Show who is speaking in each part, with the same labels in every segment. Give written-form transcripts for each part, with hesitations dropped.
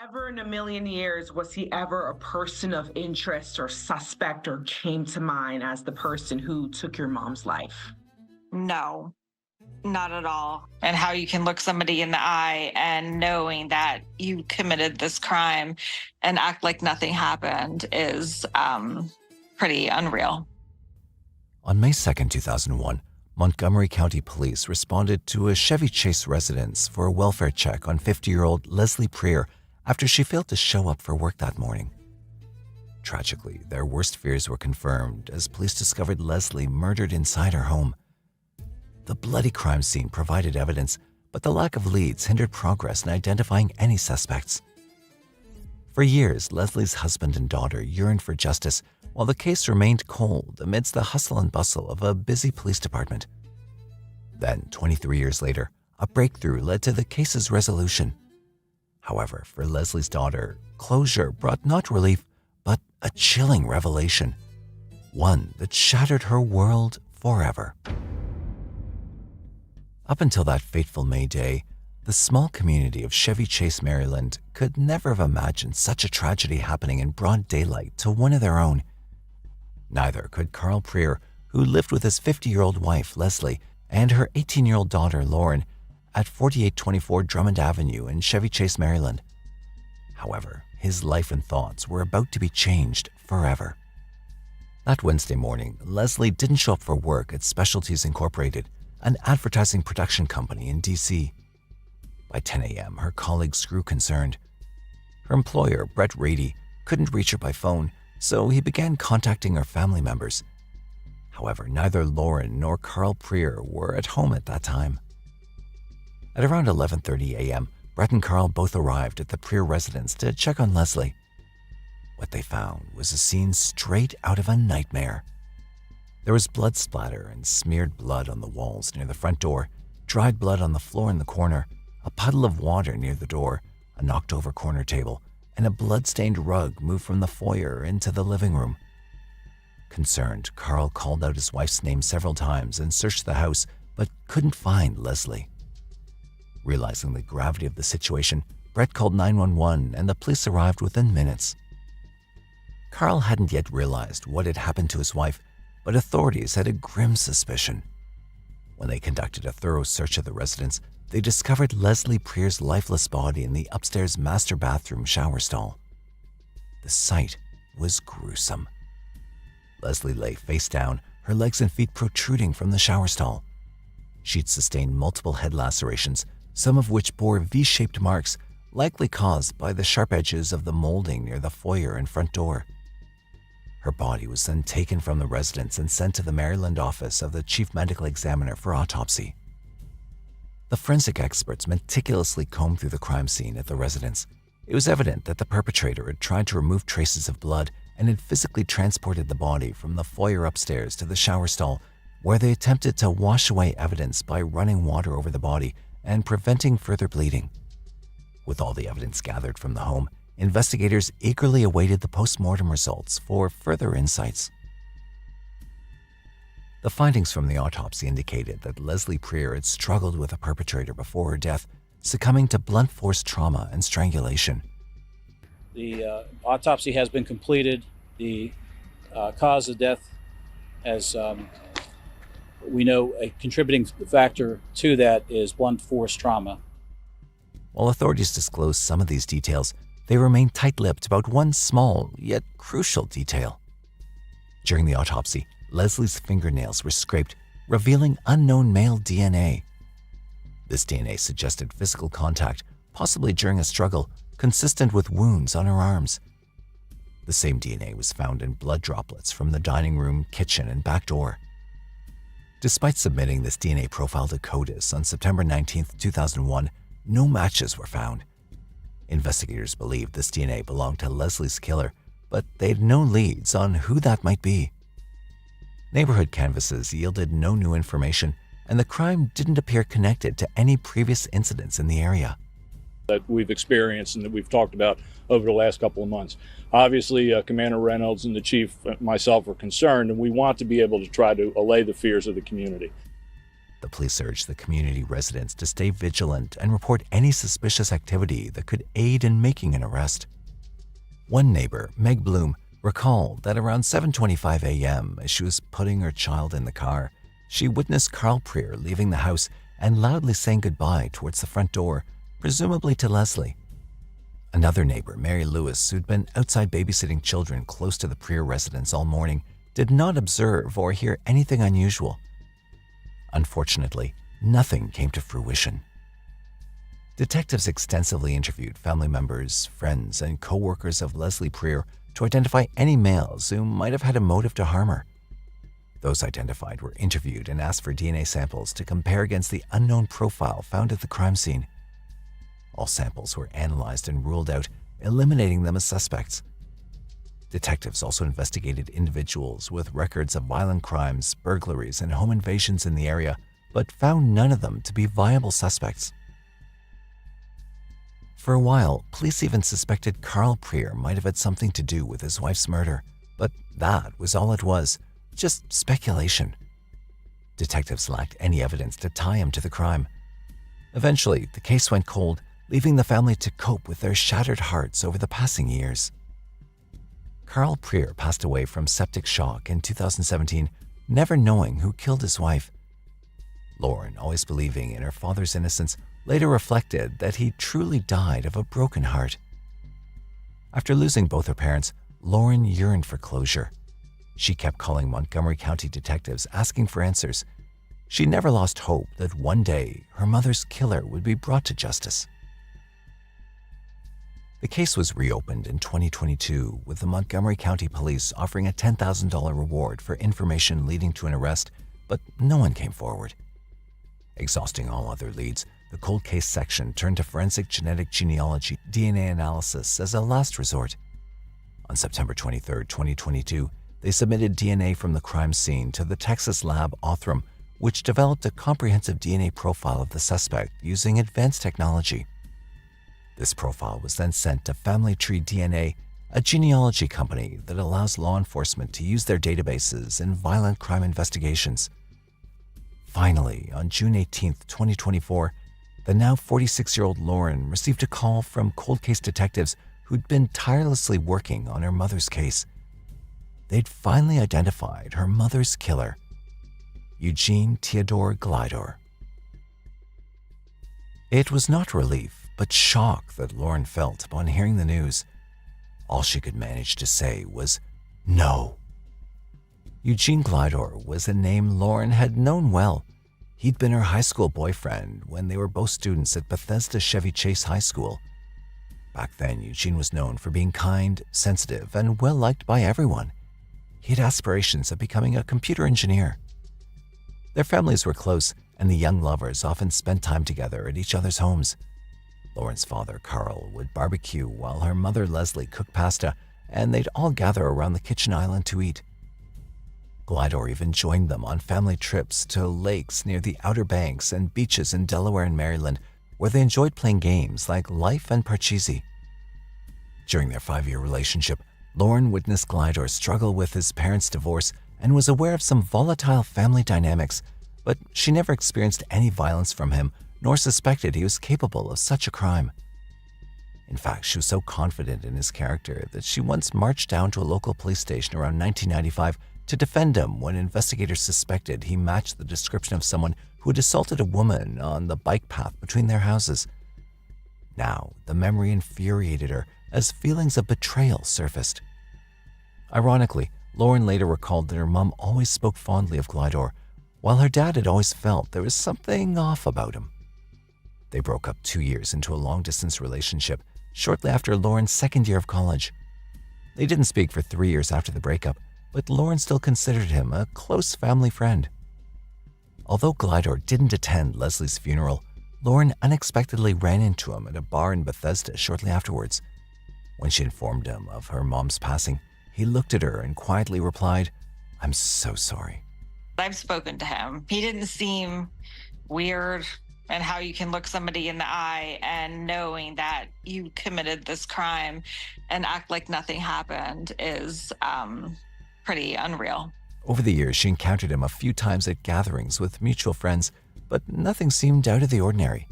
Speaker 1: Never in a million years was he ever a person of interest or suspect or came to mind as the person who took your mom's life.
Speaker 2: No, not at all. And how you can look somebody in the eye and knowing that you committed this crime and act like nothing happened is pretty unreal.
Speaker 3: On May 2nd, 2001, Montgomery County Police responded to a Chevy Chase residence for a welfare check on 50-year-old Leslie Preer after she failed to show up for work that morning. Tragically, their worst fears were confirmed as police discovered Leslie murdered inside her home. The bloody crime scene provided evidence, but the lack of leads hindered progress in identifying any suspects. For years, Leslie's husband and daughter yearned for justice, while the case remained cold amidst the hustle and bustle of a busy police department. Then, 23 years later, a breakthrough led to the case's resolution. However, for Leslie's daughter, closure brought not relief, but a chilling revelation, one that shattered her world forever. Up until that fateful May day, the small community of Chevy Chase, Maryland, could never have imagined such a tragedy happening in broad daylight to one of their own. Neither could Carl Preer, who lived with his 50-year-old wife, Leslie, and her 18-year-old daughter, Lauren, at 4824 Drummond Avenue in Chevy Chase, Maryland. However, his life and thoughts were about to be changed forever. That Wednesday morning, Leslie didn't show up for work at Specialties Incorporated, an advertising production company in D.C. By 10 a.m., her colleagues grew concerned. Her employer, Brett Rady, couldn't reach her by phone, so he began contacting her family members. However, neither Lauren nor Carl Preer were at home at that time. At around 11:30 a.m., Brett and Carl both arrived at the Preer residence to check on Leslie. What they found was a scene straight out of a nightmare. There was blood splatter and smeared blood on the walls near the front door, dried blood on the floor in the corner, a puddle of water near the door, a knocked-over corner table, and a blood-stained rug moved from the foyer into the living room. Concerned, Carl called out his wife's name several times and searched the house, but couldn't find Leslie. Realizing the gravity of the situation, Brett called 911 and the police arrived within minutes. Carl hadn't yet realized what had happened to his wife, but authorities had a grim suspicion. When they conducted a thorough search of the residence, they discovered Leslie Preer's lifeless body in the upstairs master bathroom shower stall. The sight was gruesome. Leslie lay face down, her legs and feet protruding from the shower stall. She'd sustained multiple head lacerations, some of which bore V-shaped marks, likely caused by the sharp edges of the molding near the foyer and front door. Her body was then taken from the residence and sent to the Maryland office of the chief medical examiner for autopsy. The forensic experts meticulously combed through the crime scene at the residence. It was evident that the perpetrator had tried to remove traces of blood and had physically transported the body from the foyer upstairs to the shower stall, where they attempted to wash away evidence by running water over the body and preventing further bleeding. With all the evidence gathered from the home, investigators eagerly awaited the post-mortem results for further insights. The findings from the autopsy indicated that Leslie Preer had struggled with the perpetrator before her death, succumbing to blunt force trauma and strangulation.
Speaker 4: The autopsy has been completed. The cause of death, as we know, a contributing factor to that is blunt force trauma.
Speaker 3: While authorities disclosed some of these details, they remained tight-lipped about one small yet crucial detail. During the autopsy, Leslie's fingernails were scraped, revealing unknown male DNA. This DNA suggested physical contact, possibly during a struggle, consistent with wounds on her arms. The same DNA was found in blood droplets from the dining room, kitchen, and back door. Despite submitting this DNA profile to CODES on September 19, 2001, no matches were found. Investigators believed this DNA belonged to Leslie's killer, but they had no leads on who that might be. Neighborhood canvases yielded no new information, and the crime didn't appear connected to any previous incidents in the area.
Speaker 5: That we've experienced and that we've talked about over the last couple of months. Obviously, Commander Reynolds and the chief, myself, are concerned, and we want to be able to try to allay the fears of the community.
Speaker 3: The police urged the community residents to stay vigilant and report any suspicious activity that could aid in making an arrest. One neighbor, Meg Bloom, recalled that around 7:25 a.m., as she was putting her child in the car, she witnessed Carl Preer leaving the house and loudly saying goodbye towards the front door, presumably to Leslie. Another neighbor, Mary Lewis, who'd been outside babysitting children close to the Preer residence all morning, did not observe or hear anything unusual. Unfortunately, nothing came to fruition. Detectives extensively interviewed family members, friends, and co-workers of Leslie Preer to identify any males who might have had a motive to harm her. Those identified were interviewed and asked for DNA samples to compare against the unknown profile found at the crime scene. All samples were analyzed and ruled out, eliminating them as suspects. Detectives also investigated individuals with records of violent crimes, burglaries, and home invasions in the area, but found none of them to be viable suspects. For a while, police even suspected Carl Preer might have had something to do with his wife's murder, but that was all it was, just speculation. Detectives lacked any evidence to tie him to the crime. Eventually, the case went cold, leaving the family to cope with their shattered hearts over the passing years. Carl Preer passed away from septic shock in 2017, never knowing who killed his wife. Lauren, always believing in her father's innocence, later reflected that he truly died of a broken heart. After losing both her parents, Lauren yearned for closure. She kept calling Montgomery County detectives asking for answers. She never lost hope that one day her mother's killer would be brought to justice. The case was reopened in 2022 with the Montgomery County Police offering a $10,000 reward for information leading to an arrest, but no one came forward. Exhausting all other leads, the cold case section turned to forensic genetic genealogy DNA analysis as a last resort. On September 23, 2022, they submitted DNA from the crime scene to the Texas lab Othram, which developed a comprehensive DNA profile of the suspect using advanced technology. This profile was then sent to Family Tree DNA, a genealogy company that allows law enforcement to use their databases in violent crime investigations. Finally, on June 18, 2024, the now 46-year-old Lauren received a call from cold case detectives who'd been tirelessly working on her mother's case. They'd finally identified her mother's killer, Eugene Theodore Glidor. It was not relief, but shock that Lauren felt upon hearing the news. All she could manage to say was, "No." Eugene Glidor was a name Lauren had known well. He'd been her high school boyfriend when they were both students at Bethesda Chevy Chase High School. Back then, Eugene was known for being kind, sensitive, and well-liked by everyone. He had aspirations of becoming a computer engineer. Their families were close, and the young lovers often spent time together at each other's homes. Lauren's father, Carl, would barbecue while her mother, Leslie, cooked pasta, and they'd all gather around the kitchen island to eat. Glidor even joined them on family trips to lakes near the Outer Banks and beaches in Delaware and Maryland, where they enjoyed playing games like Life and Parcheesi. During their 5-year relationship, Lauren witnessed Glidor struggle with his parents' divorce and was aware of some volatile family dynamics, but she never experienced any violence from him nor suspected he was capable of such a crime. In fact, she was so confident in his character that she once marched down to a local police station around 1995 to defend him when investigators suspected he matched the description of someone who had assaulted a woman on the bike path between their houses. Now, the memory infuriated her as feelings of betrayal surfaced. Ironically, Lauren later recalled that her mom always spoke fondly of Glidor, while her dad had always felt there was something off about him. They broke up 2 years into a long-distance relationship shortly after Lauren's second year of college. They didn't speak for 3 years after the breakup, but Lauren still considered him a close family friend. Although Glidor didn't attend Leslie's funeral, Lauren unexpectedly ran into him at a bar in Bethesda shortly afterwards. When she informed him of her mom's passing, he looked at her and quietly replied, "I'm so sorry."
Speaker 2: I've spoken to him. He didn't seem weird, and how you can look somebody in the eye and knowing that you committed this crime and act like nothing happened is pretty unreal.
Speaker 3: Over the years, she encountered him a few times at gatherings with mutual friends, but nothing seemed out of the ordinary.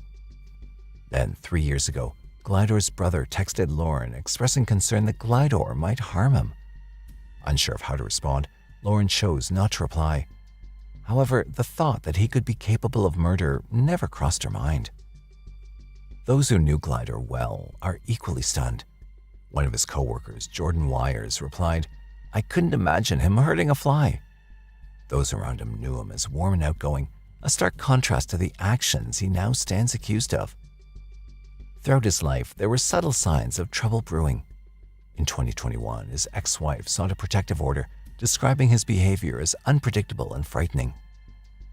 Speaker 3: Then, 3 years ago, Glidor's brother texted Lauren expressing concern that Glidor might harm him. Unsure of how to respond, Lauren chose not to reply. However, the thought that he could be capable of murder never crossed her mind. Those who knew Glidor well are equally stunned. One of his co-workers, Jordan Wires, replied, "I couldn't imagine him hurting a fly." Those around him knew him as warm and outgoing, a stark contrast to the actions he now stands accused of. Throughout his life, there were subtle signs of trouble brewing. In 2021, his ex-wife sought a protective order, describing his behavior as unpredictable and frightening.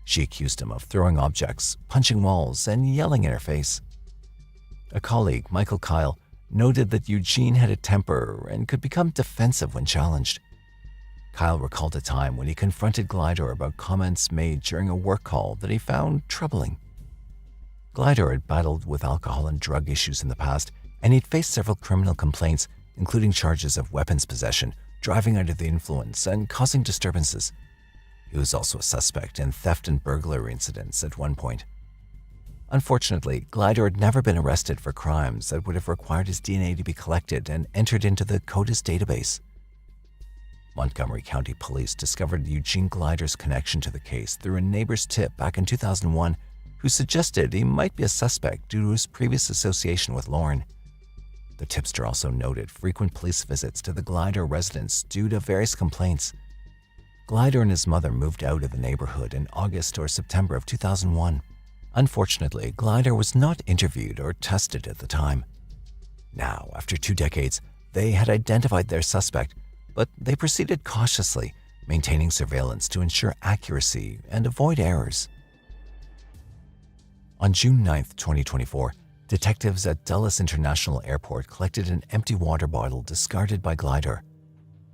Speaker 3: She accused him of throwing objects, punching walls, and yelling in her face. A colleague, Michael Kyle, noted that Eugene had a temper and could become defensive when challenged. Kyle recalled a time when he confronted Glidor about comments made during a work call that he found troubling. Glidor had battled with alcohol and drug issues in the past, and he'd faced several criminal complaints, including charges of weapons possession, driving under the influence, and causing disturbances. He was also a suspect in theft and burglary incidents at one point. Unfortunately, Glidor had never been arrested for crimes that would have required his DNA to be collected and entered into the CODES database. Montgomery County Police discovered Eugene Glidor's connection to the case through a neighbor's tip back in 2001, who suggested he might be a suspect due to his previous association with Lauren. The tipster also noted frequent police visits to the Glidor residence due to various complaints. Glidor and his mother moved out of the neighborhood in August or September of 2001. Unfortunately, Glidor was not interviewed or tested at the time. Now, after 2 decades, they had identified their suspect, but they proceeded cautiously, maintaining surveillance to ensure accuracy and avoid errors. On June 9, 2024, detectives at Dulles International Airport collected an empty water bottle discarded by Glidor.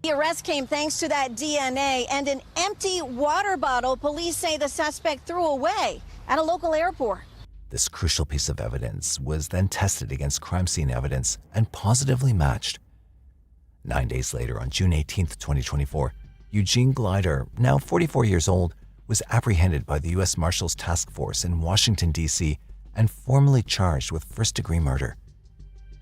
Speaker 6: The arrest came thanks to that DNA and an empty water bottle police say the suspect threw away at a local airport.
Speaker 3: This crucial piece of evidence was then tested against crime scene evidence and positively matched. 9 days later, on June 18, 2024, Eugene Glidor, now 44 years old, was apprehended by the U.S. Marshals Task Force in Washington, D.C., and formally charged with first-degree murder.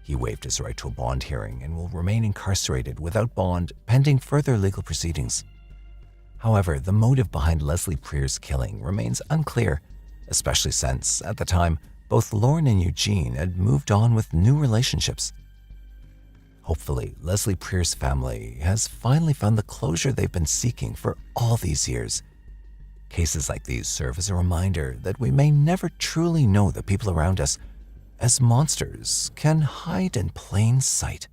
Speaker 3: He waived his right to a bond hearing and will remain incarcerated without bond pending further legal proceedings. However, the motive behind Leslie Preer's killing remains unclear, especially since, at the time, both Lauren and Eugene had moved on with new relationships. Hopefully, Leslie Preer's family has finally found the closure they've been seeking for all these years. Cases like these serve as a reminder that we may never truly know the people around us, as monsters can hide in plain sight.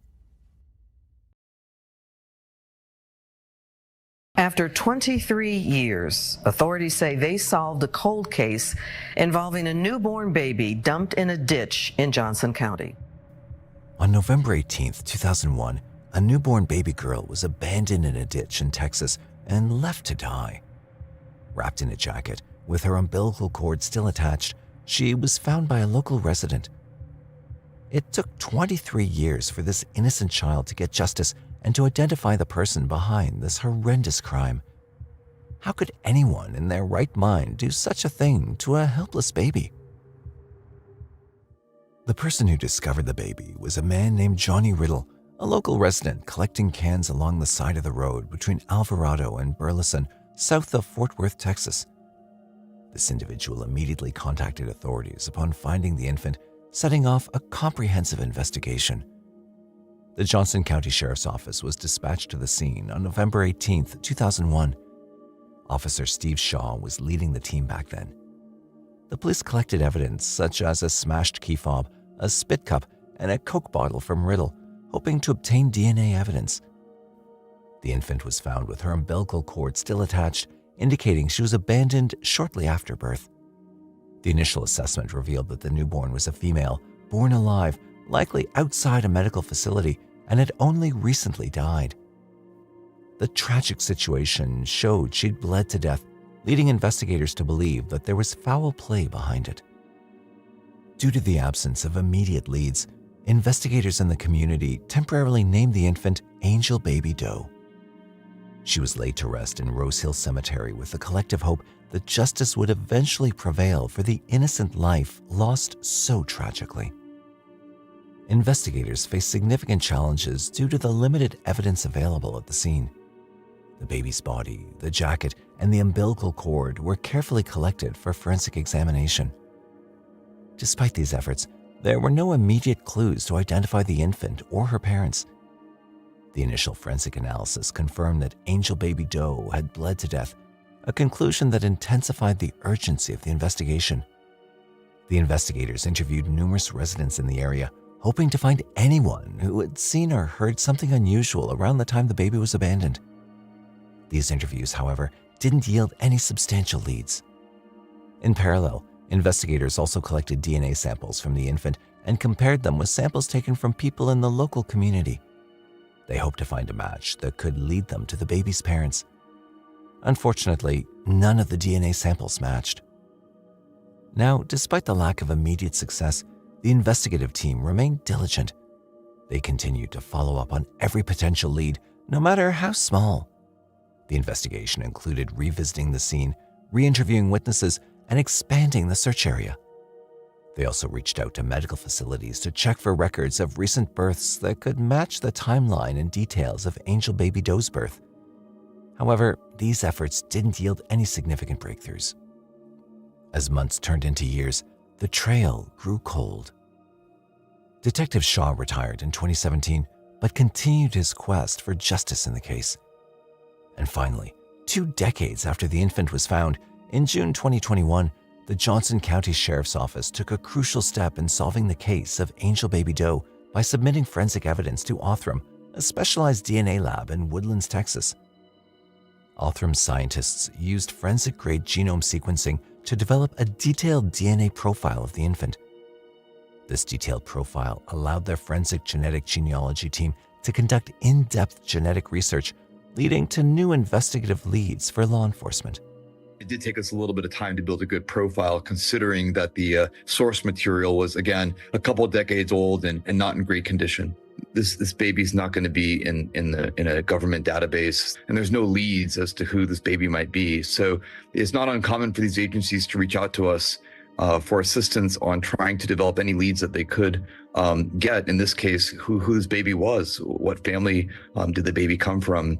Speaker 7: After 23 years, authorities say they solved a cold case involving a newborn baby dumped in a ditch in Johnson County.
Speaker 3: On November 18, 2001, a newborn baby girl was abandoned in a ditch in Texas and left to die. Wrapped in a jacket, with her umbilical cord still attached, she was found by a local resident. It took 23 years for this innocent child to get justice and to identify the person behind this horrendous crime. How could anyone in their right mind do such a thing to a helpless baby? The person who discovered the baby was a man named Johnny Riddle, a local resident collecting cans along the side of the road between Alvarado and Burleson, south of Fort Worth, Texas. This individual immediately contacted authorities upon finding the infant, setting off a comprehensive investigation. The Johnson County Sheriff's Office was dispatched to the scene on November 18, 2001. Officer Steve Shaw was leading the team back then. The police collected evidence such as a smashed key fob, a spit cup, and a Coke bottle from Riddle, hoping to obtain DNA evidence. The infant was found with her umbilical cord still attached, indicating she was abandoned shortly after birth. The initial assessment revealed that the newborn was a female, born alive, likely outside a medical facility, and had only recently died. The tragic situation showed she'd bled to death, leading investigators to believe that there was foul play behind it. Due to the absence of immediate leads, investigators in the community temporarily named the infant Angel Baby Doe. She was laid to rest in Rose Hill Cemetery with the collective hope that justice would eventually prevail for the innocent life lost so tragically. Investigators faced significant challenges due to the limited evidence available at the scene. The baby's body, the jacket, and the umbilical cord were carefully collected for forensic examination. Despite these efforts, there were no immediate clues to identify the infant or her parents. The initial forensic analysis confirmed that Angel Baby Doe had bled to death, a conclusion that intensified the urgency of the investigation. The investigators interviewed numerous residents in the area, hoping to find anyone who had seen or heard something unusual around the time the baby was abandoned. These interviews, however, didn't yield any substantial leads. In parallel, investigators also collected DNA samples from the infant and compared them with samples taken from people in the local community. They hoped to find a match that could lead them to the baby's parents. Unfortunately, none of the DNA samples matched. Now, despite the lack of immediate success, the investigative team remained diligent. They continued to follow up on every potential lead, no matter how small. The investigation included revisiting the scene, re-interviewing witnesses, and expanding the search area. They also reached out to medical facilities to check for records of recent births that could match the timeline and details of Angel Baby Doe's birth. However, these efforts didn't yield any significant breakthroughs. As months turned into years, the trail grew cold. Detective Shaw retired in 2017, but continued his quest for justice in the case. And finally, 2 decades after the infant was found, in June 2021, the Johnson County Sheriff's Office took a crucial step in solving the case of Angel Baby Doe by submitting forensic evidence to Othram, a specialized DNA lab in Woodlands, Texas. Othram scientists used forensic-grade genome sequencing to develop a detailed DNA profile of the infant. This detailed profile allowed their forensic genetic genealogy team to conduct in-depth genetic research, leading to new investigative leads for law enforcement.
Speaker 8: It did take us a little bit of time to build a good profile, considering that the source material was, again, a couple of decades old and not in great condition. This baby's not going to be in a government database, and there's no leads as to who this baby might be. So it's not uncommon for these agencies to reach out to us for assistance on trying to develop any leads that they could get. In this case, who this baby was, what family did the baby come from.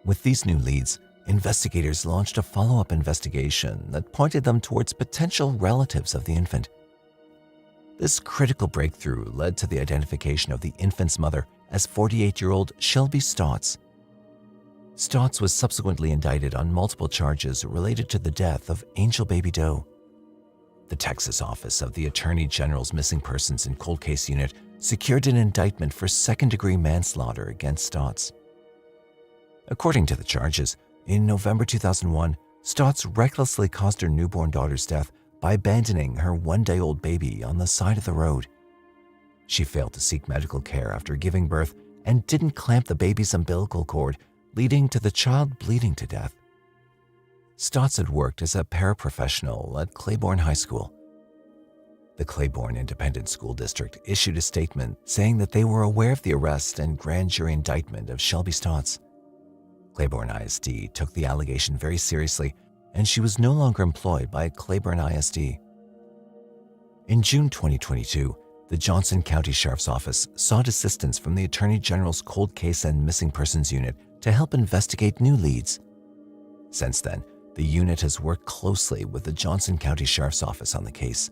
Speaker 3: With these new leads, investigators launched a follow-up investigation that pointed them towards potential relatives of the infant. This critical breakthrough led to the identification of the infant's mother as 48-year-old Shelby Stotts. Stotts was subsequently indicted on multiple charges related to the death of Angel Baby Doe. The Texas office of the Attorney General's Missing Persons and Cold Case Unit secured an indictment for second-degree manslaughter against Stotts. According to the charges, in November 2001, Stotts recklessly caused her newborn daughter's death by abandoning her 1-day-old baby on the side of the road. She failed to seek medical care after giving birth and didn't clamp the baby's umbilical cord, leading to the child bleeding to death. Stotts had worked as a paraprofessional at Claiborne High School. The Claiborne Independent School District issued a statement saying that they were aware of the arrest and grand jury indictment of Shelby Stotts. Claiborne ISD took the allegation very seriously, and she was no longer employed by Claiborne ISD. In June 2022, the Johnson County Sheriff's Office sought assistance from the Attorney General's Cold Case and Missing Persons Unit to help investigate new leads. Since then, the unit has worked closely with the Johnson County Sheriff's Office on the case.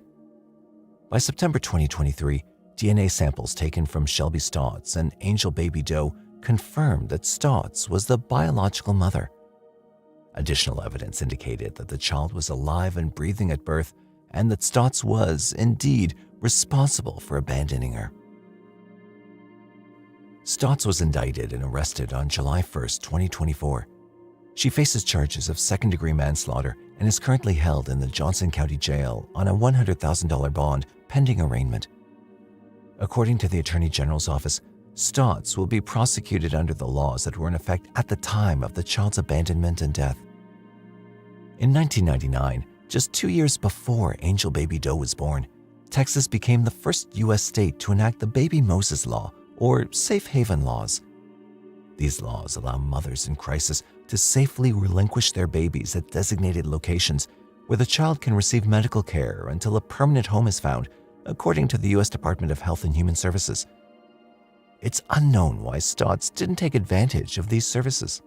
Speaker 3: By September 2023, DNA samples taken from Shelby Stotts and Angel Baby Doe confirmed that Stotts was the biological mother. Additional evidence indicated that the child was alive and breathing at birth, and that Stotts was, indeed, responsible for abandoning her. Stotts was indicted and arrested on July 1, 2024. She faces charges of second-degree manslaughter and is currently held in the Johnson County Jail on a $100,000 bond pending arraignment. According to the Attorney General's office, Stotts will be prosecuted under the laws that were in effect at the time of the child's abandonment and death. In 1999, just 2 years before Angel Baby Doe was born, Texas became the first U.S. state to enact the Baby Moses Law, or Safe Haven laws. These laws allow mothers in crisis to safely relinquish their babies at designated locations where the child can receive medical care until a permanent home is found, according to the U.S. Department of Health and Human Services. It's unknown why Stotts didn't take advantage of these services.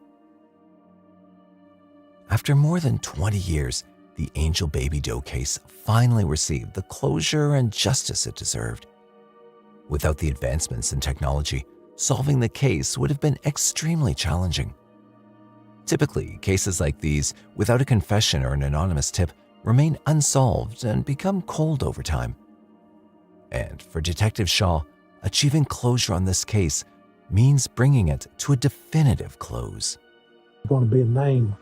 Speaker 3: After more than 20 years, the Angel Baby Doe case finally received the closure and justice it deserved. Without the advancements in technology, solving the case would have been extremely challenging. Typically, cases like these, without a confession or an anonymous tip, remain unsolved and become cold over time. And for Detective Shaw, achieving closure on this case means bringing it to a definitive close.
Speaker 9: There's going to be a name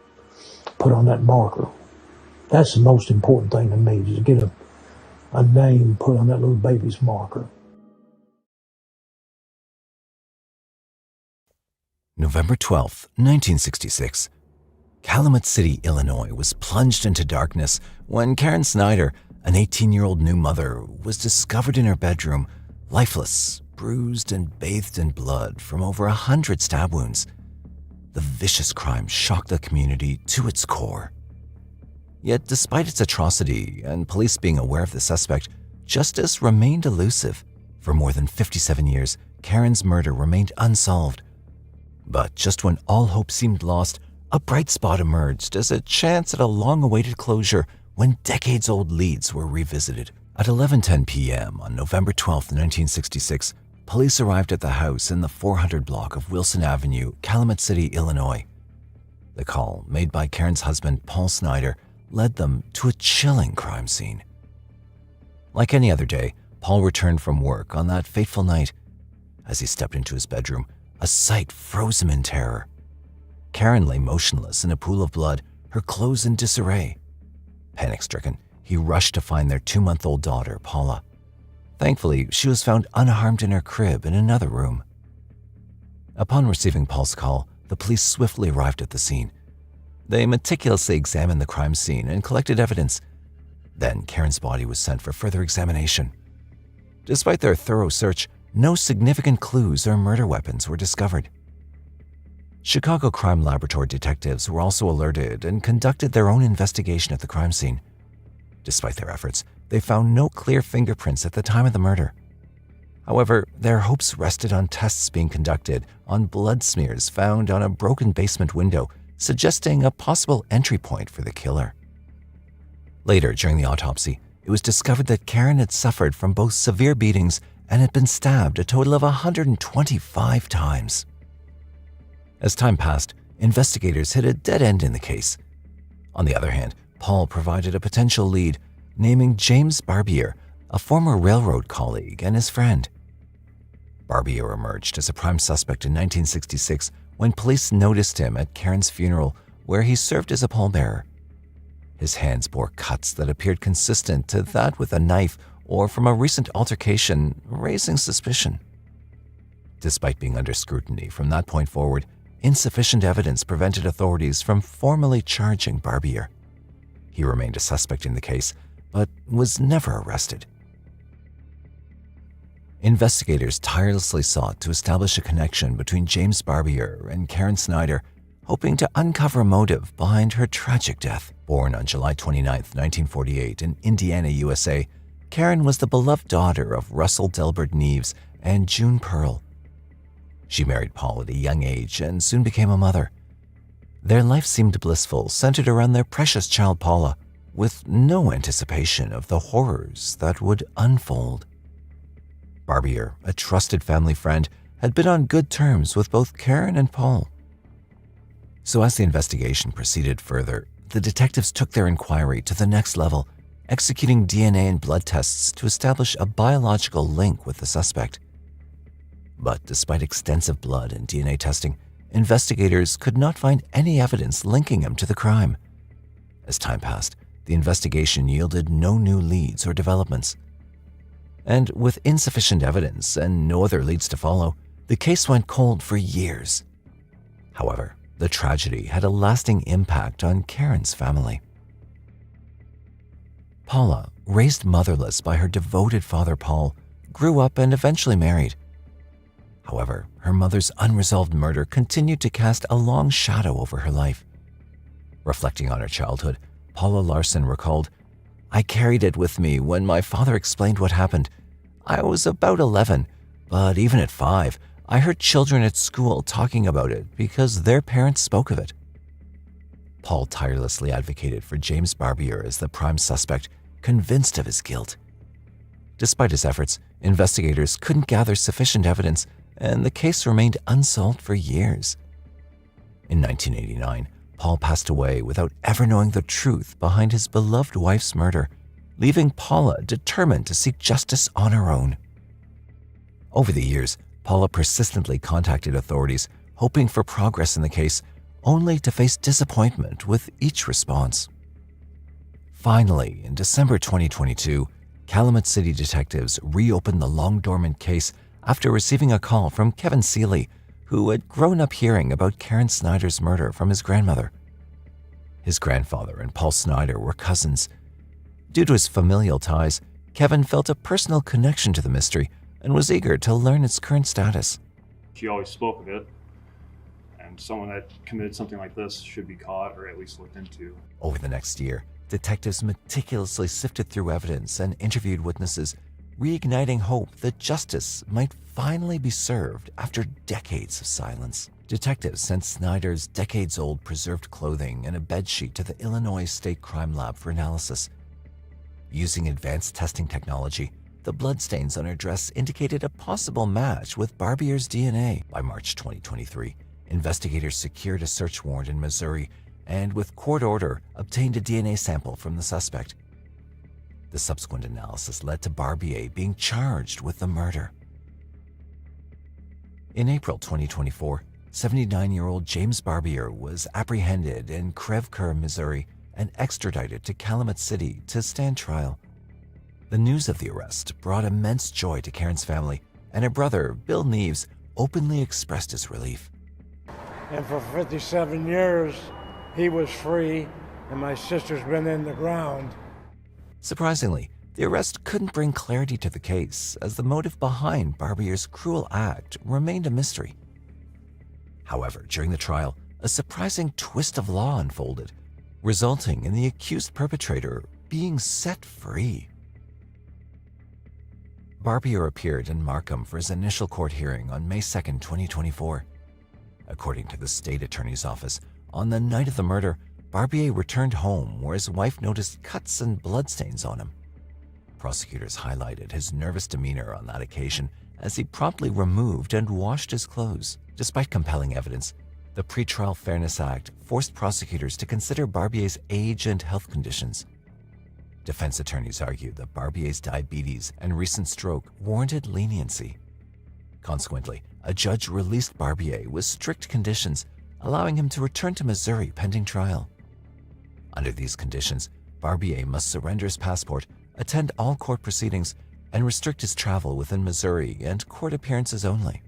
Speaker 9: put on that marker. That's the most important thing to me, is to get a name put on that little baby's marker.
Speaker 3: November 12, 1966. Calumet City, Illinois was plunged into darkness when Karen Snyder, an 18-year-old new mother, was discovered in her bedroom, lifeless, bruised, and bathed in blood from over 100 stab wounds. The vicious crime shocked the community to its core. Yet despite its atrocity and police being aware of the suspect, justice remained elusive. For more than 57 years, Karen's murder remained unsolved. But just when all hope seemed lost, a bright spot emerged as a chance at a long-awaited closure when decades-old leads were revisited. At 11:10 p.m. on November 12, 1966, police arrived at the house in the 400 block of Wilson Avenue, Calumet City, Illinois. The call, made by Karen's husband, Paul Snyder, led them to a chilling crime scene. Like any other day, Paul returned from work on that fateful night. As he stepped into his bedroom, a sight froze him in terror. Karen lay motionless in a pool of blood, her clothes in disarray. Panic-stricken, he rushed to find their 2-month-old daughter, Paula. Thankfully, she was found unharmed in her crib in another room. Upon receiving Paul's call, the police swiftly arrived at the scene. They meticulously examined the crime scene and collected evidence. Then Karen's body was sent for further examination. Despite their thorough search, no significant clues or murder weapons were discovered. Chicago Crime Laboratory detectives were also alerted and conducted their own investigation at the crime scene. Despite their efforts, they found no clear fingerprints at the time of the murder. However, their hopes rested on tests being conducted on blood smears found on a broken basement window, suggesting a possible entry point for the killer. Later, during the autopsy, it was discovered that Karen had suffered from both severe beatings and had been stabbed a total of 125 times. As time passed, investigators hit a dead end in the case. On the other hand, Paul provided a potential lead, naming James Barbier, a former railroad colleague and his friend. Barbier emerged as a prime suspect in 1966 when police noticed him at Karen's funeral, where he served as a pallbearer. His hands bore cuts that appeared consistent to that with a knife or from a recent altercation, raising suspicion. Despite being under scrutiny from that point forward, insufficient evidence prevented authorities from formally charging Barbier. He remained a suspect in the case, but was never arrested. Investigators tirelessly sought to establish a connection between James Barbier and Karen Snyder, hoping to uncover a motive behind her tragic death. Born on July 29, 1948 in Indiana, USA, Karen was the beloved daughter of Russell Delbert Neves and June Pearl. She married Paul at a young age and soon became a mother. Their life seemed blissful, centered around their precious child Paula, with no anticipation of the horrors that would unfold. Barbier, a trusted family friend, had been on good terms with both Karen and Paul. So as the investigation proceeded further, the detectives took their inquiry to the next level, executing DNA and blood tests to establish a biological link with the suspect. But despite extensive blood and DNA testing, investigators could not find any evidence linking him to the crime. As time passed, the investigation yielded no new leads or developments. And with insufficient evidence and no other leads to follow, the case went cold for years. However, the tragedy had a lasting impact on Karen's family. Paula, raised motherless by her devoted father Paul, grew up and eventually married. However, her mother's unresolved murder continued to cast a long shadow over her life. Reflecting on her childhood, Paula Larson recalled, "I carried it with me when my father explained what happened. I was about 11, but even at 5, I heard children at school talking about it because their parents spoke of it." Paul tirelessly advocated for James Barbier as the prime suspect, convinced of his guilt. Despite his efforts, investigators couldn't gather sufficient evidence, and the case remained unsolved for years. In 1989, Paul passed away without ever knowing the truth behind his beloved wife's murder, leaving Paula determined to seek justice on her own. Over the years, Paula persistently contacted authorities, hoping for progress in the case, only to face disappointment with each response. Finally, in December 2022, Calumet City detectives reopened the long-dormant case after receiving a call from Kevin Seeley, who had grown up hearing about Karen Snyder's murder from his grandmother. His grandfather and Paul Snyder were cousins. Due to his familial ties, Kevin felt a personal connection to the mystery and was eager to learn its current status.
Speaker 10: She always spoke of it, and someone that committed something like this should be caught or at least looked into.
Speaker 3: Over the next year, detectives meticulously sifted through evidence and interviewed witnesses, reigniting hope that justice might finally be served after decades of silence. Detectives sent Snyder's decades-old preserved clothing and a bedsheet to the Illinois State Crime Lab for analysis. Using advanced testing technology, the bloodstains on her dress indicated a possible match with Barbier's DNA. By March 2023, investigators secured a search warrant in Missouri and, with court order, obtained a DNA sample from the suspect. The subsequent analysis led to Barbier being charged with the murder. In April 2024, 79-year-old James Barbier was apprehended in Creve Coeur, Missouri, and extradited to Calumet City to stand trial. The news of the arrest brought immense joy to Karen's family, and her brother, Bill Neves, openly expressed his relief.
Speaker 9: And for 57 years, he was free, and my sister's been in the ground.
Speaker 3: Surprisingly, the arrest couldn't bring clarity to the case, as the motive behind Barbier's cruel act remained a mystery. However, during the trial, a surprising twist of law unfolded, resulting in the accused perpetrator being set free. Barbier appeared in Markham for his initial court hearing on May 2, 2024. According to the state attorney's office, on the night of the murder, Barbier returned home where his wife noticed cuts and bloodstains on him. Prosecutors highlighted his nervous demeanor on that occasion as he promptly removed and washed his clothes. Despite compelling evidence, the Pretrial Fairness Act forced prosecutors to consider Barbier's age and health conditions. Defense attorneys argued that Barbier's diabetes and recent stroke warranted leniency. Consequently, a judge released Barbier with strict conditions, allowing him to return to Missouri pending trial. Under these conditions, Barbier must surrender his passport, attend all court proceedings, and restrict his travel within Missouri and court appearances only.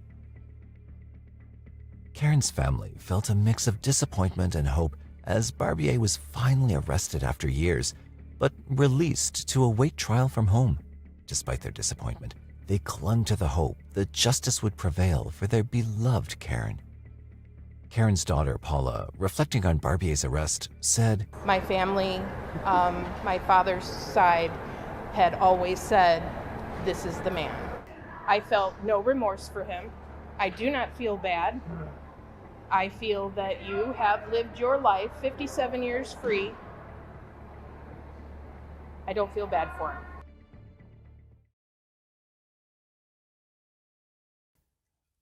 Speaker 3: Karen's family felt a mix of disappointment and hope as Barbier was finally arrested after years, but released to await trial from home. Despite their disappointment, they clung to the hope that justice would prevail for their beloved Karen. Karen's daughter, Paula, reflecting on Barbier's arrest, said,
Speaker 11: "My family, my father's side, had always said, this is the man. I felt no remorse for him. I do not feel bad. I feel that you have lived your life 57 years free. I don't feel bad for him."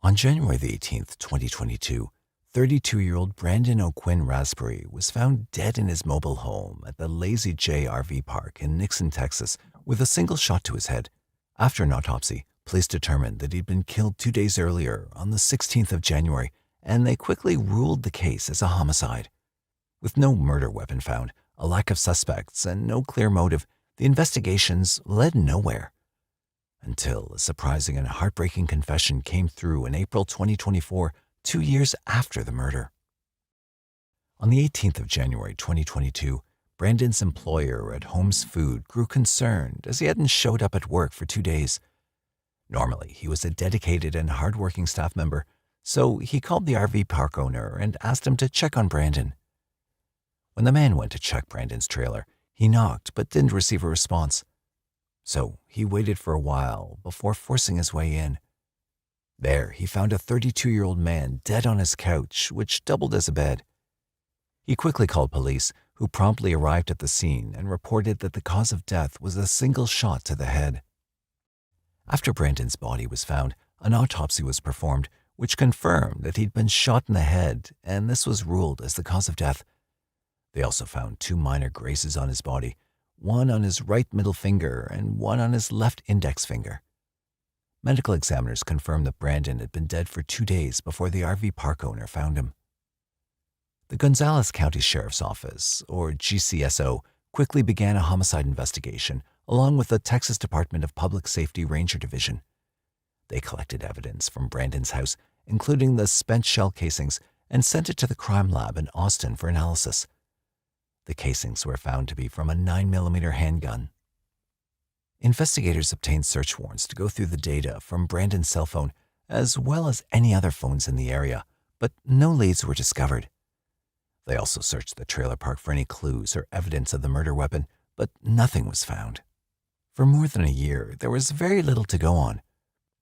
Speaker 3: On January the 18th, 2022, 32-year-old Brandon O'Quinn Raspberry was found dead in his mobile home at the Lazy J RV Park in Nixon, Texas, with a single shot to his head. After an autopsy, police determined that he'd been killed 2 days earlier, on the 16th of January, and they quickly ruled the case as a homicide. With no murder weapon found, a lack of suspects, and no clear motive, the investigations led nowhere. Until a surprising and heartbreaking confession came through in April 2024, 2 years after the murder. On the 18th of January 2022, Brandon's employer at Holmes Food grew concerned as he hadn't showed up at work for 2 days. Normally, he was a dedicated and hardworking staff member, so he called the RV park owner and asked him to check on Brandon. When the man went to check Brandon's trailer, he knocked but didn't receive a response. So he waited for a while before forcing his way in. There, he found a 32-year-old man dead on his couch, which doubled as a bed. He quickly called police, who promptly arrived at the scene and reported that the cause of death was a single shot to the head. After Brandon's body was found, an autopsy was performed, which confirmed that he'd been shot in the head, and this was ruled as the cause of death. They also found 2 minor grazes on his body, one on his right middle finger and one on his left index finger. Medical examiners confirmed that Brandon had been dead for 2 days before the RV park owner found him. The Gonzales County Sheriff's Office, or GCSO, quickly began a homicide investigation, along with the Texas Department of Public Safety Ranger Division. They collected evidence from Brandon's house, including the spent shell casings, and sent it to the crime lab in Austin for analysis. The casings were found to be from a 9mm handgun. Investigators obtained search warrants to go through the data from Brandon's cell phone, as well as any other phones in the area, but no leads were discovered. They also searched the trailer park for any clues or evidence of the murder weapon, but nothing was found. For more than a year, there was very little to go on.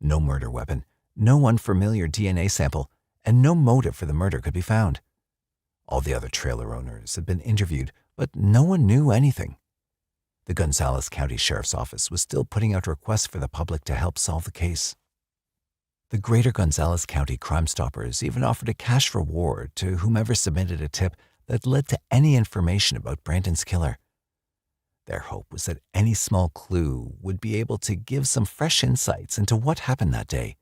Speaker 3: No murder weapon, no unfamiliar DNA sample, and no motive for the murder could be found. All the other trailer owners had been interviewed, but no one knew anything. The Gonzales County Sheriff's Office was still putting out requests for the public to help solve the case. The Greater Gonzales County Crime Stoppers even offered a cash reward to whomever submitted a tip that led to any information about Brandon's killer. Their hope was that any small clue would be able to give some fresh insights into what happened that day.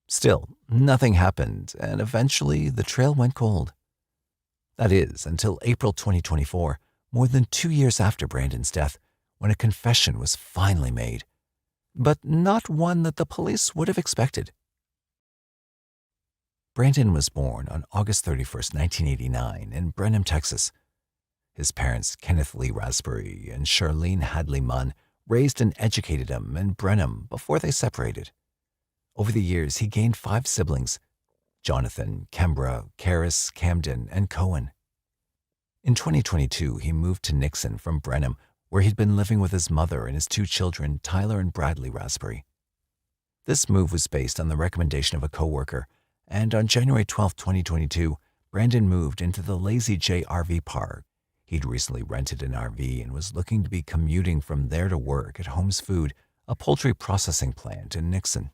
Speaker 3: Still, nothing happened, and eventually the trail went cold. That is, until April 2024, more than 2 years after Brandon's death, when a confession was finally made, but not one that the police would have expected. Brandon was born on August 31st, 1989, in Brenham, Texas. His parents, Kenneth Lee Raspberry and Charlene Hadley Munn, raised and educated him in Brenham before they separated. Over the years, he gained 5 siblings: Jonathan, Kembra, Karis, Camden, and Cohen. In 2022, he moved to Nixon from Brenham, where he'd been living with his mother and his 2 children, Tyler and Bradley Raspberry. This move was based on the recommendation of a coworker, and on January 12, 2022, Brandon moved into the Lazy J RV Park. He'd recently rented an RV and was looking to be commuting from there to work at Holmes Food, a poultry processing plant in Nixon.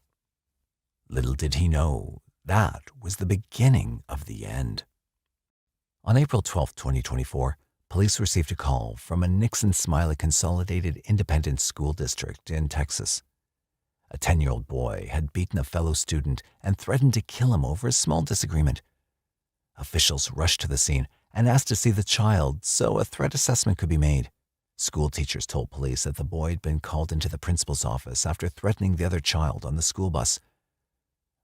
Speaker 3: Little did he know, that was the beginning of the end. On April 12, 2024, police received a call from a Nixon-Smiley Consolidated Independent School District in Texas. A 10-year-old boy had beaten a fellow student and threatened to kill him over a small disagreement. Officials rushed to the scene and asked to see the child so a threat assessment could be made. School teachers told police that the boy had been called into the principal's office after threatening the other child on the school bus.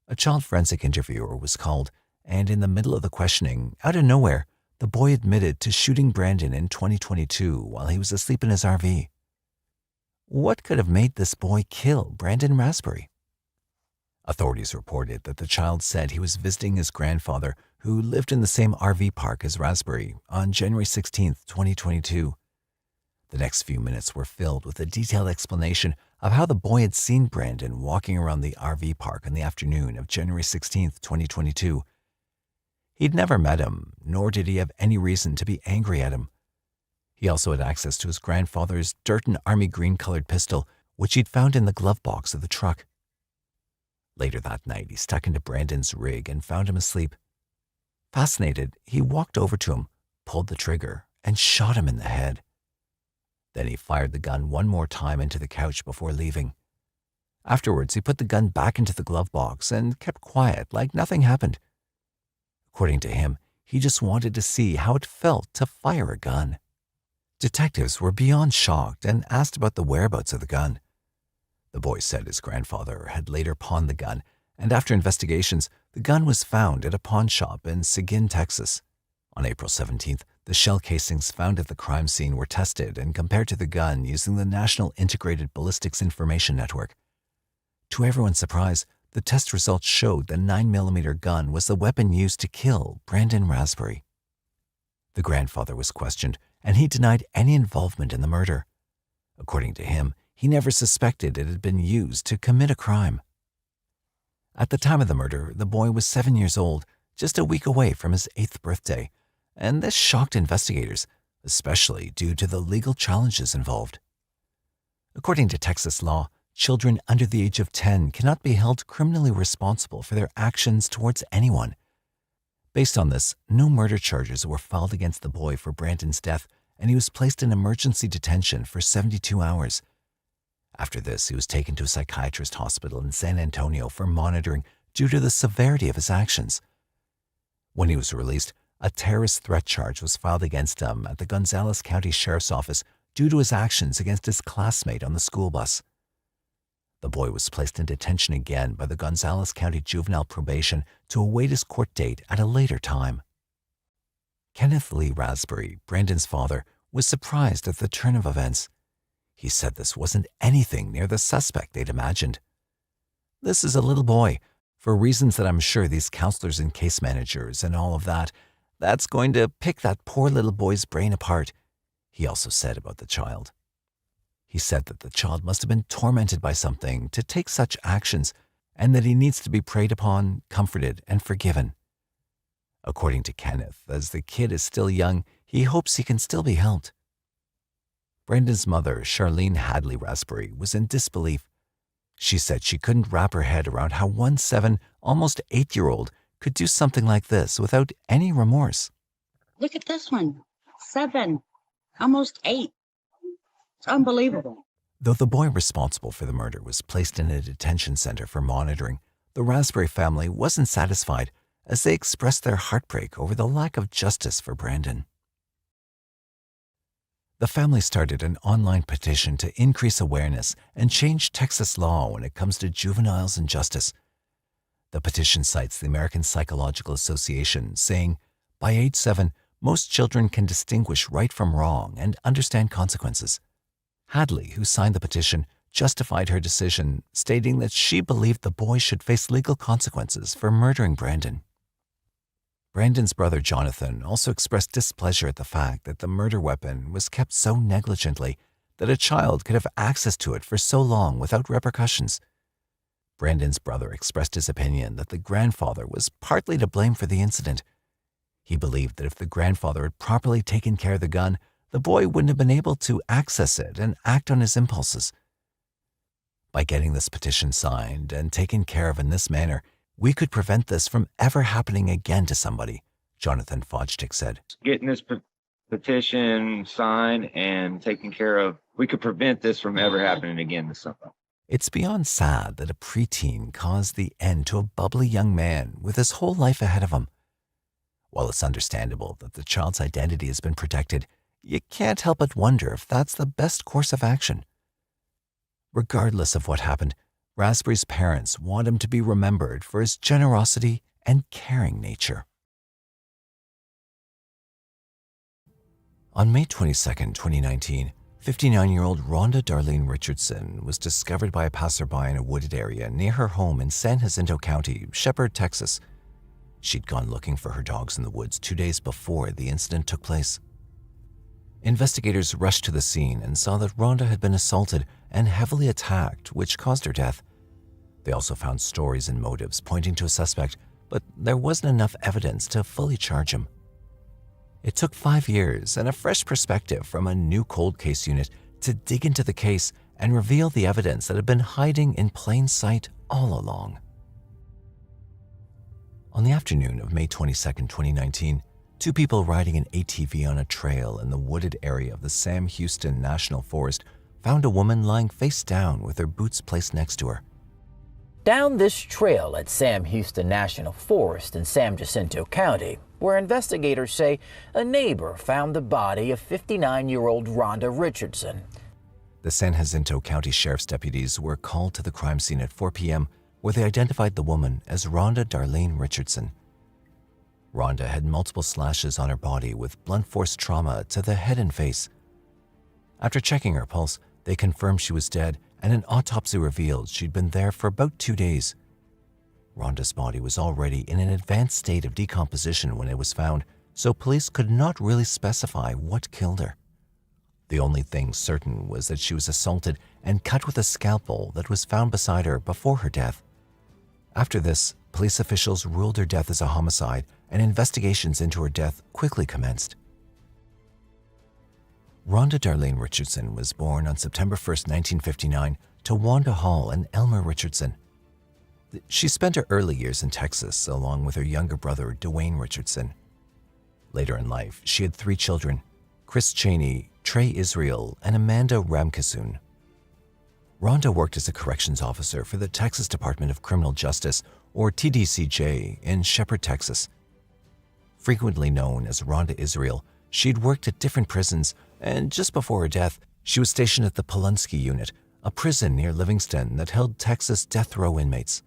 Speaker 3: A child forensic interviewer was called, and in the middle of the questioning, out of nowhere, the boy admitted to shooting Brandon in 2022 while he was asleep in his RV. What could have made this boy kill Brandon Raspberry? Authorities reported that the child said he was visiting his grandfather, who lived in the same RV park as Raspberry, on January 16, 2022. The next few minutes were filled with a detailed explanation of how the boy had seen Brandon walking around the RV park in the afternoon of January 16, 2022. He'd never met him, nor did he have any reason to be angry at him. He also had access to his grandfather's dirt and army green-colored pistol, which he'd found in the glove box of the truck. Later that night, he stuck into Brandon's rig and found him asleep. Fascinated, he walked over to him, pulled the trigger, and shot him in the head. Then he fired the gun one more time into the couch before leaving. Afterwards, he put the gun back into the glove box and kept quiet like nothing happened. According to him, he just wanted to see how it felt to fire a gun. Detectives were beyond shocked and asked about the whereabouts of the gun. The boy said his grandfather had later pawned the gun, and after investigations, the gun was found at a pawn shop in Seguin, Texas. On April 17th, the shell casings found at the crime scene were tested and compared to the gun using the National Integrated Ballistics Information Network. To everyone's surprise, the test results showed the 9mm gun was the weapon used to kill Brandon Raspberry. The grandfather was questioned, and he denied any involvement in the murder. According to him, he never suspected it had been used to commit a crime. At the time of the murder, the boy was 7 years old, just a week away from his 8th birthday, and this shocked investigators, especially due to the legal challenges involved. According to Texas law, children under the age of 10 cannot be held criminally responsible for their actions towards anyone. Based on this, no murder charges were filed against the boy for Brandon's death, and he was placed in emergency detention for 72 hours. After this, he was taken to a psychiatrist hospital in San Antonio for monitoring due to the severity of his actions. When he was released, a terrorist threat charge was filed against him at the Gonzales County Sheriff's Office due to his actions against his classmate on the school bus. The boy was placed in detention again by the Gonzales County Juvenile Probation to await his court date at a later time. Kenneth Lee Raspberry, Brandon's father, was surprised at the turn of events. He said this wasn't anything near the suspect they'd imagined. This is a little boy, for reasons that I'm sure these counselors and case managers and all of that's going to pick that poor little boy's brain apart, he also said about the child. He said that the child must have been tormented by something to take such actions, and that he needs to be preyed upon, comforted, and forgiven. According to Kenneth, as the kid is still young, he hopes he can still be helped. Brandon's mother, Charlene Hadley Raspberry, was in disbelief. She said she couldn't wrap her head around how one 7, almost 8-year-old could do something like this without any remorse.
Speaker 12: Look at this one, 7, almost 8. It's unbelievable.
Speaker 3: Though the boy responsible for the murder was placed in a detention center for monitoring, the Raspberry family wasn't satisfied as they expressed their heartbreak over the lack of justice for Brandon. The family started an online petition to increase awareness and change Texas law when it comes to juveniles and justice. The petition cites the American Psychological Association, saying, "By age 7, most children can distinguish right from wrong and understand consequences." Hadley, who signed the petition, justified her decision, stating that she believed the boy should face legal consequences for murdering Brandon. Brandon's brother Jonathan also expressed displeasure at the fact that the murder weapon was kept so negligently that a child could have access to it for so long without repercussions. Brandon's brother expressed his opinion that the grandfather was partly to blame for the incident. He believed that if the grandfather had properly taken care of the gun, the boy wouldn't have been able to access it and act on his impulses. By getting this petition signed and taken care of in this manner, we could prevent this from ever happening again to somebody, Jonathan Fodstick said.
Speaker 13: Getting this petition signed and taken care of, we could prevent this from ever happening again to somebody.
Speaker 3: It's beyond sad that a preteen caused the end to a bubbly young man with his whole life ahead of him. While it's understandable that the child's identity has been protected, you can't help but wonder if that's the best course of action. Regardless of what happened, Raspberry's parents want him to be remembered for his generosity and caring nature. On May 22, 2019, 59-year-old Rhonda Darlene Richardson was discovered by a passerby in a wooded area near her home in San Jacinto County, Shepherd, Texas. She'd gone looking for her dogs in the woods 2 days before the incident took place. Investigators rushed to the scene and saw that Rhonda had been assaulted and heavily attacked, which caused her death. They also found stories and motives pointing to a suspect, but there wasn't enough evidence to fully charge him. It took 5 years and a fresh perspective from a new cold case unit to dig into the case and reveal the evidence that had been hiding in plain sight all along. On the afternoon of May 22, 2019, 2 people riding an ATV on a trail in the wooded area of the Sam Houston National Forest found a woman lying face down with her boots placed next to her.
Speaker 14: Down this trail at Sam Houston National Forest in San Jacinto County, where investigators say a neighbor found the body of 59-year-old Rhonda Richardson.
Speaker 3: The San Jacinto County Sheriff's deputies were called to the crime scene at 4 p.m., where they identified the woman as Rhonda Darlene Richardson. Rhonda had multiple slashes on her body with blunt force trauma to the head and face. After checking her pulse, they confirmed she was dead and an autopsy revealed she'd been there for about 2 days. Rhonda's body was already in an advanced state of decomposition when it was found, so police could not really specify what killed her. The only thing certain was that she was assaulted and cut with a scalpel that was found beside her before her death. After this, police officials ruled her death as a homicide, and investigations into her death quickly commenced. Rhonda Darlene Richardson was born on September 1, 1959, to Wanda Hall and Elmer Richardson. She spent her early years in Texas along with her younger brother, Dwayne Richardson. Later in life, she had 3 children, Chris Cheney, Trey Israel, and Amanda Ramkasoon. Rhonda worked as a corrections officer for the Texas Department of Criminal Justice, or TDCJ, in Shepherd, Texas. Frequently known as Rhonda Israel, she'd worked at different prisons, and just before her death, she was stationed at the Polunsky Unit, a prison near Livingston that held Texas death row inmates.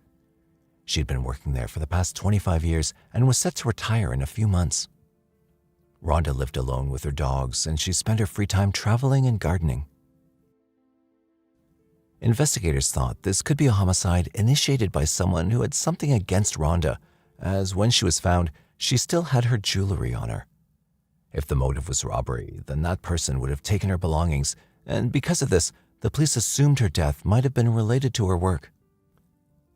Speaker 3: She'd been working there for the past 25 years and was set to retire in a few months. Rhonda lived alone with her dogs, and she spent her free time traveling and gardening. Investigators thought this could be a homicide initiated by someone who had something against Rhonda, as when she was found, she still had her jewelry on her. If the motive was robbery, then that person would have taken her belongings, and because of this, the police assumed her death might have been related to her work.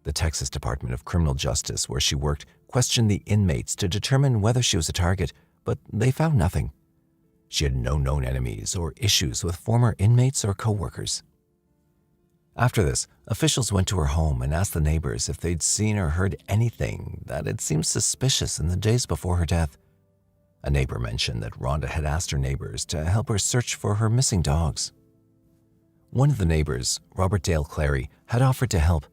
Speaker 3: The Texas Department of Criminal Justice, where she worked, questioned the inmates to determine whether she was a target, but they found nothing. She had no known enemies or issues with former inmates or co-workers. After this, officials went to her home and asked the neighbors if they'd seen or heard anything that had seemed suspicious in the days before her death. A neighbor mentioned that Rhonda had asked her neighbors to help her search for her missing dogs. One of the neighbors, Robert Dale Clary, had offered to help.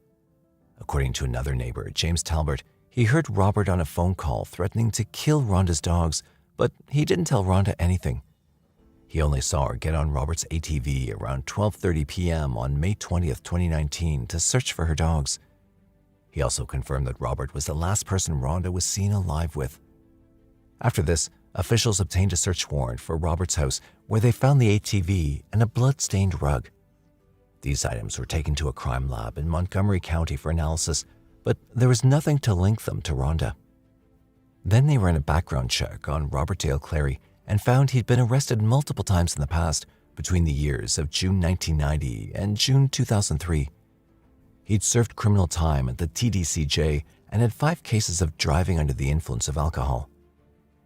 Speaker 3: According to another neighbor, James Talbert, he heard Robert on a phone call threatening to kill Rhonda's dogs, but he didn't tell Rhonda anything. He only saw her get on Robert's ATV around 12:30 p.m. on May 20th, 2019 to search for her dogs. He also confirmed that Robert was the last person Rhonda was seen alive with. After this, officials obtained a search warrant for Robert's house, where they found the ATV and a blood-stained rug. These items were taken to a crime lab in Montgomery County for analysis, but there was nothing to link them to Rhonda. Then they ran a background check on Robert Dale Clary and found he'd been arrested multiple times in the past, between the years of June 1990 and June 2003. He'd served criminal time at the TDCJ and had 5 cases of driving under the influence of alcohol.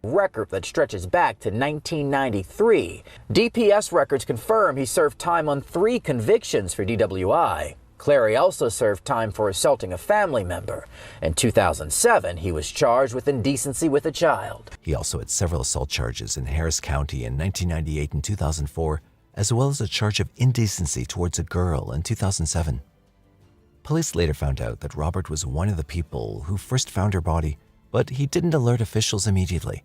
Speaker 14: Record that stretches back to 1993. DPS records confirm he served time on 3 convictions for DWI. Clary also served time for assaulting a family member. In 2007, he was charged with indecency with a child.
Speaker 3: He also had several assault charges in Harris County in 1998 and 2004, as well as a charge of indecency towards a girl in 2007. Police later found out that Robert was one of the people who first found her body, but he didn't alert officials immediately.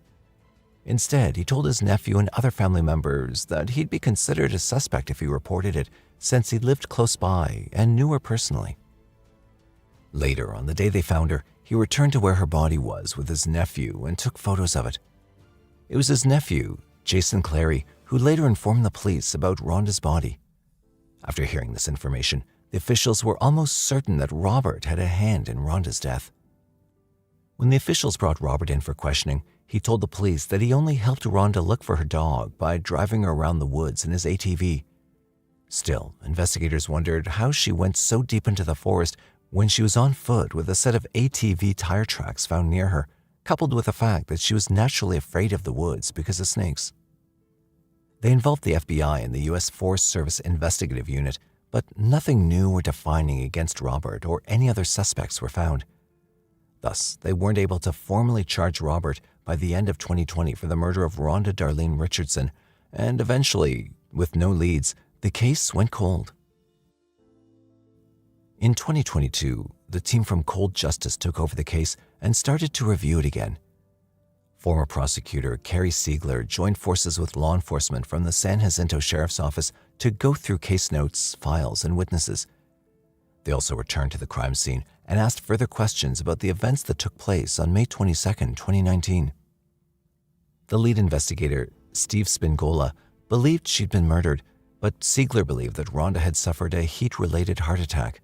Speaker 3: Instead, he told his nephew and other family members that he'd be considered a suspect if he reported it, since he lived close by and knew her personally. Later, on the day they found her, he returned to where her body was with his nephew and took photos of it. It was his nephew, Jason Clary, who later informed the police about Rhonda's body. After hearing this information, the officials were almost certain that Robert had a hand in Rhonda's death. When the officials brought Robert in for questioning, he told the police that he only helped Rhonda look for her dog by driving her around the woods in his ATV. Still, investigators wondered how she went so deep into the forest when she was on foot with a set of ATV tire tracks found near her, coupled with the fact that she was naturally afraid of the woods because of snakes. They involved the FBI and the U.S. Forest Service Investigative Unit, but nothing new or defining against Robert or any other suspects were found. Thus, they weren't able to formally charge Robert by the end of 2020 for the murder of Rhonda Darlene Richardson, and eventually, with no leads, the case went cold. In 2022, the team from Cold Justice took over the case and started to review it again. Former prosecutor Carrie Siegler joined forces with law enforcement from the San Jacinto Sheriff's Office to go through case notes, files, and witnesses. They also returned to the crime scene and asked further questions about the events that took place on May 22, 2019. The lead investigator, Steve Spingola, believed she'd been murdered, but Siegler believed that Rhonda had suffered a heat-related heart attack.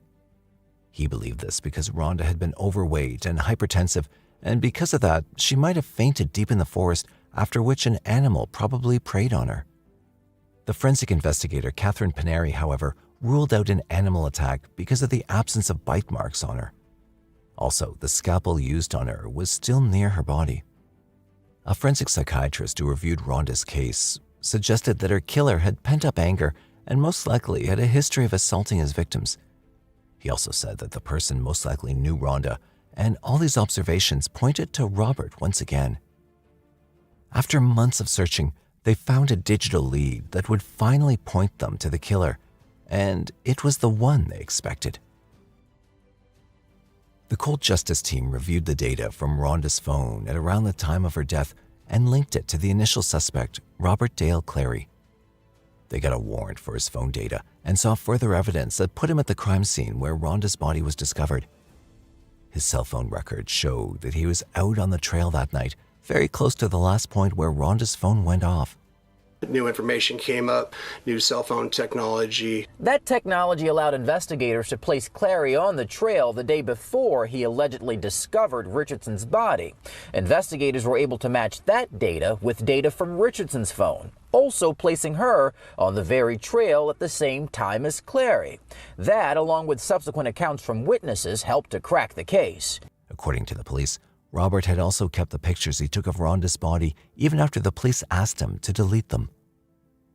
Speaker 3: He believed this because Rhonda had been overweight and hypertensive, and because of that, she might have fainted deep in the forest, after which an animal probably preyed on her. The forensic investigator, Catherine Paneri, however, ruled out an animal attack because of the absence of bite marks on her. Also, the scalpel used on her was still near her body. A forensic psychiatrist who reviewed Rhonda's case suggested that her killer had pent-up anger and most likely had a history of assaulting his victims. He also said that the person most likely knew Rhonda, and all these observations pointed to Robert once again. After months of searching, they found a digital lead that would finally point them to the killer, and it was the one they expected. The Cold Justice team reviewed the data from Rhonda's phone at around the time of her death and linked it to the initial suspect, Robert Dale Clary. They got a warrant for his phone data and saw further evidence that put him at the crime scene where Rhonda's body was discovered. His cell phone records showed that he was out on the trail that night, very close to the last point where Rhonda's phone went off.
Speaker 15: New information came up, new cell phone technology.
Speaker 14: That technology allowed investigators to place Clary on the trail the day before he allegedly discovered Richardson's body. Investigators were able to match that data with data from Richardson's phone, also placing her on the very trail at the same time as Clary. That, along with subsequent accounts from witnesses, helped to crack the case.
Speaker 3: According to the police, Robert had also kept the pictures he took of Rhonda's body even after the police asked him to delete them.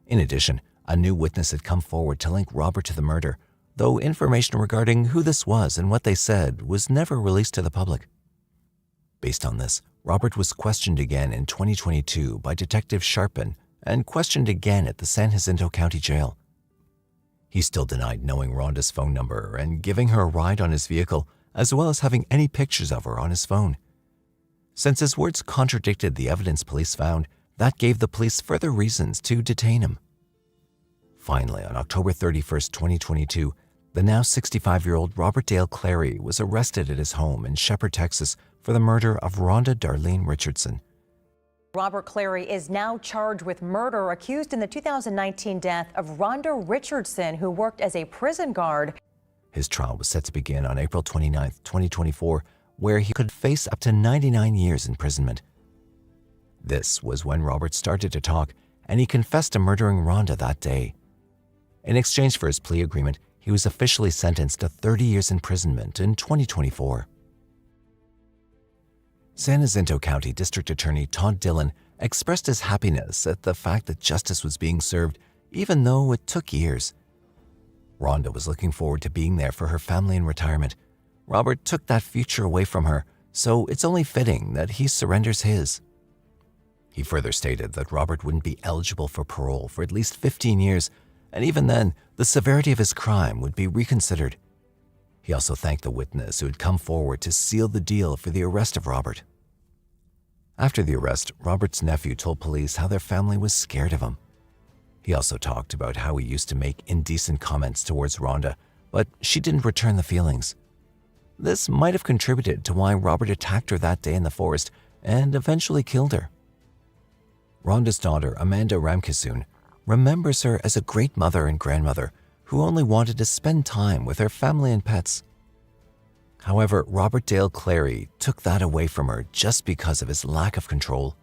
Speaker 3: In addition, a new witness had come forward to link Robert to the murder, though information regarding who this was and what they said was never released to the public. Based on this, Robert was questioned again in 2022 by Detective Sharpen and questioned again at the San Jacinto County Jail. He still denied knowing Rhonda's phone number and giving her a ride on his vehicle, as well as having any pictures of her on his phone. Since his words contradicted the evidence police found, that gave the police further reasons to detain him. Finally, on October 31st, 2022, the now 65-year-old Robert Dale Clary was arrested at his home in Shepherd, Texas, for the murder of Rhonda Darlene Richardson.
Speaker 16: Robert Clary is now charged with murder, accused in the 2019 death of Rhonda Richardson, who worked as a prison guard.
Speaker 3: His trial was set to begin on April 29, 2024, where he could face up to 99 years imprisonment. This was when Robert started to talk, and he confessed to murdering Rhonda that day. In exchange for his plea agreement, he was officially sentenced to 30 years imprisonment in 2024. San Jacinto County District Attorney Todd Dillon expressed his happiness at the fact that justice was being served, even though it took years. Rhonda was looking forward to being there for her family in retirement. Robert took that future away from her, so it's only fitting that he surrenders his. He further stated that Robert wouldn't be eligible for parole for at least 15 years, and even then, the severity of his crime would be reconsidered. He also thanked the witness who had come forward to seal the deal for the arrest of Robert. After the arrest, Robert's nephew told police how their family was scared of him. He also talked about how he used to make indecent comments towards Rhonda, but she didn't return the feelings. This might have contributed to why Robert attacked her that day in the forest and eventually killed her. Rhonda's daughter, Amanda Ramkisoon, remembers her as a great mother and grandmother who only wanted to spend time with her family and pets. However, Robert Dale Clary took that away from her just because of his lack of control.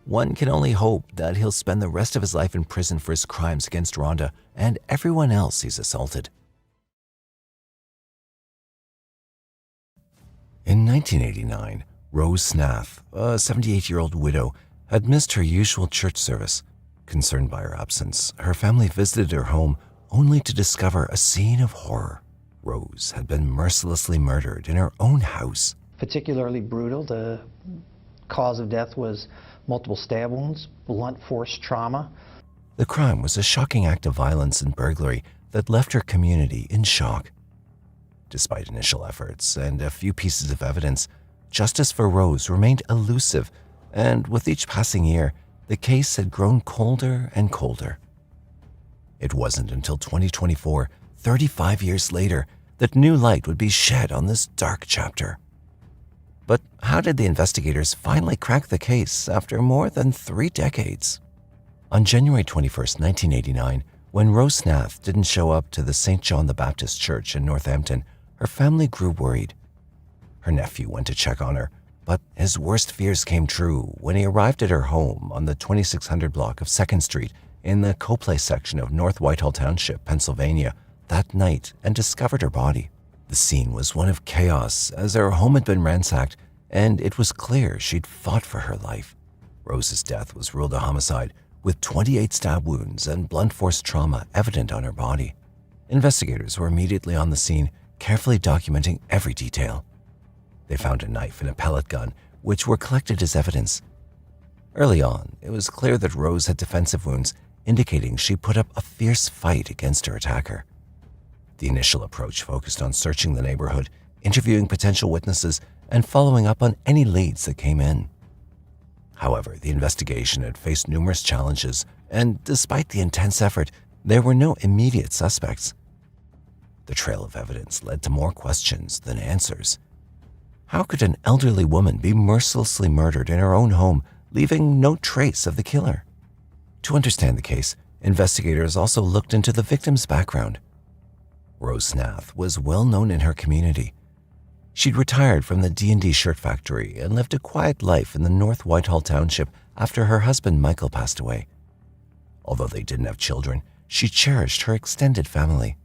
Speaker 3: One can only hope that he'll spend the rest of his life in prison for his crimes against Rhonda and everyone else he's assaulted. In 1989, Rose Snath, a 78-year-old widow, had missed her usual church service. Concerned by her absence, her family visited her home only to discover a scene of horror. Rose had been mercilessly murdered in her own house.
Speaker 17: Particularly brutal. The cause of death was multiple stab wounds, blunt force trauma.
Speaker 3: The crime was a shocking act of violence and burglary that left her community in shock. Despite initial efforts and a few pieces of evidence, justice for Rose remained elusive, and with each passing year, the case had grown colder and colder. It wasn't until 2024, 35 years later, that new light would be shed on this dark chapter. But how did the investigators finally crack the case after more than 3 decades? On January 21, 1989, When Rose Snath didn't show up to the St. John the Baptist Church in Northampton, her family grew worried. Her nephew went to check on her, but his worst fears came true when he arrived at her home on the 2600 block of 2nd Street in the Coplay section of North Whitehall Township, Pennsylvania, that night and discovered her body. The scene was one of chaos as her home had been ransacked, and it was clear she'd fought for her life. Rose's death was ruled a homicide, with 28 stab wounds and blunt force trauma evident on her body. Investigators were immediately on the scene, carefully documenting every detail. They found a knife and a pellet gun, which were collected as evidence. Early on, it was clear that Rose had defensive wounds, indicating she put up a fierce fight against her attacker. The initial approach focused on searching the neighborhood, interviewing potential witnesses, and following up on any leads that came in. However, the investigation had faced numerous challenges, and despite the intense effort, there were no immediate suspects. The trail of evidence led to more questions than answers. How could an elderly woman be mercilessly murdered in her own home, leaving no trace of the killer? To understand the case, investigators also looked into the victim's background. Rose Snath was well known in her community. She'd retired from the D&D shirt factory and lived a quiet life in the North Whitehall Township after her husband Michael passed away. Although they didn't have children, she cherished her extended family.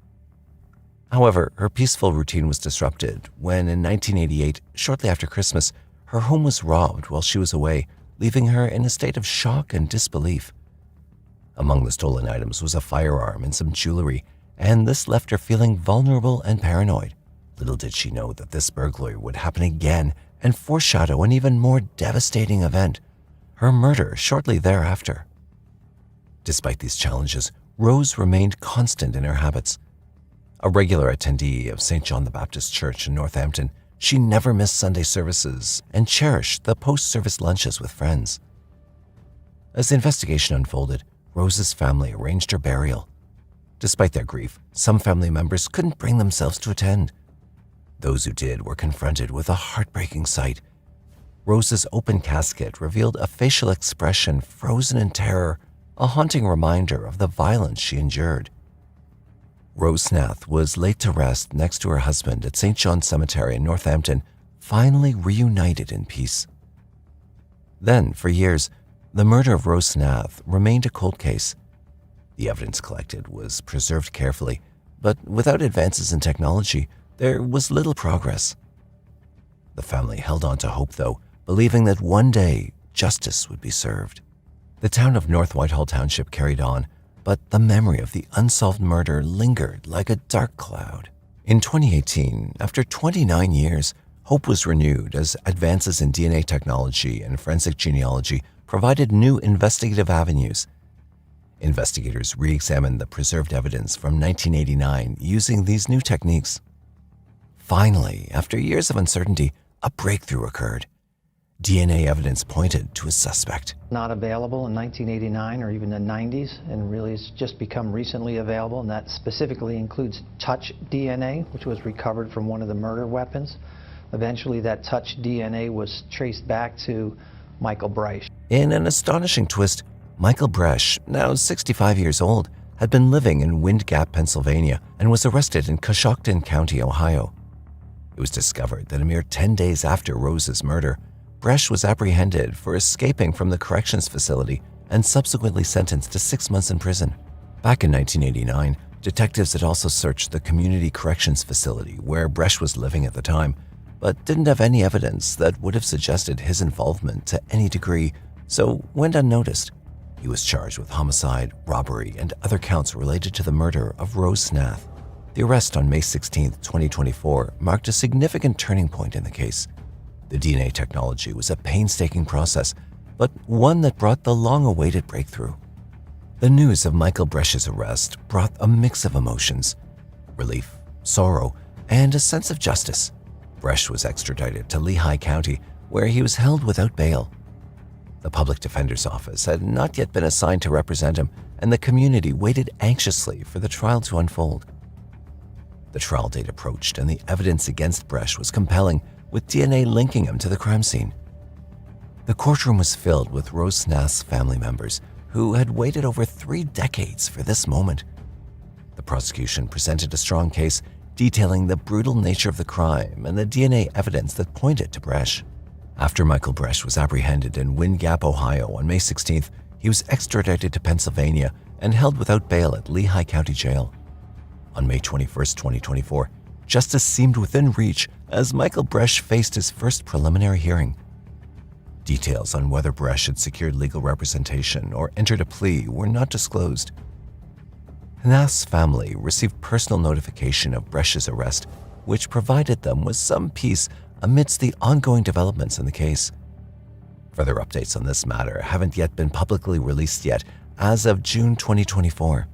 Speaker 3: However, her peaceful routine was disrupted when in 1988, shortly after Christmas, her home was robbed while she was away, leaving her in a state of shock and disbelief. Among the stolen items was a firearm and some jewelry, and this left her feeling vulnerable and paranoid. Little did she know that this burglary would happen again and foreshadow an even more devastating event, her murder shortly thereafter. Despite these challenges, Rose remained constant in her habits. A regular attendee of St. John the Baptist Church in Northampton, she never missed Sunday services and cherished the post-service lunches with friends. As the investigation unfolded, Rose's family arranged her burial. Despite their grief, some family members couldn't bring themselves to attend. Those who did were confronted with a heartbreaking sight. Rose's open casket revealed a facial expression frozen in terror, a haunting reminder of the violence she endured. Rose Snath was laid to rest next to her husband at St. John's Cemetery in Northampton, finally reunited in peace. Then, for years, the murder of Rose Snath remained a cold case. The evidence collected was preserved carefully, but without advances in technology, there was little progress. The family held on to hope, though, believing that one day justice would be served. The town of North Whitehall Township carried on, but the memory of the unsolved murder lingered like a dark cloud. In 2018, after 29 years, hope was renewed as advances in DNA technology and forensic genealogy provided new investigative avenues. Investigators re-examined the preserved evidence from 1989 using these new techniques. Finally, after years of uncertainty, a breakthrough occurred. DNA evidence pointed to a suspect.
Speaker 17: Not available in 1989 or even the 90s, and really it's just become recently available, and that specifically includes touch DNA, which was recovered from one of the murder weapons. Eventually that touch DNA was traced back to Michael Bryce.
Speaker 3: In an astonishing twist, Michael Bresch, now 65 years old, had been living in Wind Gap, Pennsylvania, and was arrested in Coshocton County, Ohio. It was discovered that a mere 10 days after Rose's murder, Bresch was apprehended for escaping from the corrections facility and subsequently sentenced to 6 months in prison. Back in 1989, detectives had also searched the community corrections facility where Bresch was living at the time, but didn't have any evidence that would have suggested his involvement to any degree, so went unnoticed. He was charged with homicide, robbery, and other counts related to the murder of Rose Snath. The arrest on May 16, 2024, marked a significant turning point in the case. The DNA technology was a painstaking process, but one that brought the long-awaited breakthrough. The news of Michael Bresch's arrest brought a mix of emotions: relief, sorrow, and a sense of justice. Bresch was extradited to Lehigh County, where he was held without bail. The public defender's office had not yet been assigned to represent him, and the community waited anxiously for the trial to unfold. The trial date approached, and the evidence against Bresch was compelling, with DNA linking him to the crime scene. The courtroom was filled with Rose Snath's family members, who had waited over 3 decades for this moment. The prosecution presented a strong case detailing the brutal nature of the crime and the DNA evidence that pointed to Bresch. After Michael Bresch was apprehended in Wind Gap, Ohio on May 16th, he was extradited to Pennsylvania and held without bail at Lehigh County Jail. On May 21st, 2024, justice seemed within reach as Michael Bresch faced his first preliminary hearing. Details on whether Bresch had secured legal representation or entered a plea were not disclosed. Hnath's family received personal notification of Bresch's arrest, which provided them with some peace amidst the ongoing developments in the case. Further updates on this matter haven't yet been publicly released yet as of June 2024.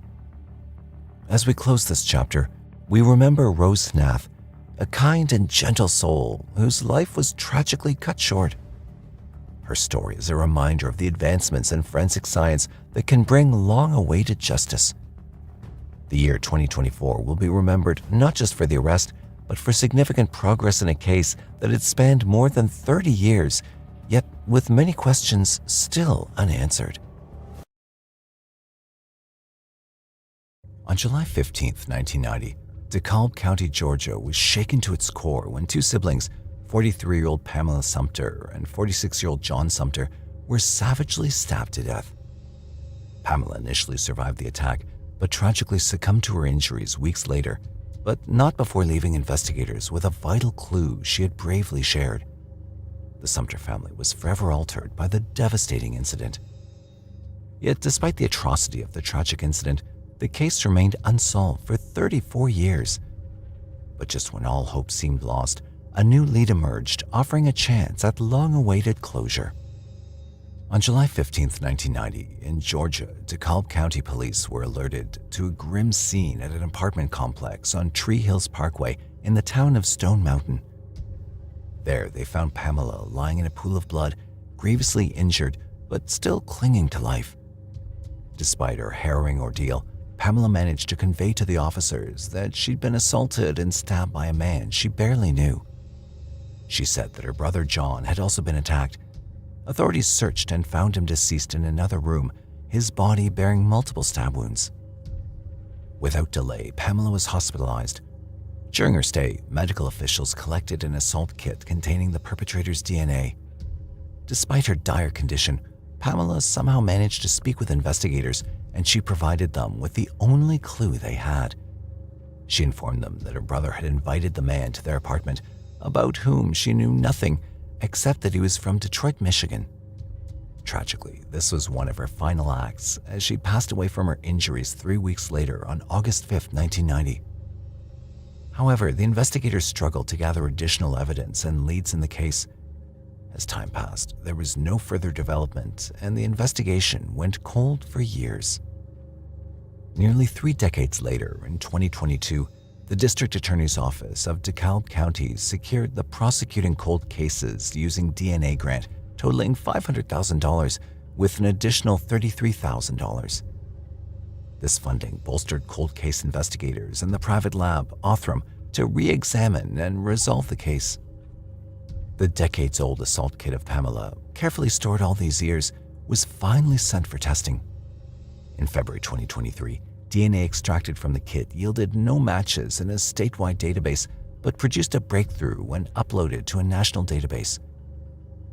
Speaker 3: As we close this chapter, we remember Rose Hnath, a kind and gentle soul whose life was tragically cut short. Her story is a reminder of the advancements in forensic science that can bring long-awaited justice. The year 2024 will be remembered not just for the arrest, but for significant progress in a case that had spanned more than 30 years, yet with many questions still unanswered. On July 15, 1990, DeKalb County, Georgia was shaken to its core when two siblings, 43-year-old Pamela Sumter and 46-year-old John Sumter, were savagely stabbed to death. Pamela initially survived the attack, but tragically succumbed to her injuries weeks later, but not before leaving investigators with a vital clue she had bravely shared. The Sumter family was forever altered by the devastating incident. Yet despite the atrocity of the tragic incident, the case remained unsolved for 34 years. But just when all hope seemed lost, a new lead emerged, offering a chance at long-awaited closure. On July 15, 1990, in Georgia, DeKalb County Police were alerted to a grim scene at an apartment complex on Tree Hills Parkway in the town of Stone Mountain. There, they found Pamela lying in a pool of blood, grievously injured, but still clinging to life. Despite her harrowing ordeal, Pamela managed to convey to the officers that she'd been assaulted and stabbed by a man she barely knew. She said that her brother John had also been attacked. Authorities searched and found him deceased in another room, his body bearing multiple stab wounds. Without delay, Pamela was hospitalized. During her stay, medical officials collected an assault kit containing the perpetrator's DNA. Despite her dire condition, Pamela somehow managed to speak with investigators, and she provided them with the only clue they had. She informed them that her brother had invited the man to their apartment, about whom she knew nothing except that he was from Detroit, Michigan. Tragically, this was one of her final acts as she passed away from her injuries 3 weeks later on August 5, 1990. However, the investigators struggled to gather additional evidence and leads in the case. As time passed, there was no further development, and the investigation went cold for years. Nearly 3 decades later, in 2022, the District Attorney's Office of DeKalb County secured the prosecuting cold cases using DNA grant totaling $500,000 with an additional $33,000. This funding bolstered cold case investigators and the private lab, Othram, to re-examine and resolve the case. The decades-old assault kit of Pamela, carefully stored all these years, was finally sent for testing. In February 2023, DNA extracted from the kit yielded no matches in a statewide database, but produced a breakthrough when uploaded to a national database.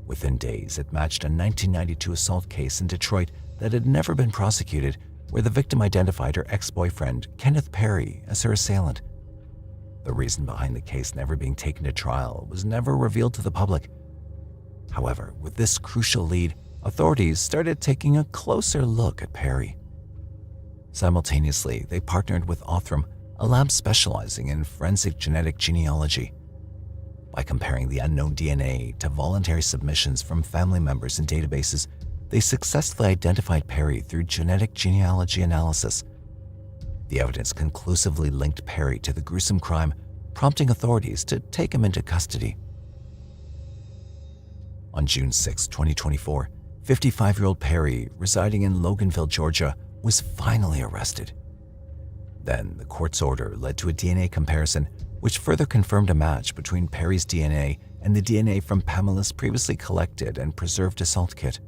Speaker 3: Within days, it matched a 1992 assault case in Detroit that had never been prosecuted, where the victim identified her ex-boyfriend, Kenneth Perry, as her assailant. The reason behind the case never being taken to trial was never revealed to the public. However, with this crucial lead, authorities started taking a closer look at Perry. Simultaneously, they partnered with Othram, a lab specializing in forensic genetic genealogy. By comparing the unknown DNA to voluntary submissions from family members in databases, they successfully identified Perry through genetic genealogy analysis. The evidence conclusively linked Perry to the gruesome crime, prompting authorities to take him into custody. On June 6, 2024, 55-year-old Perry, residing in Loganville, Georgia, was finally arrested. Then, the court's order led to a DNA comparison, which further confirmed a match between Perry's DNA and the DNA from Pamela's previously collected and preserved assault kit.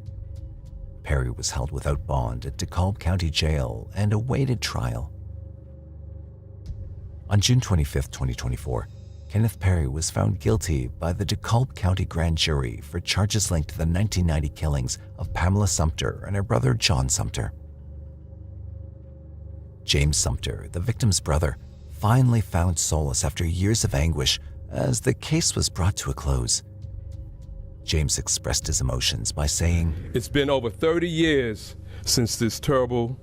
Speaker 3: Perry was held without bond at DeKalb County Jail and awaited trial. On June 25, 2024, Kenneth Perry was found guilty by the DeKalb County Grand Jury for charges linked to the 1990 killings of Pamela Sumter and her brother John Sumter. James Sumter, the victim's brother, finally found solace after years of anguish as the case was brought to a close. James expressed his emotions by saying,
Speaker 18: "It's been over 30 years since this terrible,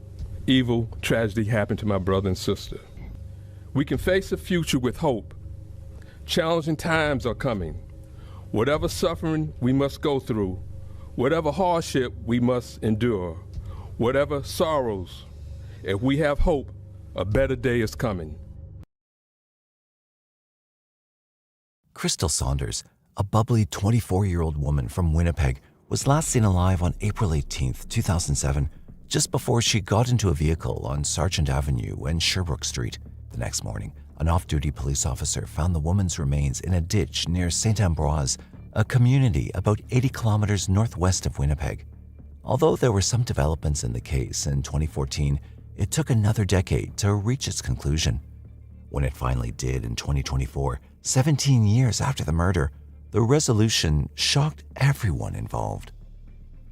Speaker 18: evil tragedy happened to my brother and sister. We can face the future with hope. Challenging times are coming. Whatever suffering we must go through, whatever hardship we must endure, whatever sorrows, if we have hope, a better day is coming."
Speaker 3: Crystal Saunders, a bubbly 24-year-old woman from Winnipeg, was last seen alive on April 18, 2007, just before she got into a vehicle on Sargent Avenue and Sherbrooke Street. The next morning, an off-duty police officer found the woman's remains in a ditch near St. Ambroise, a community about 80 kilometers northwest of Winnipeg. Although there were some developments in the case in 2014, it took another decade to reach its conclusion. When it finally did in 2024, 17 years after the murder, the resolution shocked everyone involved.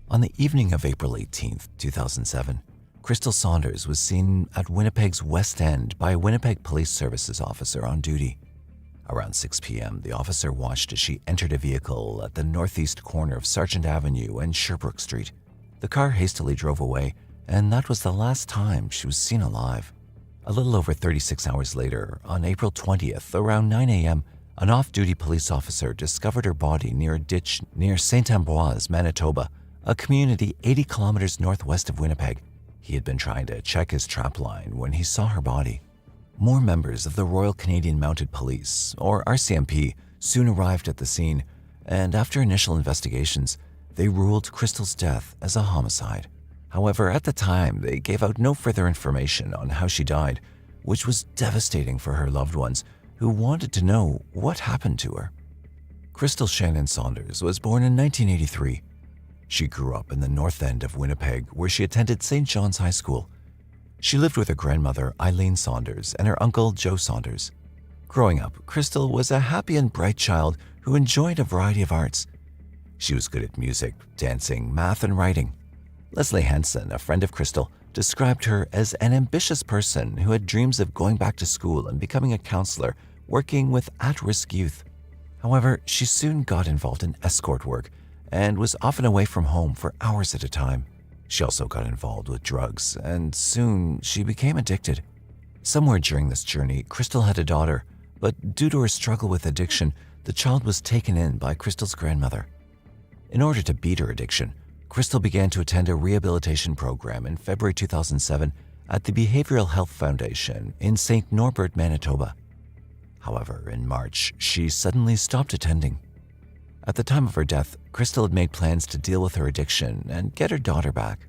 Speaker 3: On the evening of April 18, 2007, Crystal Saunders was seen at Winnipeg's West End by a Winnipeg Police Services officer on duty. Around 6 p.m., the officer watched as she entered a vehicle at the northeast corner of Sargent Avenue and Sherbrooke Street. The car hastily drove away, and that was the last time she was seen alive. A little over 36 hours later, on April 20th, around 9 a.m., an off-duty police officer discovered her body near a ditch near St. Ambroise, Manitoba, a community 80 kilometers northwest of Winnipeg. He had been trying to check his trap line when he saw her body. More members of the Royal Canadian Mounted Police, or RCMP, soon arrived at the scene, and after initial investigations, they ruled Crystal's death as a homicide. However, at the time, they gave out no further information on how she died, which was devastating for her loved ones who wanted to know what happened to her. Crystal Shannon Saunders was born in 1983. She grew up in the north end of Winnipeg, where she attended St. John's High School. She lived with her grandmother, Eileen Saunders, and her uncle, Joe Saunders. Growing up, Crystal was a happy and bright child who enjoyed a variety of arts. She was good at music, dancing, math, and writing. Leslie Hansen, a friend of Crystal, described her as an ambitious person who had dreams of going back to school and becoming a counselor, working with at-risk youth. However, she soon got involved in escort work and was often away from home for hours at a time. She also got involved with drugs, and soon she became addicted. Somewhere during this journey, Crystal had a daughter, but due to her struggle with addiction, the child was taken in by Crystal's grandmother. In order to beat her addiction, Crystal began to attend a rehabilitation program in February 2007 at the Behavioral Health Foundation in St. Norbert, Manitoba. However, in March, she suddenly stopped attending. At the time of her death, Crystal had made plans to deal with her addiction and get her daughter back.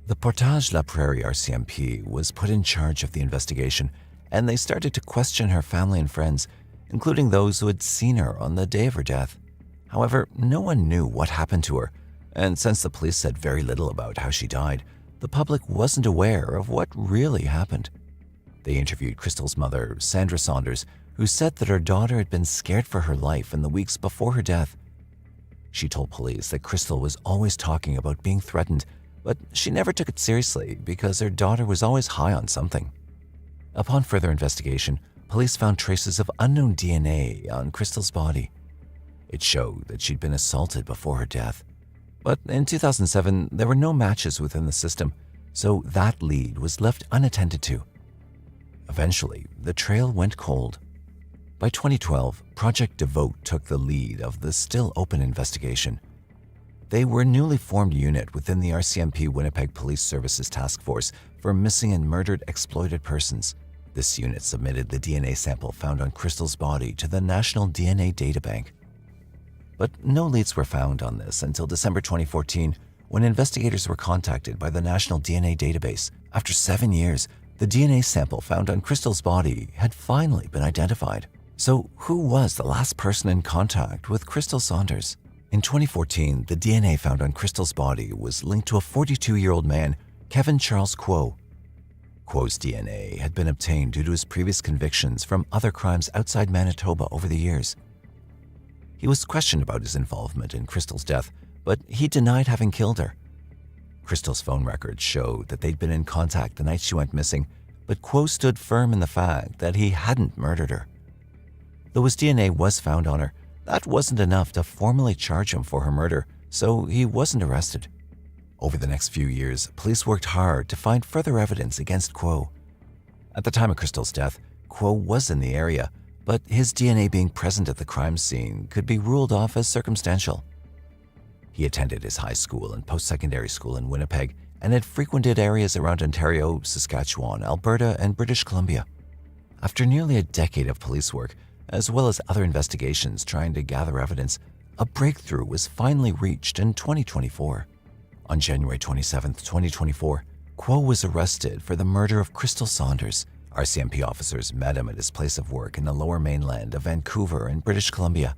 Speaker 3: The Portage La Prairie RCMP was put in charge of the investigation, and they started to question her family and friends, including those who had seen her on the day of her death. However, no one knew what happened to her, and since the police said very little about how she died, the public wasn't aware of what really happened. They interviewed Crystal's mother, Sandra Saunders, who said that her daughter had been scared for her life in the weeks before her death. She told police that Crystal was always talking about being threatened, but she never took it seriously because her daughter was always high on something. Upon further investigation, police found traces of unknown DNA on Crystal's body. It showed that she'd been assaulted before her death. But in 2007, there were no matches within the system, so that lead was left unattended to. Eventually, the trail went cold. By 2012, Project Devote took the lead of the still open investigation. They were a newly formed unit within the RCMP Winnipeg Police Services Task Force for Missing and Murdered Exploited Persons. This unit submitted the DNA sample found on Crystal's body to the National DNA Databank. But no leads were found on this until December 2014, when investigators were contacted by the National DNA Database. After 7 years, the DNA sample found on Crystal's body had finally been identified. So who was the last person in contact with Crystal Saunders? In 2014, the DNA found on Crystal's body was linked to a 42-year-old man, Kevin Charles Quo. Quo's DNA had been obtained due to his previous convictions from other crimes outside Manitoba over the years. He was questioned about his involvement in Crystal's death, but he denied having killed her. Crystal's phone records showed that they'd been in contact the night she went missing, but Quo stood firm in the fact that he hadn't murdered her. Though his DNA was found on her, that wasn't enough to formally charge him for her murder, so he wasn't arrested. Over the next few years, police worked hard to find further evidence against Quo. At the time of Crystal's death, Quo was in the area, but his DNA being present at the crime scene could be ruled off as circumstantial. He attended his high school and post-secondary school in Winnipeg and had frequented areas around Ontario, Saskatchewan, Alberta, and British Columbia. After nearly a decade of police work, as well as other investigations trying to gather evidence, a breakthrough was finally reached in 2024. On January 27, 2024, Quo was arrested for the murder of Crystal Saunders. RCMP officers met him at his place of work in the lower mainland of Vancouver in British Columbia.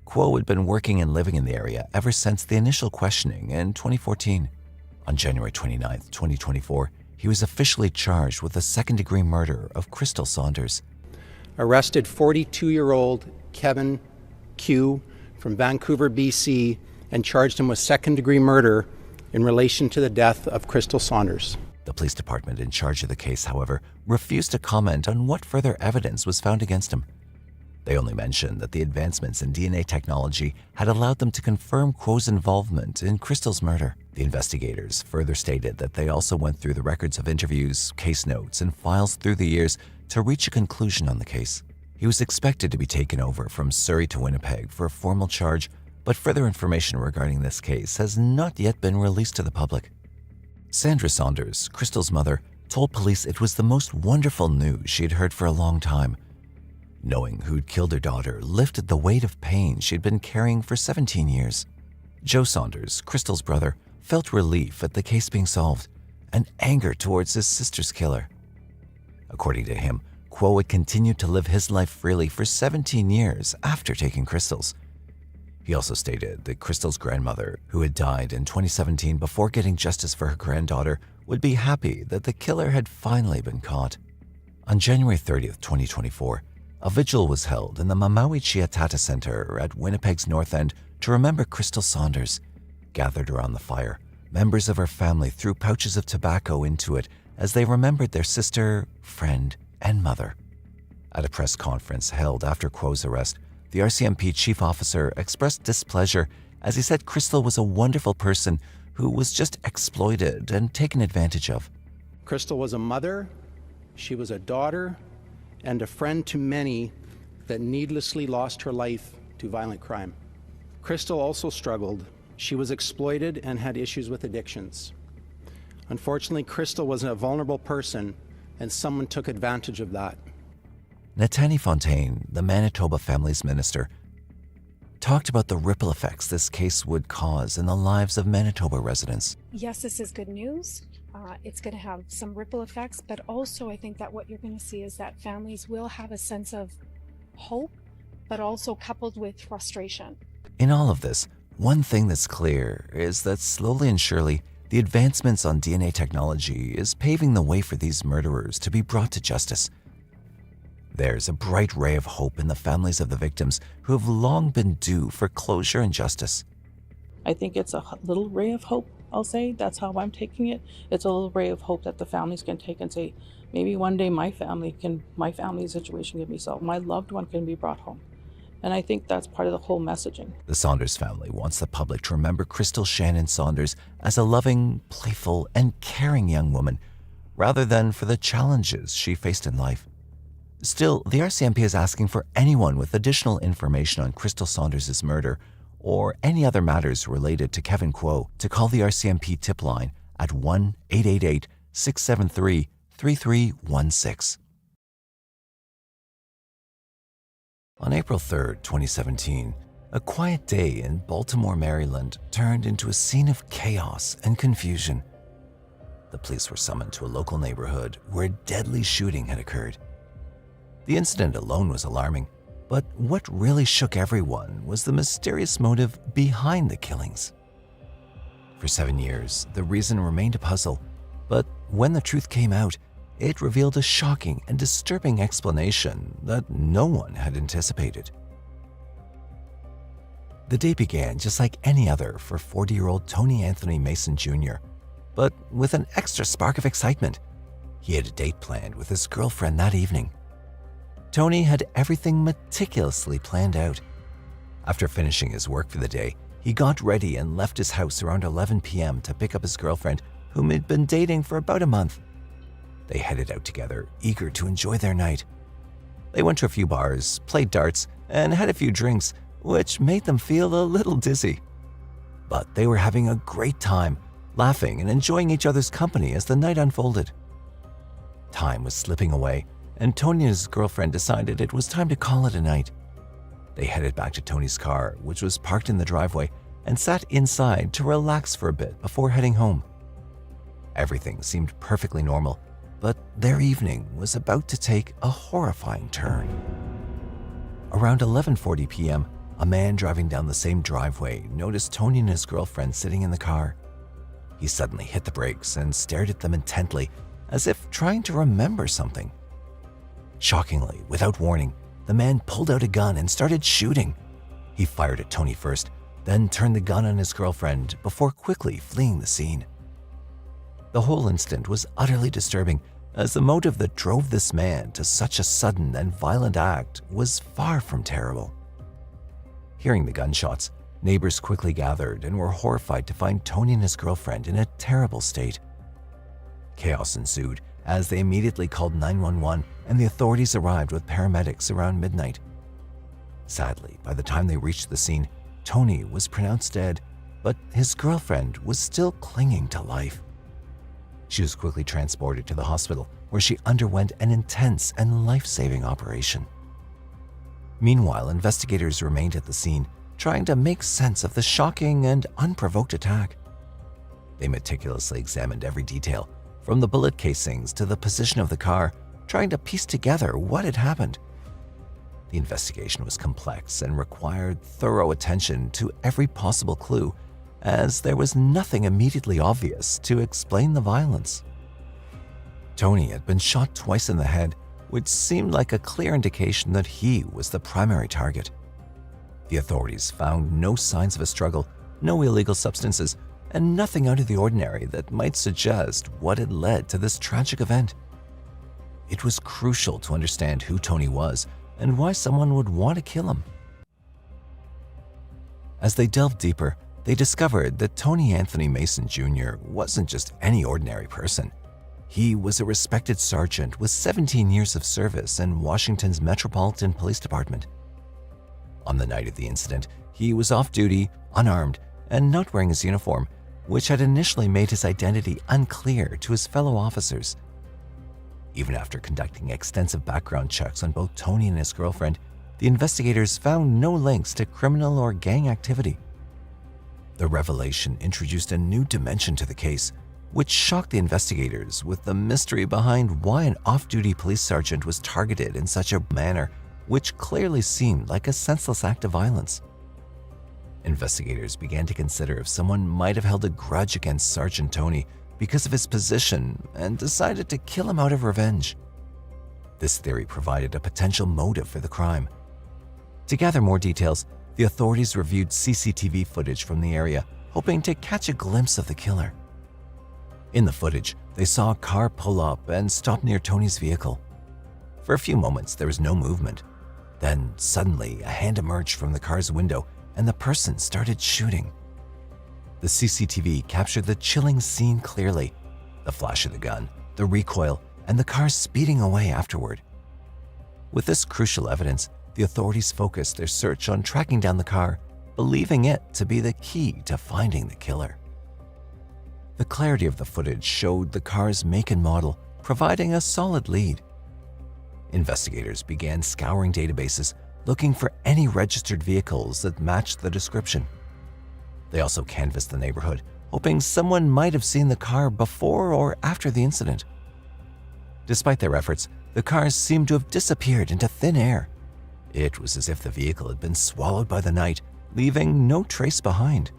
Speaker 3: Quo had been working and living in the area ever since the initial questioning in 2014. On January 29, 2024, he was officially charged with the second-degree murder of Crystal Saunders.
Speaker 15: Arrested 42-year-old Kevin Q from Vancouver, BC, and charged him with second-degree murder in relation to the death of Crystal Saunders.
Speaker 3: The police department in charge of the case, however, refused to comment on what further evidence was found against him. They only mentioned that the advancements in DNA technology had allowed them to confirm Quo's involvement in Crystal's murder. The investigators further stated that they also went through the records of interviews, case notes, and files through the years to reach a conclusion on the case. He was expected to be taken over from Surrey to Winnipeg for a formal charge, but further information regarding this case has not yet been released to the public. Sandra Saunders, Crystal's mother, told police it was the most wonderful news she had heard for a long time. Knowing who'd killed her daughter lifted the weight of pain she'd been carrying for 17 years. Joe Saunders, Crystal's brother, felt relief at the case being solved and anger towards his sister's killer. According to him, Quo had continued to live his life freely for 17 years after taking Crystal's. He also stated that Crystal's grandmother, who had died in 2017 before getting justice for her granddaughter, would be happy that the killer had finally been caught. On January 30th, 2024, a vigil was held in the Mamawi Chiatata Center at Winnipeg's North End to remember Crystal Saunders. Gathered around the fire, members of her family threw pouches of tobacco into it as they remembered their sister, friend, and mother. At a press conference held after Quo's arrest, the RCMP chief officer expressed displeasure as he said Crystal was a wonderful person who was just exploited and taken advantage of.
Speaker 15: Crystal was a mother, she was a daughter, and a friend to many that needlessly lost her life to violent crime. Crystal also struggled. She was exploited and had issues with addictions. Unfortunately, Crystal was a vulnerable person, and someone took advantage of that.
Speaker 3: Natani Fontaine, the Manitoba Families Minister, talked about the ripple effects this case would cause in the lives of Manitoba residents.
Speaker 19: Yes, this is good news. It's going to have some ripple effects, but also I think that what you're going to see is that families will have a sense of hope, but also coupled with frustration.
Speaker 3: In all of this, one thing that's clear is that slowly and surely, the advancements on DNA technology is paving the way for these murderers to be brought to justice. There's a bright ray of hope in the families of the victims who have long been due for closure and justice.
Speaker 20: I think it's a little ray of hope, I'll say. That's how I'm taking it. It's a little ray of hope that the families can take and say, maybe one day my family situation can be solved. My loved one can be brought home. And I think that's part of the whole messaging.
Speaker 3: The Saunders family wants the public to remember Crystal Shannon Saunders as a loving, playful, and caring young woman, rather than for the challenges she faced in life. Still, the RCMP is asking for anyone with additional information on Crystal Saunders' murder or any other matters related to Kevin Quo to call the RCMP tip line at 1-888-673-3316. On April 3, 2017, a quiet day in Baltimore, Maryland turned into a scene of chaos and confusion. The police were summoned to a local neighborhood where a deadly shooting had occurred. The incident alone was alarming, but what really shook everyone was the mysterious motive behind the killings. For 7 years, the reason remained a puzzle, but when the truth came out, it revealed a shocking and disturbing explanation that no one had anticipated. The day began just like any other for 40-year-old Tony Anthony Mason Jr., but with an extra spark of excitement. He had a date planned with his girlfriend that evening. Tony had everything meticulously planned out. After finishing his work for the day, he got ready and left his house around 11 p.m. to pick up his girlfriend, whom he'd been dating for about a month. They headed out together, eager to enjoy their night. They went to a few bars, played darts, and had a few drinks, which made them feel a little dizzy. But they were having a great time, laughing and enjoying each other's company as the night unfolded. Time was slipping away, and Tony and his girlfriend decided it was time to call it a night. They headed back to Tony's car, which was parked in the driveway, and sat inside to relax for a bit before heading home. Everything seemed perfectly normal, but their evening was about to take a horrifying turn. Around 11:40 p.m., a man driving down the same driveway noticed Tony and his girlfriend sitting in the car. He suddenly hit the brakes and stared at them intently, as if trying to remember something. Shockingly, without warning, the man pulled out a gun and started shooting. He fired at Tony first, then turned the gun on his girlfriend before quickly fleeing the scene. The whole incident was utterly disturbing, as the motive that drove this man to such a sudden and violent act was far from terrible. Hearing the gunshots, neighbors quickly gathered and were horrified to find Tony and his girlfriend in a terrible state. Chaos ensued as they immediately called 911 and the authorities arrived with paramedics around midnight. Sadly, by the time they reached the scene, Tony was pronounced dead, but his girlfriend was still clinging to life. She was quickly transported to the hospital, where she underwent an intense and life-saving operation. Meanwhile, investigators remained at the scene, trying to make sense of the shocking and unprovoked attack. They meticulously examined every detail, from the bullet casings to the position of the car, trying to piece together what had happened. The investigation was complex and required thorough attention to every possible clue, as there was nothing immediately obvious to explain the violence. Tony had been shot twice in the head, which seemed like a clear indication that he was the primary target. The authorities found no signs of a struggle, no illegal substances, and nothing out of the ordinary that might suggest what had led to this tragic event. It was crucial to understand who Tony was and why someone would want to kill him. As they delved deeper, they discovered that Tony Anthony Mason Jr. wasn't just any ordinary person. He was a respected sergeant with 17 years of service in Washington's Metropolitan Police Department. On the night of the incident, he was off duty, unarmed, and not wearing his uniform, which had initially made his identity unclear to his fellow officers. Even after conducting extensive background checks on both Tony and his girlfriend, the investigators found no links to criminal or gang activity. The revelation introduced a new dimension to the case, which shocked the investigators with the mystery behind why an off-duty police sergeant was targeted in such a manner, which clearly seemed like a senseless act of violence. Investigators began to consider if someone might have held a grudge against Sergeant Tony because of his position and decided to kill him out of revenge. This theory provided a potential motive for the crime. To gather more details, the authorities reviewed CCTV footage from the area, hoping to catch a glimpse of the killer. In the footage, they saw a car pull up and stop near Tony's vehicle. For a few moments, there was no movement. Then, suddenly, a hand emerged from the car's window and the person started shooting. The CCTV captured the chilling scene clearly: the flash of the gun, the recoil, and the car speeding away afterward. With this crucial evidence, the authorities focused their search on tracking down the car, believing it to be the key to finding the killer. The clarity of the footage showed the car's make and model, providing a solid lead. Investigators began scouring databases, looking for any registered vehicles that matched the description. They also canvassed the neighborhood, hoping someone might have seen the car before or after the incident. Despite their efforts, the cars seemed to have disappeared into thin air. It was as if the vehicle had been swallowed by the night, leaving no trace behind.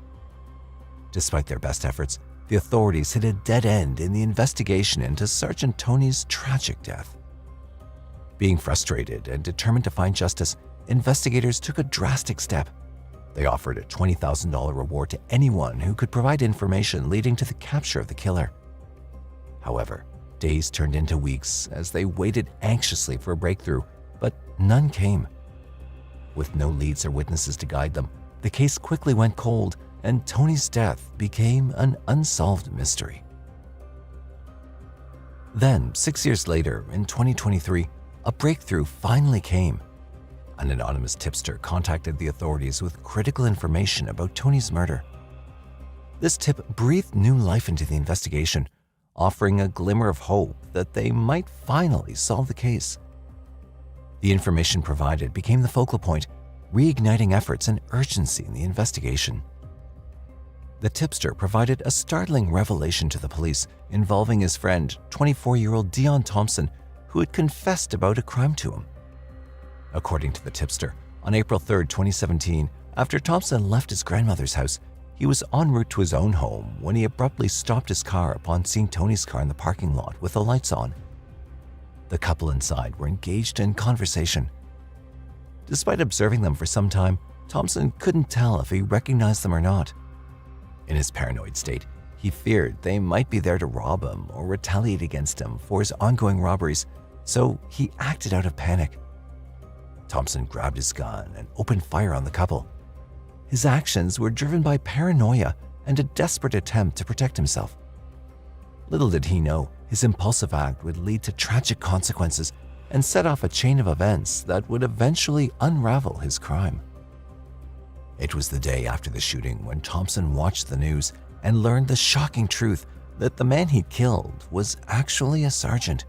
Speaker 3: Despite their best efforts, the authorities hit a dead end in the investigation into Sergeant Tony's tragic death. Being frustrated and determined to find justice, investigators took a drastic step. They offered a $20,000 reward to anyone who could provide information leading to the capture of the killer. However, days turned into weeks as they waited anxiously for a breakthrough, but none came. With no leads or witnesses to guide them, the case quickly went cold, and Tony's death became an unsolved mystery. Then, 6 years later, in 2023, a breakthrough finally came. An anonymous tipster contacted the authorities with critical information about Tony's murder. This tip breathed new life into the investigation, offering a glimmer of hope that they might finally solve the case. The information provided became the focal point, reigniting efforts and urgency in the investigation. The tipster provided a startling revelation to the police involving his friend, 24-year-old Dion Thompson, who had confessed about a crime to him. According to the tipster, on April 3, 2017, after Thompson left his grandmother's house, he was en route to his own home when he abruptly stopped his car upon seeing Tony's car in the parking lot with the lights on. The couple inside were engaged in conversation. Despite observing them for some time, Thompson couldn't tell if he recognized them or not. In his paranoid state, he feared they might be there to rob him or retaliate against him for his ongoing robberies, so he acted out of panic. Thompson grabbed his gun and opened fire on the couple. His actions were driven by paranoia and a desperate attempt to protect himself. Little did he know, his impulsive act would lead to tragic consequences and set off a chain of events that would eventually unravel his crime. It was the day after the shooting when Thompson watched the news and learned the shocking truth that the man he killed was actually a sergeant.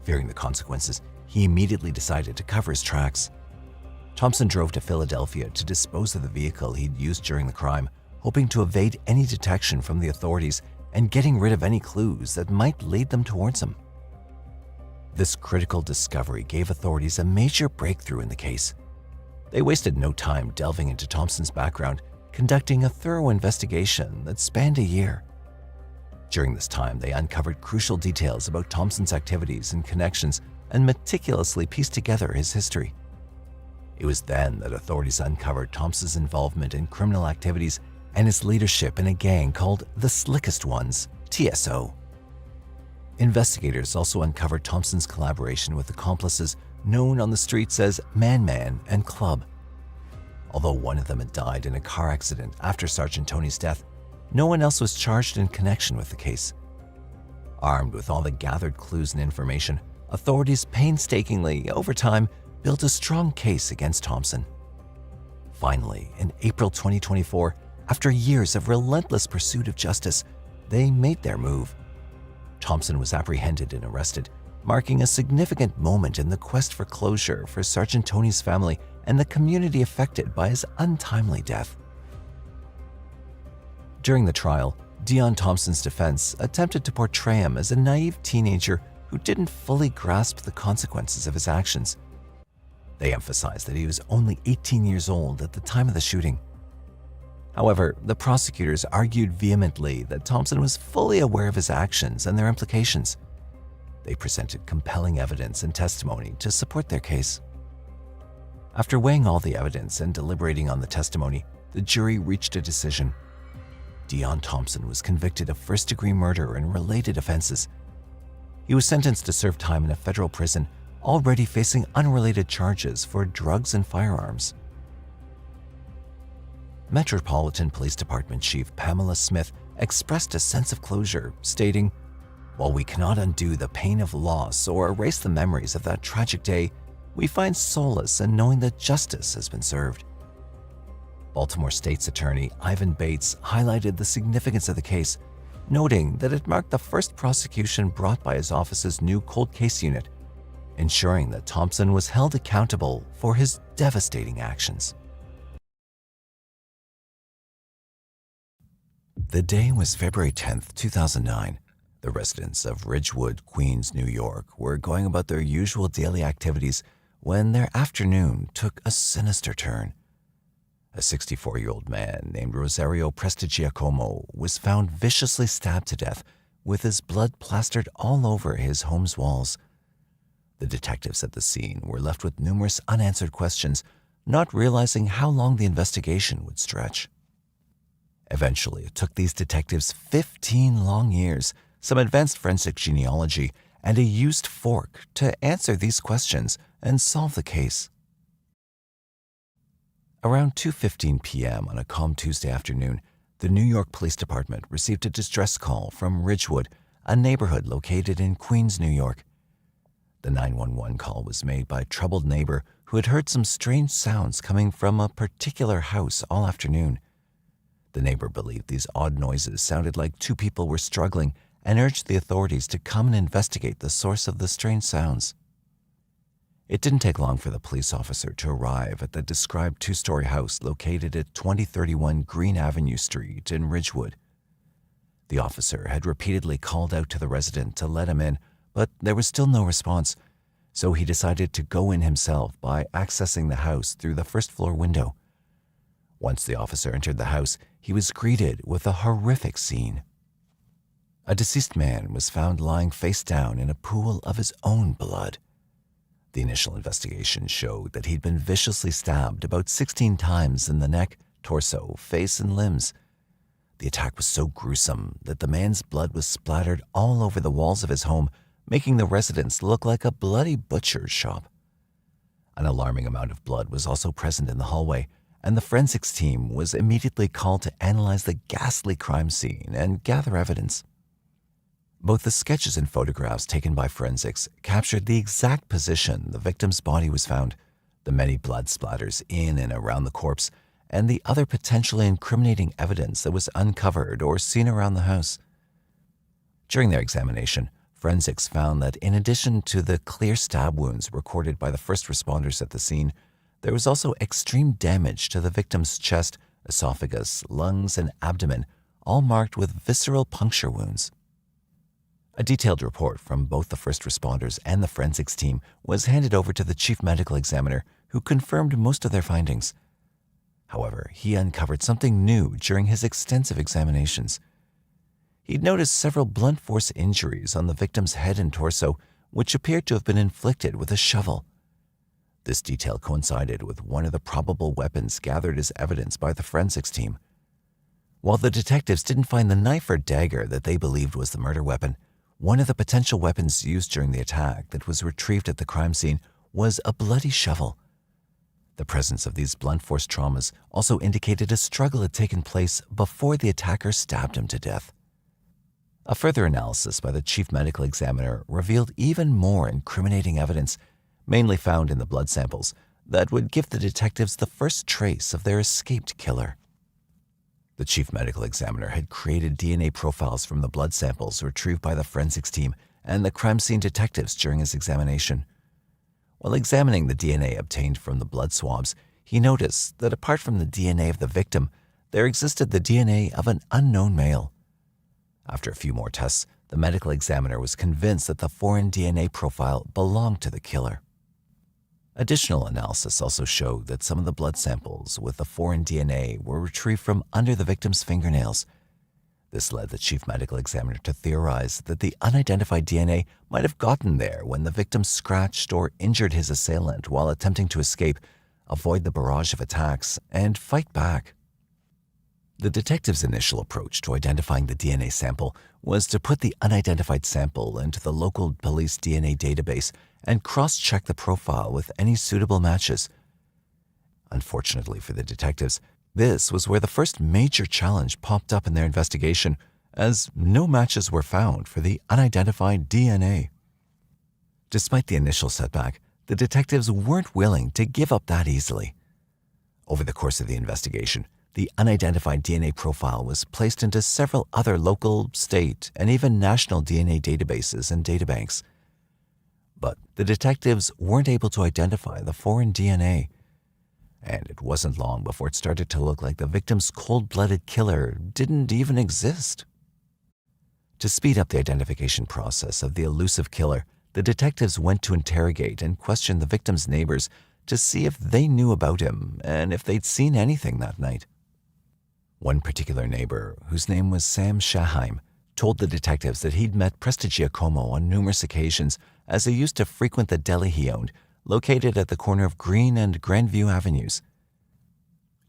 Speaker 3: Fearing the consequences, he immediately decided to cover his tracks. Thompson drove to Philadelphia to dispose of the vehicle he'd used during the crime, hoping to evade any detection from the authorities and getting rid of any clues that might lead them towards him. This critical discovery gave authorities a major breakthrough in the case. They wasted no time delving into Thompson's background, conducting a thorough investigation that spanned a year. During this time, they uncovered crucial details about Thompson's activities and connections and meticulously pieced together his history. It was then that authorities uncovered Thompson's involvement in criminal activities and his leadership in a gang called the Slickest Ones, TSO. Investigators also uncovered Thompson's collaboration with accomplices known on the streets as Man and Club. Although one of them had died in a car accident after Sergeant Tony's death, no one else was charged in connection with the case. Armed with all the gathered clues and information, authorities painstakingly, over time, built a strong case against Thompson. Finally, in April 2024, after years of relentless pursuit of justice, they made their move. Thompson was apprehended and arrested, marking a significant moment in the quest for closure for Sergeant Tony's family and the community affected by his untimely death. During the trial, Dion Thompson's defense attempted to portray him as a naive teenager who didn't fully grasp the consequences of his actions. They emphasized that he was only 18 years old at the time of the shooting. However, the prosecutors argued vehemently that Thompson was fully aware of his actions and their implications. They presented compelling evidence and testimony to support their case. After weighing all the evidence and deliberating on the testimony, the jury reached a decision. Dion Thompson was convicted of first-degree murder and related offenses. He was sentenced to serve time in a federal prison, already facing unrelated charges for drugs and firearms. Metropolitan Police Department Chief Pamela Smith expressed a sense of closure, stating, "While we cannot undo the pain of loss or erase the memories of that tragic day, we find solace in knowing that justice has been served." Baltimore State's Attorney Ivan Bates highlighted the significance of the case, noting that it marked the first prosecution brought by his office's new cold case unit, ensuring that Thompson was held accountable for his devastating actions. The day was February 10th, 2009. The residents of Ridgewood, Queens, New York were going about their usual daily activities when their afternoon took a sinister turn. A 64-year-old man named Rosario Prestigiacomo was found viciously stabbed to death with his blood plastered all over his home's walls. The detectives at the scene were left with numerous unanswered questions, not realizing how long the investigation would stretch. Eventually, it took these detectives 15 long years, some advanced forensic genealogy, and a used fork to answer these questions and solve the case. Around 2:15 p.m. on a calm Tuesday afternoon, the New York Police Department received a distress call from Ridgewood, a neighborhood located in Queens, New York. The 911 call was made by a troubled neighbor who had heard some strange sounds coming from a particular house all afternoon. The neighbor believed these odd noises sounded like two people were struggling and urged the authorities to come and investigate the source of the strange sounds. It didn't take long for the police officer to arrive at the described two-story house located at 2031 Green Avenue Street in Ridgewood. The officer had repeatedly called out to the resident to let him in, but there was still no response, so he decided to go in himself by accessing the house through the first-floor window. Once the officer entered the house, he was greeted with a horrific scene. A deceased man was found lying face down in a pool of his own blood. The initial investigation showed that he'd been viciously stabbed about 16 times in the neck, torso, face, and limbs. The attack was so gruesome that the man's blood was splattered all over the walls of his home, making the residence look like a bloody butcher's shop. An alarming amount of blood was also present in the hallway, and the forensics team was immediately called to analyze the ghastly crime scene and gather evidence. Both the sketches and photographs taken by forensics captured the exact position the victim's body was found, the many blood splatters in and around the corpse, and the other potentially incriminating evidence that was uncovered or seen around the house. During their examination, forensics found that in addition to the clear stab wounds recorded by the first responders at the scene, there was also extreme damage to the victim's chest, esophagus, lungs, and abdomen, all marked with visceral puncture wounds. A detailed report from both the first responders and the forensics team was handed over to the chief medical examiner, who confirmed most of their findings. However, he uncovered something new during his extensive examinations. He'd noticed several blunt force injuries on the victim's head and torso, which appeared to have been inflicted with a shovel. This detail coincided with one of the probable weapons gathered as evidence by the forensics team. While the detectives didn't find the knife or dagger that they believed was the murder weapon, one of the potential weapons used during the attack that was retrieved at the crime scene was a bloody shovel. The presence of these blunt force traumas also indicated a struggle had taken place before the attacker stabbed him to death. A further analysis by the chief medical examiner revealed even more incriminating evidence, mainly found in the blood samples, that would give the detectives the first trace of their escaped killer. The chief medical examiner had created DNA profiles from the blood samples retrieved by the forensics team and the crime scene detectives during his examination. While examining the DNA obtained from the blood swabs, he noticed that apart from the DNA of the victim, there existed the DNA of an unknown male. After a few more tests, the medical examiner was convinced that the foreign DNA profile belonged to the killer. Additional analysis also showed that some of the blood samples with the foreign DNA were retrieved from under the victim's fingernails. This led the chief medical examiner to theorize that the unidentified DNA might have gotten there when the victim scratched or injured his assailant while attempting to escape, avoid the barrage of attacks, and fight back. The detective's initial approach to identifying the DNA sample was to put the unidentified sample into the local police DNA database and cross-check the profile with any suitable matches. Unfortunately for the detectives, this was where the first major challenge popped up in their investigation, as no matches were found for the unidentified DNA. Despite the initial setback, the detectives weren't willing to give up that easily. Over the course of the investigation, the unidentified DNA profile was placed into several other local, state, and even national DNA databases and databanks. But the detectives weren't able to identify the foreign DNA. And it wasn't long before it started to look like the victim's cold-blooded killer didn't even exist. To speed up the identification process of the elusive killer, the detectives went to interrogate and question the victim's neighbors to see if they knew about him and if they'd seen anything that night. One particular neighbor, whose name was Sam Shaheim, told the detectives that he'd met Prestigiacomo on numerous occasions as he used to frequent the deli he owned, located at the corner of Green and Grandview Avenues.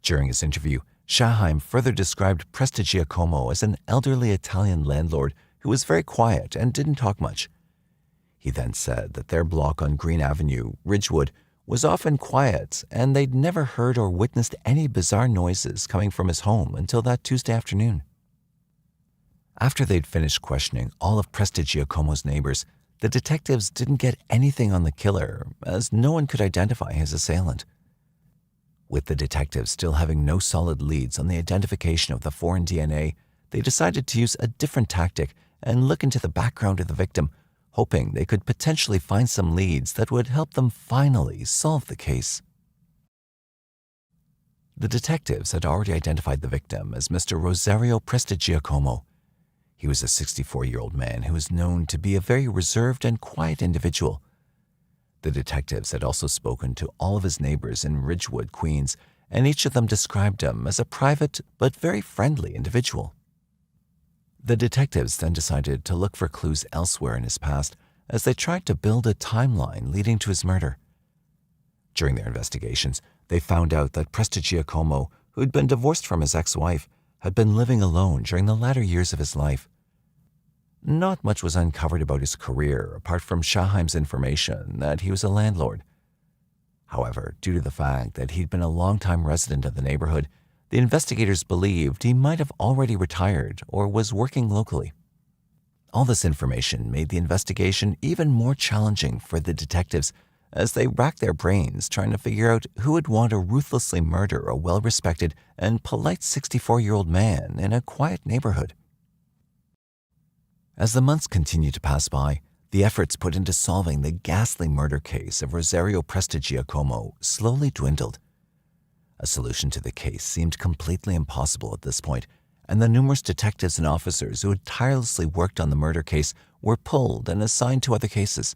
Speaker 3: During his interview, Shaheim further described Prestigiacomo as an elderly Italian landlord who was very quiet and didn't talk much. He then said that their block on Green Avenue, Ridgewood, was often quiet and they'd never heard or witnessed any bizarre noises coming from his home until that Tuesday afternoon. After they'd finished questioning all of Prestigiacomo's neighbors, the detectives didn't get anything on the killer, as no one could identify his assailant. With the detectives still having no solid leads on the identification of the foreign DNA, they decided to use a different tactic and look into the background of the victim, hoping they could potentially find some leads that would help them finally solve the case. The detectives had already identified the victim as Mr. Rosario Prestigiacomo. He was a 64-year-old man who was known to be a very reserved and quiet individual. The detectives had also spoken to all of his neighbors in Ridgewood, Queens, and each of them described him as a private but very friendly individual. The detectives then decided to look for clues elsewhere in his past as they tried to build a timeline leading to his murder. During their investigations, they found out that Prestigiacomo, who had been divorced from his ex-wife, had been living alone during the latter years of his life. Not much was uncovered about his career apart from Shaheim's information that he was a landlord. However, due to the fact that he'd been a long-time resident of the neighborhood, the investigators believed he might have already retired or was working locally. All this information made the investigation even more challenging for the detectives as they racked their brains trying to figure out who would want to ruthlessly murder a well-respected and polite 64-year-old man in a quiet neighborhood. As the months continued to pass by, the efforts put into solving the ghastly murder case of Rosario Prestigiacomo slowly dwindled. A solution to the case seemed completely impossible at this point, and the numerous detectives and officers who had tirelessly worked on the murder case were pulled and assigned to other cases.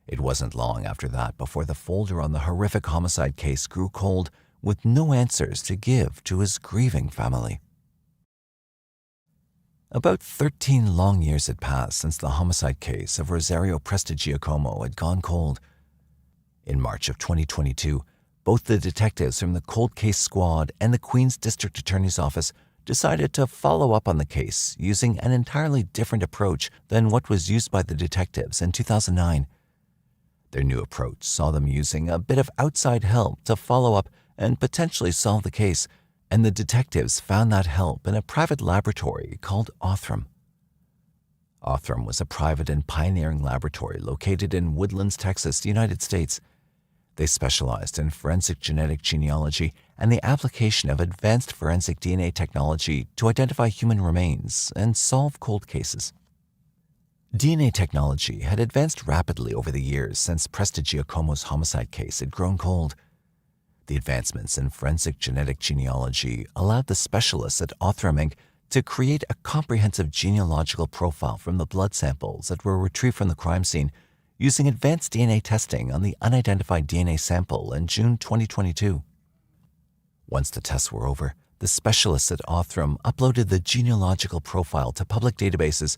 Speaker 3: It wasn't long after that before the folder on the horrific homicide case grew cold with no answers to give to his grieving family. About 13 long years had passed since the homicide case of Rosario Prestigiacomo had gone cold. In March of 2022, both the detectives from the Cold Case Squad and the Queens District Attorney's Office decided to follow up on the case using an entirely different approach than what was used by the detectives in 2009. Their new approach saw them using a bit of outside help to follow up and potentially solve the case, and the detectives found that help in a private laboratory called Othram. Othram was a private and pioneering laboratory located in Woodlands, Texas, United States. They specialized in forensic genetic genealogy and the application of advanced forensic DNA technology to identify human remains and solve cold cases. DNA technology had advanced rapidly over the years since Prestigiacomo's homicide case had grown cold. The advancements in forensic genetic genealogy allowed the specialists at Othram Inc. to create a comprehensive genealogical profile from the blood samples that were retrieved from the crime scene using advanced DNA testing on the unidentified DNA sample in June 2022. Once the tests were over, the specialists at Othram uploaded the genealogical profile to public databases,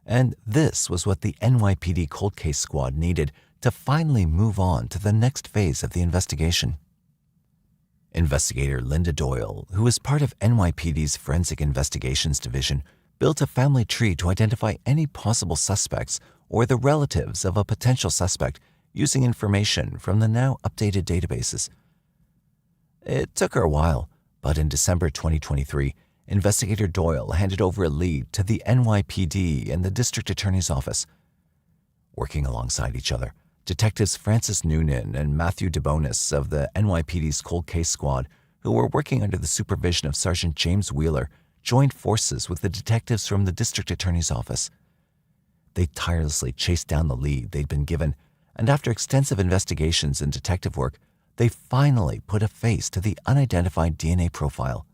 Speaker 3: and this was what the NYPD Cold Case Squad needed to finally move on to the next phase of the investigation. Investigator Linda Doyle, who was part of NYPD's Forensic Investigations Division, built a family tree to identify any possible suspects or the relatives of a potential suspect using information from the now updated databases. It took her a while, but in December 2023, Investigator Doyle handed over a lead to the NYPD and the District Attorney's Office. Working alongside each other, Detectives Francis Noonan and Matthew DeBonis of the NYPD's Cold Case Squad, who were working under the supervision of Sergeant James Wheeler, joined forces with the detectives from the District Attorney's Office. They tirelessly chased down the lead they'd been given, and after extensive investigations and detective work, they finally put a face to the unidentified DNA profile.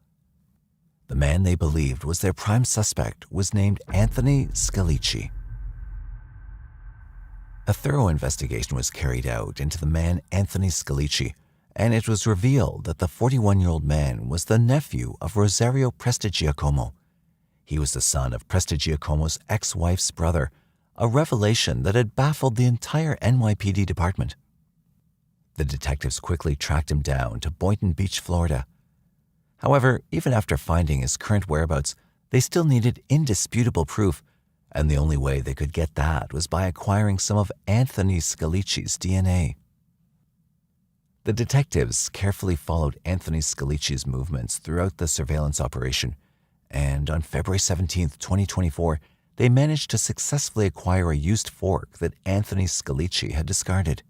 Speaker 3: The man they believed was their prime suspect was named Anthony Scalici. A thorough investigation was carried out into the man Anthony Scalici, and it was revealed that the 41-year-old man was the nephew of Rosario Prestigiacomo. He was the son of Prestigiacomo's ex-wife's brother, a revelation that had baffled the entire NYPD department. The detectives quickly tracked him down to Boynton Beach, Florida. However, even after finding his current whereabouts, they still needed indisputable proof, and the only way they could get that was by acquiring some of Anthony Scalici's DNA. The detectives carefully followed Anthony Scalici's movements throughout the surveillance operation, and on February 17, 2024, they managed to successfully acquire a used fork that Anthony Scalici had discarded.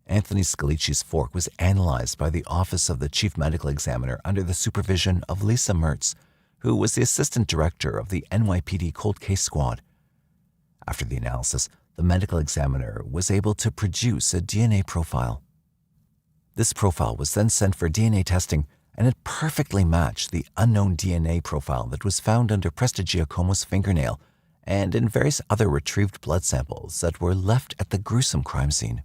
Speaker 3: Anthony Scalici's fork was analyzed by the Office of the Chief Medical Examiner under the supervision of Lisa Mertz, who was the assistant director of the NYPD Cold Case Squad. After the analysis, the medical examiner was able to produce a DNA profile. This profile was then sent for DNA testing, and it perfectly matched the unknown DNA profile that was found under Prestigiacomo's fingernail and in various other retrieved blood samples that were left at the gruesome crime scene.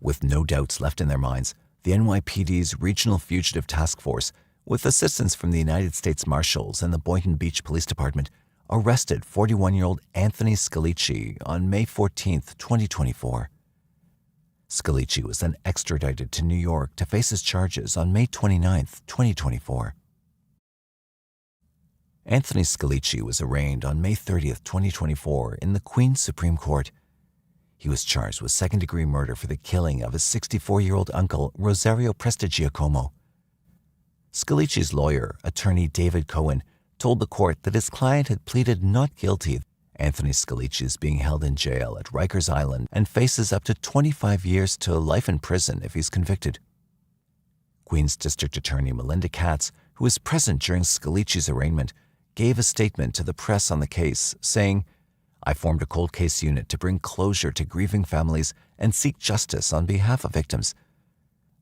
Speaker 3: With no doubts left in their minds, the NYPD's Regional Fugitive Task Force, with assistance from the United States Marshals and the Boynton Beach Police Department, arrested 41-year-old Anthony Scalici on May 14, 2024. Scalici was then extradited to New York to face his charges on May 29, 2024. Anthony Scalici was arraigned on May 30, 2024 in the Queens Supreme Court. He was charged with second-degree murder for the killing of his 64-year-old uncle, Rosario Prestigiacomo. Scalici's lawyer, attorney David Cohen, told the court that his client had pleaded not guilty. Anthony Scalici is being held in jail at Rikers Island and faces up to 25 years to life in prison if he's convicted. Queens District Attorney Melinda Katz, who was present during Scalici's arraignment, gave a statement to the press on the case, saying, "I formed a cold case unit to bring closure to grieving families and seek justice on behalf of victims.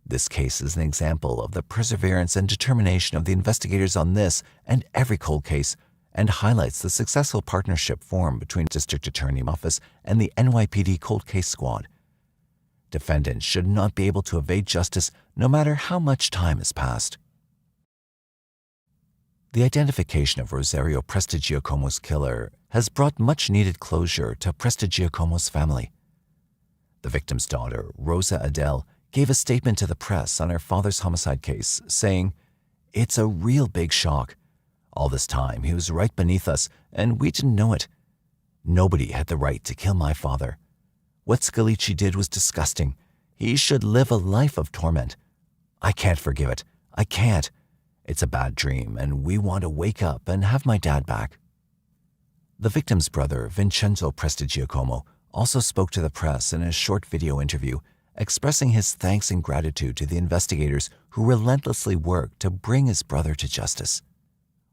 Speaker 3: This case is an example of the perseverance and determination of the investigators on this and every cold case, and highlights the successful partnership formed between District Attorney Office and the NYPD Cold Case Squad. Defendants should not be able to evade justice no matter how much time has passed." The identification of Rosario Prestigiacomo's killer has brought much-needed closure to Prestigiacomo's family. The victim's daughter, Rosa Adele, gave a statement to the press on her father's homicide case, saying, "It's a real big shock. All this time, he was right beneath us, and we didn't know it. Nobody had the right to kill my father. What Scalici did was disgusting. He should live a life of torment. I can't forgive it. I can't. It's a bad dream, and we want to wake up and have my dad back." The victim's brother, Vincenzo Prestigiacomo, also spoke to the press in a short video interview, expressing his thanks and gratitude to the investigators who relentlessly worked to bring his brother to justice.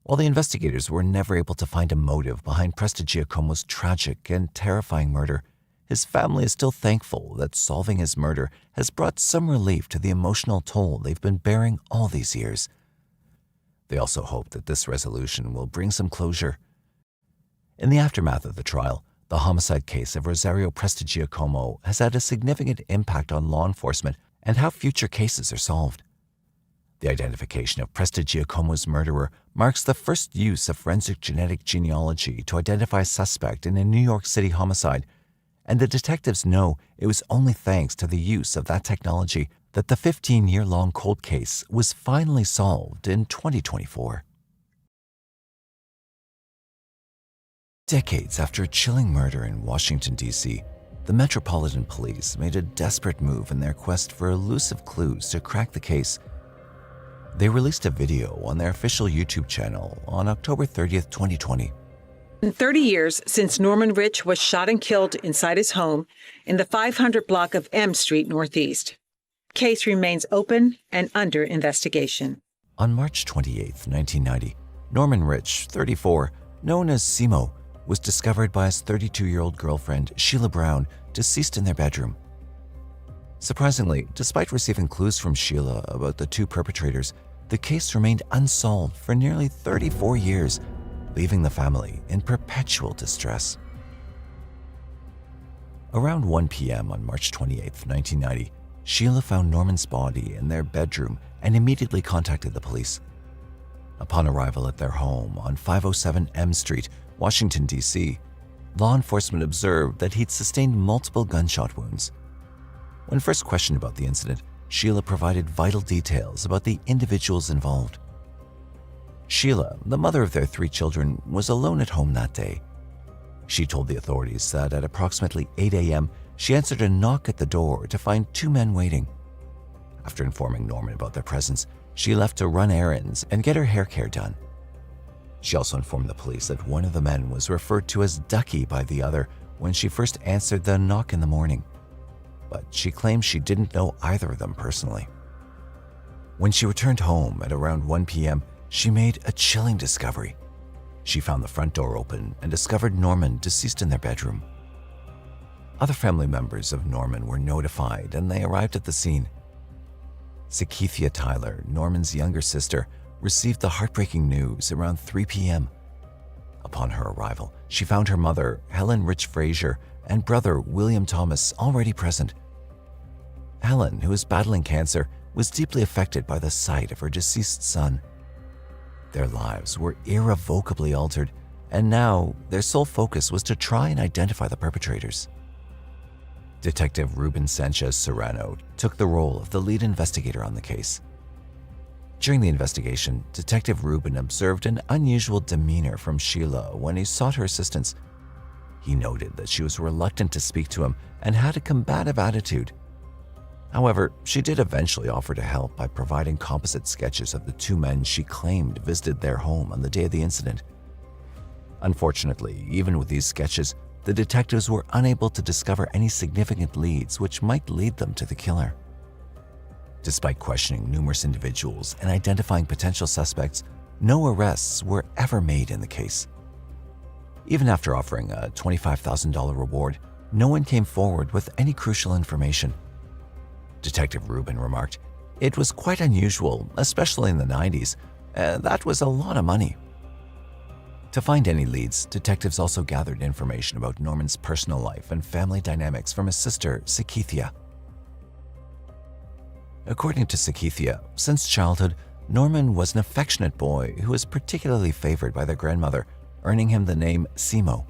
Speaker 3: While the investigators were never able to find a motive behind Prestigiacomo's tragic and terrifying murder, his family is still thankful that solving his murder has brought some relief to the emotional toll they've been bearing all these years. They also hope that this resolution will bring some closure. In the aftermath of the trial, the homicide case of Rosario Prestigiacomo has had a significant impact on law enforcement and how future cases are solved. The identification of Prestigiacomo's murderer marks the first use of forensic genetic genealogy to identify a suspect in a New York City homicide, and the detectives know it was only thanks to the use of that technology that the 15-year-long cold case was finally solved in 2024. Decades after a chilling murder in Washington, D.C., the Metropolitan Police made a desperate move in their quest for elusive clues to crack the case. They released a video on their official YouTube channel on October 30th, 2020.
Speaker 21: In 30 years since Norman Rich was shot and killed inside his home in the 500 block of M Street Northeast. Case remains open and under investigation.
Speaker 3: On March 28, 1990, Norman Rich, 34, known as Simo, was discovered by his 32-year-old girlfriend, Sheila Brown, deceased in their bedroom. Surprisingly, despite receiving clues from Sheila about the two perpetrators, the case remained unsolved for nearly 34 years, leaving the family in perpetual distress. Around 1 p.m. on March 28, 1990, Sheila found Norman's body in their bedroom and immediately contacted the police. Upon arrival at their home on 507 M Street, Washington, D.C., law enforcement observed that he'd sustained multiple gunshot wounds. When first questioned about the incident, Sheila provided vital details about the individuals involved. Sheila, the mother of their 3 children, was alone at home that day. She told the authorities that at approximately 8 a.m., she answered a knock at the door to find 2 men waiting. After informing Norman about their presence, she left to run errands and get her hair care done. She also informed the police that one of the men was referred to as Ducky by the other when she first answered the knock in the morning, but she claimed she didn't know either of them personally. When she returned home at around 1 p.m., she made a chilling discovery. She found the front door open and discovered Norman deceased in their bedroom. Other family members of Norman were notified and they arrived at the scene. Sakethia Tyler, Norman's younger sister, received the heartbreaking news around 3 p.m. Upon her arrival, she found her mother, Helen Rich Frazier, and brother, William Thomas, already present. Helen, who was battling cancer, was deeply affected by the sight of her deceased son. Their lives were irrevocably altered, and now their sole focus was to try and identify the perpetrators. Detective Ruben Sanchez Serrano took the role of the lead investigator on the case. During the investigation, Detective Ruben observed an unusual demeanor from Sheila when he sought her assistance. He noted that she was reluctant to speak to him and had a combative attitude. However, she did eventually offer to help by providing composite sketches of the 2 men she claimed visited their home on the day of the incident. Unfortunately, even with these sketches, the detectives were unable to discover any significant leads which might lead them to the killer. Despite questioning numerous individuals and identifying potential suspects, no arrests were ever made in the case. Even after offering a $25,000 reward, no one came forward with any crucial information. Detective Ruben remarked, "It was quite unusual, especially in the 90s. That was a lot of money." To find any leads, detectives also gathered information about Norman's personal life and family dynamics from his sister, Sakethia. According to Sakethia, since childhood, Norman was an affectionate boy who was particularly favored by their grandmother, earning him the name Simo.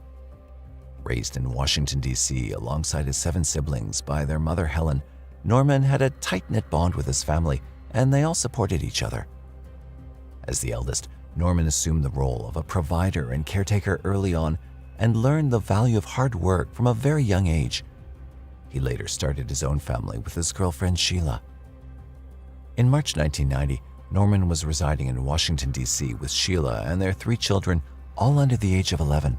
Speaker 3: Raised in Washington, D.C. alongside his 7 siblings by their mother Helen, Norman had a tight-knit bond with his family, and they all supported each other. As the eldest, Norman assumed the role of a provider and caretaker early on and learned the value of hard work from a very young age. He later started his own family with his girlfriend Sheila. In March 1990, Norman was residing in Washington, D.C. with Sheila and their 3 children, all under the age of 11.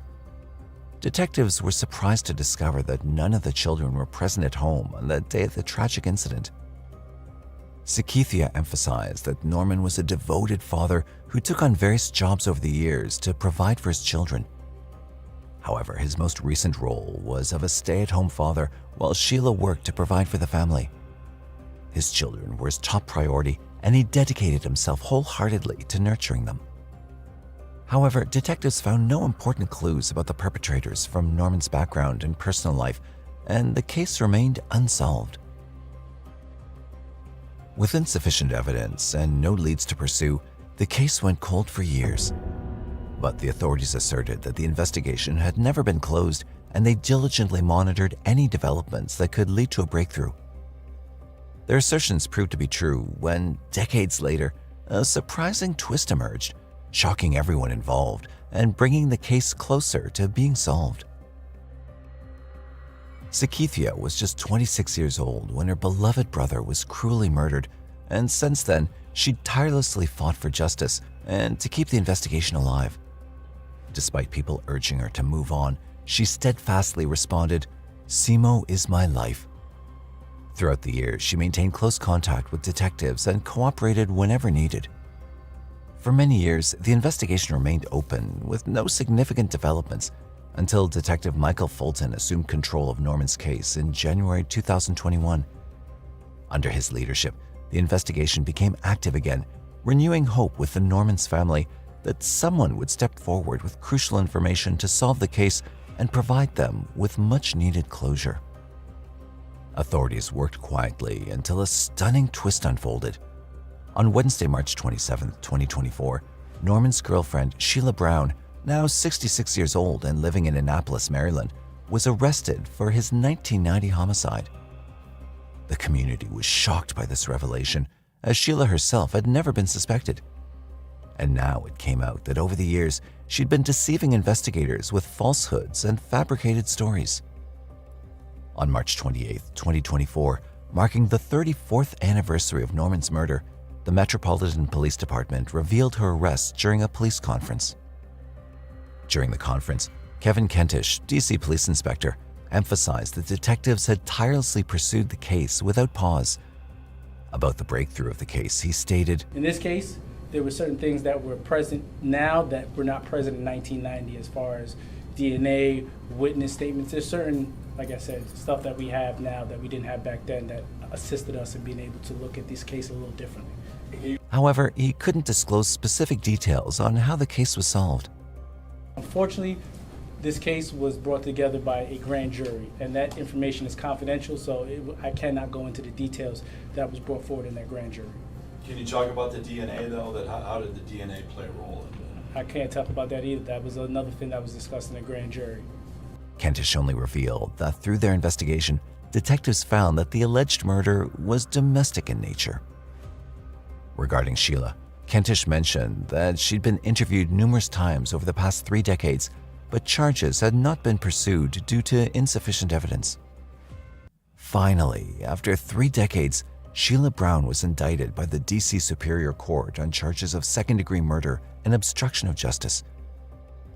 Speaker 3: Detectives were surprised to discover that none of the children were present at home on the day of the tragic incident. Sakethia emphasized that Norman was a devoted father who took on various jobs over the years to provide for his children. However, his most recent role was of a stay-at-home father while Sheila worked to provide for the family. His children were his top priority, and he dedicated himself wholeheartedly to nurturing them. However, detectives found no important clues about the perpetrators from Norman's background and personal life, and the case remained unsolved. With insufficient evidence and no leads to pursue, the case went cold for years. But the authorities asserted that the investigation had never been closed, and they diligently monitored any developments that could lead to a breakthrough. Their assertions proved to be true when, decades later, a surprising twist emerged, shocking everyone involved and bringing the case closer to being solved. Sakethia was just 26 years old when her beloved brother was cruelly murdered, and since then, she'd tirelessly fought for justice and to keep the investigation alive. Despite people urging her to move on, she steadfastly responded, "Simo is my life." Throughout the years, she maintained close contact with detectives and cooperated whenever needed. For many years, the investigation remained open with no significant developments until Detective Michael Fulton assumed control of Norman's case in January 2021. Under his leadership, the investigation became active again, renewing hope with the Norman's family that someone would step forward with crucial information to solve the case and provide them with much-needed closure. Authorities worked quietly until a stunning twist unfolded. On Wednesday, March 27, 2024, Norman's girlfriend, Sheila Brown, now 66 years old and living in Annapolis, Maryland, was arrested for his 1990 homicide. The community was shocked by this revelation, as Sheila herself had never been suspected. And now it came out that over the years, she'd been deceiving investigators with falsehoods and fabricated stories. On March 28, 2024, marking the 34th anniversary of Norman's murder, the Metropolitan Police Department revealed her arrest during a police conference. During the conference, Kevin Kentish, DC Police Inspector, emphasized that detectives had tirelessly pursued the case without pause. About the breakthrough of the case, he stated,
Speaker 1: "In this case, there were certain things that were present now that were not present in 1990 as far as DNA, witness statements. There's certain, like I said, stuff that we have now that we didn't have back then that assisted us in being able to look at this case a little differently."
Speaker 3: However, he couldn't disclose specific details on how the case was solved.
Speaker 1: Unfortunately, this case was brought together by a grand jury, and that information is confidential, so I cannot go into the details that was brought forward in that grand jury.
Speaker 22: Can you talk about the DNA, though? How did the DNA play a role in it?
Speaker 1: I can't talk about that either. That was another thing that was discussed in the grand jury.
Speaker 3: Kentish only revealed that through their investigation, detectives found that the alleged murder was domestic in nature. Regarding Sheila, Kentish mentioned that she'd been interviewed numerous times over the past 3 decades, but charges had not been pursued due to insufficient evidence. Finally, after 3 decades, Sheila Brown was indicted by the DC Superior Court on charges of second-degree murder and obstruction of justice.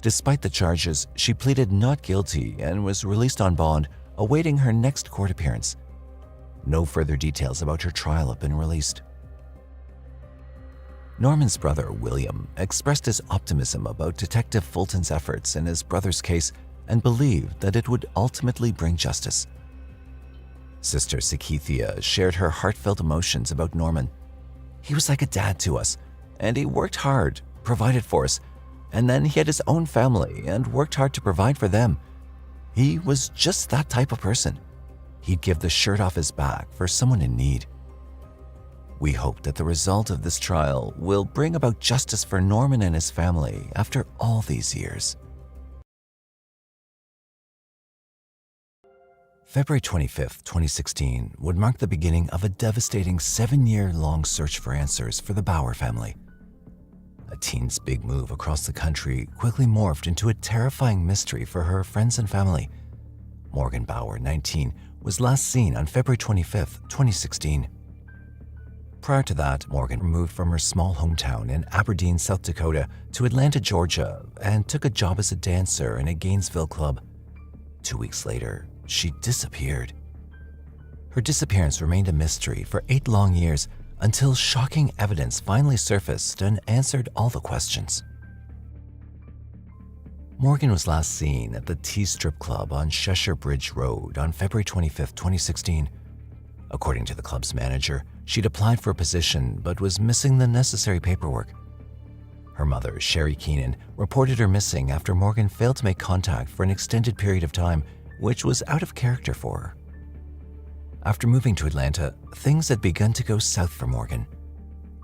Speaker 3: Despite the charges, she pleaded not guilty and was released on bond, awaiting her next court appearance. No further details about her trial have been released. Norman's brother, William, expressed his optimism about Detective Fulton's efforts in his brother's case and believed that it would ultimately bring justice. Sister Sakithia shared her heartfelt emotions about Norman. "He was like a dad to us, and he worked hard, provided for us, and then he had his own family and worked hard to provide for them. He was just that type of person. He'd give the shirt off his back for someone in need." We hope that the result of this trial will bring about justice for Norman and his family after all these years. February 25, 2016 would mark the beginning of a devastating 7-year-long search for answers for the Bauer family. A teen's big move across the country quickly morphed into a terrifying mystery for her friends and family. Morgan Bauer, 19, was last seen on February 25, 2016. Prior to that, Morgan moved from her small hometown in Aberdeen, South Dakota to Atlanta, Georgia, and took a job as a dancer in a Gainesville club. 2 weeks later, she disappeared. Her disappearance remained a mystery for 8 long years until shocking evidence finally surfaced and answered all the questions. Morgan was last seen at the T Strip Club on Cheshire Bridge Road on February 25, 2016. According to the club's manager, she'd applied for a position but was missing the necessary paperwork. Her mother, Sherry Keenan, reported her missing after Morgan failed to make contact for an extended period of time, which was out of character for her. After moving to Atlanta, things had begun to go south for Morgan.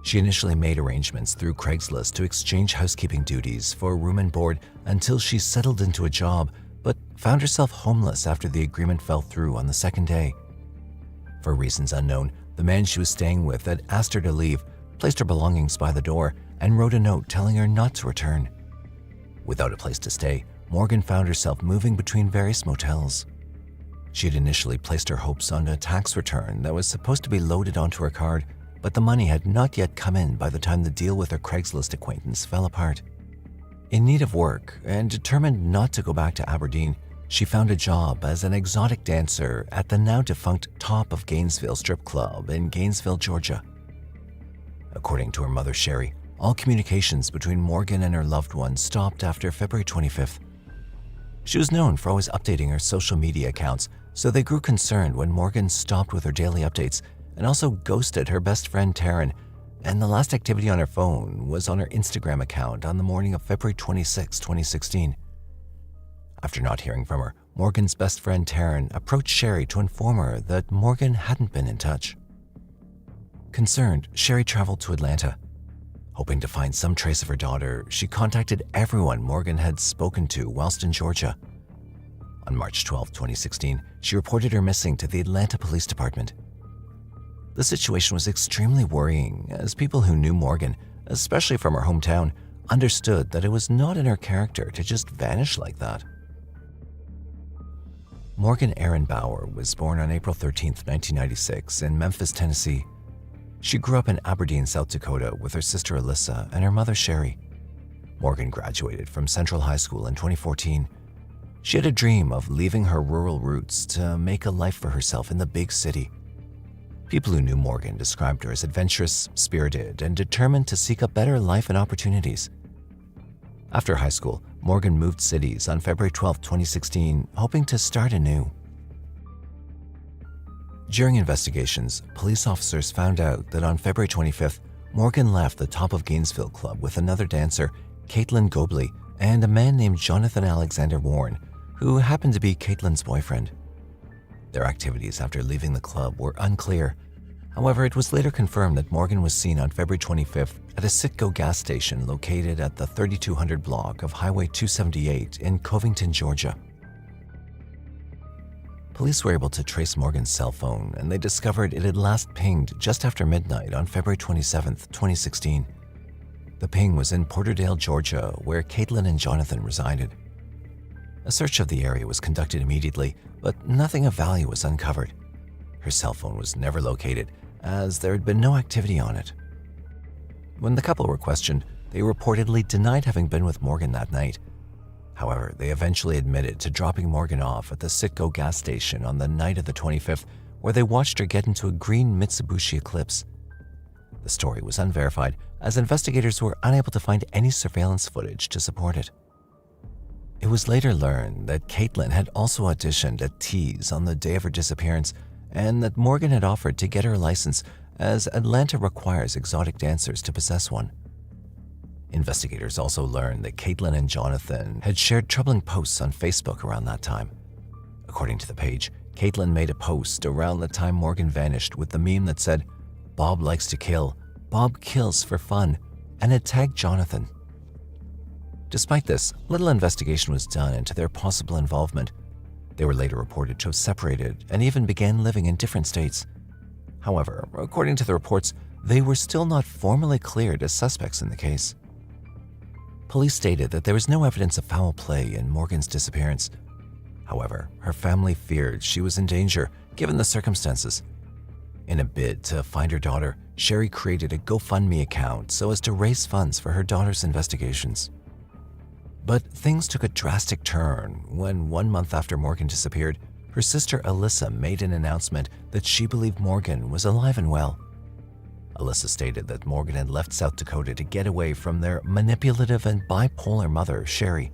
Speaker 3: She initially made arrangements through Craigslist to exchange housekeeping duties for room and board until she settled into a job, but found herself homeless after the agreement fell through on the second day. For reasons unknown, the man she was staying with had asked her to leave, placed her belongings by the door, and wrote a note telling her not to return. Without a place to stay, Morgan found herself moving between various motels. She had initially placed her hopes on a tax return that was supposed to be loaded onto her card, but the money had not yet come in by the time the deal with her Craigslist acquaintance fell apart. In need of work and determined not to go back to Aberdeen, she found a job as an exotic dancer at the now-defunct Top of Gainesville Strip Club in Gainesville, Georgia. According to her mother, Sherry, all communications between Morgan and her loved one stopped after February 25th. She was known for always updating her social media accounts, so they grew concerned when Morgan stopped with her daily updates and also ghosted her best friend Taryn, and the last activity on her phone was on her Instagram account on the morning of February 26, 2016. After not hearing from her, Morgan's best friend Taryn approached Sherry to inform her that Morgan hadn't been in touch. Concerned, Sherry traveled to Atlanta. Hoping to find some trace of her daughter, she contacted everyone Morgan had spoken to whilst in Georgia. On March 12, 2016, she reported her missing to the Atlanta Police Department. The situation was extremely worrying, as people who knew Morgan, especially from her hometown, understood that it was not in her character to just vanish like that. Morgan Erin Bauer was born on April 13, 1996, in Memphis, Tennessee. She grew up in Aberdeen, South Dakota, with her sister Alyssa and her mother Sherry. Morgan graduated from Central High School in 2014. She had a dream of leaving her rural roots to make a life for herself in the big city. People who knew Morgan described her as adventurous, spirited, and determined to seek a better life and opportunities. After high school, Morgan moved cities on February 12, 2016, hoping to start anew. During investigations, police officers found out that on February 25th, Morgan left the Top of Gainesville Club with another dancer, Caitlin Gobley, and a man named Jonathan Alexander Warren, who happened to be Caitlin's boyfriend. Their activities after leaving the club were unclear. However, it was later confirmed that Morgan was seen on February 25th at a Citgo gas station located at the 3200 block of Highway 278 in Covington, Georgia. Police were able to trace Morgan's cell phone, and they discovered it had last pinged just after midnight on February 27, 2016. The ping was in Porterdale, Georgia, where Caitlin and Jonathan resided. A search of the area was conducted immediately, but nothing of value was uncovered. Her cell phone was never located, as there had been no activity on it. When the couple were questioned, they reportedly denied having been with Morgan that night. However, they eventually admitted to dropping Morgan off at the Citgo gas station on the night of the 25th, where they watched her get into a green Mitsubishi Eclipse. The story was unverified, as investigators were unable to find any surveillance footage to support it. It was later learned that Caitlin had also auditioned at Tease on the day of her disappearance, and that Morgan had offered to get her a license, as Atlanta requires exotic dancers to possess one. Investigators also learned that Caitlin and Jonathan had shared troubling posts on Facebook around that time. According to the page, Caitlin made a post around the time Morgan vanished with the meme that said, "Bob likes to kill, Bob kills for fun," and had tagged Jonathan. Despite this, little investigation was done into their possible involvement. They were later reported to have separated and even began living in different states. However, according to the reports, they were still not formally cleared as suspects in the case. Police stated that there was no evidence of foul play in Morgan's disappearance. However, her family feared she was in danger given the circumstances. In a bid to find her daughter, Sherry created a GoFundMe account so as to raise funds for her daughter's investigations. But things took a drastic turn when 1 month after Morgan disappeared, her sister Alyssa made an announcement that she believed Morgan was alive and well. Alyssa stated that Morgan had left South Dakota to get away from their manipulative and bipolar mother, Sherry.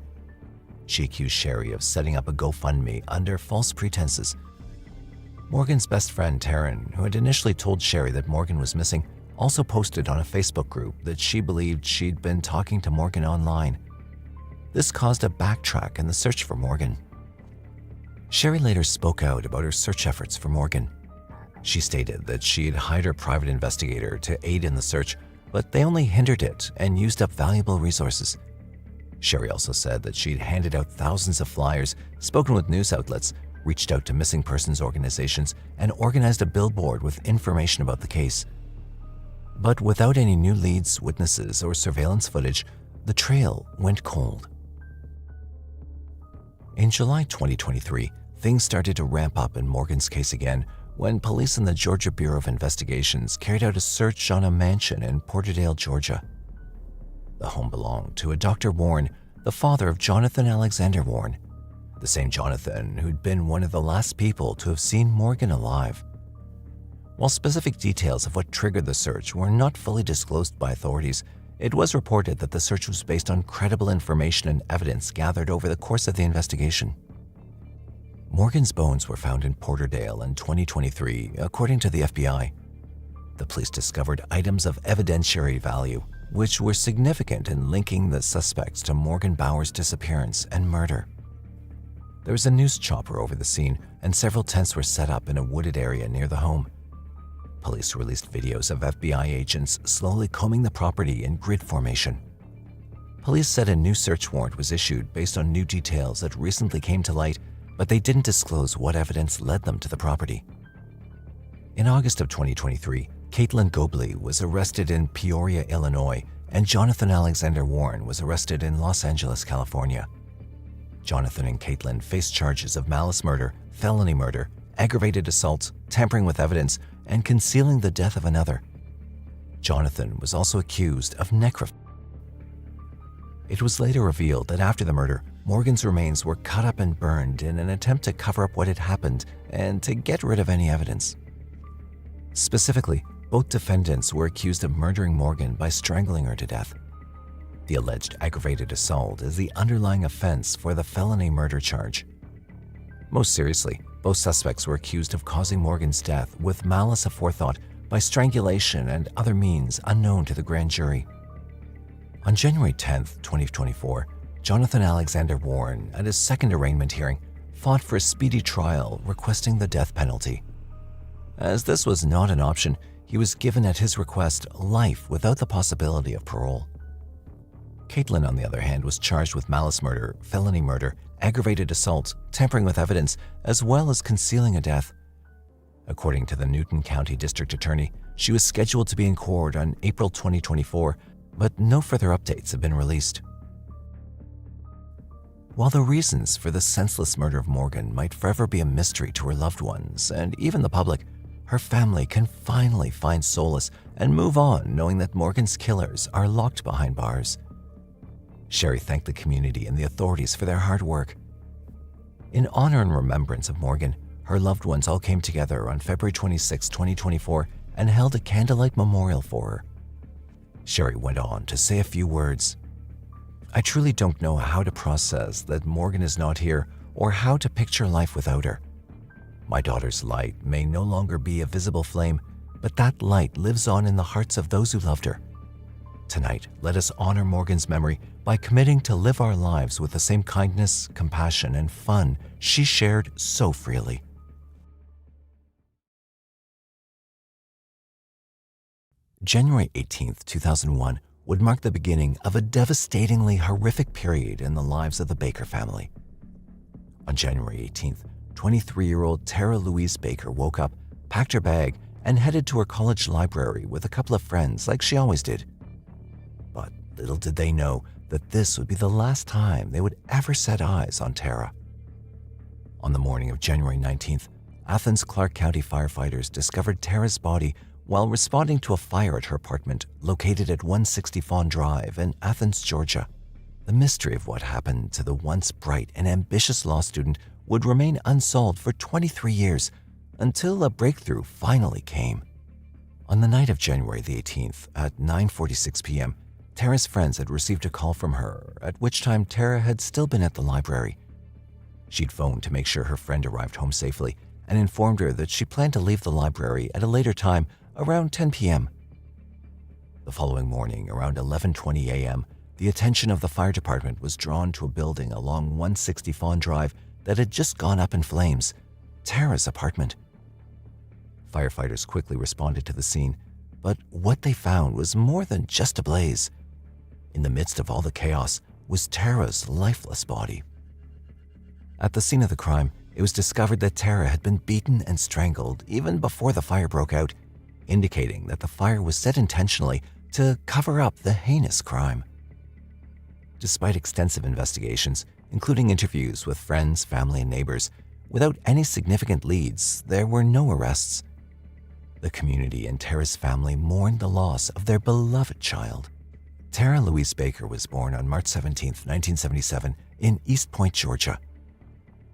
Speaker 3: She accused Sherry of setting up a GoFundMe under false pretenses. Morgan's best friend, Taryn, who had initially told Sherry that Morgan was missing, also posted on a Facebook group that she believed she'd been talking to Morgan online. This caused a backtrack in the search for Morgan. Sherry later spoke out about her search efforts for Morgan. She stated that she had hired a private investigator to aid in the search, but they only hindered it and used up valuable resources. Sherry also said that she'd handed out thousands of flyers, spoken with news outlets, reached out to missing persons organizations, and organized a billboard with information about the case. But without any new leads, witnesses, or surveillance footage, the trail went cold. In July 2023, things started to ramp up in Morgan's case again when police in the Georgia Bureau of Investigations carried out a search on a mansion in Porterdale, Georgia. The home belonged to a Dr. Warren, the father of Jonathan Alexander Warren, the same Jonathan who'd been one of the last people to have seen Morgan alive. While specific details of what triggered the search were not fully disclosed by authorities, it was reported that the search was based on credible information and evidence gathered over the course of the investigation. Morgan's bones were found in Porterdale in 2023, according to the FBI. The police discovered items of evidentiary value, which were significant in linking the suspects to Morgan Bauer's disappearance and murder. there was a news chopper over the scene and several tents were set up in a wooded area near the home. Police released videos of FBI agents slowly combing the property in grid formation. Police said a new search warrant was issued based on new details that recently came to light, but they didn't disclose what evidence led them to the property. In August of 2023, Caitlin Gobley was arrested in Peoria, Illinois, and Jonathan Alexander Warren was arrested in Los Angeles, California. Jonathan and Caitlin faced charges of malice murder, felony murder, aggravated assault, tampering with evidence, and concealing the death of another. Jonathan was also accused of necrophilia. It was later revealed that after the murder, Morgan's remains were cut up and burned in an attempt to cover up what had happened and to get rid of any evidence. Specifically, both defendants were accused of murdering Morgan by strangling her to death. The alleged aggravated assault is the underlying offense for the felony murder charge. Most seriously, both suspects were accused of causing Morgan's death with malice aforethought by strangulation and other means unknown to the grand jury. On January 10, 2024, Jonathan Alexander Warren, at his second arraignment hearing, fought for a speedy trial requesting the death penalty. As this was not an option, he was given at his request life without the possibility of parole. Caitlin, on the other hand, was charged with malice murder, felony murder, aggravated assault, tampering with evidence, as well as concealing a death. According to the Newton County District Attorney, she was scheduled to be in court on April 2024, but no further updates have been released. While the reasons for the senseless murder of Morgan might forever be a mystery to her loved ones and even the public, her family can finally find solace and move on knowing that Morgan's killers are locked behind bars. Sherry thanked the community and the authorities for their hard work. In honor and remembrance of Morgan, her loved ones all came together on February 26, 2024 and held a candlelight memorial for her. Sherry went on to say a few words. "I truly don't know how to process that Morgan is not here or how to picture life without her. My daughter's light may no longer be a visible flame, but that light lives on in the hearts of those who loved her. Tonight, let us honor Morgan's memory by committing to live our lives with the same kindness, compassion, and fun she shared so freely." January 18, 2001 would mark the beginning of a devastatingly horrific period in the lives of the Baker family. On January 18th, 23-year-old Tara Louise Baker woke up, packed her bag, and headed to her college library with a couple of friends like she always did. But little did they know that this would be the last time they would ever set eyes on Tara. On the morning of January 19th, Athens-Clarke County firefighters discovered Tara's body while responding to a fire at her apartment located at 160 Fawn Drive in Athens, Georgia. The mystery of what happened to the once bright and ambitious law student would remain unsolved for 23 years until a breakthrough finally came. On the night of January the 18th at 9:46 p.m., Tara's friends had received a call from her, at which time Tara had still been at the library. She'd phoned to make sure her friend arrived home safely and informed her that she planned to leave the library at a later time, around 10 p.m. The following morning, around 11:20 a.m., the attention of the fire department was drawn to a building along 160 Fawn Drive that had just gone up in flames, Tara's apartment. Firefighters quickly responded to the scene, but what they found was more than just a blaze. In the midst of all the chaos was Tara's lifeless body. At the scene of the crime, it was discovered that Tara had been beaten and strangled even before the fire broke out, indicating that the fire was set intentionally to cover up the heinous crime. Despite extensive investigations, including interviews with friends, family, and neighbors, without any significant leads, there were no arrests. The community and Tara's family mourned the loss of their beloved child. Tara Louise Baker was born on March 17, 1977, in East Point, Georgia.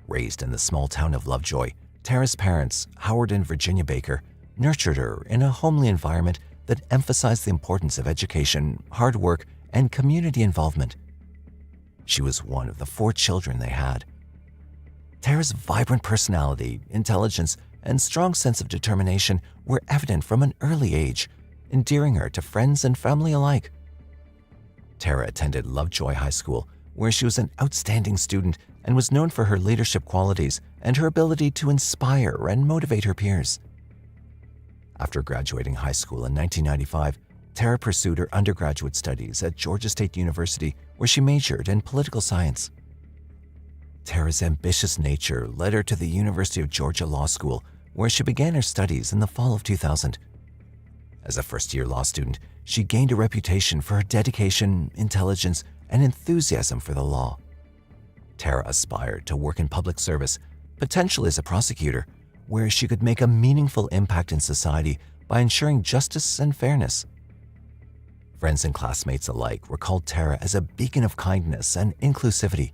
Speaker 3: Raised in the small town of Lovejoy, Tara's parents, Howard and Virginia Baker, nurtured her in a homely environment that emphasized the importance of education, hard work, and community involvement. She was one of the 4 children they had. Tara's vibrant personality, intelligence, and strong sense of determination were evident from an early age, endearing her to friends and family alike. Tara attended Lovejoy High School, where she was an outstanding student and was known for her leadership qualities and her ability to inspire and motivate her peers. After graduating high school in 1995, Tara pursued her undergraduate studies at Georgia State University, where she majored in political science. Tara's ambitious nature led her to the University of Georgia Law School, where she began her studies in the fall of 2000. As a first-year law student, she gained a reputation for her dedication, intelligence, and enthusiasm for the law. Tara aspired to work in public service, potentially as a prosecutor, where she could make a meaningful impact in society by ensuring justice and fairness. Friends and classmates alike recalled Tara as a beacon of kindness and inclusivity.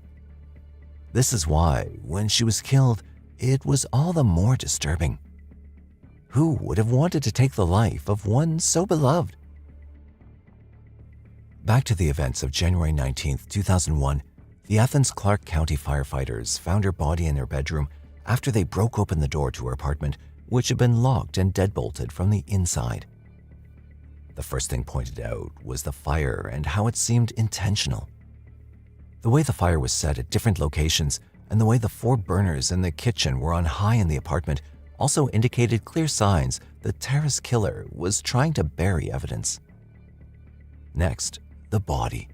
Speaker 3: This is why, when she was killed, it was all the more disturbing. Who would have wanted to take the life of one so beloved? Back to the events of January 19, 2001, the Athens Clarke County firefighters found her body in her bedroom after they broke open the door to her apartment, which had been locked and deadbolted from the inside. The first thing pointed out was the fire and how it seemed intentional. The way the fire was set at different locations and the way the 4 burners in the kitchen were on high in the apartment also indicated clear signs that Tara's killer was trying to bury evidence. Next, the body.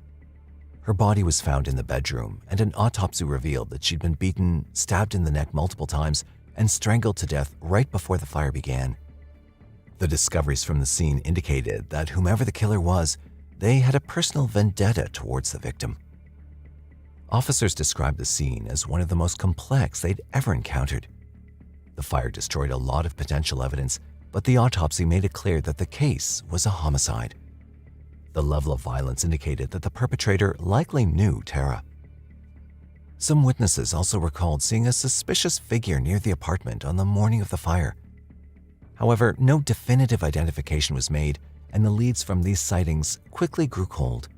Speaker 3: Her body was found in the bedroom, and an autopsy revealed that she'd been beaten, stabbed in the neck multiple times, and strangled to death right before the fire began. The discoveries from the scene indicated that whomever the killer was, they had a personal vendetta towards the victim. Officers described the scene as one of the most complex they'd ever encountered. The fire destroyed a lot of potential evidence, but the autopsy made it clear that the case was a homicide. The level of violence indicated that the perpetrator likely knew Tara. Some witnesses also recalled seeing a suspicious figure near the apartment on the morning of the fire. However, no definitive identification was made, and the leads from these sightings quickly grew cold.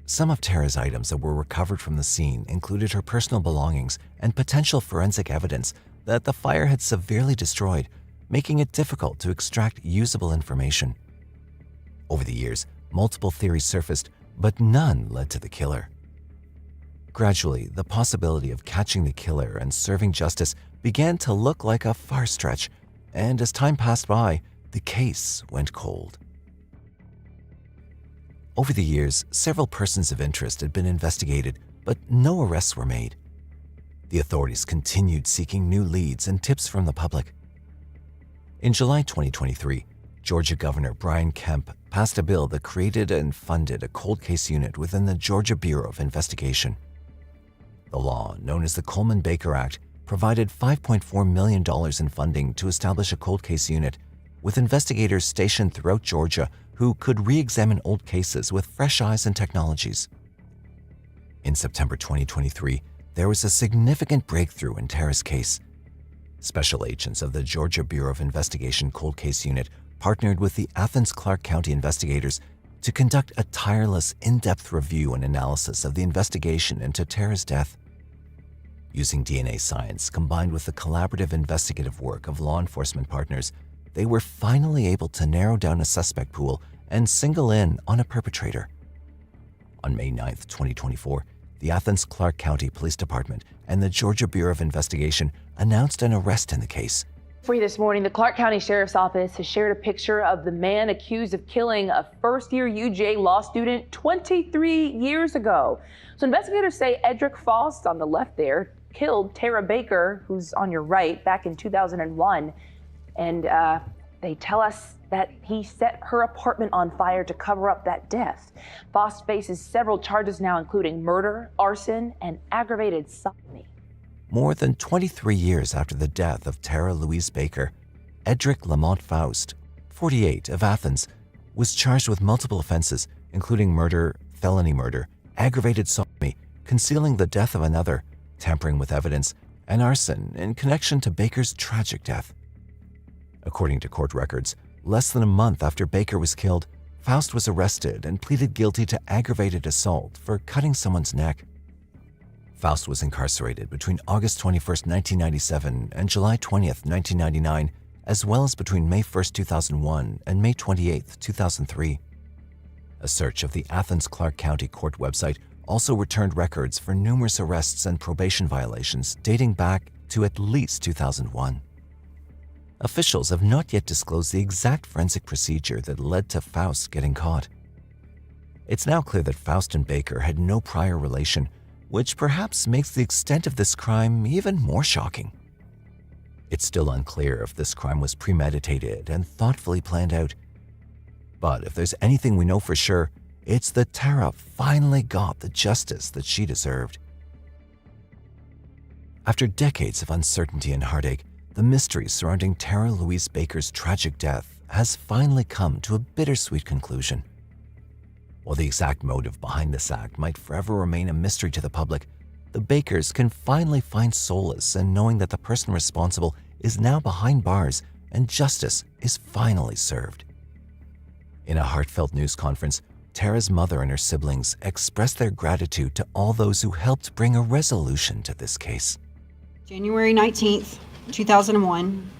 Speaker 3: Some of Tara's items that were recovered from the scene included her personal belongings and potential forensic evidence that the fire had severely destroyed, making it difficult to extract usable information. Over the years, multiple theories surfaced, but none led to the killer. Gradually, the possibility of catching the killer and serving justice began to look like a far stretch, and as time passed by, the case went cold. Over the years, several persons of interest had been investigated, but no arrests were made. The authorities continued seeking new leads and tips from the public. In July 2023, Georgia Governor Brian Kemp passed a bill that created and funded a cold case unit within the Georgia Bureau of Investigation. The law, known as the Coleman-Baker Act, provided $5.4 million in funding to establish a cold case unit, with investigators stationed throughout Georgia who could re-examine old cases with fresh eyes and technologies. In September 2023, there was a significant breakthrough in Tara's case. Special agents of the Georgia Bureau of Investigation Cold Case Unit partnered with the Athens Clarke County investigators to conduct a tireless, in-depth review and analysis of the investigation into Tara's death. Using DNA science combined with the collaborative investigative work of law enforcement partners, they were finally able to narrow down a suspect pool and single in on a perpetrator. On May 9, 2024, the Athens Clarke County Police Department and the Georgia Bureau of Investigation announced an arrest in the case.
Speaker 4: For you this morning, the Clarke County Sheriff's Office has shared a picture of the man accused of killing a first-year UJ law student 23 years ago. So investigators say Edric Faust, on the left there, killed Tara Baker, who's on your right, back in 2001. And they tell us that he set her apartment on fire to cover up that death. Faust faces several charges now, including murder, arson, and aggravated sodomy.
Speaker 3: More than 23 years after the death of Tara Louise Baker, Edric Lamont Faust, 48, of Athens, was charged with multiple offenses, including murder, felony murder, aggravated sodomy, concealing the death of another, tampering with evidence, and arson in connection to Baker's tragic death. According to court records, less than a month after Baker was killed, Faust was arrested and pleaded guilty to aggravated assault for cutting someone's neck. Faust was incarcerated between August 21, 1997 and July 20, 1999, as well as between May 1, 2001 and May 28, 2003. A search of the Athens Clarke County Court website also returned records for numerous arrests and probation violations dating back to at least 2001. Officials have not yet disclosed the exact forensic procedure that led to Faust getting caught. It's now clear that Faust and Baker had no prior relation, which perhaps makes the extent of this crime even more shocking. It's still unclear if this crime was premeditated and thoughtfully planned out. But if there's anything we know for sure, it's that Tara finally got the justice that she deserved. After decades of uncertainty and heartache, the mystery surrounding Tara Louise Baker's tragic death has finally come to a bittersweet conclusion. While the exact motive behind this act might forever remain a mystery to the public, the Bakers can finally find solace in knowing that the person responsible is now behind bars and justice is finally served. In a heartfelt news conference, Tara's mother and her siblings expressed their gratitude to all those who helped bring a resolution to this case.
Speaker 2: January 19th, 2001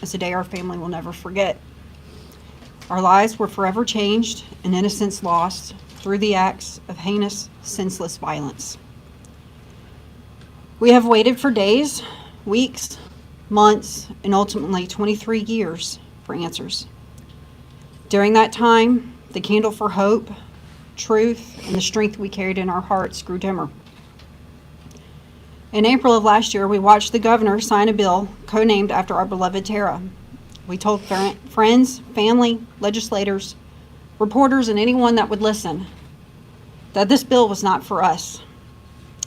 Speaker 2: is a day our family will never forget. Our lives were forever changed and innocence lost through the acts of heinous, senseless violence. We have waited for days, weeks, months, and ultimately 23 years for answers. During that time, the candle for hope, truth, and the strength we carried in our hearts grew dimmer. In April of last year, we watched the governor sign a bill codenamed after our beloved Tara. We told friends, family, legislators, reporters, and anyone that would listen that this bill was not for us.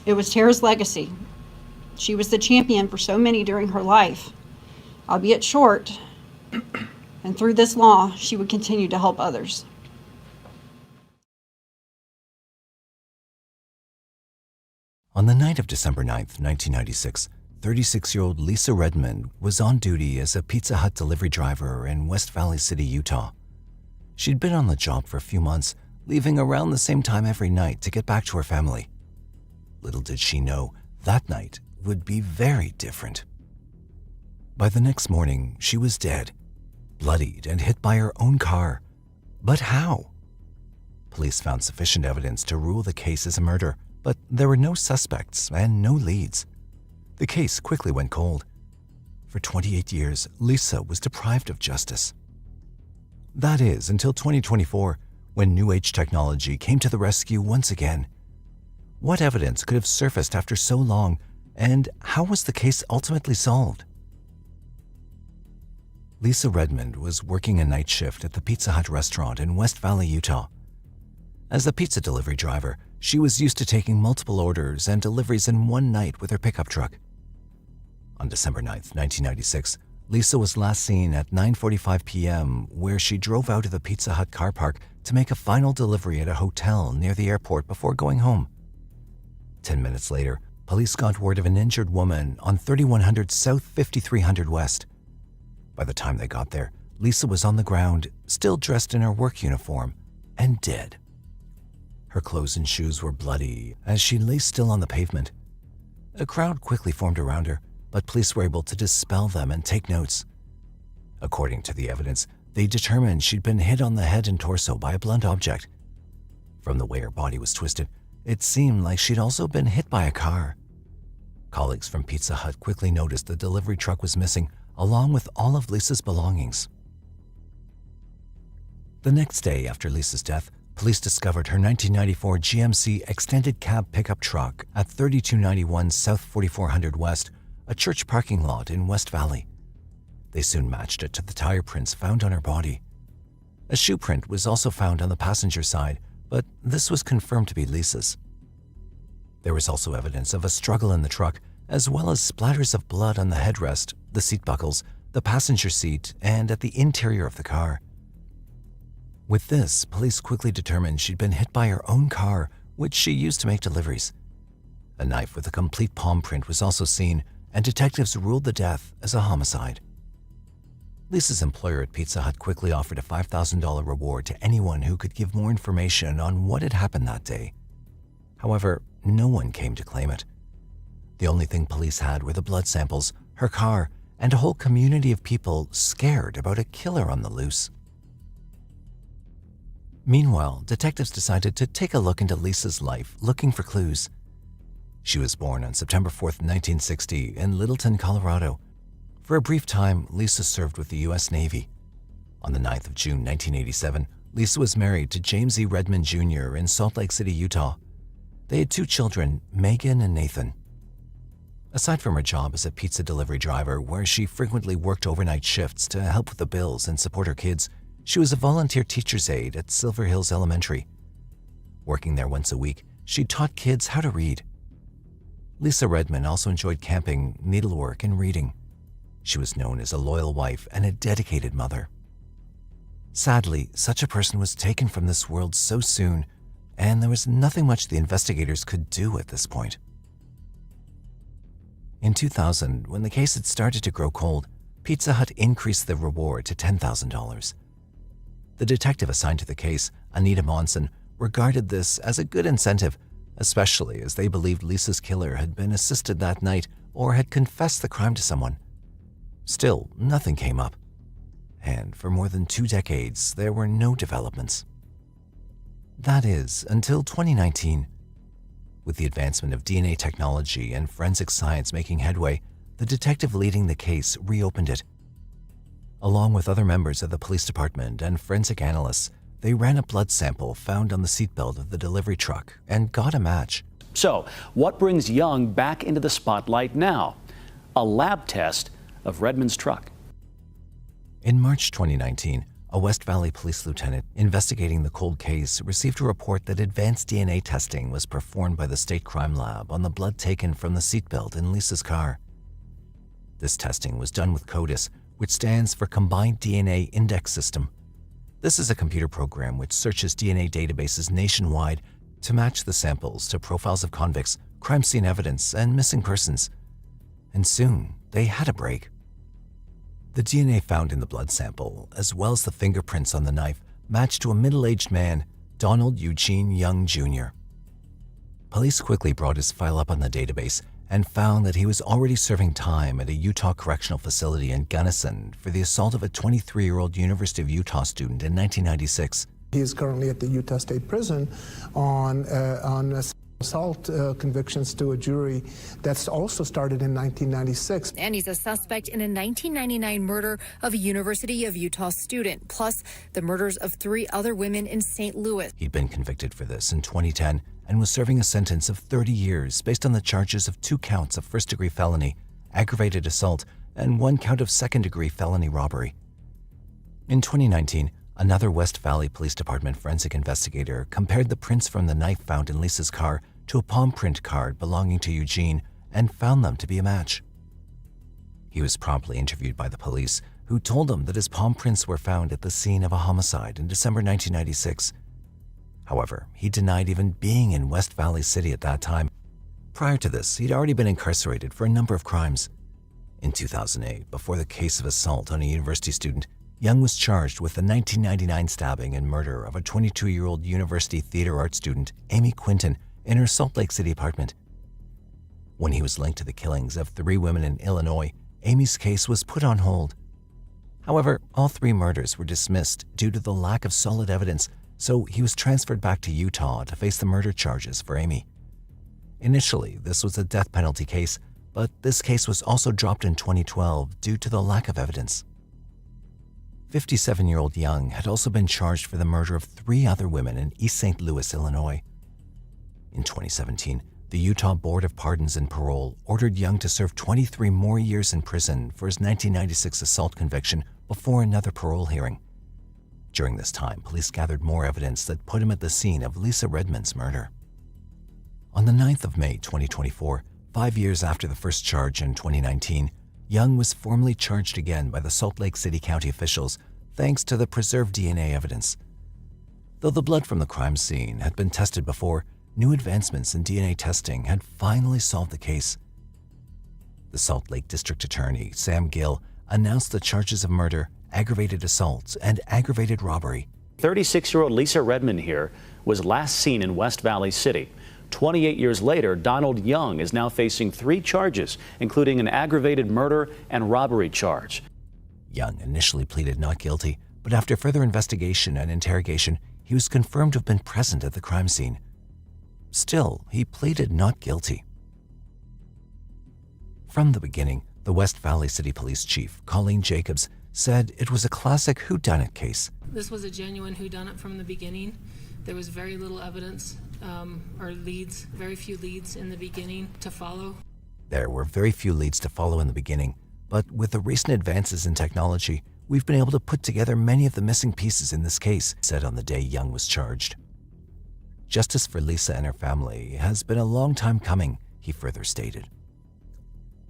Speaker 2: It was Tara's legacy. She was the champion for so many during her life, albeit short, and through this law, she would continue to help others.
Speaker 3: On the night of December 9th, 1996, 36-year-old Lisa Redmond was on duty as a Pizza Hut delivery driver in West Valley City, Utah. She'd been on the job for a few months, leaving around the same time every night to get back to her family. Little did she know, that night would be very different. By the next morning, she was dead, bloodied and hit by her own car. But how? Police found sufficient evidence to rule the case as a murder, but there were no suspects and no leads. The case quickly went cold. For 28 years, Lisa was deprived of justice. That is, until 2024, when New Age technology came to the rescue once again. What evidence could have surfaced after so long, and how was the case ultimately solved? Lisa Redmond was working a night shift at the Pizza Hut restaurant in West Valley, Utah. As a pizza delivery driver, she was used to taking multiple orders and deliveries in one night with her pickup truck. On December 9th, 1996, Lisa was last seen at 9:45 p.m., where she drove out of the Pizza Hut car park to make a final delivery at a hotel near the airport before going home. 10 minutes later, police got word of an injured woman on 3100 South 5300 West. By the time they got there, Lisa was on the ground, still dressed in her work uniform, and dead. Her clothes and shoes were bloody as she lay still on the pavement. A crowd quickly formed around her, but police were able to dispel them and take notes. According to the evidence, they determined she'd been hit on the head and torso by a blunt object. From the way her body was twisted, it seemed like she'd also been hit by a car. Colleagues from Pizza Hut quickly noticed the delivery truck was missing, along with all of Lisa's belongings. The next day after Lisa's death, police discovered her 1994 GMC extended cab pickup truck at 3291 South 4400 West, a church parking lot in West Valley. They soon matched it to the tire prints found on her body. A shoe print was also found on the passenger side, but this was confirmed to be Lisa's. There was also evidence of a struggle in the truck, as well as splatters of blood on the headrest, the seat buckles, the passenger seat, and at the interior of the car. With this, police quickly determined she'd been hit by her own car, which she used to make deliveries. A knife with a complete palm print was also seen, and detectives ruled the death as a homicide. Lisa's employer at Pizza Hut quickly offered a $5,000 reward to anyone who could give more information on what had happened that day. However, no one came to claim it. The only thing police had were the blood samples, her car, and a whole community of people scared about a killer on the loose. Meanwhile, detectives decided to take a look into Lisa's life, looking for clues. She was born on September 4th, 1960, in Littleton, Colorado. For a brief time, Lisa served with the U.S. Navy. On the 9th of June, 1987, Lisa was married to James E. Redmond Jr. in Salt Lake City, Utah. They had 2 children, Megan and Nathan. Aside from her job as a pizza delivery driver, where she frequently worked overnight shifts to help with the bills and support her kids, she was a volunteer teacher's aide at Silver Hills Elementary. Working there once a week, she taught kids how to read. Lisa Redmond also enjoyed camping, needlework, and reading. She was known as a loyal wife and a dedicated mother. Sadly, such a person was taken from this world so soon, and there was nothing much the investigators could do at this point. In 2000, when the case had started to grow cold, Pizza Hut increased the reward to $10,000. The detective assigned to the case, Anita Monson, regarded this as a good incentive, especially as they believed Lisa's killer had been assisted that night or had confessed the crime to someone. Still, nothing came up. And for more than 2 decades, there were no developments. That is, until 2019. With the advancement of DNA technology and forensic science making headway, the detective leading the case reopened it. Along with other members of the police department and forensic analysts, they ran a blood sample found on the seatbelt of the delivery truck and got a match.
Speaker 5: So, what brings Young back into the spotlight now? A lab test of Redmond's truck.
Speaker 3: In March 2019, a West Valley police lieutenant investigating the cold case received a report that advanced DNA testing was performed by the state crime lab on the blood taken from the seatbelt in Lisa's car. This testing was done with CODES, which stands for Combined DNA Index System. This is a computer program which searches DNA databases nationwide to match the samples to profiles of convicts, crime scene evidence, and missing persons. And soon, they had a break. The DNA found in the blood sample, as well as the fingerprints on the knife, matched to a middle-aged man, Donald Eugene Young Jr. Police quickly brought his file up on the database and found that he was already serving time at a Utah correctional facility in Gunnison for the assault of a 23-year-old University of Utah student in 1996.
Speaker 6: He is currently at the Utah State Prison on assault convictions to a jury that's also started in 1996.
Speaker 23: And he's a suspect in a 1999 murder of a University of Utah student, plus the murders of 3 other women in St. Louis.
Speaker 3: He'd been convicted for this in 2010 and was serving a sentence of 30 years based on the charges of 2 counts of first-degree felony, aggravated assault, and 1 count of second-degree felony robbery. In 2019, another West Valley Police Department forensic investigator compared the prints from the knife found in Lisa's car to a palm print card belonging to Eugene and found them to be a match. He was promptly interviewed by the police, who told him that his palm prints were found at the scene of a homicide in December 1996. However, he denied even being in West Valley City at that time. Prior to this, he'd already been incarcerated for a number of crimes. In 2008, before the case of assault on a university student, Young was charged with the 1999 stabbing and murder of a 22-year-old university theater art student, Amy Quinton, in her Salt Lake City apartment. When he was linked to the killings of 3 women in Illinois, Amy's case was put on hold. However, all 3 murders were dismissed due to the lack of solid evidence, so he was transferred back to Utah to face the murder charges for Amy. Initially, this was a death penalty case, but this case was also dropped in 2012 due to the lack of evidence. 57-year-old Young had also been charged for the murder of 3 other women in East St. Louis, Illinois. In 2017, the Utah Board of Pardons and Parole ordered Young to serve 23 more years in prison for his 1996 assault conviction before another parole hearing. During this time, police gathered more evidence that put him at the scene of Lisa Redmond's murder. On the 9th of May 2024, 5 years after the first charge in 2019, Young was formally charged again by the Salt Lake City County officials thanks to the preserved DNA evidence. Though the blood from the crime scene had been tested before, new advancements in DNA testing had finally solved the case. The Salt Lake District Attorney, Sam Gill, announced the charges of murder, aggravated assault, and aggravated robbery.
Speaker 5: 36-year-old Lisa Redmond here was last seen in West Valley City. 28 years later, Donald Young is now facing 3 charges, including an aggravated murder and robbery charge.
Speaker 3: Young initially pleaded not guilty, but after further investigation and interrogation, he was confirmed to have been present at the crime scene. Still, he pleaded not guilty. From the beginning, the West Valley City Police Chief, Colleen Jacobs, said it was a classic whodunit case.
Speaker 7: This was a genuine whodunit from the beginning. There was very little evidence or leads, very few leads in the beginning to follow.
Speaker 3: There were very few leads to follow in the beginning, but with the recent advances in technology, we've been able to put together many of the missing pieces in this case, said on the day Young was charged. Justice for Lisa and her family has been a long time coming, he further stated.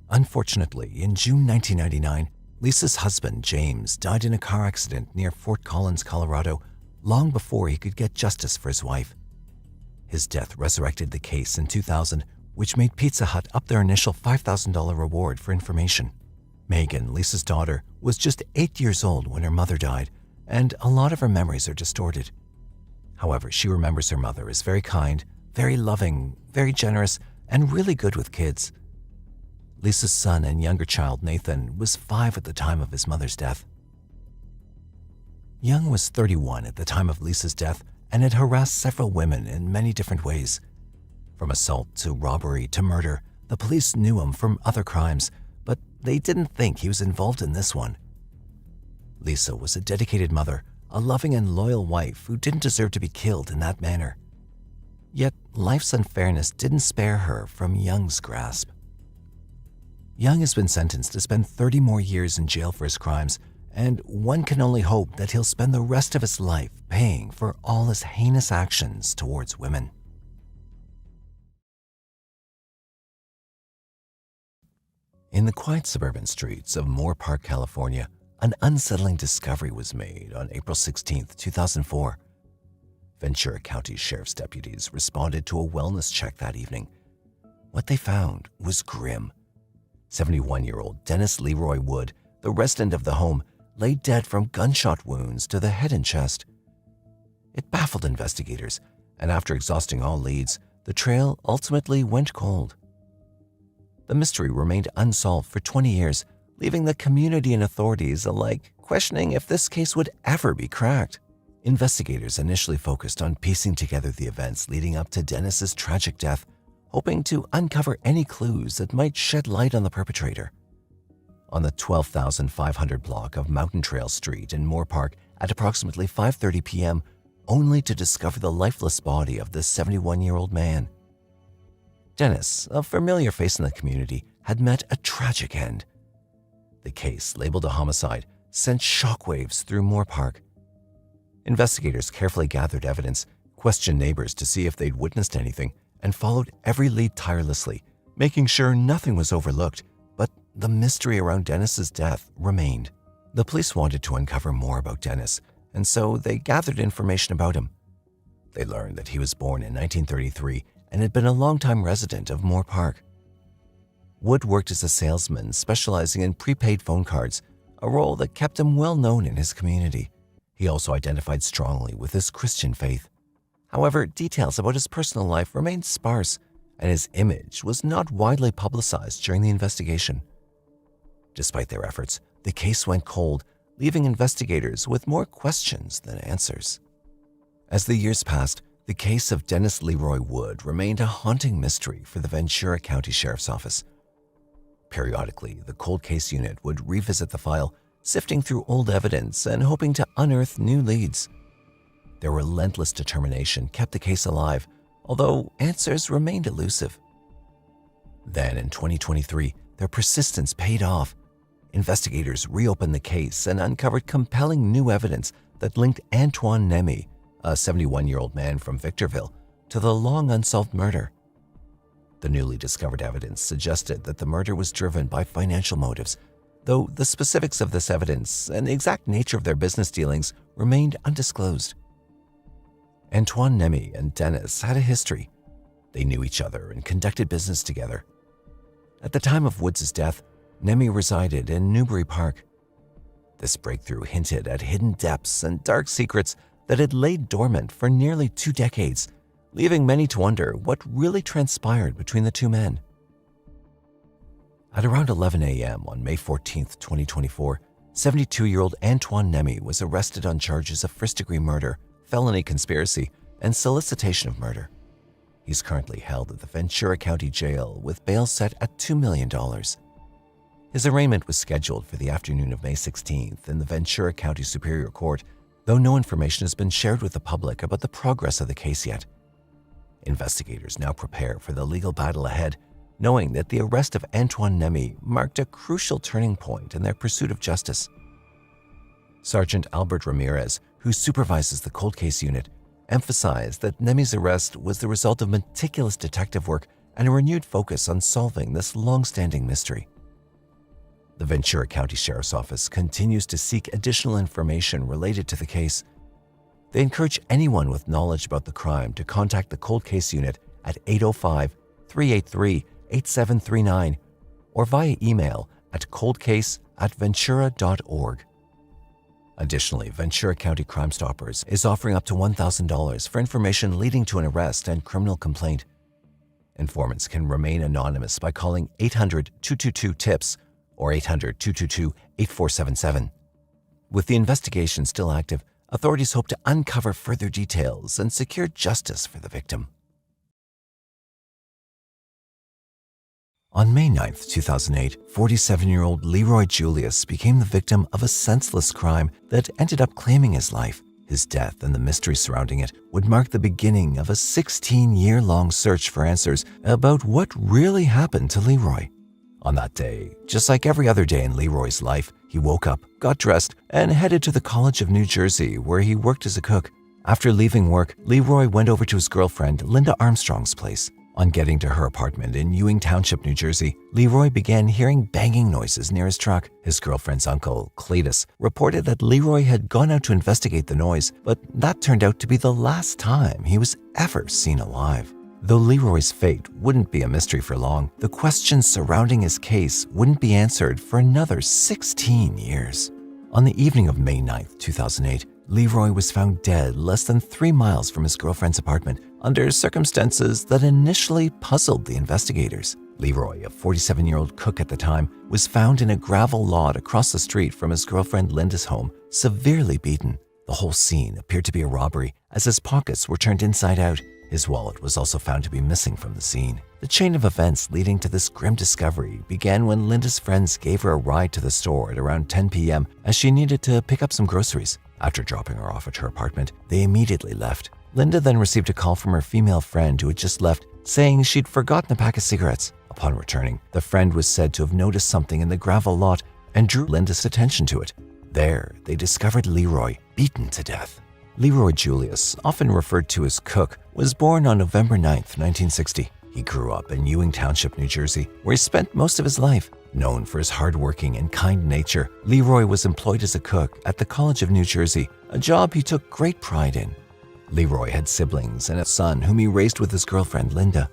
Speaker 3: Unfortunately, in June 1999, Lisa's husband, James, died in a car accident near Fort Collins, Colorado, long before he could get justice for his wife. His death resurrected the case in 2000, which made Pizza Hut up their initial $5,000 reward for information. Megan, Lisa's daughter, was just 8 years old when her mother died, and a lot of her memories are distorted. However, she remembers her mother as very kind, very loving, very generous, and really good with kids. Lisa's son and younger child, Nathan, was 5 at the time of his mother's death. Young was 31 at the time of Lisa's death and had harassed several women in many different ways. From assault to robbery to murder, the police knew him from other crimes, but they didn't think he was involved in this one. Lisa was a dedicated mother, a loving and loyal wife who didn't deserve to be killed in that manner. Yet life's unfairness didn't spare her from Young's grasp. Young has been sentenced to spend 30 more years in jail for his crimes, and one can only hope that he'll spend the rest of his life paying for all his heinous actions towards women. In the quiet suburban streets of Moore Park, California, an unsettling discovery was made on April 16, 2004. Ventura County Sheriff's deputies responded to a wellness check that evening. What they found was grim. 71-year-old Dennis Leroy Wood, the resident of the home, lay dead from gunshot wounds to the head and chest. It baffled investigators, and after exhausting all leads, the trail ultimately went cold. The mystery remained unsolved for 20 years, leaving the community and authorities alike questioning if this case would ever be cracked. Investigators initially focused on piecing together the events leading up to Dennis's tragic death, hoping to uncover any clues that might shed light on the perpetrator. On the 12,500 block of Mountain Trail Street in Moore Park at approximately 5:30 p.m., only to discover the lifeless body of this 71-year-old man. Dennis, a familiar face in the community, had met a tragic end. The case, labeled a homicide, sent shockwaves through Moore Park. Investigators carefully gathered evidence, questioned neighbors to see if they'd witnessed anything, and followed every lead tirelessly, making sure nothing was overlooked, but the mystery around Dennis's death remained. The police wanted to uncover more about Dennis, and so they gathered information about him. They learned that he was born in 1933 and had been a longtime resident of Moore Park. Wood worked as a salesman specializing in prepaid phone cards, a role that kept him well known in his community. He also identified strongly with his Christian faith. However, details about his personal life remained sparse, and his image was not widely publicized during the investigation. Despite their efforts, the case went cold, leaving investigators with more questions than answers. As the years passed, the case of Dennis Leroy Wood remained a haunting mystery for the Ventura County Sheriff's Office. Periodically, the cold case unit would revisit the file, sifting through old evidence and hoping to unearth new leads. Their relentless determination kept the case alive, although answers remained elusive. Then in 2023, their persistence paid off. Investigators reopened the case and uncovered compelling new evidence that linked Antoine Nemi, a 71-year-old man from Victorville, to the long unsolved murder. The newly discovered evidence suggested that the murder was driven by financial motives, though the specifics of this evidence and the exact nature of their business dealings remained undisclosed. Antoine Nemi and Dennis had a history. They knew each other and conducted business together. At the time of Woods' death, Nemi resided in Newbury Park. This breakthrough hinted at hidden depths and dark secrets that had laid dormant for nearly 2 decades, leaving many to wonder what really transpired between the two men. At around 11 a.m. on May 14, 2024, 72-year-old Antoine Nemi was arrested on charges of first-degree murder, felony conspiracy, and solicitation of murder. He's currently held at the Ventura County Jail with bail set at $2 million. His arraignment was scheduled for the afternoon of May 16th in the Ventura County Superior Court, though no information has been shared with the public about the progress of the case yet. Investigators now prepare for the legal battle ahead, knowing that the arrest of Antoine Nemi marked a crucial turning point in their pursuit of justice. Sergeant Albert Ramirez, who supervises the cold case unit, emphasized that Nemi's arrest was the result of meticulous detective work and a renewed focus on solving this long-standing mystery. The Ventura County Sheriff's Office continues to seek additional information related to the case. They encourage anyone with knowledge about the crime to contact the cold case unit at 805-383-8739 or via email at coldcase@ventura.org. Additionally, Ventura County Crime Stoppers is offering up to $1,000 for information leading to an arrest and criminal complaint. Informants can remain anonymous by calling 800-222-TIPS or 800-222-8477. With the investigation still active, authorities hope to uncover further details and secure justice for the victim. On May 9, 2008, 47-year-old Leroy Julius became the victim of a senseless crime that ended up claiming his life. His death and the mystery surrounding it would mark the beginning of a 16-year-long search for answers about what really happened to Leroy. On that day, just like every other day in Leroy's life, he woke up, got dressed, and headed to the College of New Jersey, where he worked as a cook. After leaving work, Leroy went over to his girlfriend, Linda Armstrong's place. On getting to her apartment in Ewing Township, New Jersey, Leroy began hearing banging noises near his truck. His girlfriend's uncle, Cletus, reported that Leroy had gone out to investigate the noise, but that turned out to be the last time he was ever seen alive. Though Leroy's fate wouldn't be a mystery for long, the questions surrounding his case wouldn't be answered for another 16 years. On the evening of May 9, 2008, Leroy was found dead less than 3 miles from his girlfriend's apartment under circumstances that initially puzzled the investigators. Leroy, a 47-year-old cook at the time, was found in a gravel lot across the street from his girlfriend Linda's home, severely beaten. The whole scene appeared to be a robbery, as his pockets were turned inside out. His wallet was also found to be missing from the scene. The chain of events leading to this grim discovery began when Linda's friends gave her a ride to the store at around 10 p.m. as she needed to pick up some groceries. After dropping her off at her apartment, they immediately left. Linda then received a call from her female friend who had just left, saying she'd forgotten a pack of cigarettes. Upon returning, the friend was said to have noticed something in the gravel lot and drew Linda's attention to it. There, they discovered Leroy beaten to death. Leroy Julius, often referred to as Cook, was born on November 9, 1960. He grew up in Ewing Township, New Jersey, where he spent most of his life. Known for his hardworking and kind nature, Leroy was employed as a cook at the College of New Jersey, a job he took great pride in. Leroy had siblings and a son whom he raised with his girlfriend, Linda.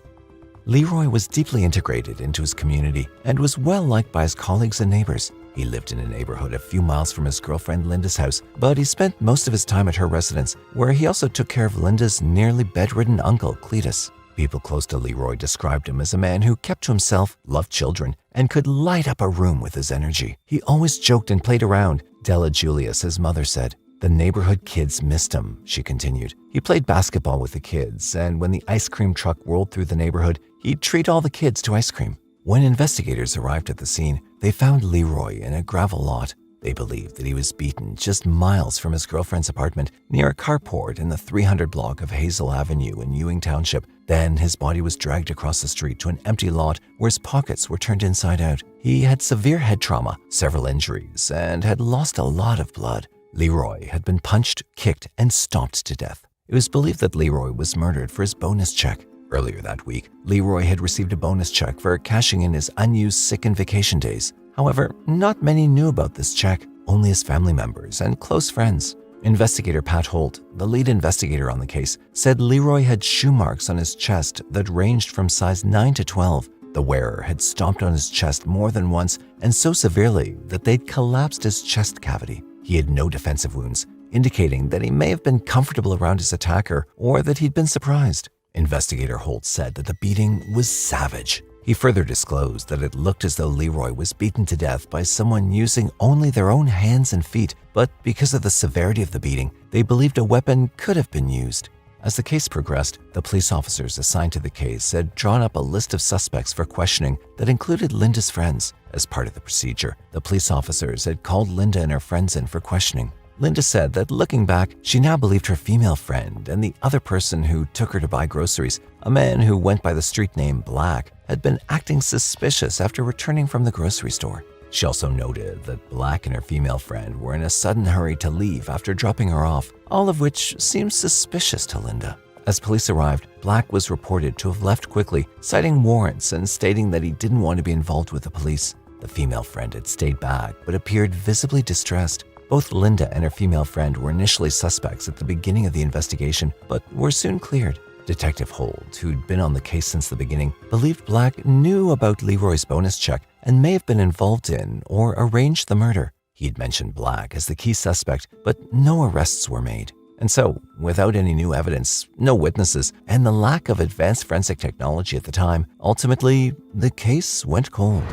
Speaker 3: Leroy was deeply integrated into his community and was well liked by his colleagues and neighbors. He lived in a neighborhood a few miles from his girlfriend Linda's house, but he spent most of his time at her residence, where he also took care of Linda's nearly bedridden uncle, Cletus. People close to Leroy described him as a man who kept to himself, loved children, and could light up a room with his energy. He always joked and played around, Della Julius, his mother, said. The neighborhood kids missed him, she continued. He played basketball with the kids, and when the ice cream truck rolled through the neighborhood, he'd treat all the kids to ice cream. When investigators arrived at the scene, they found Leroy in a gravel lot. They believed that he was beaten just miles from his girlfriend's apartment near a carport in the 300 block of Hazel Avenue in Ewing Township. Then his body was dragged across the street to an empty lot where his pockets were turned inside out. He had severe head trauma, several injuries, and had lost a lot of blood. Leroy had been punched, kicked, and stomped to death. It was believed that Leroy was murdered for his bonus check. Earlier that week, Leroy had received a bonus check for cashing in his unused sick and vacation days. However, not many knew about this check, only his family members and close friends. Investigator Pat Holt, the lead investigator on the case, said Leroy had shoe marks on his chest that ranged from size 9 to 12. The wearer had stomped on his chest more than once and so severely that they'd collapsed his chest cavity. He had no defensive wounds, indicating that he may have been comfortable around his attacker or that he'd been surprised. Investigator Holt said that the beating was savage. He further disclosed that it looked as though Leroy was beaten to death by someone using only their own hands and feet, but because of the severity of the beating, they believed a weapon could have been used. As the case progressed, the police officers assigned to the case had drawn up a list of suspects for questioning that included Linda's friends. As part of the procedure, the police officers had called Linda and her friends in for questioning. Linda said that looking back, she now believed her female friend and the other person who took her to buy groceries, a man who went by the street name Black, had been acting suspicious after returning from the grocery store. She also noted that Black and her female friend were in a sudden hurry to leave after dropping her off, all of which seemed suspicious to Linda. As police arrived, Black was reported to have left quickly, citing warrants and stating that he didn't want to be involved with the police. The female friend had stayed back but appeared visibly distressed. Both Linda and her female friend were initially suspects at the beginning of the investigation, but were soon cleared. Detective Holt, who'd been on the case since the beginning, believed Black knew about Leroy's bonus check and may have been involved in or arranged the murder. He'd mentioned Black as the key suspect, but no arrests were made. And so, without any new evidence, no witnesses, and the lack of advanced forensic technology at the time, ultimately, the case went cold.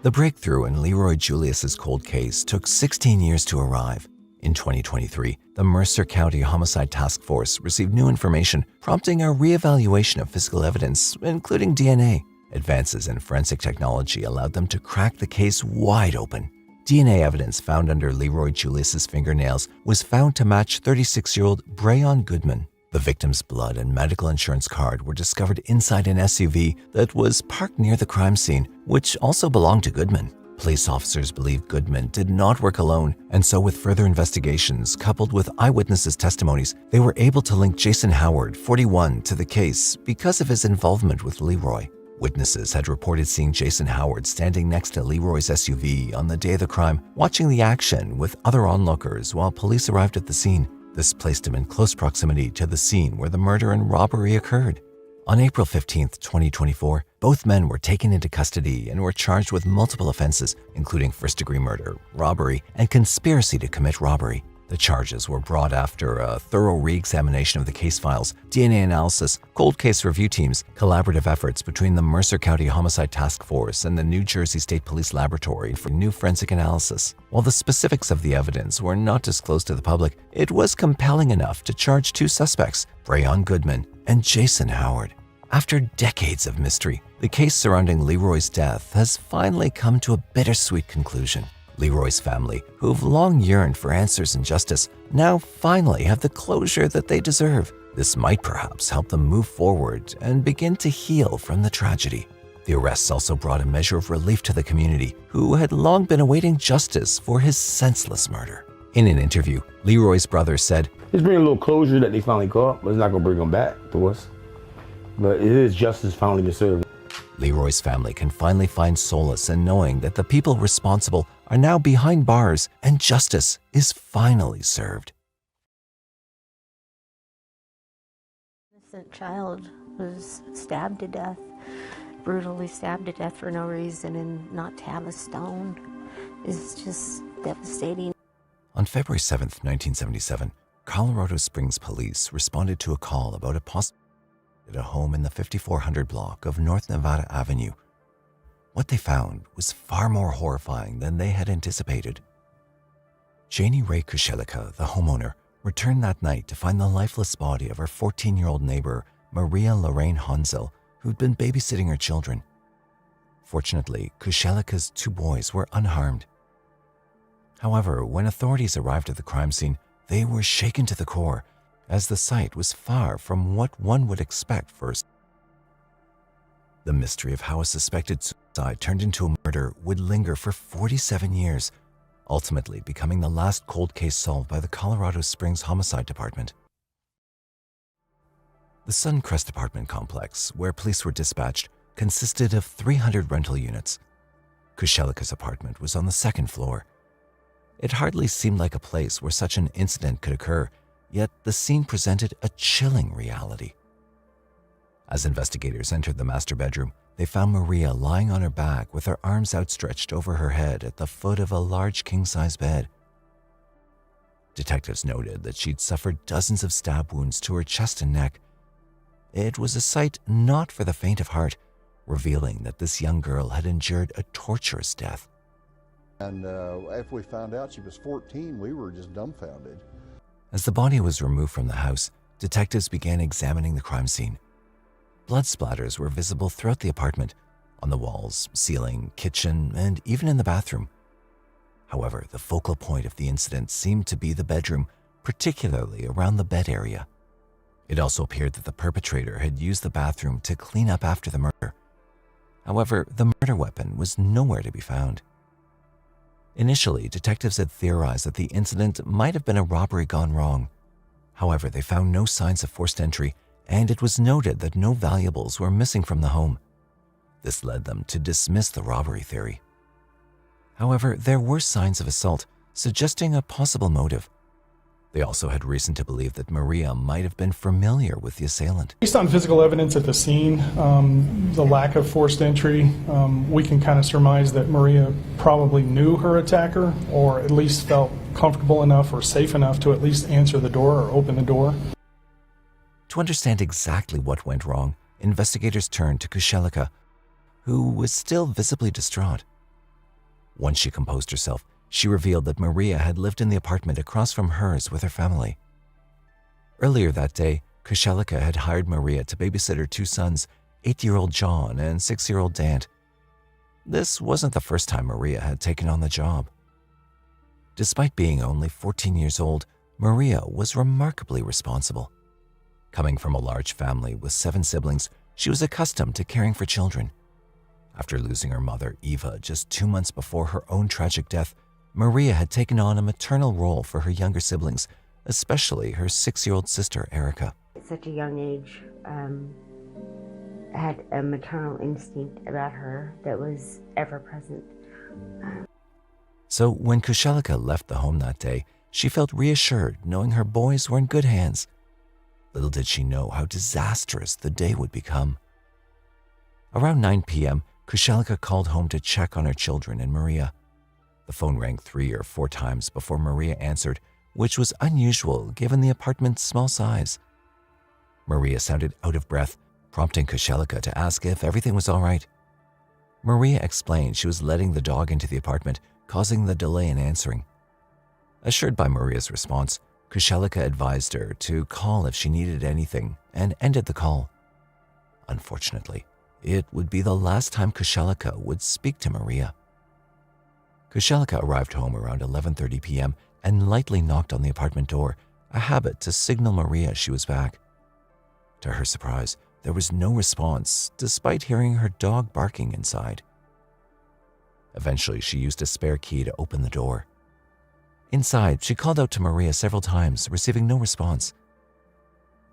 Speaker 3: The breakthrough in Leroy Julius's cold case took 16 years to arrive. In 2023, the Mercer County Homicide Task Force received new information prompting a reevaluation of physical evidence, including DNA. Advances in forensic technology allowed them to crack the case wide open. DNA evidence found under Leroy Julius's fingernails was found to match 36-year-old Brayon Goodman. The victim's blood and medical insurance card were discovered inside an SUV that was parked near the crime scene, which also belonged to Goodman. Police officers believe Goodman did not work alone, and so with further investigations coupled with eyewitnesses' testimonies, they were able to link Jason Howard, 41, to the case because of his involvement with Leroy. Witnesses had reported seeing Jason Howard standing next to Leroy's SUV on the day of the crime, watching the action with other onlookers while police arrived at the scene. This placed him in close proximity to the scene where the murder and robbery occurred. On April 15, 2024, both men were taken into custody and were charged with multiple offenses, including first-degree murder, robbery, and conspiracy to commit robbery. The charges were brought after a thorough re-examination of the case files, DNA analysis, cold case review teams, collaborative efforts between the Mercer County Homicide Task Force and the New Jersey State Police Laboratory for new forensic analysis. While the specifics of the evidence were not disclosed to the public, it was compelling enough to charge two suspects, Brayon Goodman and Jason Howard. After decades of mystery, the case surrounding Leroy's death has finally come to a bittersweet conclusion. Leroy's family, who've long yearned for answers and justice, now finally have the closure that they deserve. This might perhaps help them move forward and begin to heal from the tragedy. The arrests also brought a measure of relief to the community, who had long been awaiting justice for his senseless murder. In an interview, Leroy's brother said,
Speaker 8: "It's bringing a little closure that they finally caught, but it's not going to bring them back to us. But it is justice finally been served."
Speaker 3: Leroy's family can finally find solace in knowing that the people responsible are now behind bars and justice is finally served.
Speaker 9: Innocent child was stabbed to death, brutally stabbed to death for no reason, and not to have a stone is just devastating.
Speaker 3: On February 7, 1977, Colorado Springs police responded to a call about a possible at a home in the 5400 block of North Nevada Avenue. What they found was far more horrifying than they had anticipated. Janie Ray Kushelika, the homeowner, returned that night to find the lifeless body of her 14-year-old neighbor, Maria Lorraine Hansel, who'd been babysitting her children. Fortunately, Kushelika's two boys were unharmed. However, when authorities arrived at the crime scene, they were shaken to the core, as the site was far from what one would expect first. The mystery of how a suspected suicide turned into a murder would linger for 47 years, ultimately becoming the last cold case solved by the Colorado Springs Homicide Department. The Suncrest apartment complex, where police were dispatched, consisted of 300 rental units. Kushelika's apartment was on the second floor. It hardly seemed like a place where such an incident could occur, yet the scene presented a chilling reality. As investigators entered the master bedroom, they found Maria lying on her back with her arms outstretched over her head at the foot of a large king-size bed. Detectives noted that she'd suffered dozens of stab wounds to her chest and neck. It was a sight not for the faint of heart, revealing that this young girl had endured a torturous death.
Speaker 10: And after we found out she was 14, we were just dumbfounded.
Speaker 3: As the body was removed from the house, detectives began examining the crime scene. Blood splatters were visible throughout the apartment, on the walls, ceiling, kitchen, and even in the bathroom. However, the focal point of the incident seemed to be the bedroom, particularly around the bed area. It also appeared that the perpetrator had used the bathroom to clean up after the murder. However, the murder weapon was nowhere to be found. Initially, detectives had theorized that the incident might have been a robbery gone wrong. However, they found no signs of forced entry, and it was noted that no valuables were missing from the home. This led them to dismiss the robbery theory. However, there were signs of assault, suggesting a possible motive. They also had reason to believe that Maria might have been familiar with the assailant.
Speaker 11: Based on physical evidence at the scene, the lack of forced entry, we can kind of surmise that Maria probably knew her attacker, or at least felt comfortable enough or safe enough to at least answer the door or open the door.
Speaker 3: To understand exactly what went wrong, investigators turned to Kushelika, who was still visibly distraught. Once she composed herself, she revealed that Maria had lived in the apartment across from hers with her family. Earlier that day, Kushelika had hired Maria to babysit her two sons, 8-year-old John and 6-year-old Dant. This wasn't the first time Maria had taken on the job. Despite being only 14 years old, Maria was remarkably responsible. Coming from a large family with 7 siblings, she was accustomed to caring for children. After losing her mother, Eva, just 2 months before her own tragic death, Maria had taken on a maternal role for her younger siblings, especially her 6-year-old sister, Erica.
Speaker 12: At such a young age, had a maternal instinct about her that was ever present.
Speaker 3: So when Kushelika left the home that day, she felt reassured knowing her boys were in good hands. Little did she know how disastrous the day would become. Around 9 p.m., Kushelika called home to check on her children and Maria. The phone rang 3 or 4 times before Maria answered, which was unusual given the apartment's small size. Maria sounded out of breath, prompting Kushelika to ask if everything was all right. Maria explained she was letting the dog into the apartment, causing the delay in answering. Assured by Maria's response, Kushelika advised her to call if she needed anything and ended the call. Unfortunately, it would be the last time Kushelika would speak to Maria. Kushelika arrived home around 11:30 p.m. and lightly knocked on the apartment door, a habit to signal Maria she was back. To her surprise, there was no response, despite hearing her dog barking inside. Eventually, she used a spare key to open the door. Inside, she called out to Maria several times, receiving no response.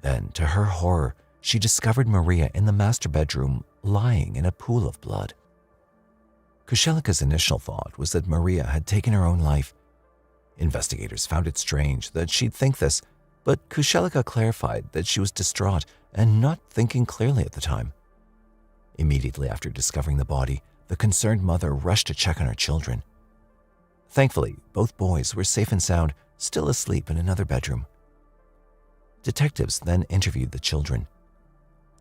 Speaker 3: Then, to her horror, she discovered Maria in the master bedroom, lying in a pool of blood. Kushelika's initial thought was that Maria had taken her own life. Investigators found it strange that she'd think this, but Kushelika clarified that she was distraught and not thinking clearly at the time. Immediately after discovering the body, the concerned mother rushed to check on her children. Thankfully, both boys were safe and sound, still asleep in another bedroom. Detectives then interviewed the children.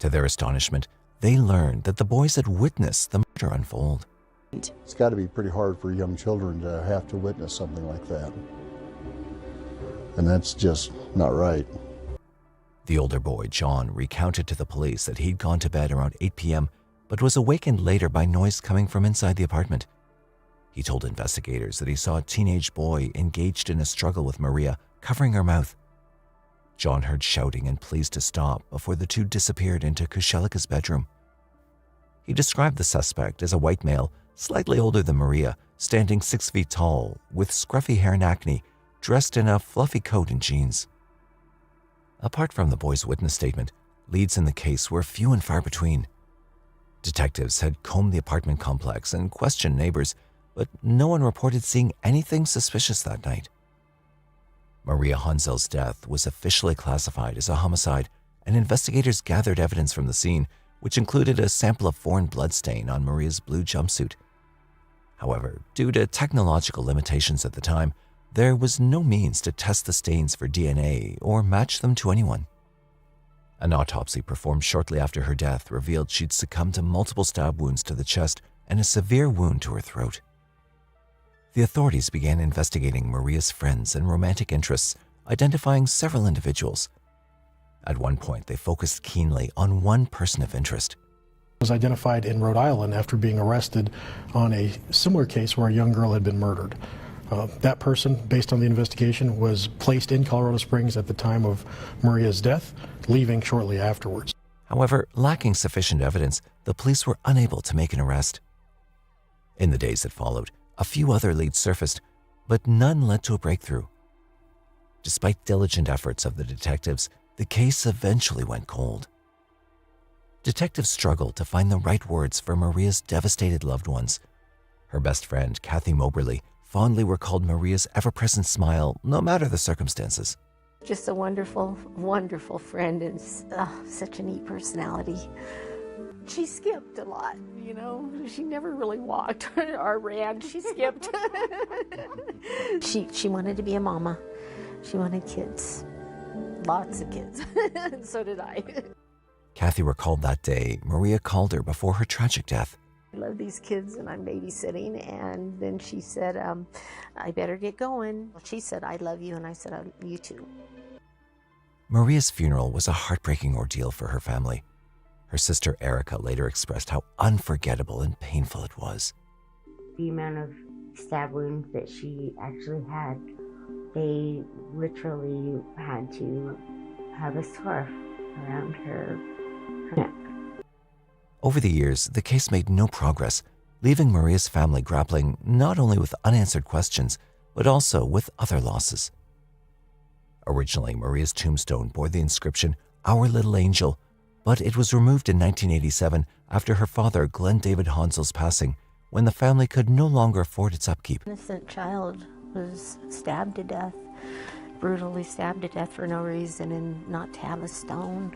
Speaker 3: To their astonishment, they learned that the boys had witnessed the murder unfold.
Speaker 10: It's got to be pretty hard for young children to have to witness something like that. And that's just not right.
Speaker 3: The older boy, John, recounted to the police that he'd gone to bed around 8 p.m., but was awakened later by noise coming from inside the apartment. He told investigators that he saw a teenage boy engaged in a struggle with Maria, covering her mouth. John heard shouting and pleas to stop before the two disappeared into Kushelika's bedroom. He described the suspect as a white male, slightly older than Maria, standing 6 feet tall, with scruffy hair and acne, dressed in a fluffy coat and jeans. Apart from the boy's witness statement, leads in the case were few and far between. Detectives had combed the apartment complex and questioned neighbors, but no one reported seeing anything suspicious that night. Maria Hansel's death was officially classified as a homicide, and investigators gathered evidence from the scene, which included a sample of foreign bloodstain on Maria's blue jumpsuit. However, due to technological limitations at the time, there was no means to test the stains for DNA or match them to anyone. An autopsy performed shortly after her death revealed she'd succumbed to multiple stab wounds to the chest and a severe wound to her throat. The authorities began investigating Maria's friends and romantic interests, identifying several individuals. At one point, they focused keenly on one person of interest.
Speaker 13: Was identified in Rhode Island after being arrested on a similar case where a young girl had been murdered. That person, based on the investigation, was placed in Colorado Springs at the time of Maria's death, leaving shortly afterwards.
Speaker 3: However, lacking sufficient evidence, the police were unable to make an arrest. In the days that followed, a few other leads surfaced, but none led to a breakthrough. Despite diligent efforts of the detectives, the case eventually went cold. Detectives struggled to find the right words for Maria's devastated loved ones. Her best friend, Kathy Moberly, fondly recalled Maria's ever-present smile, no matter the circumstances.
Speaker 9: Just a wonderful, wonderful friend, and such a neat personality. She skipped a lot, you know. She never really walked or ran. She skipped. She wanted to be a mama. She wanted kids. Lots of kids. And so did I.
Speaker 3: Kathy recalled that day Maria called her before her tragic death.
Speaker 9: I love these kids and I'm babysitting, and then she said, I better get going. She said, I love you, and I said, I love you too.
Speaker 3: Maria's funeral was a heartbreaking ordeal for her family. Her sister Erica later expressed how unforgettable and painful it was.
Speaker 12: The amount of stab wounds that she actually had, they literally had to have a scarf around her neck.
Speaker 3: Over the years, the case made no progress, leaving Maria's family grappling not only with unanswered questions, but also with other losses. Originally, Maria's tombstone bore the inscription, "Our Little Angel," but it was removed in 1987 after her father, Glenn David Hansel's passing, when the family could no longer afford its upkeep.
Speaker 9: An innocent child was stabbed to death, brutally stabbed to death for no reason, and not to have a stone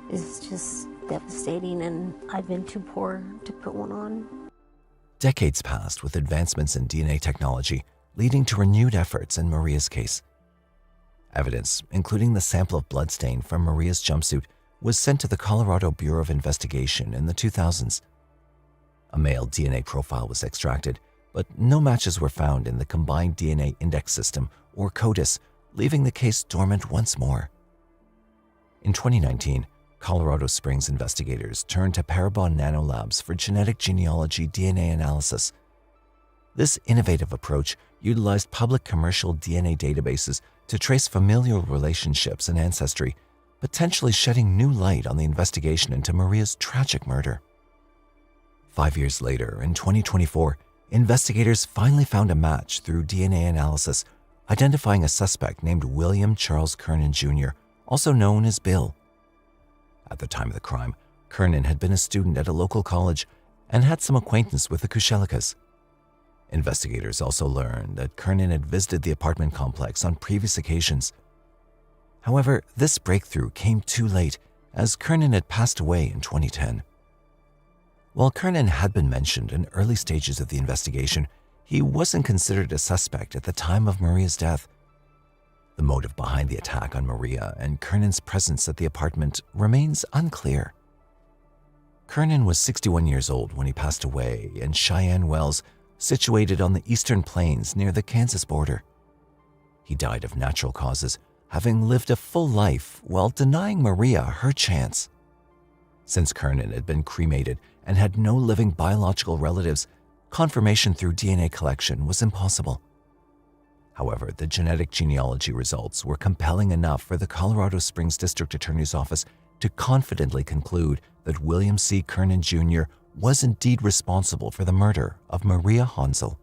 Speaker 9: is just devastating, and I've been too poor to put one on.
Speaker 3: Decades passed with advancements in DNA technology, leading to renewed efforts in Maria's case. Evidence, including the sample of bloodstain from Maria's jumpsuit, was sent to the Colorado Bureau of Investigation in the 2000s. A male DNA profile was extracted, but no matches were found in the Combined DNA Index System, or CODES, leaving the case dormant once more. In 2019, Colorado Springs investigators turned to Parabon Nanolabs for genetic genealogy DNA analysis. This innovative approach utilized public commercial DNA databases to trace familial relationships and ancestry, potentially shedding new light on the investigation into Maria's tragic murder. 5 years later, in 2024, investigators finally found a match through DNA analysis, identifying a suspect named William Charles Kernan Jr., also known as Bill. At the time of the crime, Kernan had been a student at a local college and had some acquaintance with the Kushelikas. Investigators also learned that Kernan had visited the apartment complex on previous occasions. However, this breakthrough came too late, as Kernan had passed away in 2010. While Kernan had been mentioned in early stages of the investigation, he wasn't considered a suspect at the time of Maria's death. The motive behind the attack on Maria and Kernan's presence at the apartment remains unclear. Kernan was 61 years old when he passed away in Cheyenne Wells, situated on the eastern plains near the Kansas border. He died of natural causes, having lived a full life while denying Maria her chance. Since Kernan had been cremated and had no living biological relatives, confirmation through DNA collection was impossible. However, the genetic genealogy results were compelling enough for the Colorado Springs District Attorney's Office to confidently conclude that William C. Kernan Jr. was indeed responsible for the murder of Maria Hansel.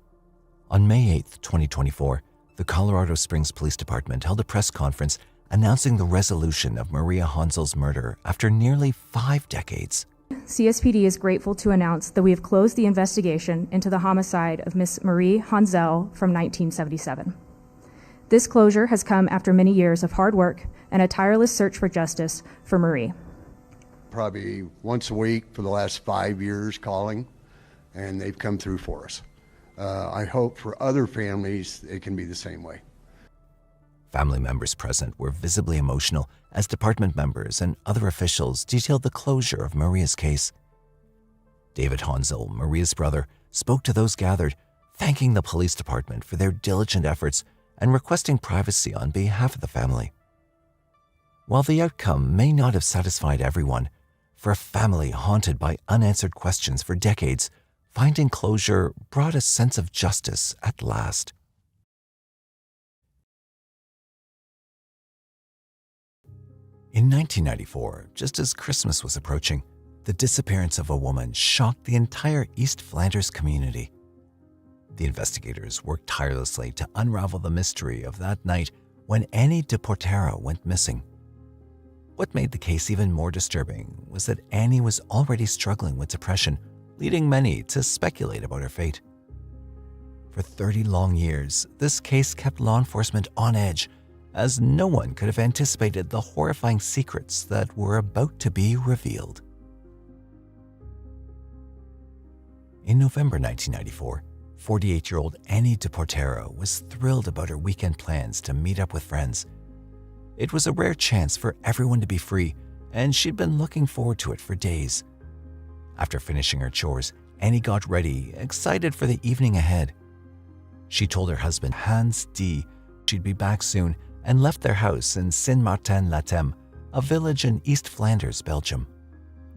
Speaker 3: On May 8, 2024, the Colorado Springs Police Department held a press conference announcing the resolution of Maria Hansel's murder after nearly 5 decades.
Speaker 14: CSPD is grateful to announce that we have closed the investigation into the homicide of Miss Marie Hansel from 1977. This closure has come after many years of hard work and a tireless search for justice for Marie.
Speaker 16: Probably once a week for the last 5 years calling, and they've come through for us. I hope for other families it can be the same way.
Speaker 3: Family members present were visibly emotional as department members and other officials detailed the closure of Maria's case. David Hansel, Maria's brother, spoke to those gathered, thanking the police department for their diligent efforts and requesting privacy on behalf of the family. While the outcome may not have satisfied everyone, for a family haunted by unanswered questions for decades, finding closure brought a sense of justice at last. In 1994, just as Christmas was approaching, the disappearance of a woman shocked the entire East Flanders community. The investigators worked tirelessly to unravel the mystery of that night when Annie de Portera went missing. What made the case even more disturbing was that Annie was already struggling with depression, leading many to speculate about her fate. For 30 long years, this case kept law enforcement on edge, as no one could have anticipated the horrifying secrets that were about to be revealed. In November 1994, 48-year-old Annie de Portera was thrilled about her weekend plans to meet up with friends. It was a rare chance for everyone to be free, and she'd been looking forward to it for days. After finishing her chores, Annie got ready, excited for the evening ahead. She told her husband, Hans D., she'd be back soon and left their house in Saint-Martin-la-Thème, a village in East Flanders, Belgium.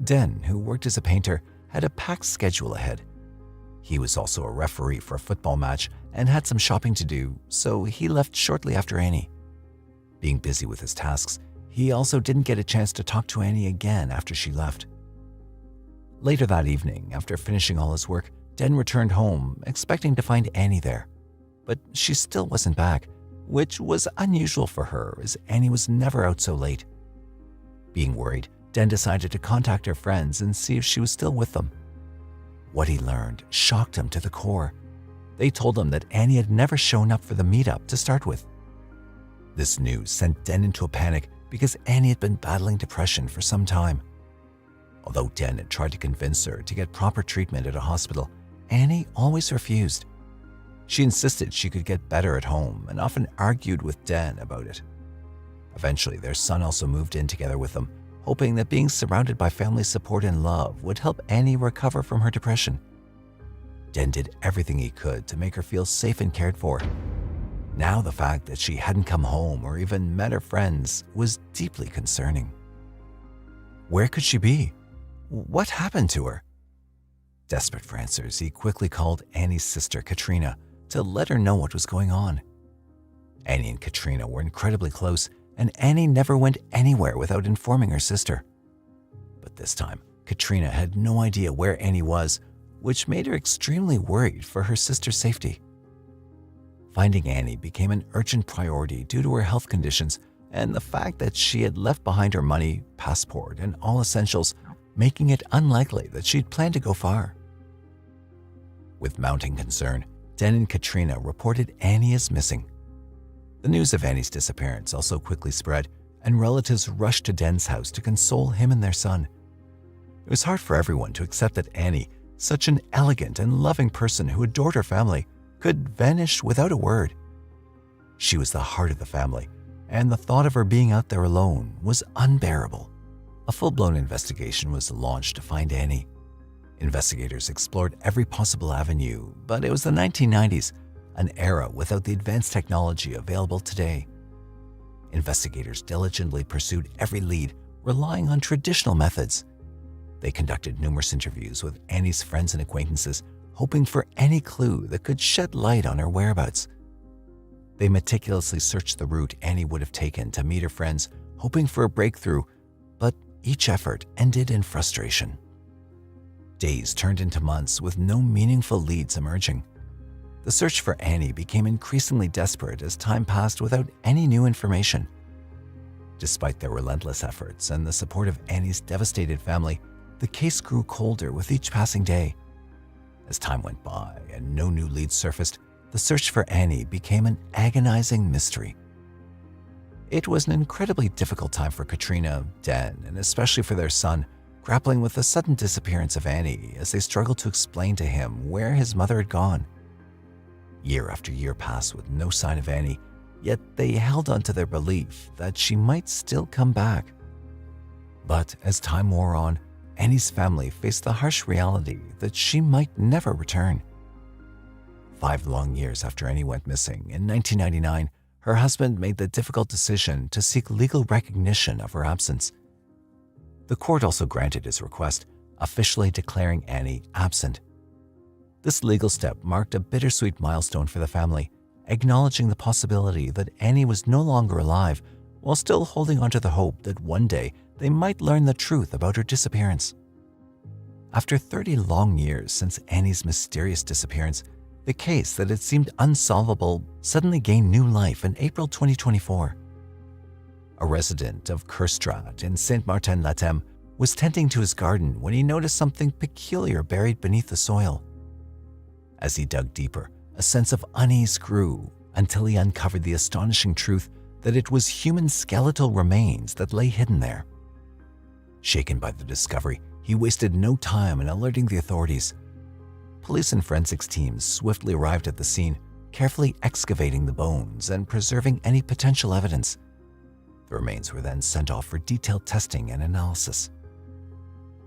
Speaker 3: Den, who worked as a painter, had a packed schedule ahead. He was also a referee for a football match and had some shopping to do, so he left shortly after Annie. Being busy with his tasks, he also didn't get a chance to talk to Annie again after she left. Later that evening, after finishing all his work, Den returned home, expecting to find Annie there. But she still wasn't back, which was unusual for her, as Annie was never out so late. Being worried, Den decided to contact her friends and see if she was still with them. What he learned shocked him to the core. They told him that Annie had never shown up for the meetup to start with. This news sent Den into a panic because Annie had been battling depression for some time. Although Den had tried to convince her to get proper treatment at a hospital, Annie always refused. She insisted she could get better at home and often argued with Den about it. Eventually, their son also moved in together with them, hoping that being surrounded by family support and love would help Annie recover from her depression. Den did everything he could to make her feel safe and cared for. Now the fact that she hadn't come home or even met her friends was deeply concerning. Where could she be? What happened to her? Desperate for answers, he quickly called Annie's sister, Katrina, to let her know what was going on. Annie and Katrina were incredibly close, and Annie never went anywhere without informing her sister. But this time, Katrina had no idea where Annie was, which made her extremely worried for her sister's safety. Finding Annie became an urgent priority due to her health conditions and the fact that she had left behind her money, passport, and all essentials, making it unlikely that she'd planned to go far. With mounting concern, Den and Katrina reported Annie as missing. The news of Annie's disappearance also quickly spread, and relatives rushed to Den's house to console him and their son. It was hard for everyone to accept that Annie, such an elegant and loving person who adored her family, could vanish without a word. She was the heart of the family, and the thought of her being out there alone was unbearable. A full-blown investigation was launched to find Annie. Investigators explored every possible avenue, but it was the 1990s, an era without the advanced technology available today. Investigators diligently pursued every lead, relying on traditional methods. They conducted numerous interviews with Annie's friends and acquaintances, hoping for any clue that could shed light on her whereabouts. They meticulously searched the route Annie would have taken to meet her friends, hoping for a breakthrough, but each effort ended in frustration. Days turned into months with no meaningful leads emerging. The search for Annie became increasingly desperate as time passed without any new information. Despite their relentless efforts and the support of Annie's devastated family, the case grew colder with each passing day. As time went by and no new leads surfaced, the search for Annie became an agonizing mystery. It was an incredibly difficult time for Katrina, Den, and especially for their son, grappling with the sudden disappearance of Annie as they struggled to explain to him where his mother had gone. Year after year passed with no sign of Annie, yet they held on to their belief that she might still come back. But as time wore on, Annie's family faced the harsh reality that she might never return. 5 long years after Annie went missing, in 1999, her husband made the difficult decision to seek legal recognition of her absence. The court also granted his request, officially declaring Annie absent. This legal step marked a bittersweet milestone for the family, acknowledging the possibility that Annie was no longer alive, while still holding on to the hope that one day they might learn the truth about her disappearance. After 30 long years since Annie's mysterious disappearance, the case that had seemed unsolvable suddenly gained new life in April 2024. A resident of Kerstraat in Saint-Martin-Latem was tending to his garden when he noticed something peculiar buried beneath the soil. As he dug deeper, a sense of unease grew until he uncovered the astonishing truth that it was human skeletal remains that lay hidden there. Shaken by the discovery, he wasted no time in alerting the authorities. Police and forensics teams swiftly arrived at the scene, carefully excavating the bones and preserving any potential evidence. The remains were then sent off for detailed testing and analysis.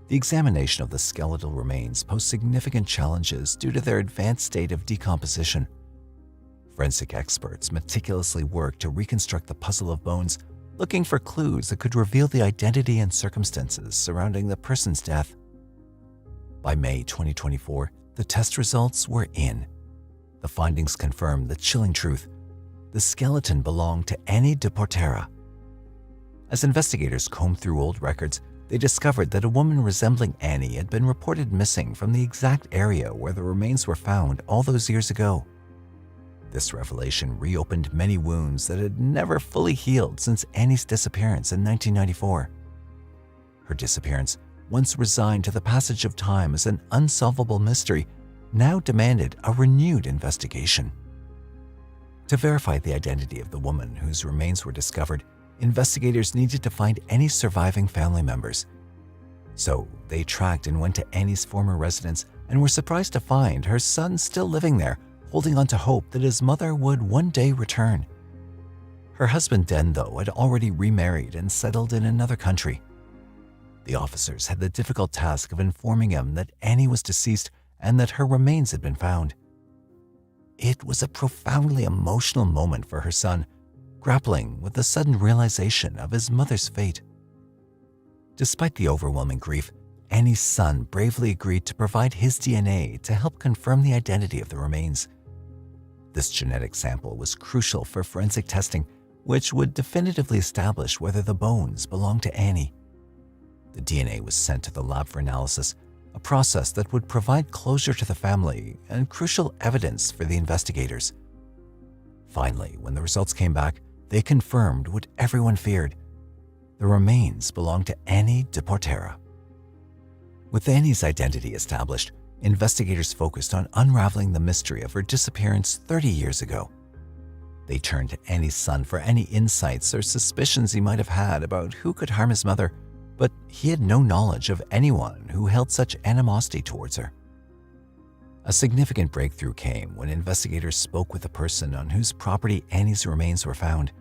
Speaker 3: The examination of the skeletal remains posed significant challenges due to their advanced state of decomposition. Forensic experts meticulously worked to reconstruct the puzzle of bones, looking for clues that could reveal the identity and circumstances surrounding the person's death. By May 2024, the test results were in. The findings confirmed the chilling truth. The skeleton belonged to Annie de Portera. As investigators combed through old records, they discovered that a woman resembling Annie had been reported missing from the exact area where the remains were found all those years ago. This revelation reopened many wounds that had never fully healed since Annie's disappearance in 1994. Her disappearance, once resigned to the passage of time as an unsolvable mystery, now demanded a renewed investigation. To verify the identity of the woman whose remains were discovered, investigators needed to find any surviving family members. So they tracked and went to Annie's former residence and were surprised to find her son still living there, holding on to hope that his mother would one day return. Her husband Den, though, had already remarried and settled in another country. The officers had the difficult task of informing him that Annie was deceased and that her remains had been found. It was a profoundly emotional moment for her son, grappling with the sudden realization of his mother's fate. Despite the overwhelming grief, Annie's son bravely agreed to provide his DNA to help confirm the identity of the remains. This genetic sample was crucial for forensic testing, which would definitively establish whether the bones belonged to Annie. The DNA was sent to the lab for analysis, a process that would provide closure to the family and crucial evidence for the investigators. Finally, when the results came back, they confirmed what everyone feared. The remains belonged to Annie de Portera. With Annie's identity established, investigators focused on unraveling the mystery of her disappearance 30 years ago. They turned to Annie's son for any insights or suspicions he might have had about who could harm his mother, but he had no knowledge of anyone who held such animosity towards her. A significant breakthrough came when investigators spoke with the person on whose property Annie's remains were found.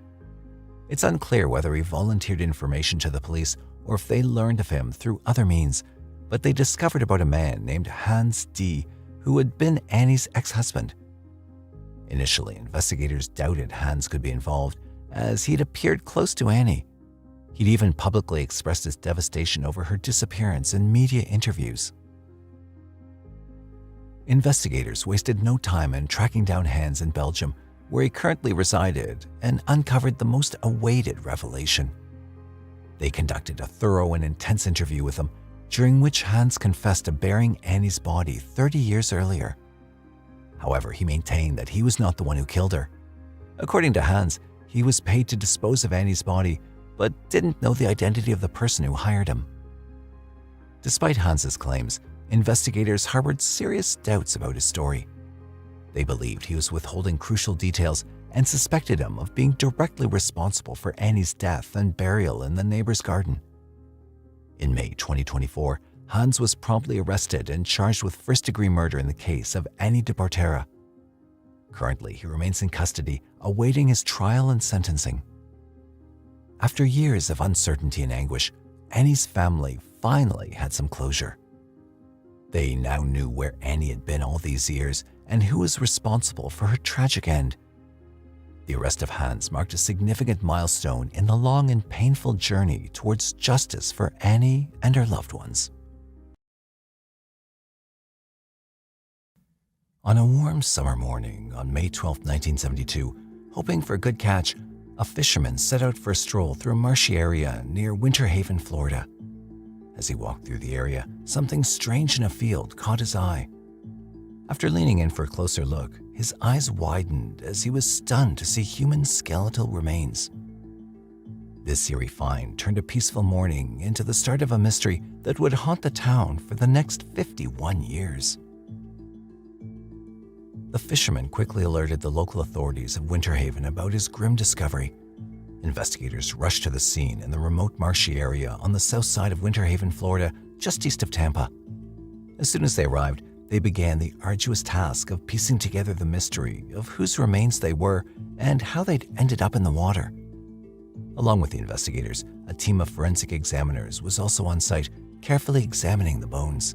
Speaker 3: It's unclear whether he volunteered information to the police or if they learned of him through other means, but they discovered about a man named Hans D., who had been Annie's ex-husband. Initially, investigators doubted Hans could be involved, as he'd appeared close to Annie. He'd even publicly expressed his devastation over her disappearance in media interviews. Investigators wasted no time in tracking down Hans in Belgium, where he currently resided, and uncovered the most awaited revelation. They conducted a thorough and intense interview with him, during which Hans confessed to burying Annie's body 30 years earlier. However, he maintained that he was not the one who killed her. According to Hans, he was paid to dispose of Annie's body, but didn't know the identity of the person who hired him. Despite Hans's claims, investigators harbored serious doubts about his story. They believed he was withholding crucial details and suspected him of being directly responsible for Annie's death and burial in the neighbor's garden. In May 2024, Hans was promptly arrested and charged with first-degree murder in the case of Annie de Portera. Currently, he remains in custody, awaiting his trial and sentencing. After years of uncertainty and anguish, Annie's family finally had some closure. They now knew where Annie had been all these years and who was responsible for her tragic end. The arrest of Hans marked a significant milestone in the long and painful journey towards justice for Annie and her loved ones. On a warm summer morning on May 12, 1972, hoping for a good catch, a fisherman set out for a stroll through a marshy area near Winter Haven, Florida. As he walked through the area, something strange in a field caught his eye. After leaning in for a closer look, his eyes widened as he was stunned to see human skeletal remains. This eerie find turned a peaceful morning into the start of a mystery that would haunt the town for the next 51 years. The fisherman quickly alerted the local authorities of Winter Haven about his grim discovery. Investigators rushed to the scene in the remote marshy area on the south side of Winter Haven, Florida, just east of Tampa. As soon as they arrived, they began the arduous task of piecing together the mystery of whose remains they were and how they'd ended up in the water. Along with the investigators, a team of forensic examiners was also on site, carefully examining the bones.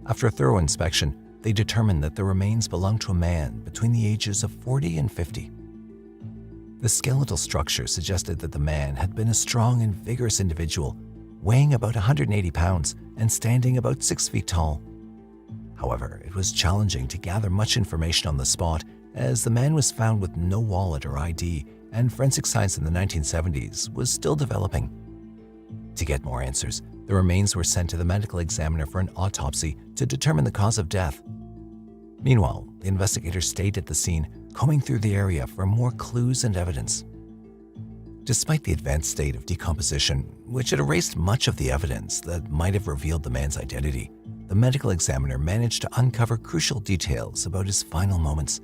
Speaker 3: After a thorough inspection, they determined that the remains belonged to a man between the ages of 40 and 50. The skeletal structure suggested that the man had been a strong and vigorous individual, weighing about 180 pounds and standing about 6 feet tall. However, it was challenging to gather much information on the spot, as the man was found with no wallet or ID, and forensic science in the 1970s was still developing. To get more answers, the remains were sent to the medical examiner for an autopsy to determine the cause of death. Meanwhile, the investigators stayed at the scene, combing through the area for more clues and evidence. Despite the advanced state of decomposition, which had erased much of the evidence that might have revealed the man's identity, the medical examiner managed to uncover crucial details about his final moments.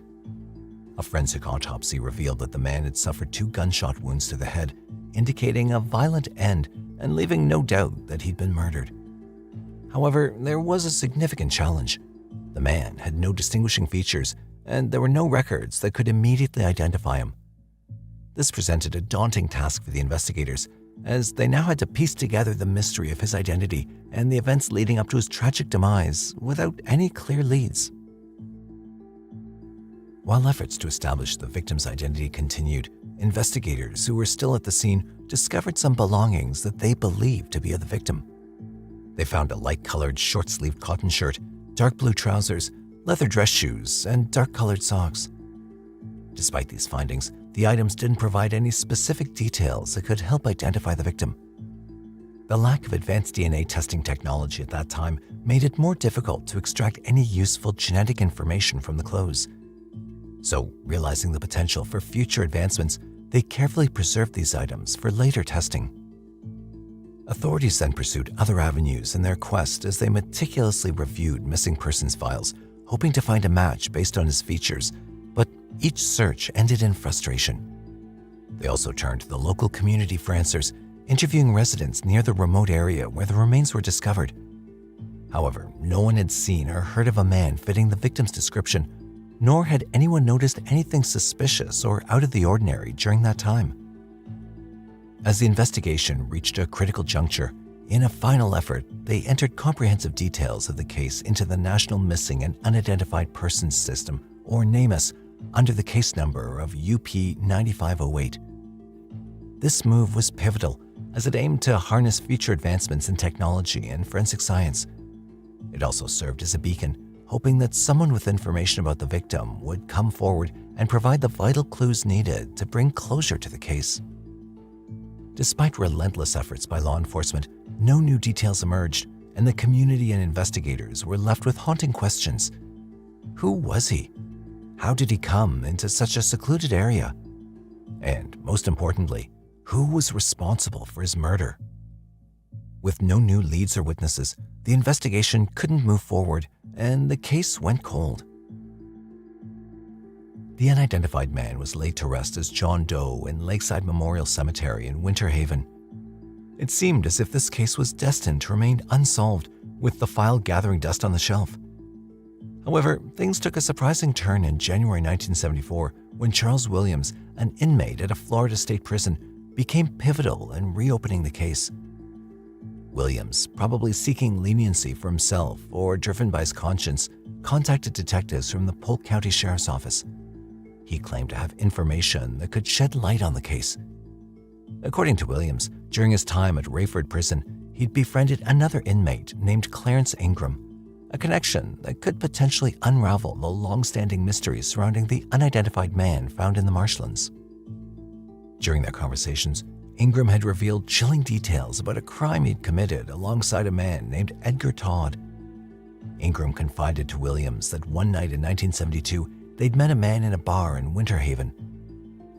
Speaker 3: A forensic autopsy revealed that the man had suffered 2 gunshot wounds to the head, indicating a violent end and leaving no doubt that he'd been murdered. However, there was a significant challenge. The man had no distinguishing features, and there were no records that could immediately identify him. This presented a daunting task for the investigators, as they now had to piece together the mystery of his identity and the events leading up to his tragic demise without any clear leads. While efforts to establish the victim's identity continued, investigators who were still at the scene discovered some belongings that they believed to be of the victim. They found a light-colored short-sleeved cotton shirt, dark blue trousers, leather dress shoes, and dark-colored socks. Despite these findings, the items didn't provide any specific details that could help identify the victim. The lack of advanced DNA testing technology at that time made it more difficult to extract any useful genetic information from the clothes. So, realizing the potential for future advancements, they carefully preserved these items for later testing. Authorities then pursued other avenues in their quest as they meticulously reviewed missing persons files, hoping to find a match based on his features, but each search ended in frustration. They also turned to the local community for answers, interviewing residents near the remote area where the remains were discovered. However, no one had seen or heard of a man fitting the victim's description, nor had anyone noticed anything suspicious or out of the ordinary during that time. As the investigation reached a critical juncture, in a final effort, they entered comprehensive details of the case into the National Missing and Unidentified Persons System, or NamUs, under the case number of UP 9508. This move was pivotal, as it aimed to harness future advancements in technology and forensic science. It also served as a beacon, hoping that someone with information about the victim would come forward and provide the vital clues needed to bring closure to the case. Despite relentless efforts by law enforcement, no new details emerged, and the community and investigators were left with haunting questions. Who was he? How did he come into such a secluded area? And most importantly, who was responsible for his murder? With no new leads or witnesses, the investigation couldn't move forward, and the case went cold. The unidentified man was laid to rest as John Doe in Lakeside Memorial Cemetery in Winter Haven. It seemed as if this case was destined to remain unsolved, with the file gathering dust on the shelf. However, things took a surprising turn in January 1974 when Charles Williams, an inmate at a Florida state prison, became pivotal in reopening the case. Williams, probably seeking leniency for himself or driven by his conscience, contacted detectives from the Polk County Sheriff's Office. He claimed to have information that could shed light on the case. According to Williams, during his time at Rayford Prison, he'd befriended another inmate named Clarence Ingram, a connection that could potentially unravel the long-standing mysteries surrounding the unidentified man found in the marshlands. During their conversations, Ingram had revealed chilling details about a crime he'd committed alongside a man named Edgar Todd. Ingram confided to Williams that one night in 1972, they'd met a man in a bar in Winter Haven.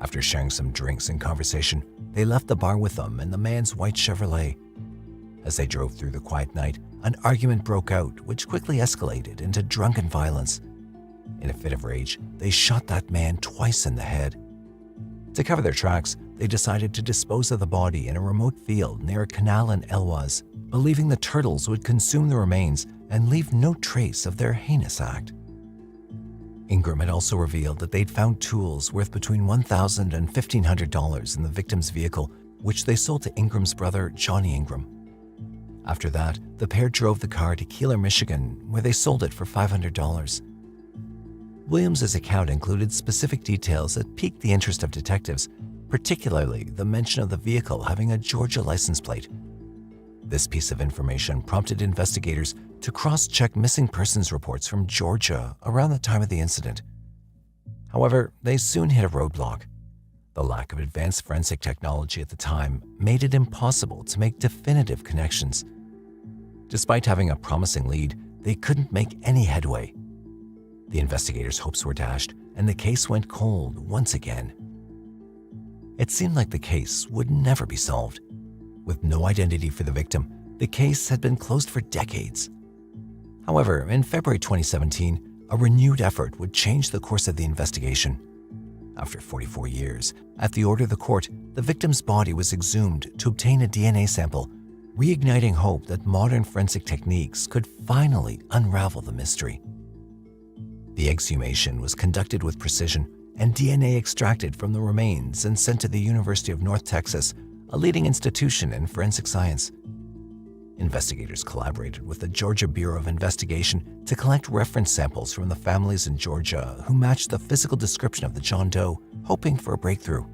Speaker 3: After sharing some drinks and conversation, they left the bar with them in the man's white Chevrolet. As they drove through the quiet night, an argument broke out, which quickly escalated into drunken violence. In a fit of rage, they shot that man twice in the head. To cover their tracks, they decided to dispose of the body in a remote field near a canal in Elwaz, believing the turtles would consume the remains and leave no trace of their heinous act. Ingram had also revealed that they'd found tools worth between $1,000 and $1,500 in the victim's vehicle, which they sold to Ingram's brother, Johnny Ingram. After that, the pair drove the car to Keeler, Michigan, where they sold it for $500. Williams's account included specific details that piqued the interest of detectives, particularly the mention of the vehicle having a Georgia license plate. This piece of information prompted investigators to cross-check missing persons reports from Georgia around the time of the incident. However, they soon hit a roadblock. The lack of advanced forensic technology at the time made it impossible to make definitive connections. Despite having a promising lead, they couldn't make any headway. The investigators' hopes were dashed, and the case went cold once again. It seemed like the case would never be solved. With no identity for the victim, the case had been closed for decades. However, in February 2017, a renewed effort would change the course of the investigation. After 44 years, at the order of the court, the victim's body was exhumed to obtain a DNA sample, reigniting hope that modern forensic techniques could finally unravel the mystery. The exhumation was conducted with precision, and DNA extracted from the remains and sent to the University of North Texas, a leading institution in forensic science. Investigators collaborated with the Georgia Bureau of Investigation to collect reference samples from the families in Georgia who matched the physical description of the John Doe, hoping for a breakthrough.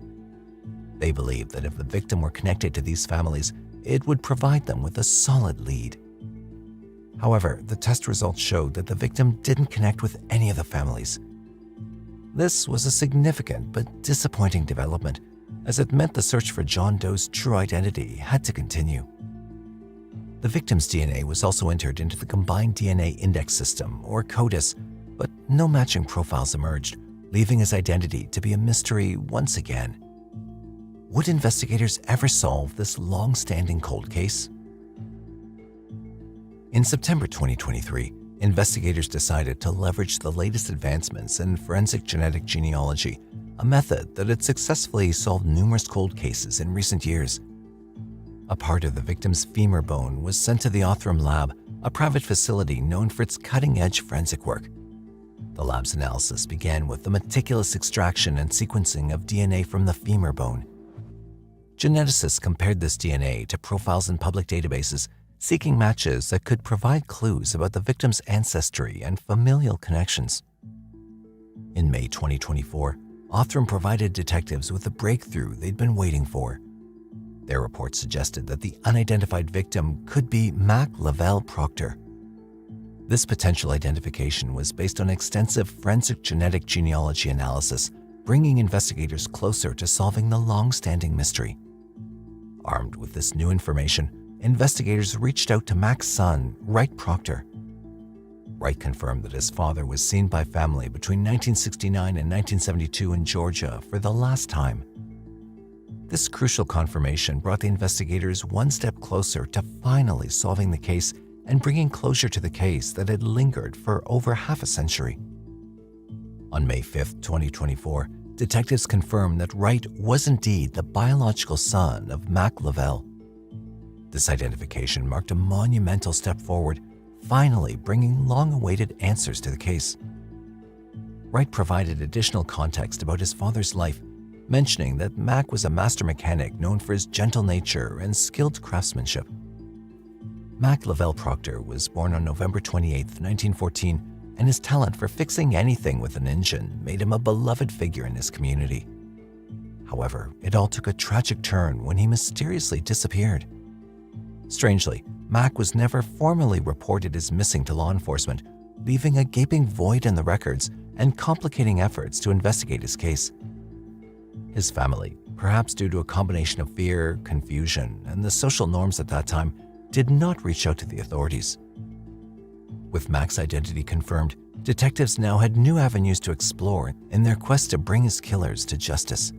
Speaker 3: They believed that if the victim were connected to these families, it would provide them with a solid lead. However, the test results showed that the victim didn't connect with any of the families. This was a significant but disappointing development, as it meant the search for John Doe's true identity had to continue. The victim's DNA was also entered into the Combined DNA Index System, or CODES, but no matching profiles emerged, leaving his identity to be a mystery once again. Would investigators ever solve this long-standing cold case? In September 2023, investigators decided to leverage the latest advancements in forensic genetic genealogy, a method that had successfully solved numerous cold cases in recent years. A part of the victim's femur bone was sent to the Othram Lab, a private facility known for its cutting-edge forensic work. The lab's analysis began with the meticulous extraction and sequencing of DNA from the femur bone. Geneticists compared this DNA to profiles in public databases, seeking matches that could provide clues about the victim's ancestry and familial connections. In May 2024, Othram provided detectives with a breakthrough they'd been waiting for. Their report suggested that the unidentified victim could be Mac Lavelle Proctor. This potential identification was based on extensive forensic genetic genealogy analysis, bringing investigators closer to solving the long-standing mystery. Armed with this new information, investigators reached out to Mac's son, Wright Proctor. Wright confirmed that his father was seen by family between 1969 and 1972 in Georgia for the last time. This crucial confirmation brought the investigators one step closer to finally solving the case and bringing closure to the case that had lingered for over half a century. On May 5, 2024, detectives confirmed that Wright was indeed the biological son of Mac Lavelle. This identification marked a monumental step forward, finally bringing long-awaited answers to the case. Wright provided additional context about his father's life, mentioning that Mac was a master mechanic known for his gentle nature and skilled craftsmanship. Mac Lavelle Proctor was born on November 28, 1914, and his talent for fixing anything with an engine made him a beloved figure in his community. However, it all took a tragic turn when he mysteriously disappeared. Strangely, Mac was never formally reported as missing to law enforcement, leaving a gaping void in the records and complicating efforts to investigate his case. His family, perhaps due to a combination of fear, confusion, and the social norms at that time, did not reach out to the authorities. With Mac's identity confirmed, detectives now had new avenues to explore in their quest to bring his killers to justice.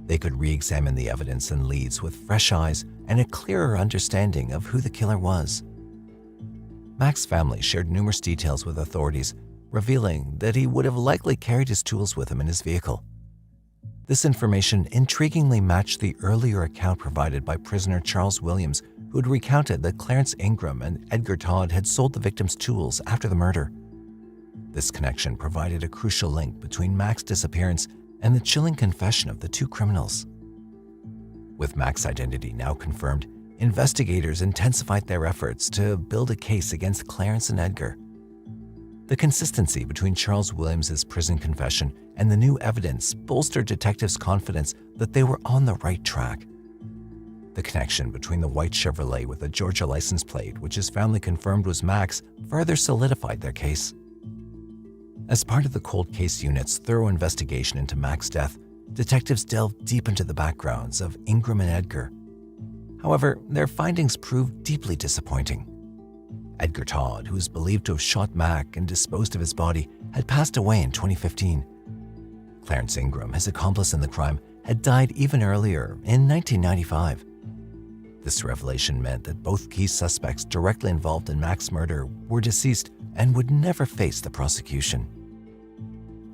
Speaker 3: They could re-examine the evidence and leads with fresh eyes and a clearer understanding of who the killer was. Mac's family shared numerous details with authorities, revealing that he would have likely carried his tools with him in his vehicle. This information intriguingly matched the earlier account provided by prisoner Charles Williams, who had recounted that Clarence Ingram and Edgar Todd had sold the victim's tools after the murder. This connection provided a crucial link between Mac's disappearance and the chilling confession of the two criminals. With Mac's identity now confirmed, investigators intensified their efforts to build a case against Clarence and Edgar. The consistency between Charles Williams' prison confession and the new evidence bolstered detectives' confidence that they were on the right track. The connection between the white Chevrolet with a Georgia license plate, which his family confirmed was Mac's, further solidified their case. As part of the cold case unit's thorough investigation into Mac's death, detectives delved deep into the backgrounds of Ingram and Edgar. However, their findings proved deeply disappointing. Edgar Todd, who is believed to have shot Mac and disposed of his body, had passed away in 2015. Clarence Ingram, his accomplice in the crime, had died even earlier in 1995. This revelation meant that both key suspects directly involved in Mac's murder were deceased and would never face the prosecution.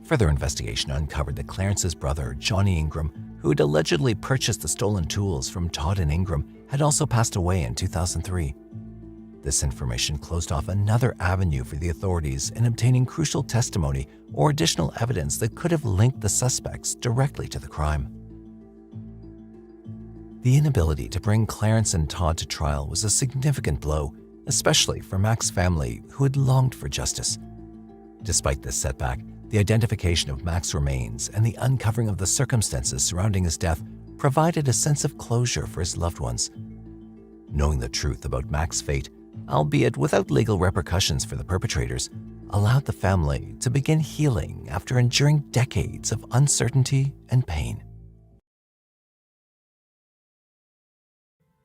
Speaker 3: Further investigation uncovered that Clarence's brother, Johnny Ingram, who had allegedly purchased the stolen tools from Todd and Ingram, had also passed away in 2003. This information closed off another avenue for the authorities in obtaining crucial testimony or additional evidence that could have linked the suspects directly to the crime. The inability to bring Clarence and Todd to trial was a significant blow, especially for Mac's family, who had longed for justice. Despite this setback, the identification of Mac's remains and the uncovering of the circumstances surrounding his death provided a sense of closure for his loved ones. Knowing the truth about Mac's fate, albeit without legal repercussions for the perpetrators, allowed the family to begin healing after enduring decades of uncertainty and pain.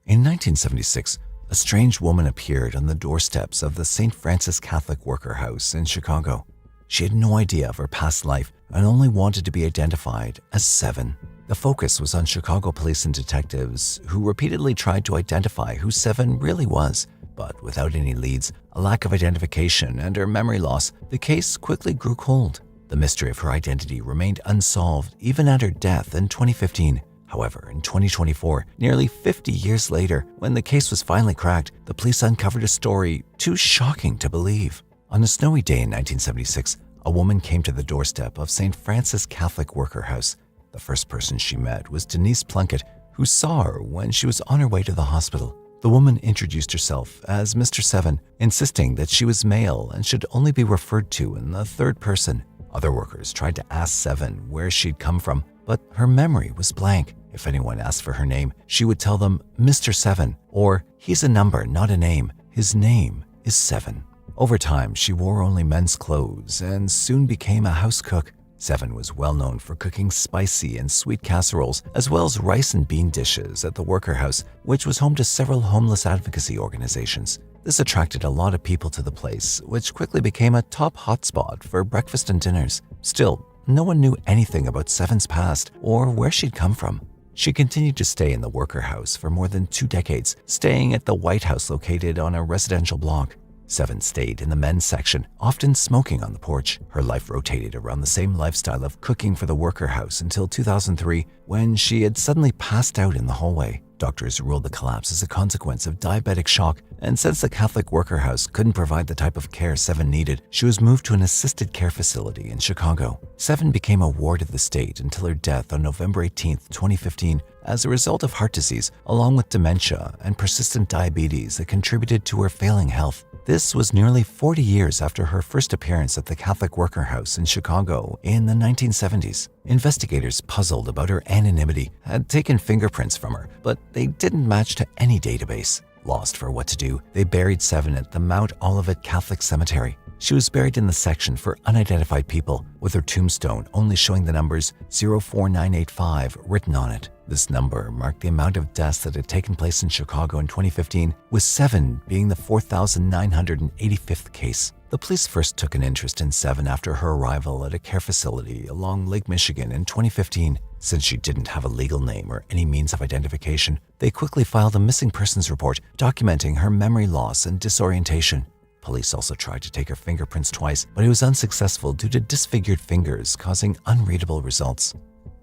Speaker 3: In 1976, a strange woman appeared on the doorsteps of the St. Francis Catholic Worker House in Chicago. She had no idea of her past life and only wanted to be identified as Seven. The focus was on Chicago police and detectives who repeatedly tried to identify who Seven really was, but without any leads, a lack of identification, and her memory loss, the case quickly grew cold. The mystery of her identity remained unsolved even at her death in 2015. However, in 2024, nearly 50 years later, when the case was finally cracked, the police uncovered a story too shocking to believe. On a snowy day in 1976, a woman came to the doorstep of St. Francis Catholic Worker House. The first person she met was Denise Plunkett, who saw her when she was on her way to the hospital. The woman introduced herself as Mr. Seven, insisting that she was male and should only be referred to in the third person. Other workers tried to ask Seven where she'd come from, but her memory was blank. If anyone asked for her name, she would tell them Mr. Seven, or he's a number, not a name. His name is Seven. Over time, she wore only men's clothes and soon became a house cook. Seven was well known for cooking spicy and sweet casseroles, as well as rice and bean dishes at the Worker House, which was home to several homeless advocacy organizations. This attracted a lot of people to the place, which quickly became a top hotspot for breakfast and dinners. Still, no one knew anything about Seven's past or where she'd come from. She continued to stay in the Worker House for more than 2 decades, staying at the White House located on a residential block. Seven stayed in the men's section, often smoking on the porch. Her life rotated around the same lifestyle of cooking for the Worker House until 2003, when she had suddenly passed out in the hallway. Doctors ruled the collapse as a consequence of diabetic shock, and since the Catholic Worker House couldn't provide the type of care Seven needed, she was moved to an assisted care facility in Chicago. Seven became a ward of the state until her death on November 18, 2015, as a result of heart disease, along with dementia and persistent diabetes that contributed to her failing health. This was nearly 40 years after her first appearance at the Catholic Worker House in Chicago in the 1970s. Investigators puzzled about her anonymity had taken fingerprints from her, but they didn't match to any database. Lost for what to do, they buried Seven at the Mount Olivet Catholic Cemetery. She was buried in the section for unidentified people, with her tombstone only showing the numbers 04985 written on it. This number marked the amount of deaths that had taken place in Chicago in 2015, with Seven being the 4,985th case. The police first took an interest in Seven after her arrival at a care facility along Lake Michigan in 2015. Since she didn't have a legal name or any means of identification, they quickly filed a missing persons report documenting her memory loss and disorientation. Police also tried to take her fingerprints twice, but it was unsuccessful due to disfigured fingers causing unreadable results.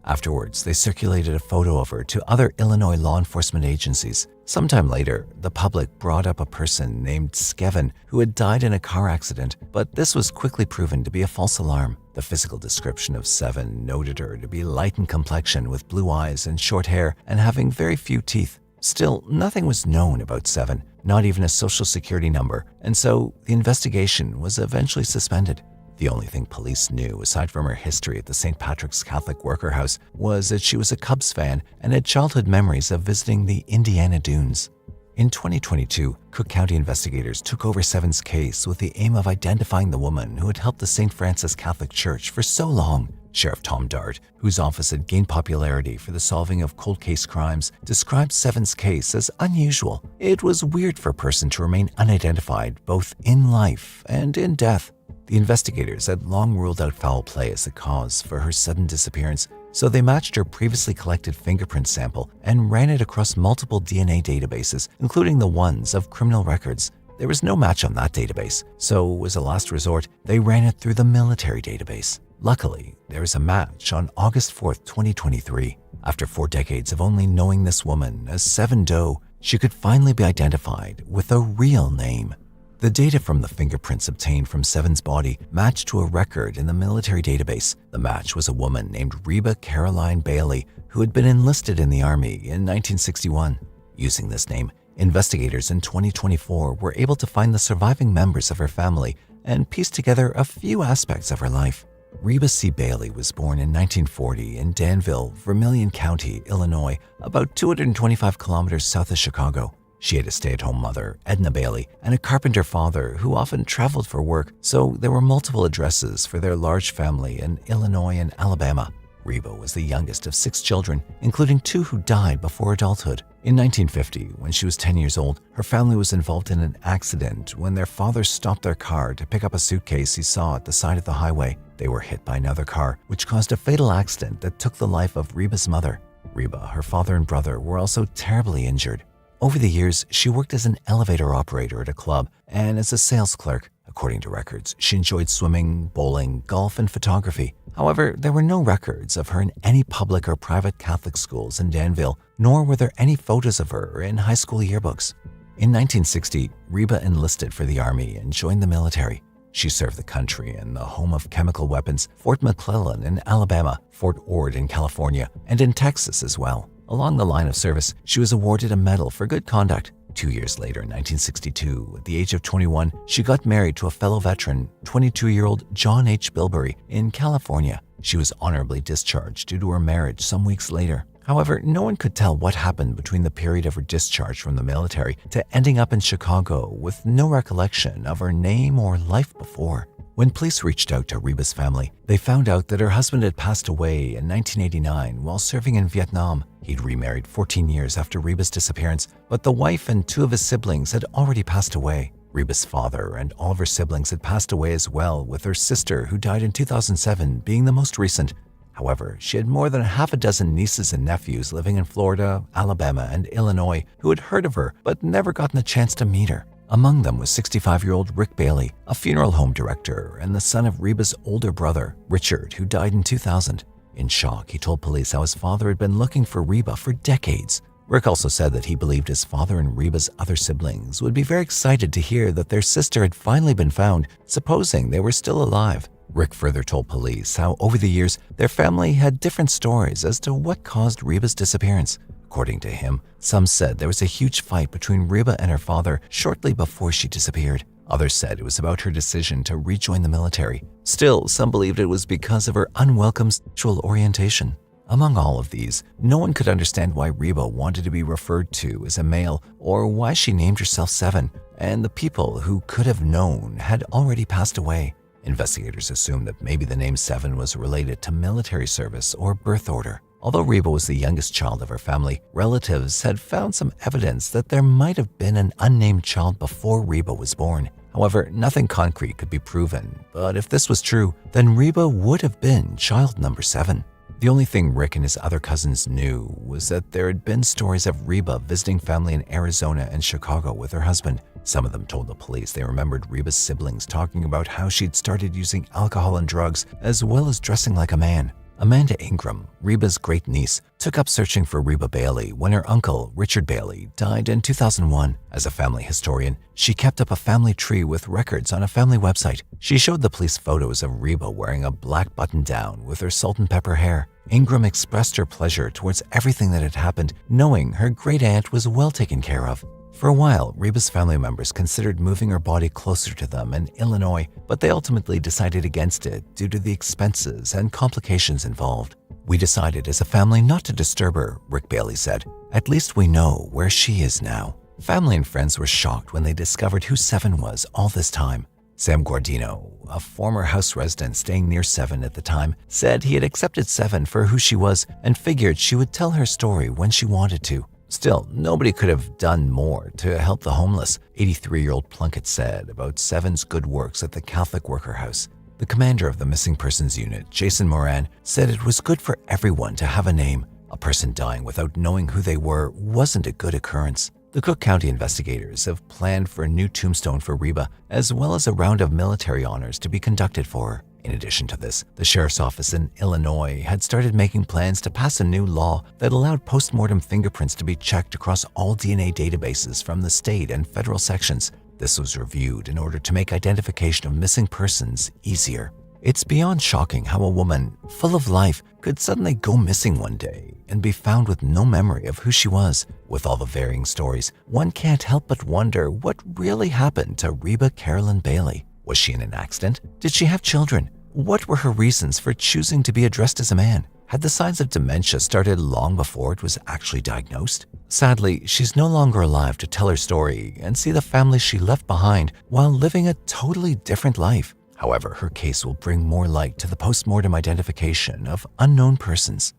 Speaker 3: Afterwards, they circulated a photo of her to other Illinois law enforcement agencies. Sometime later, the public brought up a person named Skevin who had died in a car accident, but this was quickly proven to be a false alarm. The physical description of Seven noted her to be light in complexion with blue eyes and short hair and having very few teeth. Still, nothing was known about Seven, not even a social security number, and so the investigation was eventually suspended. The only thing police knew, aside from her history at the St. Patrick's Catholic Worker House, was that she was a Cubs fan and had childhood memories of visiting the Indiana Dunes. In 2022, Cook County investigators took over Seven's case with the aim of identifying the woman who had helped the St. Francis Catholic Church for so long. Sheriff Tom Dart, whose office had gained popularity for the solving of cold case crimes, described Seven's case as unusual. It was weird for a person to remain unidentified both in life and in death. The investigators had long ruled out foul play as the cause for her sudden disappearance, so they matched her previously collected fingerprint sample and ran it across multiple DNA databases, including the ones of criminal records. There was no match on that database, so as a last resort, they ran it through the military database. Luckily, there was a match on August 4, 2023. After 4 decades of only knowing this woman as Seven Doe, she could finally be identified with a real name. The data from the fingerprints obtained from Seven's body matched to a record in the military database. The match was a woman named Reba Caroline Bailey, who had been enlisted in the Army in 1961. Using this name, investigators in 2024 were able to find the surviving members of her family and piece together a few aspects of her life. Reba C. Bailey was born in 1940 in Danville, Vermilion County, Illinois, about 225 kilometers south of Chicago. She had a stay-at-home mother, Edna Bailey, and a carpenter father who often traveled for work, so there were multiple addresses for their large family in Illinois and Alabama. Reba was the youngest of 6 children, including 2 who died before adulthood. In 1950, when she was 10 years old, her family was involved in an accident when their father stopped their car to pick up a suitcase he saw at the side of the highway. They were hit by another car, which caused a fatal accident that took the life of Reba's mother. Reba, her father and brother were also terribly injured. Over the years, she worked as an elevator operator at a club and as a sales clerk. According to records, she enjoyed swimming, bowling, golf, and photography. However, there were no records of her in any public or private Catholic schools in Danville, nor were there any photos of her in high school yearbooks. In 1960, Reba enlisted for the Army and joined the military. She served the country in the home of chemical weapons, Fort McClellan in Alabama, Fort Ord in California, and in Texas as well. Along the line of service, she was awarded a medal for good conduct. 2 years later, in 1962, at the age of 21, she got married to a fellow veteran, 22-year-old John H. Bilberry, in California. She was honorably discharged due to her marriage some weeks later. However, no one could tell what happened between the period of her discharge from the military to ending up in Chicago with no recollection of her name or life before. When police reached out to Reba's family, they found out that her husband had passed away in 1989 while serving in Vietnam. He'd remarried 14 years after Reba's disappearance, but the wife and 2 of his siblings had already passed away. Reba's father and all of her siblings had passed away as well, with her sister, who died in 2007, being the most recent. However, she had more than half a dozen nieces and nephews living in Florida, Alabama, and Illinois who had heard of her but never gotten the chance to meet her. Among them was 65-year-old Rick Bailey, a funeral home director and the son of Reba's older brother, Richard, who died in 2000. In shock, he told police how his father had been looking for Reba for decades. Rick also said that he believed his father and Reba's other siblings would be very excited to hear that their sister had finally been found, supposing they were still alive. Rick further told police how over the years their family had different stories as to what caused Reba's disappearance. According to him, some said there was a huge fight between Reba and her father shortly before she disappeared. Others said it was about her decision to rejoin the military. Still, some believed it was because of her unwelcome sexual orientation. Among all of these, no one could understand why Reba wanted to be referred to as a male or why she named herself Seven, and the people who could have known had already passed away. Investigators assumed that maybe the name Seven was related to military service or birth order. Although Reba was the youngest child of her family, relatives had found some evidence that there might have been an unnamed child before Reba was born. However, nothing concrete could be proven, but if this was true, then Reba would have been child number 7. The only thing Rick and his other cousins knew was that there had been stories of Reba visiting family in Arizona and Chicago with her husband. Some of them told the police they remembered Reba's siblings talking about how she'd started using alcohol and drugs as well as dressing like a man. Amanda Ingram, Reba's great-niece, took up searching for Reba Bailey when her uncle, Richard Bailey, died in 2001. As a family historian, she kept up a family tree with records on a family website. She showed the police photos of Reba wearing a black button-down with her salt and pepper hair. Ingram expressed her pleasure towards everything that had happened, knowing her great-aunt was well taken care of. For a while, Reba's family members considered moving her body closer to them in Illinois, but they ultimately decided against it due to the expenses and complications involved. "We decided as a family not to disturb her," Rick Bailey said. "At least we know where she is now." Family and friends were shocked when they discovered who Seven was all this time. Sam Guardino, a former house resident staying near Seven at the time, said he had accepted Seven for who she was and figured she would tell her story when she wanted to. Still, nobody could have done more to help the homeless, 83-year-old Plunkett said about Seven's good works at the Catholic Worker House. The commander of the Missing Persons Unit, Jason Moran, said it was good for everyone to have a name. A person dying without knowing who they were wasn't a good occurrence. The Cook County investigators have planned for a new tombstone for Reba, as well as a round of military honors to be conducted for her. In addition to this, the sheriff's office in Illinois had started making plans to pass a new law that allowed post-mortem fingerprints to be checked across all DNA databases from the state and federal sections. This was reviewed in order to make identification of missing persons easier. It's beyond shocking how a woman, full of life, could suddenly go missing one day and be found with no memory of who she was. With all the varying stories, one can't help but wonder what really happened to Reba Carolyn Bailey. Was she in an accident? Did she have children? What were her reasons for choosing to be addressed as a man? Had the signs of dementia started long before it was actually diagnosed? Sadly, she's no longer alive to tell her story and see the family she left behind while living a totally different life. However, her case will bring more light to the post-mortem identification of unknown persons.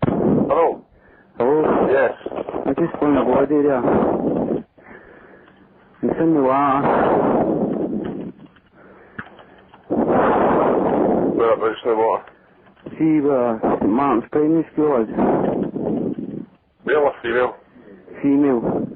Speaker 15: Hello. Hello. Yes. I just want to go there. Listen to what? See, Martin's primary school is. Male or female? Female.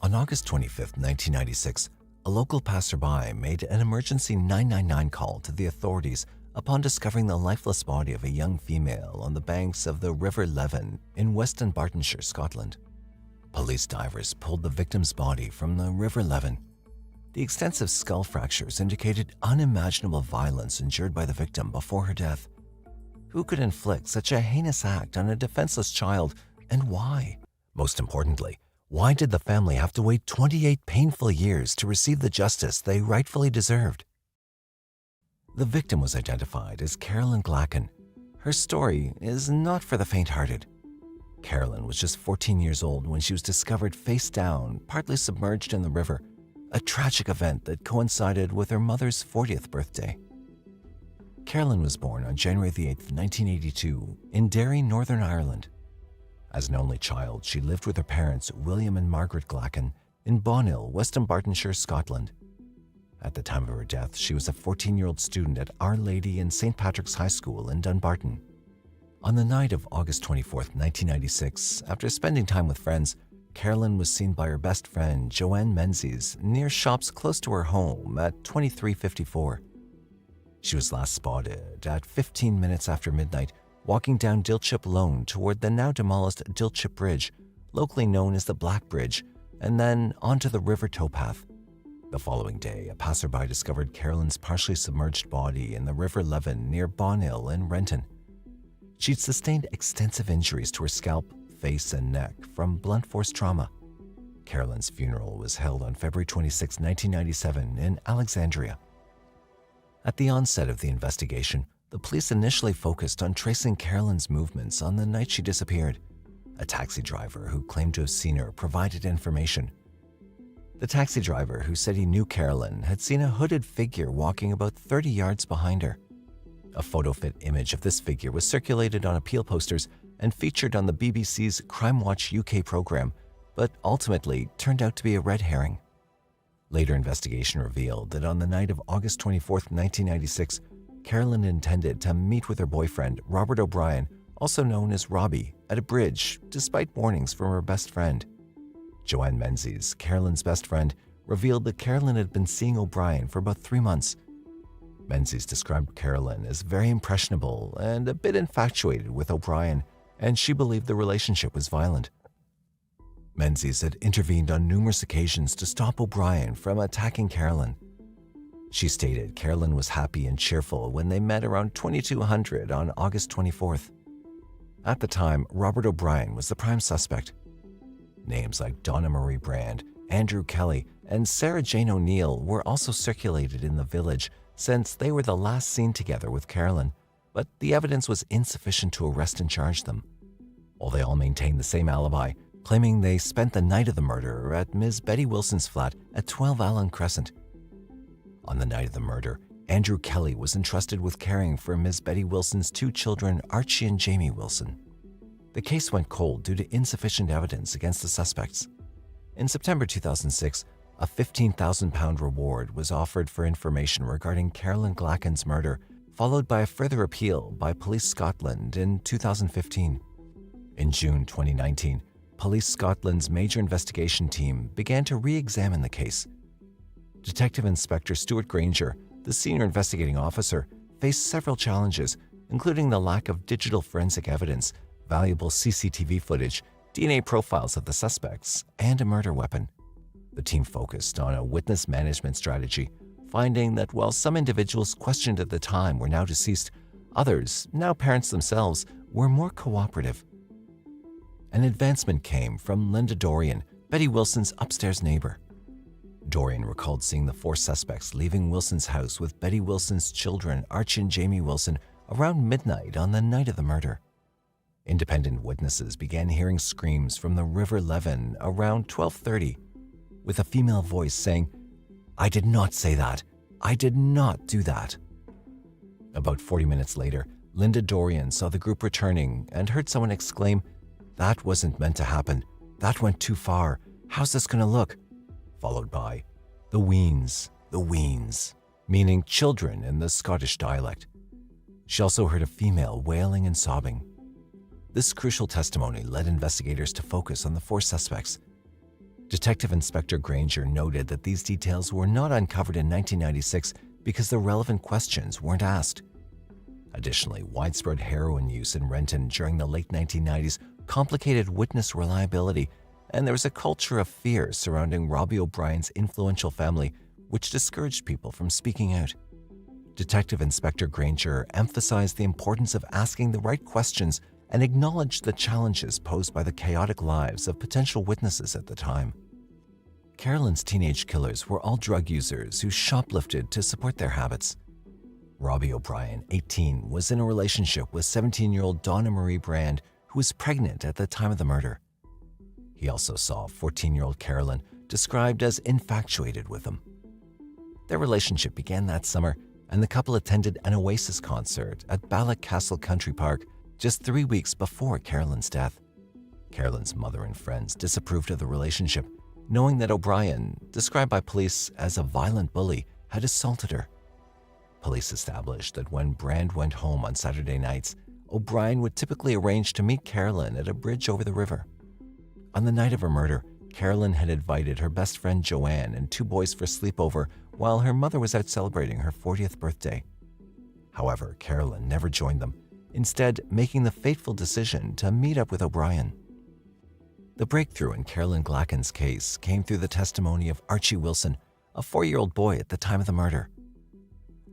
Speaker 3: On August 25, 1996, a local passerby made an emergency 999 call to the authorities upon discovering the lifeless body of a young female on the banks of the River Leven in West Dunbartonshire, Scotland. Police divers pulled the victim's body from the River Leven. The extensive skull fractures indicated unimaginable violence endured by the victim before her death. Who could inflict such a heinous act on a defenseless child, and why? Most importantly, why did the family have to wait 28 painful years to receive the justice they rightfully deserved? The victim was identified as Carolyn Glacken. Her story is not for the faint-hearted. Carolyn was just 14 years old when she was discovered face down, partly submerged in the river, a tragic event that coincided with her mother's 40th birthday. Carolyn was born on January 8, 1982, in Derry, Northern Ireland. As an only child, she lived with her parents, William and Margaret Glacken, in Bonnhill, West Dunbartonshire, Scotland. At the time of her death, she was a 14-year-old student at Our Lady in St. Patrick's High School in Dunbarton. On the night of August 24, 1996, after spending time with friends, Carolyn was seen by her best friend, Joanne Menzies, near shops close to her home at 2354. She was last spotted at 15 minutes after midnight walking down Dilchip Lane toward the now demolished Dilchip Bridge, locally known as the Black Bridge, and then onto the river towpath. The following day, a passerby discovered Carolyn's partially submerged body in the River Leven near Bonnhill in Renton. She'd sustained extensive injuries to her scalp, face, and neck from blunt force trauma. Carolyn's funeral was held on February 26, 1997 in Alexandria. At the onset of the investigation, the police initially focused on tracing Carolyn's movements on the night she disappeared. A taxi driver who claimed to have seen her provided information. The taxi driver, who said he knew Carolyn, had seen a hooded figure walking about 30 yards behind her. A photo-fit image of this figure was circulated on appeal posters and featured on the BBC's Crime Watch UK program, but ultimately turned out to be a red herring. Later investigation revealed that on the night of August 24, 1996, Carolyn intended to meet with her boyfriend, Robert O'Brien, also known as Robbie, at a bridge, despite warnings from her best friend. Joanne Menzies, Carolyn's best friend, revealed that Carolyn had been seeing O'Brien for about 3 months. Menzies described Carolyn as very impressionable and a bit infatuated with O'Brien, and she believed the relationship was violent. Menzies had intervened on numerous occasions to stop O'Brien from attacking Carolyn. She stated Carolyn was happy and cheerful when they met around 2200 on August 24th. At the time, Robert O'Brien was the prime suspect. Names like Donna Marie Brand, Andrew Kelly, and Sarah Jane O'Neill were also circulated in the village since they were the last seen together with Carolyn, but the evidence was insufficient to arrest and charge them. While they all maintained the same alibi, claiming they spent the night of the murder at Ms. Betty Wilson's flat at 12 Allen Crescent. On the night of the murder, Andrew Kelly was entrusted with caring for Ms. Betty Wilson's 2 children, Archie and Jamie Wilson. The case went cold due to insufficient evidence against the suspects. In September 2006, a £15,000 reward was offered for information regarding Carolyn Glacken's murder, followed by a further appeal by Police Scotland in 2015. In June 2019, Police Scotland's major investigation team began to re-examine the case. Detective Inspector Stuart Granger, the senior investigating officer, faced several challenges, including the lack of digital forensic evidence, valuable CCTV footage, DNA profiles of the suspects, and a murder weapon. The team focused on a witness management strategy, finding that while some individuals questioned at the time were now deceased, others, now parents themselves, were more cooperative. An advancement came from Linda Dorian, Betty Wilson's upstairs neighbor. Dorian recalled seeing the 4 suspects leaving Wilson's house with Betty Wilson's children, Archie and Jamie Wilson, around midnight on the night of the murder. Independent witnesses began hearing screams from the River Leven around 12:30, with a female voice saying, "I did not say that. I did not do that." About 40 minutes later, Linda Dorian saw the group returning and heard someone exclaim, "That wasn't meant to happen. That went too far. How's this going to look?" Followed by, the weens, meaning children in the Scottish dialect. She also heard a female wailing and sobbing. This crucial testimony led investigators to focus on the 4 suspects. Detective Inspector Granger noted that these details were not uncovered in 1996 because the relevant questions weren't asked. Additionally, widespread heroin use in Renton during the late 1990s complicated witness reliability, and there was a culture of fear surrounding Robbie O'Brien's influential family, which discouraged people from speaking out. Detective Inspector Granger emphasized the importance of asking the right questions and acknowledged the challenges posed by the chaotic lives of potential witnesses at the time. Carolyn's teenage killers were all drug users who shoplifted to support their habits. Robbie O'Brien, 18, was in a relationship with 17-year-old Donna Marie Brand, who was pregnant at the time of the murder. He also saw 14-year-old Carolyn, described as infatuated with him. Their relationship began that summer, and the couple attended an Oasis concert at Ballock Castle Country Park just 3 weeks before Carolyn's death. Carolyn's mother and friends disapproved of the relationship, knowing that O'Brien, described by police as a violent bully, had assaulted her. Police established that when Brand went home on Saturday nights, O'Brien would typically arrange to meet Carolyn at a bridge over the river. On the night of her murder, Carolyn had invited her best friend Joanne and 2 boys for sleepover while her mother was out celebrating her 40th birthday. However, Carolyn never joined them, instead making the fateful decision to meet up with O'Brien. The breakthrough in Carolyn Glacken's case came through the testimony of Archie Wilson, a 4-year-old boy at the time of the murder.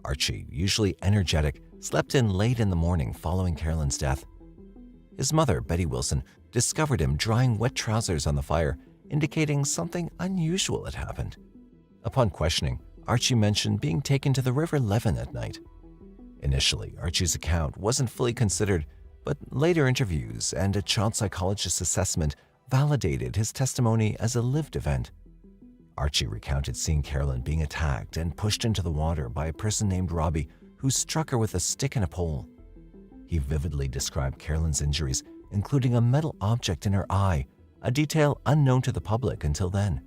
Speaker 3: Archie, usually energetic, slept in late in the morning following Carolyn's death. His mother, Betty Wilson, discovered him drying wet trousers on the fire, indicating something unusual had happened. Upon questioning, Archie mentioned being taken to the River Leven at night. Initially, Archie's account wasn't fully considered, but later interviews and a child psychologist's assessment validated his testimony as a lived event. Archie recounted seeing Carolyn being attacked and pushed into the water by a person named Robbie, who struck her with a stick and a pole. He vividly described Carolyn's injuries, including a metal object in her eye, a detail unknown to the public until then.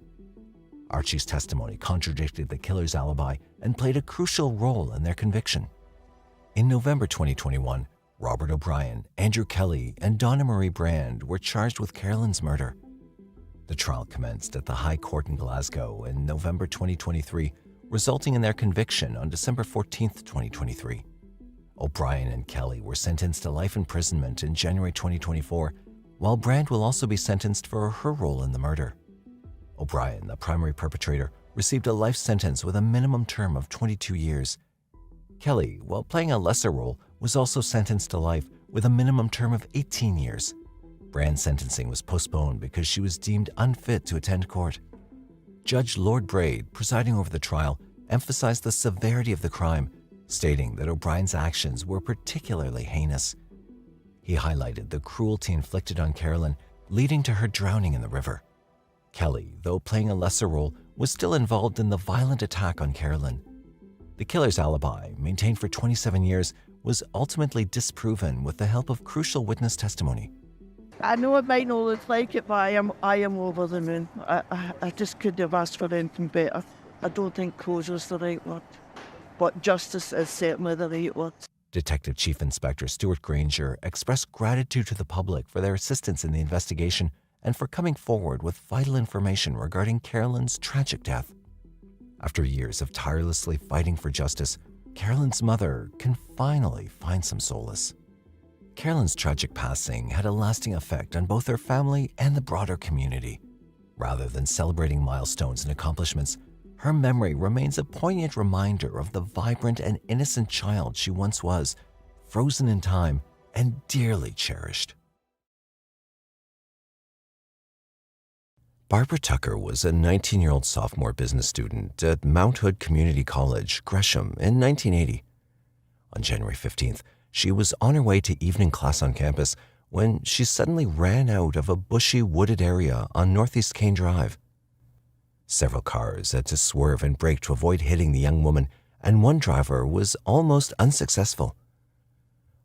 Speaker 3: Archie's testimony contradicted the killer's alibi and played a crucial role in their conviction. In November 2021, Robert O'Brien, Andrew Kelly, and Donna Marie Brand were charged with Carolyn's murder. The trial commenced at the High Court in Glasgow in November 2023, resulting in their conviction on December 14, 2023. O'Brien and Kelly were sentenced to life imprisonment in January 2024, while Brand will also be sentenced for her role in the murder. O'Brien, the primary perpetrator, received a life sentence with a minimum term of 22 years. Kelly, while playing a lesser role, was also sentenced to life with a minimum term of 18 years. Brand's sentencing was postponed because she was deemed unfit to attend court. Judge Lord Braid, presiding over the trial, emphasized the severity of the crime, stating that O'Brien's actions were particularly heinous. He highlighted the cruelty inflicted on Carolyn, leading to her drowning in the river. Kelly, though playing a lesser role, was still involved in the violent attack on Carolyn. The killer's alibi, maintained for 27 years, was ultimately disproven with the help of crucial witness testimony.
Speaker 17: I know it might not look like it, but I am over the moon. I just couldn't have asked for anything better. I don't think closure is the right word, but justice is certainly the right word.
Speaker 3: Detective Chief Inspector Stuart Granger expressed gratitude to the public for their assistance in the investigation and for coming forward with vital information regarding Carolyn's tragic death. After years of tirelessly fighting for justice, Carolyn's mother can finally find some solace. Carolyn's tragic passing had a lasting effect on both her family and the broader community. Rather than celebrating milestones and accomplishments, her memory remains a poignant reminder of the vibrant and innocent child she once was, frozen in time and dearly cherished. Barbara Tucker was a 19-year-old sophomore business student at Mount Hood Community College, Gresham, in 1980. On January 15th, she was on her way to evening class on campus when she suddenly ran out of a bushy, wooded area on Northeast Kane Drive. Several cars had to swerve and brake to avoid hitting the young woman, and one driver was almost unsuccessful.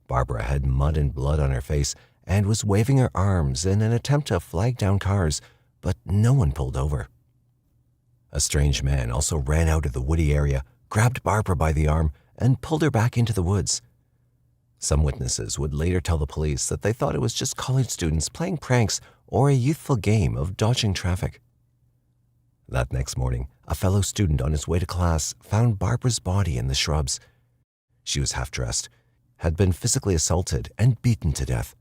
Speaker 3: Barbara had mud and blood on her face and was waving her arms in an attempt to flag down cars, but no one pulled over. A strange man also ran out of the woody area, grabbed Barbara by the arm, and pulled her back into the woods. Some witnesses would later tell the police that they thought it was just college students playing pranks or a youthful game of dodging traffic. That next morning, a fellow student on his way to class found Barbara's body in the shrubs. She was half-dressed, had been physically assaulted, and beaten to death.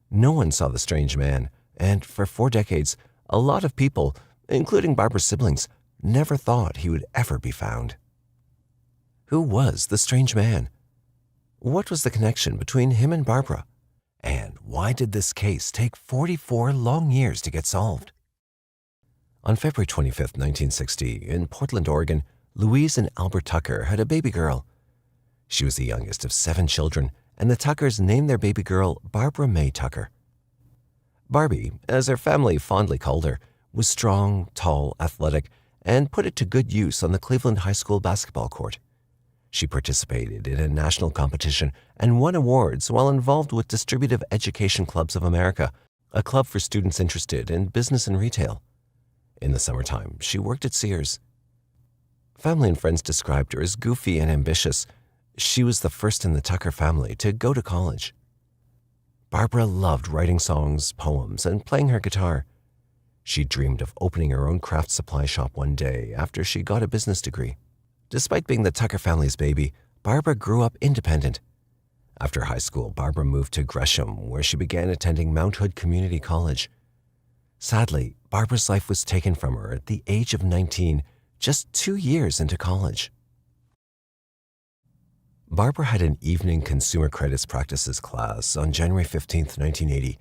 Speaker 3: No one saw the strange man, and for 4 decades, a lot of people, including Barbara's siblings, never thought he would ever be found. Who was the strange man? What was the connection between him and Barbara? And why did this case take 44 long years to get solved? On February 25, 1960, in Portland, Oregon, Louise and Albert Tucker had a baby girl. She was the youngest of 7 children, and the Tuckers named their baby girl Barbara May Tucker. Barbie, as her family fondly called her, was strong, tall, athletic, and put it to good use on the Cleveland High School basketball court. She participated in a national competition and won awards while involved with Distributive Education Clubs of America, a club for students interested in business and retail. In the summertime, she worked at Sears. Family and friends described her as goofy and ambitious. She was the first in the Tucker family to go to college. Barbara loved writing songs, poems, and playing her guitar. She dreamed of opening her own craft supply shop one day after she got a business degree. Despite being the Tucker family's baby, Barbara grew up independent. After high school, Barbara moved to Gresham, where she began attending Mount Hood Community College. Sadly, Barbara's life was taken from her at the age of 19, just 2 years into college. Barbara had an evening consumer credits practices class on January 15, 1980.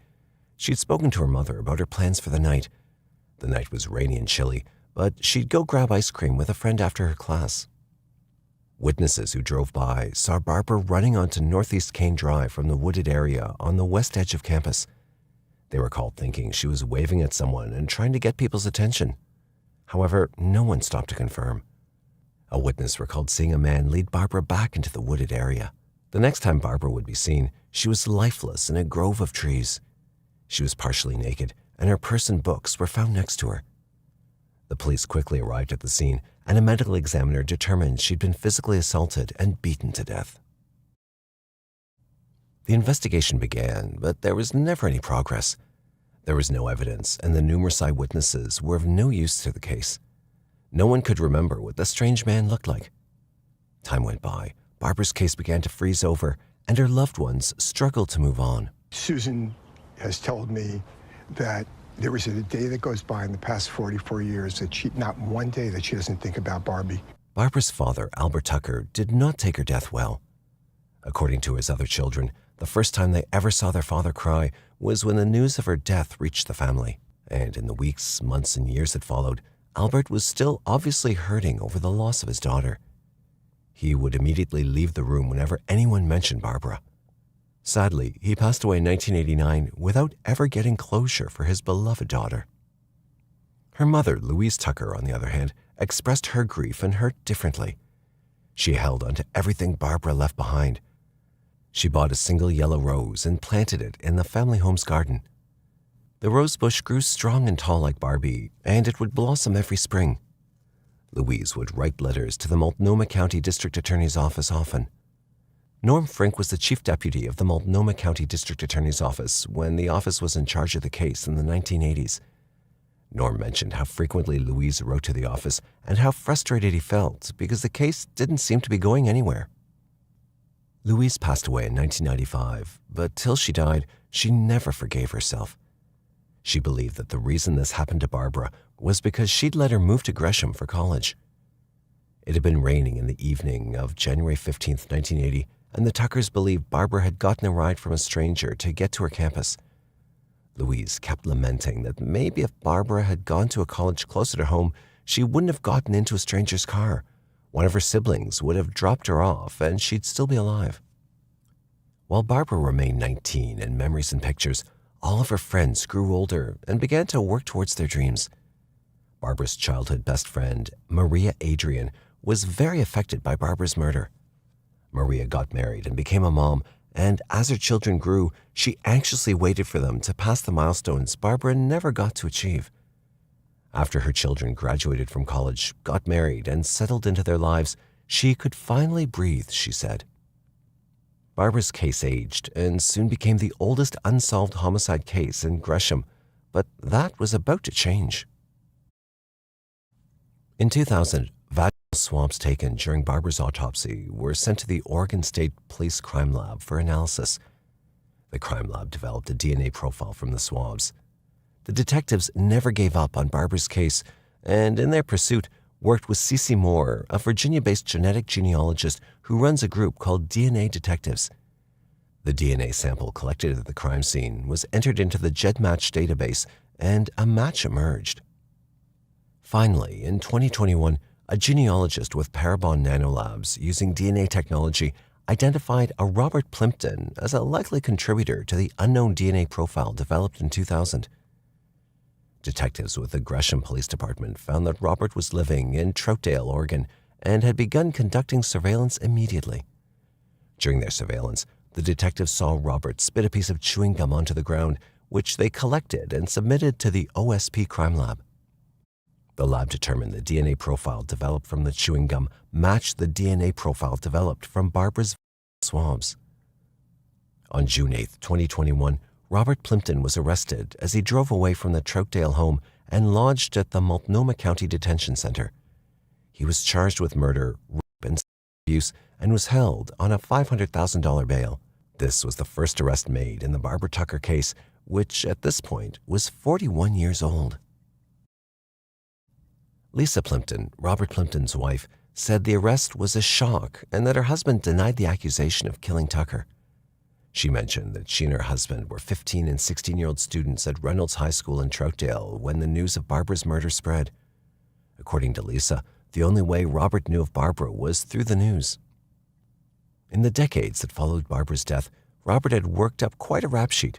Speaker 3: She'd spoken to her mother about her plans for the night. The night was rainy and chilly, but she'd go grab ice cream with a friend after her class. Witnesses who drove by saw Barbara running onto Northeast Kane Drive from the wooded area on the west edge of campus. They recalled thinking she was waving at someone and trying to get people's attention. However, no one stopped to confirm. A witness recalled seeing a man lead Barbara back into the wooded area. The next time Barbara would be seen, she was lifeless in a grove of trees. She was partially naked, and her purse and books were found next to her. The police quickly arrived at the scene, and a medical examiner determined she'd been physically assaulted and beaten to death. The investigation began, but there was never any progress. There was no evidence, and the numerous eyewitnesses were of no use to the case. No one could remember what the strange man looked like. Time went by, Barbara's case began to freeze over, and her loved ones struggled to move on.
Speaker 18: Susan has told me that there isn't a day that goes by in the past 44 years that not one day that she doesn't think about Barbie.
Speaker 3: Barbara's father, Albert Tucker, did not take her death well. According to his other children, the first time they ever saw their father cry was when the news of her death reached the family. And in the weeks, months, and years that followed, Albert was still obviously hurting over the loss of his daughter. He would immediately leave the room whenever anyone mentioned Barbara. Sadly, he passed away in 1989 without ever getting closure for his beloved daughter. Her mother, Louise Tucker, on the other hand, expressed her grief and hurt differently. She held onto everything Barbara left behind. She bought a single yellow rose and planted it in the family home's garden. The rose bush grew strong and tall like Barbie, and it would blossom every spring. Louise would write letters to the Multnomah County District Attorney's Office often. Norm Frink was the chief deputy of the Multnomah County District Attorney's Office when the office was in charge of the case in the 1980s. Norm mentioned how frequently Louise wrote to the office and how frustrated he felt because the case didn't seem to be going anywhere. Louise passed away in 1995, but till she died, she never forgave herself. She believed that the reason this happened to Barbara was because she'd let her move to Gresham for college. It had been raining in the evening of January 15, 1980, and the Tuckers believed Barbara had gotten a ride from a stranger to get to her campus. Louise kept lamenting that maybe if Barbara had gone to a college closer to home, she wouldn't have gotten into a stranger's car. One of her siblings would have dropped her off, and she'd still be alive. While Barbara remained 19 in memories and pictures, all of her friends grew older and began to work towards their dreams. Barbara's childhood best friend, Maria Adrian, was very affected by Barbara's murder. Maria got married and became a mom, and as her children grew, she anxiously waited for them to pass the milestones Barbara never got to achieve. After her children graduated from college, got married, and settled into their lives, she could finally breathe, she said. Barbara's case aged and soon became the oldest unsolved homicide case in Gresham, but that was about to change. In 2000, vaginal swabs taken during Barbara's autopsy were sent to the Oregon State Police Crime Lab for analysis. The crime lab developed a DNA profile from the swabs. The detectives never gave up on Barbara's case, and in their pursuit, worked with Cece Moore, a Virginia-based genetic genealogist who runs a group called DNA Detectives. The DNA sample collected at the crime scene was entered into the GEDmatch database, and a match emerged. Finally, in 2021, a genealogist with Parabon Nanolabs using DNA technology identified a Robert Plimpton as a likely contributor to the unknown DNA profile developed in 2000. Detectives with the Gresham Police Department found that Robert was living in Troutdale, Oregon, and had begun conducting surveillance immediately. During their surveillance, the detectives saw Robert spit a piece of chewing gum onto the ground, which they collected and submitted to the OSP Crime Lab. The lab determined the DNA profile developed from the chewing gum matched the DNA profile developed from Barbara's swabs. On June 8, 2021, Robert Plimpton was arrested as he drove away from the Troutdale home and lodged at the Multnomah County Detention Center. He was charged with murder, rape, and abuse and was held on a $500,000 bail. This was the first arrest made in the Barbara Tucker case, which at this point was 41 years old. Lisa Plimpton, Robert Plimpton's wife, said the arrest was a shock and that her husband denied the accusation of killing Tucker. She mentioned that she and her husband were 15 and 16-year-old students at Reynolds High School in Troutdale when the news of Barbara's murder spread. According to Lisa, the only way Robert knew of Barbara was through the news. In the decades that followed Barbara's death, Robert had worked up quite a rap sheet.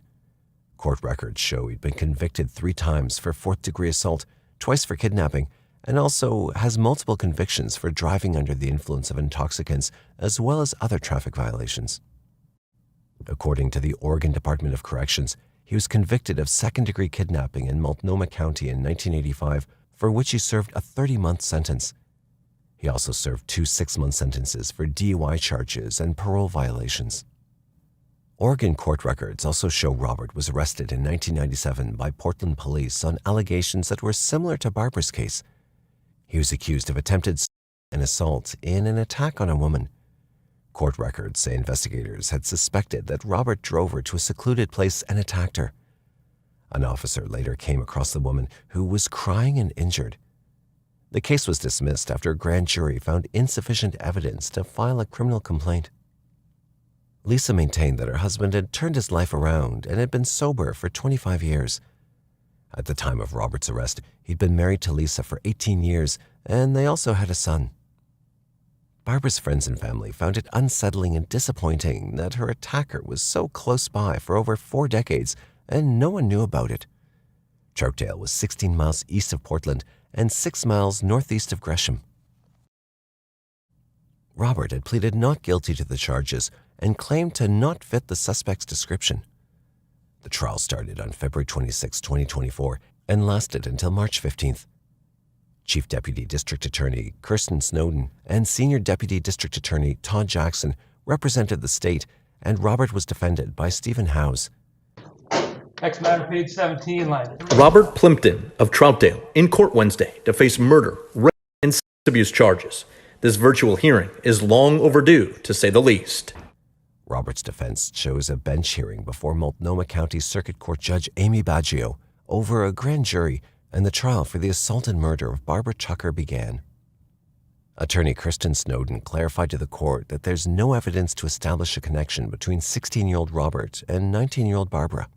Speaker 3: Court records show he'd been convicted 3 times for fourth-degree assault, twice for kidnapping, and also has multiple convictions for driving under the influence of intoxicants, as well as other traffic violations. According to the Oregon Department of Corrections, he was convicted of second-degree kidnapping in Multnomah County in 1985, for which he served a 30-month sentence. He also served 2 6-month sentences for DUI charges and parole violations. Oregon court records also show Robert was arrested in 1997 by Portland police on allegations that were similar to Barbara's case. He was accused of attempted assault in an attack on a woman. Court records say investigators had suspected that Robert drove her to a secluded place and attacked her. An officer later came across the woman, who was crying and injured. The case was dismissed after a grand jury found insufficient evidence to file a criminal complaint. Lisa maintained that her husband had turned his life around and had been sober for 25 years. At the time of Robert's arrest, he'd been married to Lisa for 18 years, and they also had a son. Barbara's friends and family found it unsettling and disappointing that her attacker was so close by for over 4 decades and no one knew about it. Troutdale was 16 miles east of Portland and 6 miles northeast of Gresham. Robert had pleaded not guilty to the charges and claimed to not fit the suspect's description. The trial started on February 26, 2024, and lasted until March 15th. Chief Deputy District Attorney Kirsten Snowden and Senior Deputy District Attorney Todd Jackson represented the state, and Robert was defended by Stephen Howes.
Speaker 19: Next matter, page 17, line.
Speaker 20: Robert Plimpton of Troutdale in court Wednesday to face murder, rape, and sex abuse charges. This virtual hearing is long overdue, to say the least.
Speaker 3: Robert's defense chose a bench hearing before Multnomah County Circuit Court Judge Amy Baggio over a grand jury, and the trial for the assault and murder of Barbara Tucker began. Attorney Kirsten Snowden clarified to the court that there's no evidence to establish a connection between 16-year-old Robert and 19-year-old Barbara.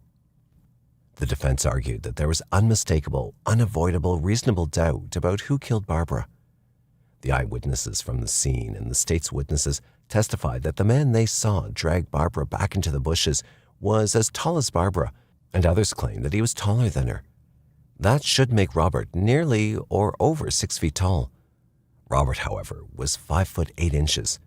Speaker 3: The defense argued that there was unmistakable, unavoidable, reasonable doubt about who killed Barbara. The eyewitnesses from the scene and the state's witnesses testified that the man they saw drag Barbara back into the bushes was as tall as Barbara, and others claimed that he was taller than her. That should make Robert nearly or over 6 feet tall. Robert, however, was 5 foot 8 inches.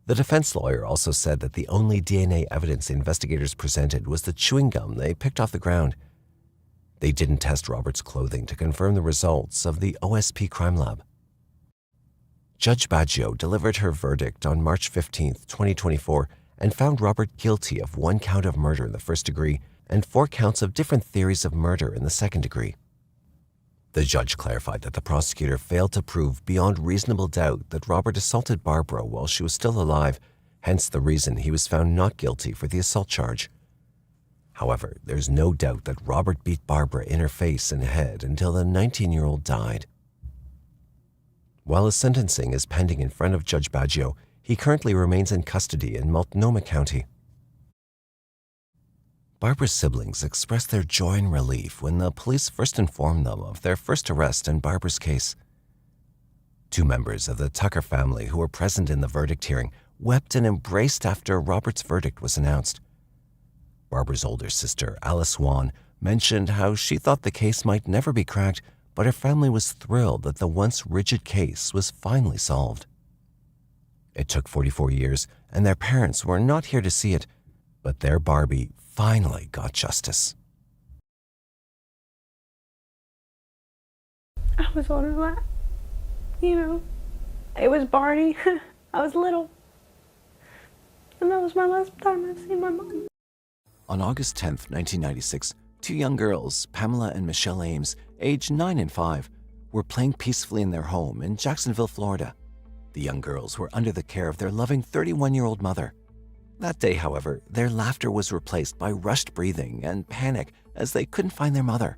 Speaker 3: The defense lawyer also said that the only DNA evidence the investigators presented was the chewing gum they picked off the ground. They didn't test Robert's clothing to confirm the results of the OSP crime lab. Judge Baggio delivered her verdict on March 15, 2024, and found Robert guilty of 1 count of murder in the first degree and 4 counts of different theories of murder in the second degree. The judge clarified that the prosecutor failed to prove beyond reasonable doubt that Robert assaulted Barbara while she was still alive, hence the reason he was found not guilty for the assault charge. However, there's no doubt that Robert beat Barbara in her face and head until the 19-year-old died. While his sentencing is pending in front of Judge Baggio, he currently remains in custody in Multnomah County. Barbara's siblings expressed their joy and relief when the police first informed them of their first arrest in Barbara's case. 2 members of the Tucker family who were present in the verdict hearing wept and embraced after Robert's verdict was announced. Barbara's older sister, Alice Swan, mentioned how she thought the case might never be cracked, but her family was thrilled that the once rigid case was finally solved. It took 44 years, and their parents were not here to see it, but their Barbie finally got justice.
Speaker 21: I was on her lap. You know, it was Barney. I was little. And that was my last time I've seen my mom.
Speaker 3: On August 10th, 1996, 2 young girls, Pamela and Michelle Ames, aged 9 and 5, were playing peacefully in their home in Jacksonville, Florida. The young girls were under the care of their loving 31-year-old mother. That day, however, their laughter was replaced by rushed breathing and panic as they couldn't find their mother.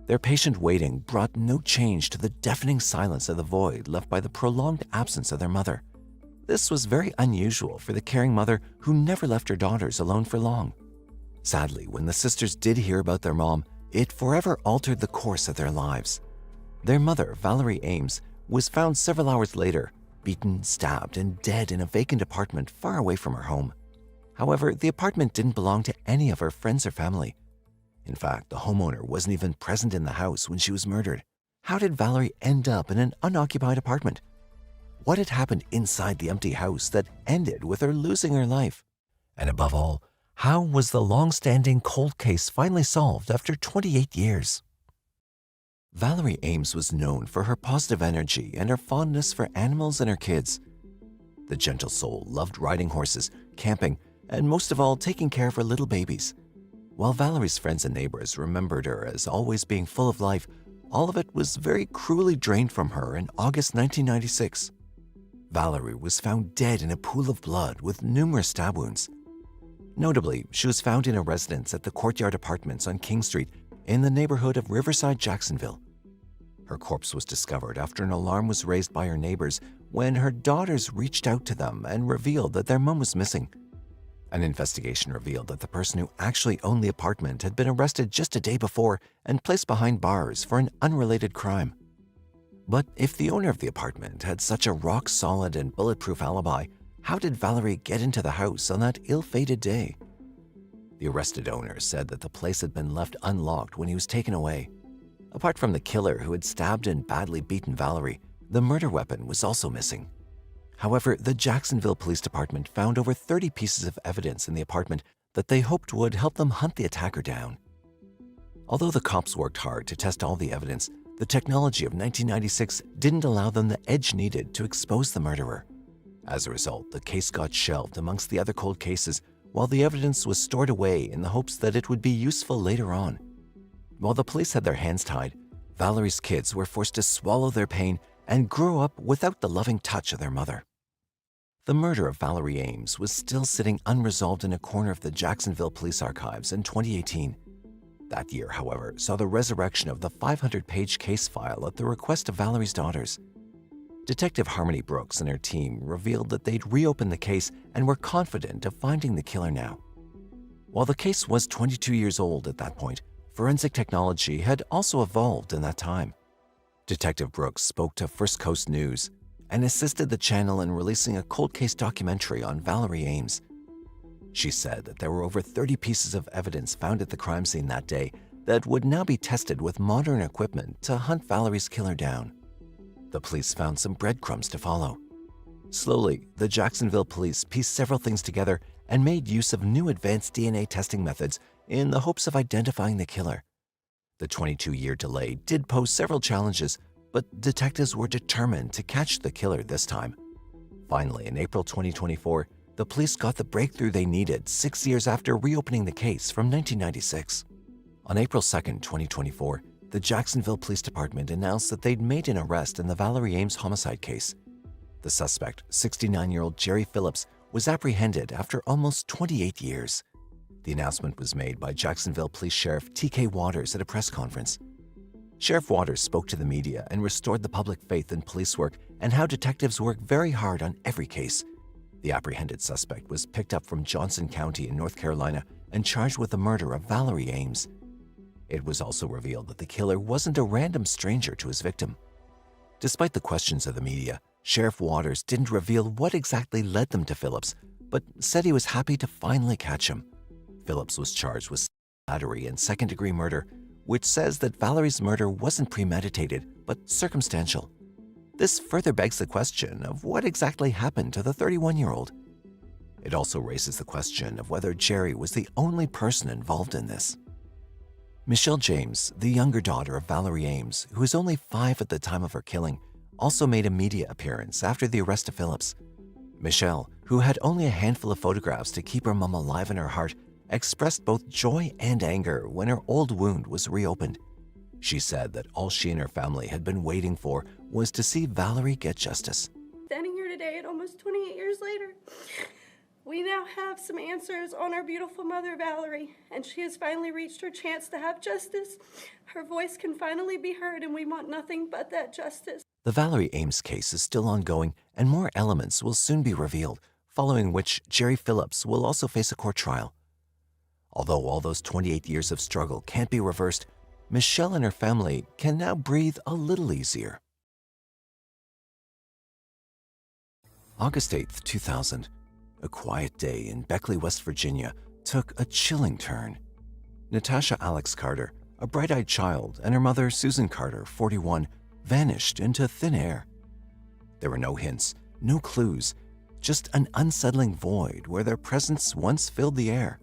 Speaker 3: Their patient waiting brought no change to the deafening silence of the void left by the prolonged absence of their mother. This was very unusual for the caring mother who never left her daughters alone for long. Sadly, when the sisters did hear about their mom, it forever altered the course of their lives. Their mother, Valerie Ames, was found several hours later, beaten, stabbed, and dead in a vacant apartment far away from her home. However, the apartment didn't belong to any of her friends or family. In fact, the homeowner wasn't even present in the house when she was murdered. How did Valerie end up in an unoccupied apartment? What had happened inside the empty house that ended with her losing her life? And above all, how was the long-standing cold case finally solved after 28 years? Valerie Ames was known for her positive energy and her fondness for animals and her kids. The gentle soul loved riding horses, camping, and most of all, taking care of her little babies. While Valerie's friends and neighbors remembered her as always being full of life, all of it was very cruelly drained from her in August 1996. Valerie was found dead in a pool of blood with numerous stab wounds. Notably, she was found in a residence at the Courtyard Apartments on King Street in the neighborhood of Riverside, Jacksonville. Her corpse was discovered after an alarm was raised by her neighbors when her daughters reached out to them and revealed that their mom was missing. An investigation revealed that the person who actually owned the apartment had been arrested just a day before and placed behind bars for an unrelated crime. But if the owner of the apartment had such a rock-solid and bulletproof alibi, how did Valerie get into the house on that ill-fated day? The arrested owner said that the place had been left unlocked when he was taken away. Apart from the killer who had stabbed and badly beaten Valerie, the murder weapon was also missing. However, the Jacksonville Police Department found over 30 pieces of evidence in the apartment that they hoped would help them hunt the attacker down. Although the cops worked hard to test all the evidence, the technology of 1996 didn't allow them the edge needed to expose the murderer. As a result, the case got shelved amongst the other cold cases while the evidence was stored away in the hopes that it would be useful later on. While the police had their hands tied, Valerie's kids were forced to swallow their pain and grew up without the loving touch of their mother. The murder of Valerie Ames was still sitting unresolved in a corner of the Jacksonville Police Archives in 2018. That year, however, saw the resurrection of the 500-page case file at the request of Valerie's daughters. Detective Harmony Brooks and her team revealed that they'd reopened the case and were confident of finding the killer now. While the case was 22 years old at that point, forensic technology had also evolved in that time. Detective Brooks spoke to First Coast News and assisted the channel in releasing a cold case documentary on Valerie Ames. She said that there were over 30 pieces of evidence found at the crime scene that day that would now be tested with modern equipment to hunt Valerie's killer down. The police found some breadcrumbs to follow. Slowly, the Jacksonville police pieced several things together and made use of new advanced DNA testing methods in the hopes of identifying the killer. The 22-year delay did pose several challenges, but detectives were determined to catch the killer this time. Finally, in April 2024, the police got the breakthrough they needed 6 years after reopening the case from 1996. On April 2, 2024, the Jacksonville Police Department announced that they'd made an arrest in the Valerie Ames homicide case. The suspect, 69-year-old Jerry Phillips, was apprehended after almost 28 years. The announcement was made by Jacksonville Police Sheriff T.K. Waters at a press conference. Sheriff Waters spoke to the media and restored the public faith in police work and how detectives work very hard on every case. The apprehended suspect was picked up from Johnson County in North Carolina and charged with the murder of Valerie Ames. It was also revealed that the killer wasn't a random stranger to his victim. Despite the questions of the media, Sheriff Waters didn't reveal what exactly led them to Phillips, but said he was happy to finally catch him. Phillips was charged with battery and second-degree murder, which says that Valerie's murder wasn't premeditated, but circumstantial. This further begs the question of what exactly happened to the 31-year-old. It also raises the question of whether Jerry was the only person involved in this. Michelle James, the younger daughter of Valerie Ames, who was only 5 at the time of her killing, also made a media appearance after the arrest of Phillips. Michelle, who had only a handful of photographs to keep her mom alive in her heart, expressed both joy and anger when her old wound was reopened. She said that all she and her family had been waiting for was to see Valerie get justice.
Speaker 21: Standing here today at almost 28 years later, we now have some answers on our beautiful mother, Valerie, and she has finally reached her chance to have justice. Her voice can finally be heard, and we want nothing but that justice.
Speaker 3: The Valerie Ames case is still ongoing, and more elements will soon be revealed, following which Jerry Phillips will also face a court trial. Although all those 28 years of struggle can't be reversed, Michelle and her family can now breathe a little easier. August 8th, 2000. A quiet day in Beckley, West Virginia, took a chilling turn. Natasha Alex Carter, a bright-eyed child, and her mother, Susan Carter, 41, vanished into thin air. There were no hints, no clues, just an unsettling void where their presence once filled the air.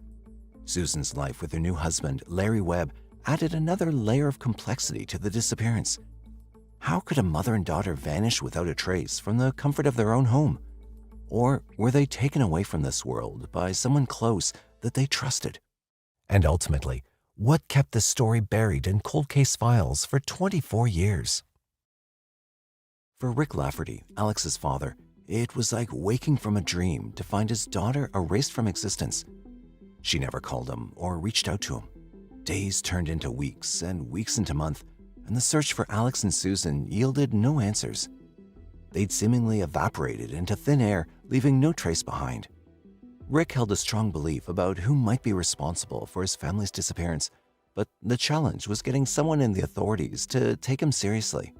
Speaker 3: Susan's life with her new husband, Larry Webb, added another layer of complexity to the disappearance. How could a mother and daughter vanish without a trace from the comfort of their own home? Or were they taken away from this world by someone close that they trusted? And ultimately, what kept this story buried in cold case files for 24 years? For Rick Lafferty, Alex's father, it was like waking from a dream to find his daughter erased from existence. She never called him or reached out to him. Days turned into weeks and weeks into months, and the search for Alex and Susan yielded no answers. They'd seemingly evaporated into thin air, leaving no trace behind. Rick held a strong belief about who might be responsible for his family's disappearance, but the challenge was getting someone in the authorities to take him seriously.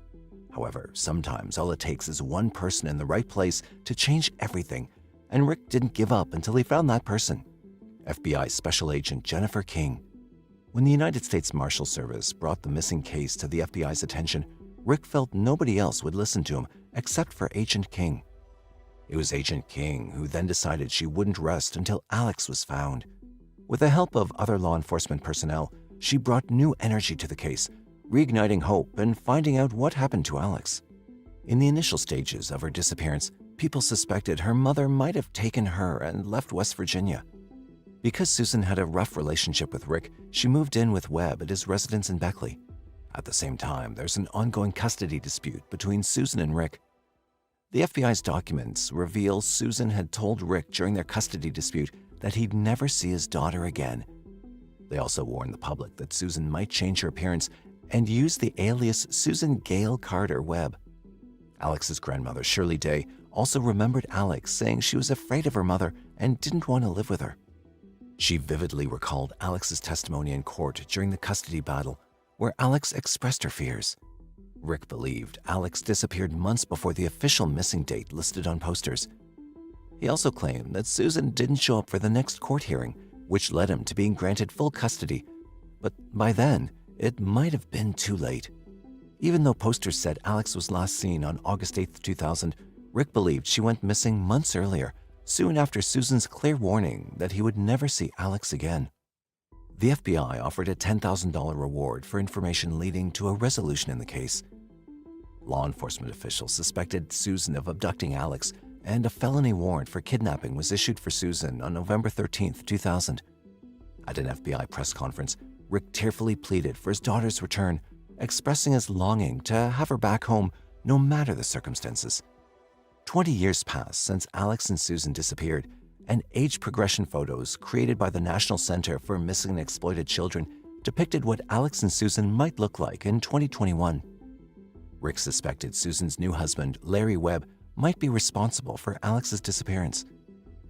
Speaker 3: However, sometimes all it takes is one person in the right place to change everything, and Rick didn't give up until he found that person, FBI Special Agent Jennifer King. When the United States Marshal Service brought the missing case to the FBI's attention, Rick felt nobody else would listen to him except for Agent King. It was Agent King who then decided she wouldn't rest until Alex was found. With the help of other law enforcement personnel, she brought new energy to the case, reigniting hope and finding out what happened to Alex. In the initial stages of her disappearance, people suspected her mother might have taken her and left West Virginia. Because Susan had a rough relationship with Rick, she moved in with Webb at his residence in Beckley. At the same time, there's an ongoing custody dispute between Susan and Rick. The FBI's documents reveal Susan had told Rick during their custody dispute that he'd never see his daughter again. They also warned the public that Susan might change her appearance and use the alias Susan Gail Carter Webb. Alex's grandmother, Shirley Day, also remembered Alex saying she was afraid of her mother and didn't want to live with her. She vividly recalled Alex's testimony in court during the custody battle, where Alex expressed her fears. Rick believed Alex disappeared months before the official missing date listed on posters. He also claimed that Susan didn't show up for the next court hearing, which led him to being granted full custody. But by then, it might have been too late. Even though posters said Alex was last seen on August 8, 2000, Rick believed she went missing months earlier, soon after Susan's clear warning that he would never see Alex again. The FBI offered a $10,000 reward for information leading to a resolution in the case. Law enforcement officials suspected Susan of abducting Alex, and a felony warrant for kidnapping was issued for Susan on November 13, 2000. At an FBI press conference, Rick tearfully pleaded for his daughter's return, expressing his longing to have her back home no matter the circumstances. 20 years passed since Alex and Susan disappeared, and age progression photos created by the National Center for Missing and Exploited Children depicted what Alex and Susan might look like in 2021. Rick suspected Susan's new husband, Larry Webb, might be responsible for Alex's disappearance.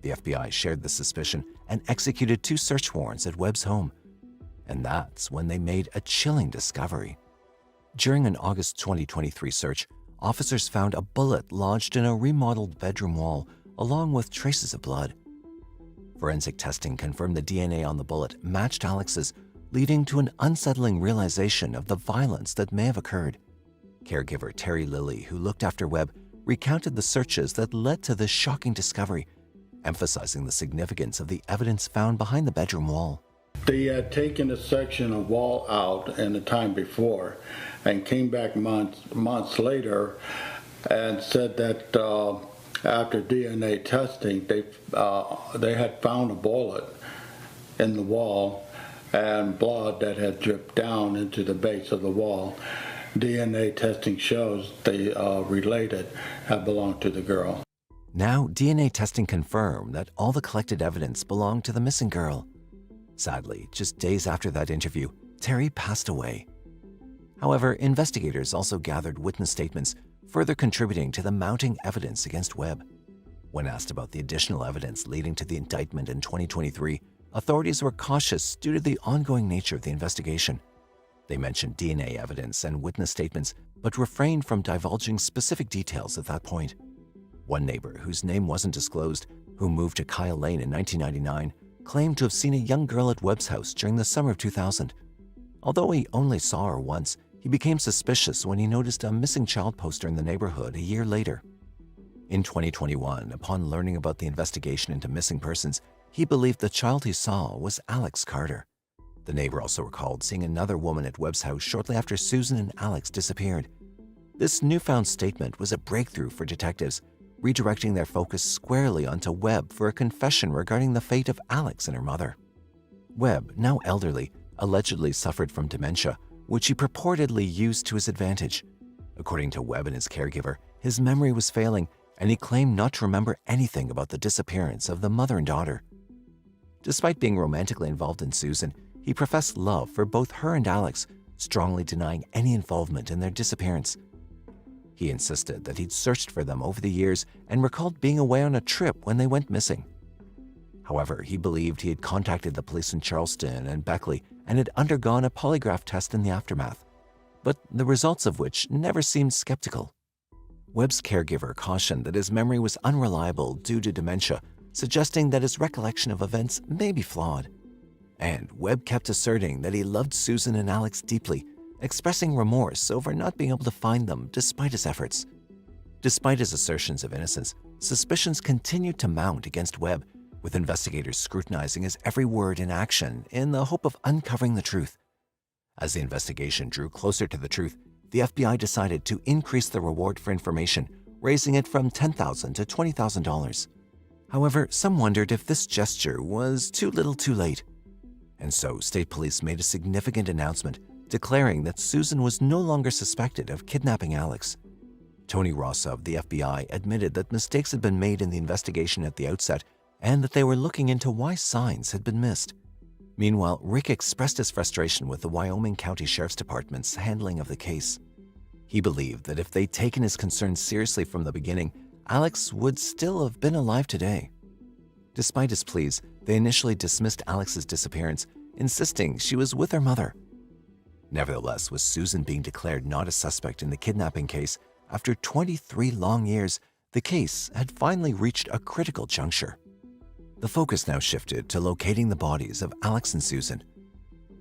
Speaker 3: The FBI shared the suspicion and executed 2 search warrants at Webb's home. And that's when they made a chilling discovery. During an August 2023 search, officers found a bullet lodged in a remodeled bedroom wall, along with traces of blood. Forensic testing confirmed the DNA on the bullet matched Alex's, leading to an unsettling realization of the violence that may have occurred. Caregiver Terry Lilly, who looked after Webb, recounted the searches that led to this shocking discovery, emphasizing the significance of the evidence found behind the bedroom wall.
Speaker 1: They had taken a section of wall out in the time before and came back months later and said that after DNA testing, they had found a bullet in the wall and blood that had dripped down into the base of the wall. DNA testing shows they related had belonged to the girl.
Speaker 3: Now, DNA testing confirmed that all the collected evidence belonged to the missing girl. Sadly, just days after that interview, Terry passed away. However, investigators also gathered witness statements, further contributing to the mounting evidence against Webb. When asked about the additional evidence leading to the indictment in 2023, authorities were cautious due to the ongoing nature of the investigation. They mentioned DNA evidence and witness statements, but refrained from divulging specific details at that point. One neighbor, whose name wasn't disclosed, who moved to Kyle Lane in 1999, claimed to have seen a young girl at Webb's house during the summer of 2000. Although he only saw her once, he became suspicious when he noticed a missing child poster in the neighborhood a year later. In 2021, upon learning about the investigation into missing persons, he believed the child he saw was Alex Carter. The neighbor also recalled seeing another woman at Webb's house shortly after Susan and Alex disappeared. This newfound statement was a breakthrough for detectives, redirecting their focus squarely onto Webb for a confession regarding the fate of Alex and her mother. Webb, now elderly, allegedly suffered from dementia, which he purportedly used to his advantage. According to Webb and his caregiver, his memory was failing, and he claimed not to remember anything about the disappearance of the mother and daughter. Despite being romantically involved in Susan, he professed love for both her and Alex, strongly denying any involvement in their disappearance. He insisted that he'd searched for them over the years and recalled being away on a trip when they went missing. However, he believed he had contacted the police in Charleston and Beckley and had undergone a polygraph test in the aftermath, but the results of which never seemed skeptical. Webb's caregiver cautioned that his memory was unreliable due to dementia, suggesting that his recollection of events may be flawed. And Webb kept asserting that he loved Susan and Alex deeply, expressing remorse over not being able to find them despite his efforts. Despite his assertions of innocence, suspicions continued to mount against Webb, with investigators scrutinizing his every word and action in the hope of uncovering the truth. As the investigation drew closer to the truth, the FBI decided to increase the reward for information, raising it from $10,000 to $20,000. However, some wondered if this gesture was too little too late. And so, state police made a significant announcement declaring that Susan was no longer suspected of kidnapping Alex. Tony Rossa of the FBI admitted that mistakes had been made in the investigation at the outset and that they were looking into why signs had been missed. Meanwhile, Rick expressed his frustration with the Wyoming County Sheriff's Department's handling of the case. He believed that if they'd taken his concerns seriously from the beginning, Alex would still have been alive today. Despite his pleas, they initially dismissed Alex's disappearance, insisting she was with her mother. Nevertheless, with Susan being declared not a suspect in the kidnapping case, after 23 long years, the case had finally reached a critical juncture. The focus now shifted to locating the bodies of Alex and Susan.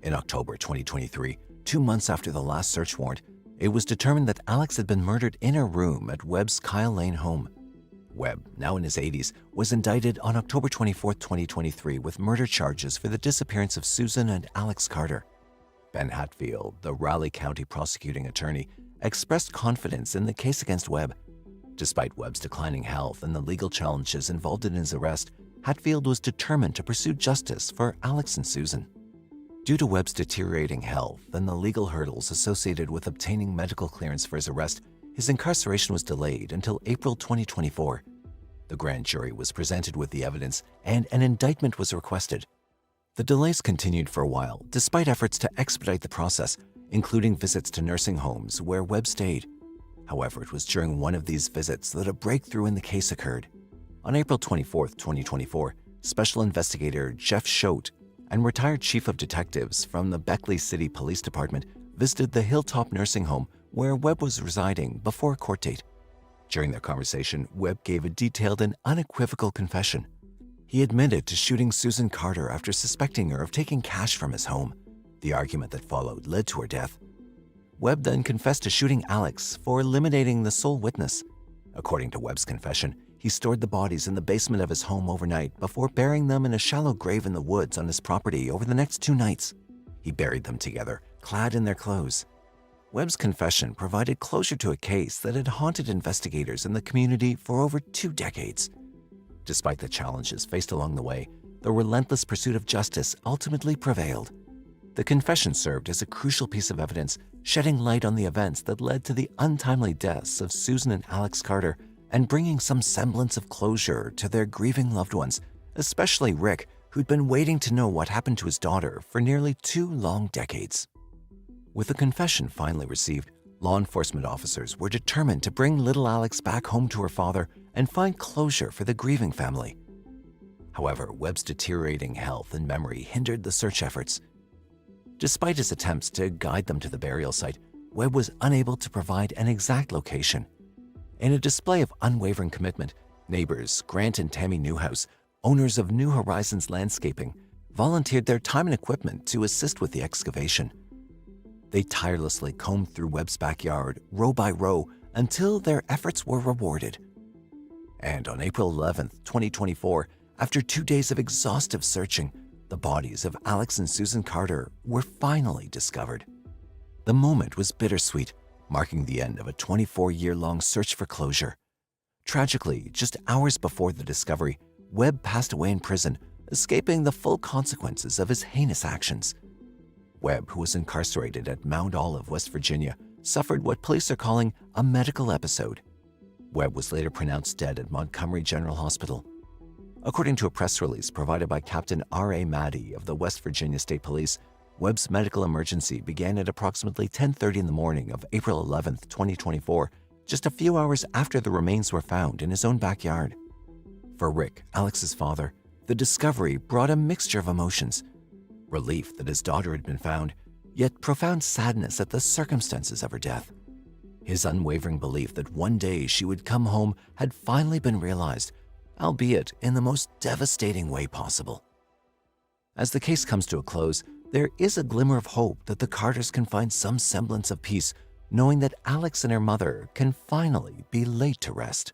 Speaker 3: In October 2023, 2 months after the last search warrant, it was determined that Alex had been murdered in her room at Webb's Kyle Lane home. Webb, now in his 80s, was indicted on October 24, 2023 with murder charges for the disappearance of Susan and Alex Carter. Ben Hatfield, the Raleigh County prosecuting attorney, expressed confidence in the case against Webb. Despite Webb's declining health and the legal challenges involved in his arrest, Hatfield was determined to pursue justice for Alex and Susan. Due to Webb's deteriorating health and the legal hurdles associated with obtaining medical clearance for his arrest, his incarceration was delayed until April 2024. The grand jury was presented with the evidence and an indictment was requested. The delays continued for a while, despite efforts to expedite the process, including visits to nursing homes where Webb stayed. However, it was during one of these visits that a breakthrough in the case occurred. On April 24, 2024, Special Investigator Jeff Schote and retired Chief of Detectives from the Beckley City Police Department visited the Hilltop Nursing Home where Webb was residing before a court date. During their conversation, Webb gave a detailed and unequivocal confession. He admitted to shooting Susan Carter after suspecting her of taking cash from his home. The argument that followed led to her death. Webb then confessed to shooting Alex for eliminating the sole witness. According to Webb's confession, he stored the bodies in the basement of his home overnight before burying them in a shallow grave in the woods on his property over the next 2 nights. He buried them together, clad in their clothes. Webb's confession provided closure to a case that had haunted investigators in the community for over 2 decades. Despite the challenges faced along the way, the relentless pursuit of justice ultimately prevailed. The confession served as a crucial piece of evidence, shedding light on the events that led to the untimely deaths of Susan and Alex Carter and bringing some semblance of closure to their grieving loved ones, especially Rick, who'd been waiting to know what happened to his daughter for nearly 2 long decades. With the confession finally received, law enforcement officers were determined to bring little Alex back home to her father and find closure for the grieving family. However, Webb's deteriorating health and memory hindered the search efforts. Despite his attempts to guide them to the burial site, Webb was unable to provide an exact location. In a display of unwavering commitment, neighbors Grant and Tammy Newhouse, owners of New Horizons Landscaping, volunteered their time and equipment to assist with the excavation. They tirelessly combed through Webb's backyard, row by row, until their efforts were rewarded. And on April 11, 2024, after 2 days of exhaustive searching, the bodies of Alex and Susan Carter were finally discovered. The moment was bittersweet, marking the end of a 24-year-long search for closure. Tragically, just hours before the discovery, Webb passed away in prison, escaping the full consequences of his heinous actions. Webb, who was incarcerated at Mount Olive, West Virginia, suffered what police are calling a medical episode. Webb was later pronounced dead at Montgomery General Hospital. According to a press release provided by Captain R.A. Maddy of the West Virginia State Police, Webb's medical emergency began at approximately 10:30 in the morning of April 11, 2024, just a few hours after the remains were found in his own backyard. For Rick, Alex's father, the discovery brought a mixture of emotions: relief that his daughter had been found, yet profound sadness at the circumstances of her death. His unwavering belief that one day she would come home had finally been realized, albeit in the most devastating way possible. As the case comes to a close, there is a glimmer of hope that the Carters can find some semblance of peace, knowing that Alex and her mother can finally be laid to rest.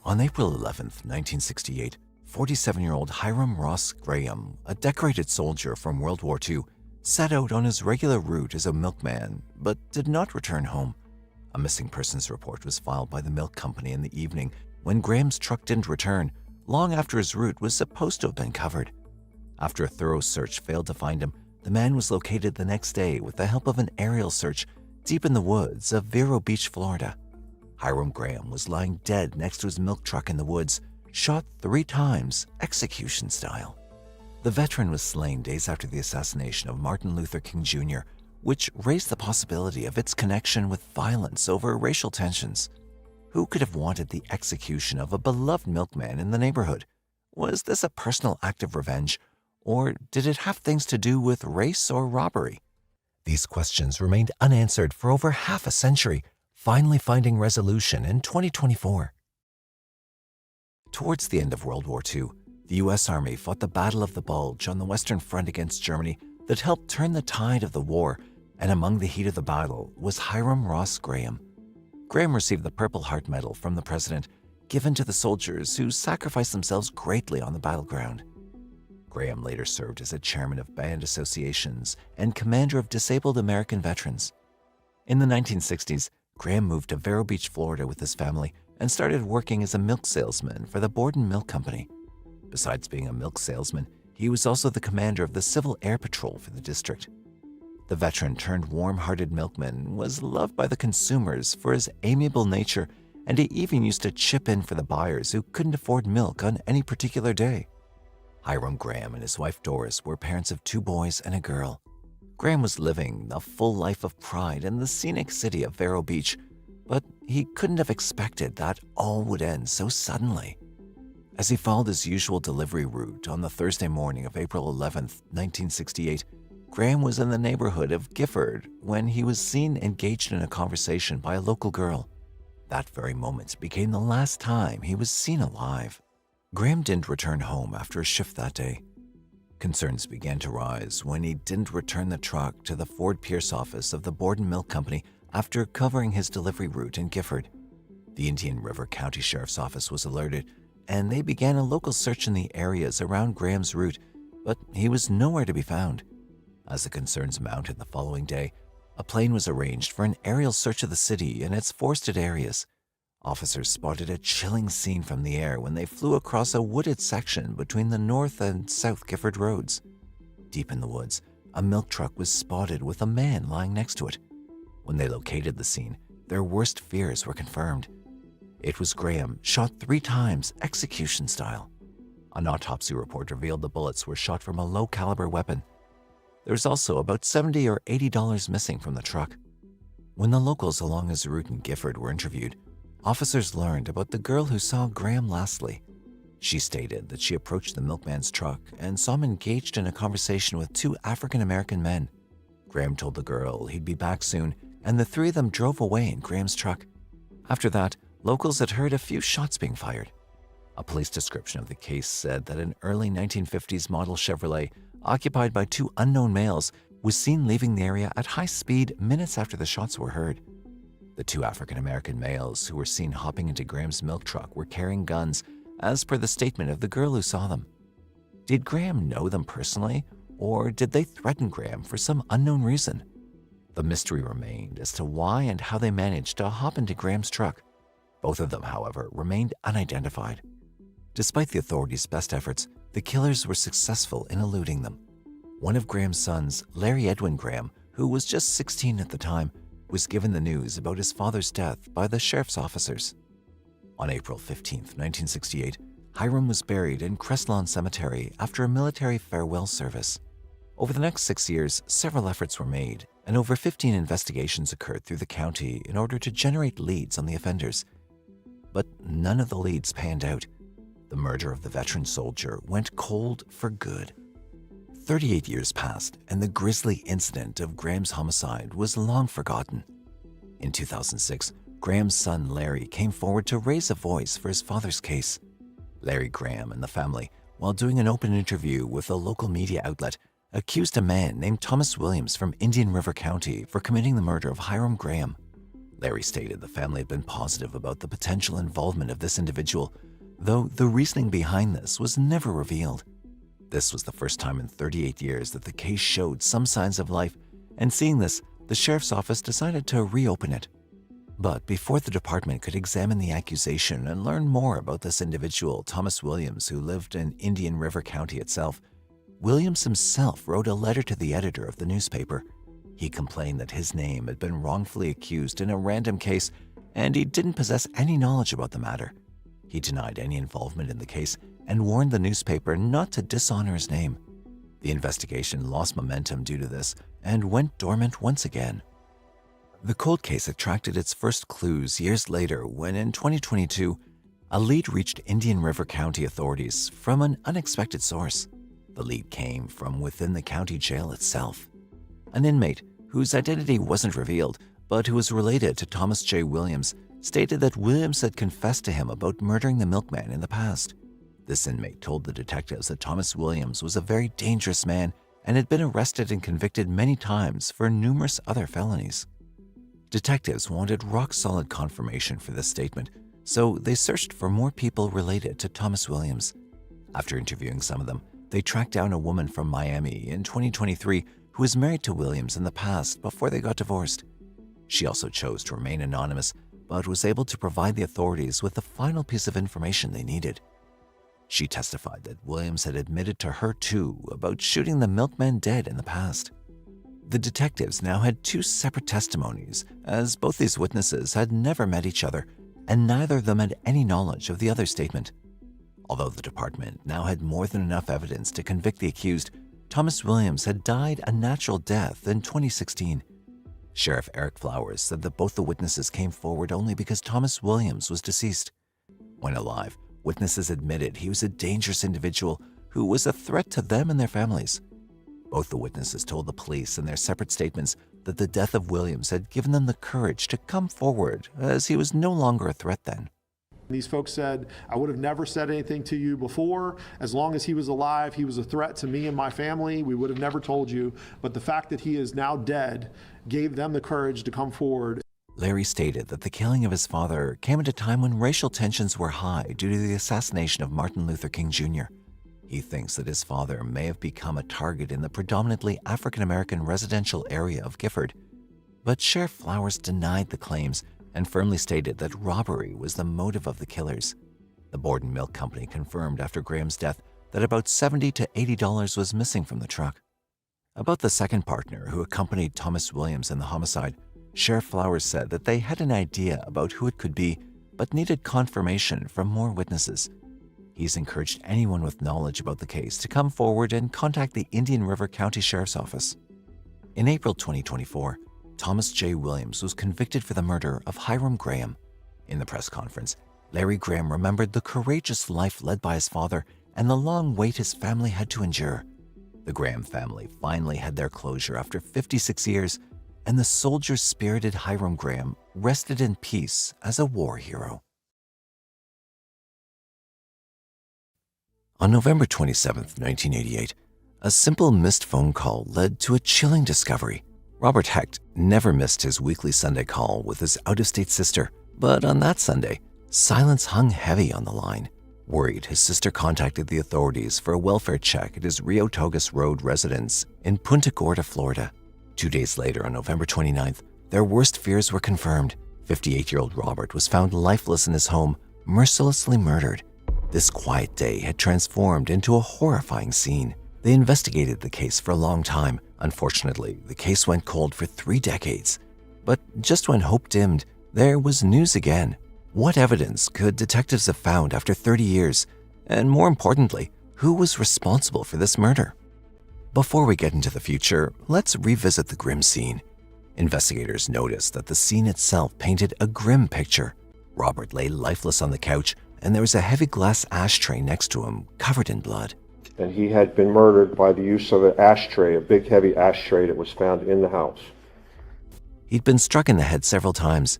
Speaker 3: On April 11, 1968, 47-year-old Hiram Ross Graham, a decorated soldier from World War II, set out on his regular route as a milkman, but did not return home. A missing persons report was filed by the milk company in the evening when Graham's truck didn't return, long after his route was supposed to have been covered. After a thorough search failed to find him, the man was located the next day with the help of an aerial search deep in the woods of Vero Beach, Florida. Hiram Graham was lying dead next to his milk truck in the woods, shot 3 times, execution style. The veteran was slain days after the assassination of Martin Luther King Jr., which raised the possibility of its connection with violence over racial tensions. Who could have wanted the execution of a beloved milkman in the neighborhood? Was this a personal act of revenge, or did it have things to do with race or robbery? These questions remained unanswered for over half a century, finally finding resolution in 2024. Towards the end of World War II, the U.S. Army fought the Battle of the Bulge on the Western Front against Germany that helped turn the tide of the war, and among the heat of the battle was Hiram Ross Graham. Graham received the Purple Heart Medal from the president, given to the soldiers who sacrificed themselves greatly on the battleground. Graham later served as a chairman of band associations and commander of disabled American veterans. In the 1960s, Graham moved to Vero Beach, Florida with his family and started working as a milk salesman for the Borden Milk Company. Besides being a milk salesman, he was also the commander of the Civil Air Patrol for the district. The veteran-turned-warm-hearted milkman was loved by the consumers for his amiable nature, and he even used to chip in for the buyers who couldn't afford milk on any particular day. Hiram Graham and his wife Doris were parents of 2 boys and a girl. Graham was living a full life of pride in the scenic city of Vero Beach, but he couldn't have expected that all would end so suddenly. As he followed his usual delivery route on the Thursday morning of April 11, 1968, Graham was in the neighborhood of Gifford when he was seen engaged in a conversation by a local girl. That very moment became the last time he was seen alive. Graham didn't return home after a shift that day. Concerns began to rise when he didn't return the truck to the Ford Pierce office of the Borden Milk Company after covering his delivery route in Gifford. The Indian River County Sheriff's Office was alerted, and they began a local search in the areas around Graham's route, but he was nowhere to be found. As the concerns mounted the following day, a plane was arranged for an aerial search of the city and its forested areas. Officers spotted a chilling scene from the air when they flew across a wooded section between the North and South Gifford roads. Deep in the woods, a milk truck was spotted with a man lying next to it. When they located the scene, their worst fears were confirmed. It was Graham, shot 3 times, execution style. An autopsy report revealed the bullets were shot from a low-caliber weapon. There was also about $70 or $80 missing from the truck. When the locals along his route in Gifford were interviewed, officers learned about the girl who saw Graham lastly. She stated that she approached the milkman's truck and saw him engaged in a conversation with 2 African-American men. Graham told the girl he'd be back soon, and the 3 of them drove away in Graham's truck. After that, locals had heard a few shots being fired. A police description of the case said that an early 1950s model Chevrolet, occupied by 2 unknown males, was seen leaving the area at high speed minutes after the shots were heard. The 2 African-American males who were seen hopping into Graham's milk truck were carrying guns, as per the statement of the girl who saw them. Did Graham know them personally, or did they threaten Graham for some unknown reason? The mystery remained as to why and how they managed to hop into Graham's truck. Both of them, however, remained unidentified. Despite the authorities' best efforts, the killers were successful in eluding them. One of Graham's sons, Larry Edwin Graham, who was just 16 at the time, was given the news about his father's death by the sheriff's officers. On April 15, 1968, Hiram was buried in Crestlawn Cemetery after a military farewell service. Over the next 6 years, several efforts were made, and over 15 investigations occurred through the county in order to generate leads on the offenders. But none of the leads panned out. The murder of the veteran soldier went cold for good. 38 years passed, and the grisly incident of Graham's homicide was long forgotten. In 2006, Graham's son Larry came forward to raise a voice for his father's case. Larry Graham and the family, while doing an open interview with a local media outlet, accused a man named Thomas Williams from Indian River County for committing the murder of Hiram Graham. Larry stated the family had been positive about the potential involvement of this individual, though the reasoning behind this was never revealed. This was the first time in 38 years that the case showed some signs of life, and seeing this, the sheriff's office decided to reopen it. But before the department could examine the accusation and learn more about this individual, Thomas Williams, who lived in Indian River County itself, Williams himself wrote a letter to the editor of the newspaper. He complained that his name had been wrongfully accused in a random case, and he didn't possess any knowledge about the matter. He denied any involvement in the case and warned the newspaper not to dishonor his name. The investigation lost momentum due to this and went dormant once again. The cold case attracted its first clues years later when, in 2022, a lead reached Indian River County authorities from an unexpected source. The lead came from within the county jail itself. An inmate, whose identity wasn't revealed, but who was related to Thomas J. Williams, stated that Williams had confessed to him about murdering the milkman in the past. This inmate told the detectives that Thomas Williams was a very dangerous man and had been arrested and convicted many times for numerous other felonies. Detectives wanted rock-solid confirmation for this statement, so they searched for more people related to Thomas Williams. After interviewing some of them, they tracked down a woman from Miami in 2023 who was married to Williams in the past before they got divorced. She also chose to remain anonymous, but was able to provide the authorities with the final piece of information they needed. She testified that Williams had admitted to her too about shooting the milkman dead in the past. The detectives now had 2 separate testimonies, as both these witnesses had never met each other, and neither of them had any knowledge of the other's statement. Although the department now had more than enough evidence to convict the accused, Thomas Williams had died a natural death in 2016. Sheriff Eric Flowers said that both the witnesses came forward only because Thomas Williams was deceased. When alive, witnesses admitted he was a dangerous individual who was a threat to them and their families. Both the witnesses told the police in their separate statements that the death of Williams had given them the courage to come forward, as he was no longer a threat then.
Speaker 2: These folks said, I would have never said anything to you before. As long as he was alive, he was a threat to me and my family. We would have never told you. But the fact that he is now dead gave them the courage to come forward.
Speaker 3: Larry stated that the killing of his father came at a time when racial tensions were high due to the assassination of Martin Luther King Jr. He thinks that his father may have become a target in the predominantly African-American residential area of Gifford. But Sheriff Flowers denied the claims and firmly stated that robbery was the motive of the killers. The Borden Milk Company confirmed after Graham's death that about $70 to $80 was missing from the truck. About the second partner who accompanied Thomas Williams in the homicide, Sheriff Flowers said that they had an idea about who it could be, but needed confirmation from more witnesses. He's encouraged anyone with knowledge about the case to come forward and contact the Indian River County Sheriff's Office. In April 2024, Thomas J. Williams was convicted for the murder of Hiram Graham. In the press conference, Larry Graham remembered the courageous life led by his father and the long wait his family had to endure. The Graham family finally had their closure after 56 years, and the soldier-spirited Hiram Graham rested in peace as a war hero. On November 27, 1988, a simple missed phone call led to a chilling discovery. Robert Hecht never missed his weekly Sunday call with his out-of-state sister, but on that Sunday, silence hung heavy on the line. Worried, his sister contacted the authorities for a welfare check at his Rio Togas Road residence in Punta Gorda, Florida. 2 days later, on November 29th, their worst fears were confirmed. 58-year-old Robert was found lifeless in his home, mercilessly murdered. This quiet day had transformed into a horrifying scene. They investigated the case for a long time. Unfortunately, the case went cold for 3 decades. But just when hope dimmed, there was news again. What evidence could detectives have found after 30 years? And more importantly, who was responsible for this murder? Before we get into the future, let's revisit the grim scene. Investigators noticed that the scene itself painted a grim picture. Robert lay lifeless on the couch, and there was a heavy glass ashtray next to him, covered in blood.
Speaker 4: And he had been murdered by the use of an ashtray, a big heavy ashtray that was found in the house.
Speaker 3: He'd been struck in the head several times.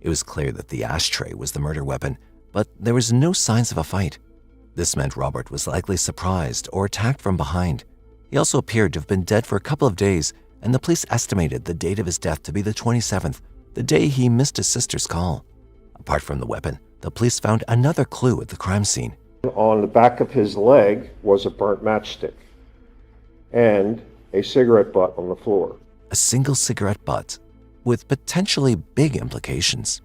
Speaker 3: It was clear that the ashtray was the murder weapon, but there was no signs of a fight. This meant Robert was likely surprised or attacked from behind. He also appeared to have been dead for a couple of days, and the police estimated the date of his death to be the 27th, the day he missed his sister's call. Apart from the weapon, the police found another clue at the crime scene.
Speaker 4: On the back of his leg was a burnt matchstick and a cigarette butt on the floor.
Speaker 3: A single cigarette butt with potentially big implications.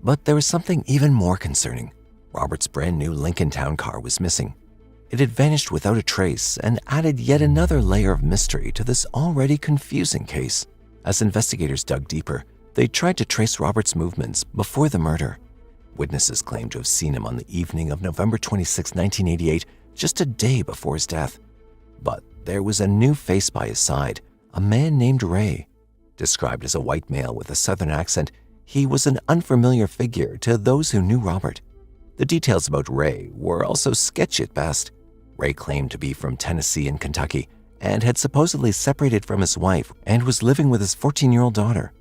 Speaker 3: But there was something even more concerning. Robert's brand new Lincoln Town car was missing. It had vanished without a trace and added yet another layer of mystery to this already confusing case. As investigators dug deeper, they tried to trace Robert's movements before the murder. Witnesses claimed to have seen him on the evening of November 26, 1988, just a day before his death. But there was a new face by his side, a man named Ray. Described as a white male with a southern accent, he was an unfamiliar figure to those who knew Robert. The details about Ray were also sketchy at best. Ray claimed to be from Tennessee and Kentucky and had supposedly separated from his wife and was living with his 14-year-old daughter.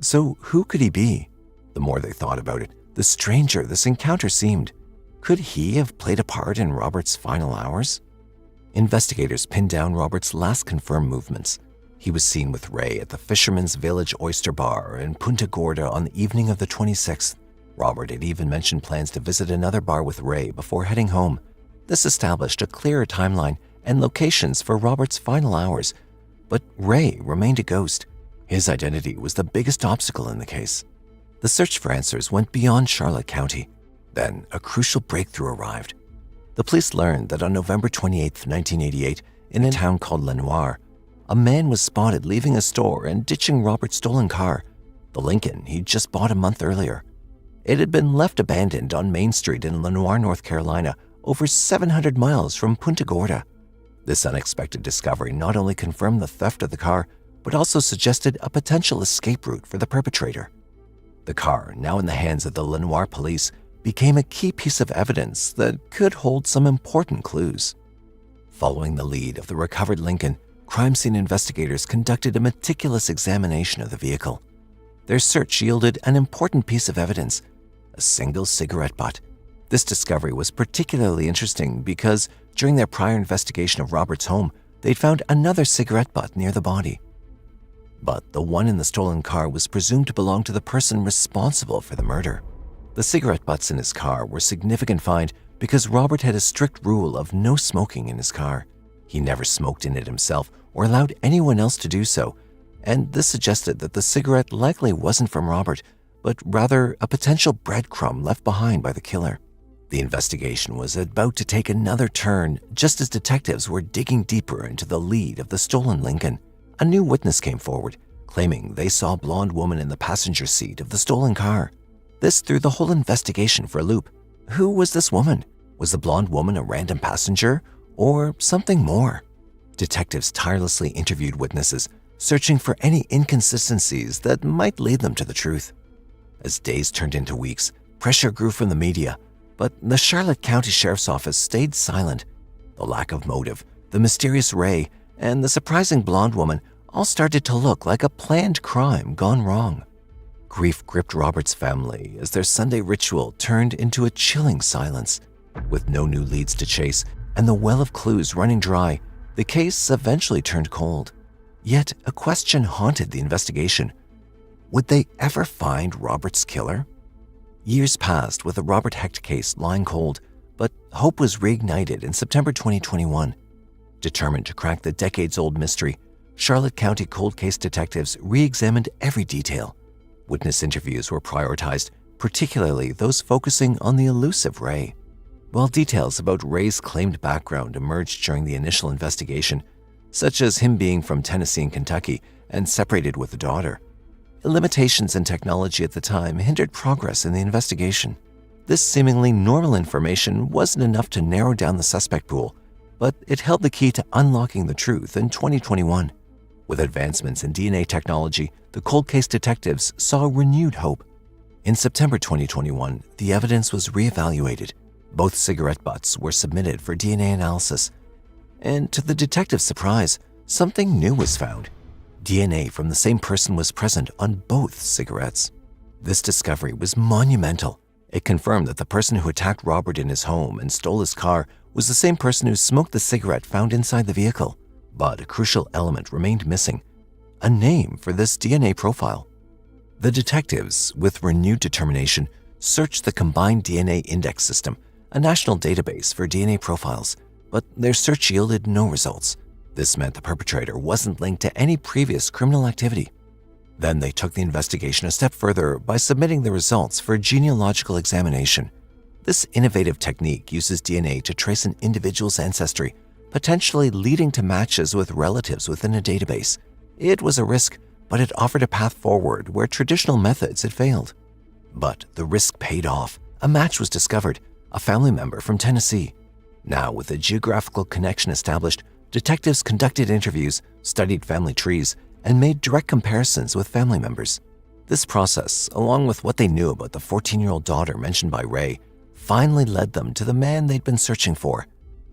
Speaker 3: So who could he be? The more they thought about it, the stranger this encounter seemed. Could he have played a part in Robert's final hours? Investigators pinned down Robert's last confirmed movements. He was seen with Ray at the Fisherman's Village Oyster Bar in Punta Gorda on the evening of the 26th. Robert had even mentioned plans to visit another bar with Ray before heading home. This established a clearer timeline and locations for Robert's final hours, but Ray remained a ghost. His identity was the biggest obstacle in the case. The search for answers went beyond Charlotte County. Then a crucial breakthrough arrived. The police learned that on November 28, 1988, in a town called Lenoir, a man was spotted leaving a store and ditching Robert's stolen car, the Lincoln he'd just bought a month earlier. It had been left abandoned on Main Street in Lenoir, North Carolina, over 700 miles from Punta Gorda. This unexpected discovery not only confirmed the theft of the car, but also suggested a potential escape route for the perpetrator. The car, now in the hands of the Lenoir police, became a key piece of evidence that could hold some important clues. Following the lead of the recovered Lincoln, crime scene investigators conducted a meticulous examination of the vehicle. Their search yielded an important piece of evidence, a single cigarette butt. This discovery was particularly interesting because during their prior investigation of Robert's home, they'd found another cigarette butt near the body. But the one in the stolen car was presumed to belong to the person responsible for the murder. The cigarette butts in his car were a significant find because Robert had a strict rule of no smoking in his car. He never smoked in it himself or allowed anyone else to do so, and this suggested that the cigarette likely wasn't from Robert, but rather a potential breadcrumb left behind by the killer. The investigation was about to take another turn just as detectives were digging deeper into the lead of the stolen Lincoln. A new witness came forward, claiming they saw a blonde woman in the passenger seat of the stolen car. This threw the whole investigation for a loop. Who was this woman? Was the blonde woman a random passenger or something more? Detectives tirelessly interviewed witnesses, searching for any inconsistencies that might lead them to the truth. As days turned into weeks, pressure grew from the media, but the Charlotte County Sheriff's Office stayed silent. The lack of motive, the mysterious Ray, and the surprising blonde woman all started to look like a planned crime gone wrong. Grief gripped Robert's family as their Sunday ritual turned into a chilling silence. With no new leads to chase and the well of clues running dry, the case eventually turned cold. Yet a question haunted the investigation. Would they ever find Robert's killer? Years passed with the Robert Hecht case lying cold, but hope was reignited in September 2021. Determined to crack the decades-old mystery, Charlotte County cold case detectives re-examined every detail. Witness interviews were prioritized, particularly those focusing on the elusive Ray. While details about Ray's claimed background emerged during the initial investigation, such as him being from Tennessee and Kentucky and separated with a daughter, limitations in technology at the time hindered progress in the investigation. This seemingly normal information wasn't enough to narrow down the suspect pool, but it held the key to unlocking the truth in 2021. With advancements in DNA technology, the cold case detectives saw renewed hope. In September 2021, the evidence was reevaluated. Both cigarette butts were submitted for DNA analysis. And to the detective's surprise, something new was found. DNA from the same person was present on both cigarettes. This discovery was monumental. It confirmed that the person who attacked Robert in his home and stole his car was the same person who smoked the cigarette found inside the vehicle. But a crucial element remained missing: a name for this DNA profile. The detectives, with renewed determination, searched the Combined DNA Index System, a national database for DNA profiles, but their search yielded no results. This meant the perpetrator wasn't linked to any previous criminal activity. Then they took the investigation a step further by submitting the results for a genealogical examination. This innovative technique uses DNA to trace an individual's ancestry, potentially leading to matches with relatives within a database. It was a risk, but it offered a path forward where traditional methods had failed. But the risk paid off. A match was discovered, a family member from Tennessee. Now, with a geographical connection established, detectives conducted interviews, studied family trees, and made direct comparisons with family members. This process, along with what they knew about the 14-year-old daughter mentioned by Ray, finally led them to the man they'd been searching for,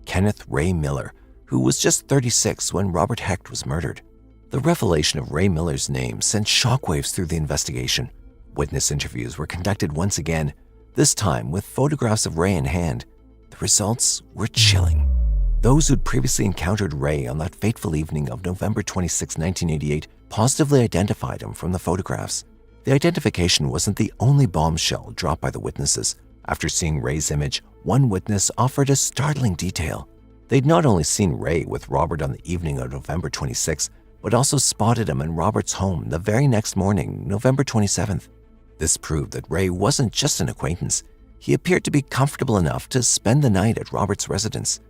Speaker 3: Kenneth Ray Miller, who was just 36 when Robert Hecht was murdered. The revelation of Ray Miller's name sent shockwaves through the investigation. Witness interviews were conducted once again, this time with photographs of Ray in hand. The results were chilling. Those who'd previously encountered Ray on that fateful evening of November 26, 1988, positively identified him from the photographs. The identification wasn't the only bombshell dropped by the witnesses. After seeing Ray's image, one witness offered a startling detail. They'd not only seen Ray with Robert on the evening of November 26, but also spotted him in Robert's home the very next morning, November 27th. This proved that Ray wasn't just an acquaintance. He appeared to be comfortable enough to spend the night at Robert's residence.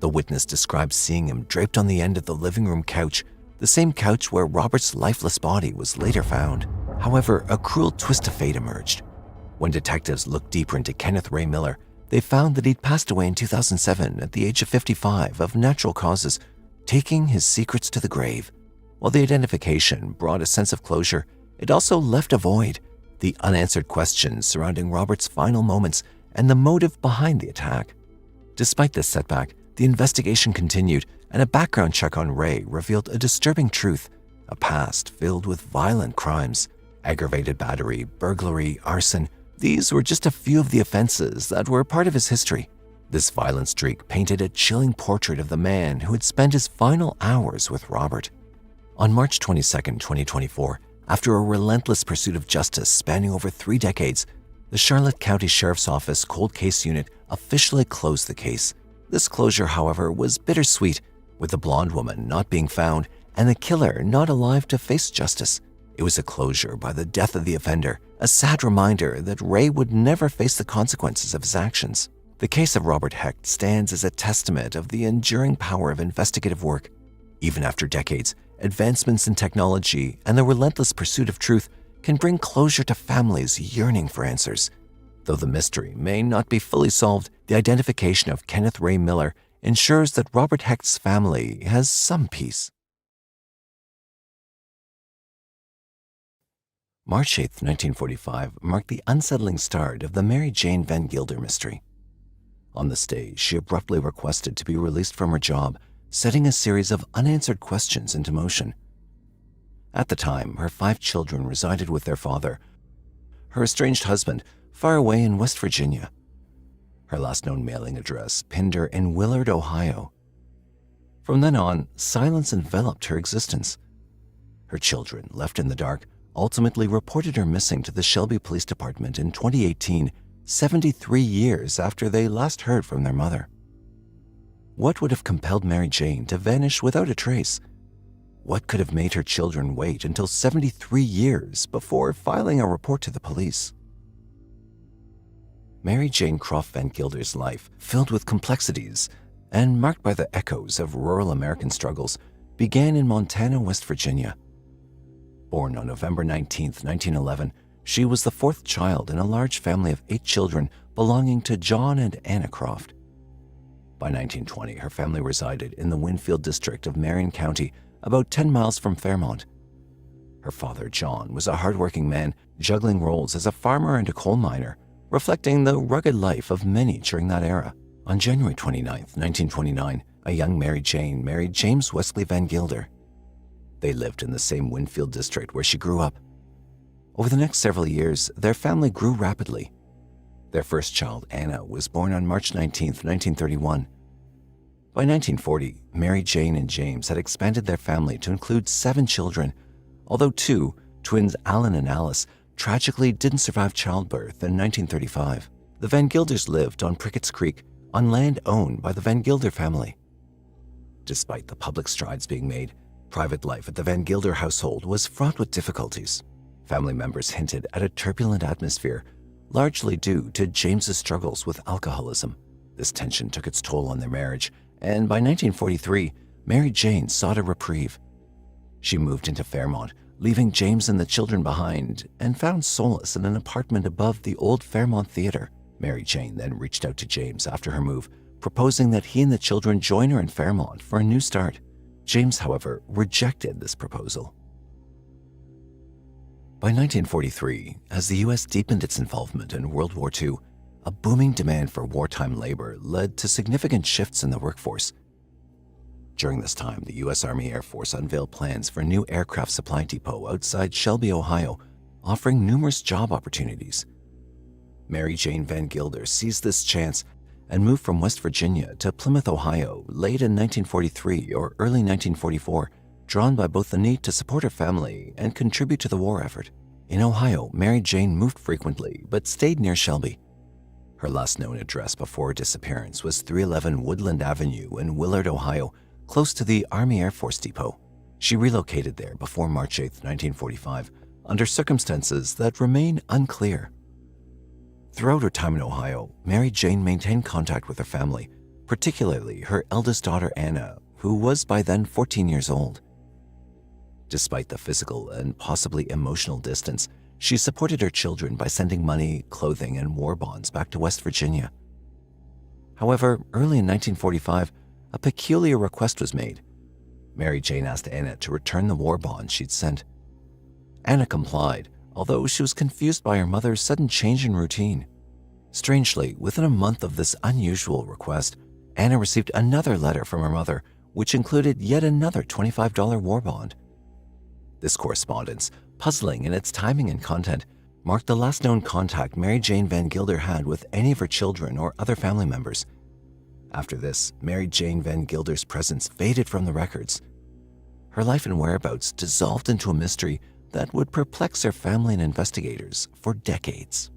Speaker 3: The witness described seeing him draped on the end of the living room couch, the same couch where Robert's lifeless body was later found. However, a cruel twist of fate emerged. When detectives looked deeper into Kenneth Ray Miller, they found that he'd passed away in 2007 at the age of 55 of natural causes, taking his secrets to the grave. While the identification brought a sense of closure, it also left a void: the unanswered questions surrounding Robert's final moments and the motive behind the attack. Despite this setback, the investigation continued, and a background check on Ray revealed a disturbing truth: a past filled with violent crimes. Aggravated battery, burglary, arson. These were just a few of the offenses that were part of his history. This violent streak painted a chilling portrait of the man who had spent his final hours with Robert. On March 22, 2024, after a relentless pursuit of justice spanning over 3 decades, the Charlotte County Sheriff's Office Cold Case Unit officially closed the case. This closure, however, was bittersweet, with the blonde woman not being found and the killer not alive to face justice. It was a closure by the death of the offender, a sad reminder that Ray would never face the consequences of his actions. The case of Robert Hecht stands as a testament of the enduring power of investigative work. Even after decades, advancements in technology and the relentless pursuit of truth can bring closure to families yearning for answers. Though the mystery may not be fully solved, the identification of Kenneth Ray Miller ensures that Robert Hecht's family has some peace. March 8, 1945 marked the unsettling start of the Mary Jane Van Gilder mystery. On this day, she abruptly requested to be released from her job, setting a series of unanswered questions into motion. At the time, her 5 children resided with their father, her estranged husband, far away in West Virginia. Her last known mailing address pinned her in Willard, Ohio. From then on, silence enveloped her existence. Her children, left in the dark, ultimately reported her missing to the Shelby Police Department in 2018, 73 years after they last heard from their mother. What would have compelled Mary Jane to vanish without a trace? What could have made her children wait until 73 years before filing a report to the police? Mary Jane Croft Van Gilder's life, filled with complexities and marked by the echoes of rural American struggles, began in Montana, West Virginia. Born on November 19, 1911, she was the 4th child in a large family of 8 children belonging to John and Anna Croft. By 1920, her family resided in the Winfield district of Marion County, about 10 miles from Fairmont. Her father, John, was a hardworking man, juggling roles as a farmer and a coal miner, reflecting the rugged life of many during that era. On January 29, 1929, a young Mary Jane married James Wesley Van Gilder. They lived in the same Winfield district where she grew up. Over the next several years, their family grew rapidly. Their first child, Anna, was born on March 19, 1931. By 1940, Mary Jane and James had expanded their family to include 7 children, although 2, twins Alan and Alice, tragically didn't survive childbirth in 1935. The Van Gilders lived on Prickett's Creek, on land owned by the Van Gilder family. Despite the public strides being made, private life at the Van Gilder household was fraught with difficulties. Family members hinted at a turbulent atmosphere, largely due to James's struggles with alcoholism. This tension took its toll on their marriage, and by 1943, Mary Jane sought a reprieve. She moved into Fairmont, leaving James and the children behind, and found solace in an apartment above the old Fairmont Theater. Mary Jane then reached out to James after her move, proposing that he and the children join her in Fairmont for a new start. James, however, rejected this proposal. By 1943, as the U.S. deepened its involvement in World War II, a booming demand for wartime labor led to significant shifts in the workforce. During this time, the U.S. Army Air Force unveiled plans for a new aircraft supply depot outside Shelby, Ohio, offering numerous job opportunities. Mary Jane Van Gilder seized this chance and moved from West Virginia to Plymouth, Ohio, late in 1943 or early 1944, drawn by both the need to support her family and contribute to the war effort. In Ohio, Mary Jane moved frequently, but stayed near Shelby. Her last known address before her disappearance was 311 Woodland Avenue in Willard, Ohio, close to the Army Air Force Depot. She relocated there before March 8, 1945, under circumstances that remain unclear. Throughout her time in Ohio, Mary Jane maintained contact with her family, particularly her eldest daughter Anna, who was by then 14 years old. Despite the physical and possibly emotional distance, she supported her children by sending money, clothing, and war bonds back to West Virginia. However, early in 1945, a peculiar request was made. Mary Jane asked Anna to return the war bonds she'd sent. Anna complied, although she was confused by her mother's sudden change in routine. Strangely, within a month of this unusual request, Anna received another letter from her mother, which included yet another $25 war bond. This correspondence, puzzling in its timing and content, marked the last known contact Mary Jane Van Gilder had with any of her children or other family members. After this, Mary Jane Van Gilder's presence faded from the records. Her life and whereabouts dissolved into a mystery that would perplex her family and investigators for decades.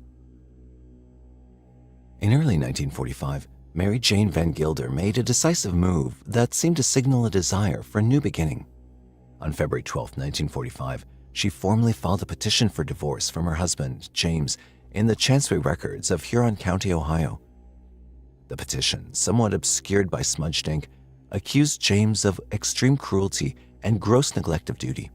Speaker 3: In early 1945, Mary Jane Van Gilder made a decisive move that seemed to signal a desire for a new beginning. On February 12, 1945, she formally filed a petition for divorce from her husband, James, in the Chancery Records of Huron County, Ohio. The petition, somewhat obscured by smudged ink, accused James of extreme cruelty and gross neglect of duty.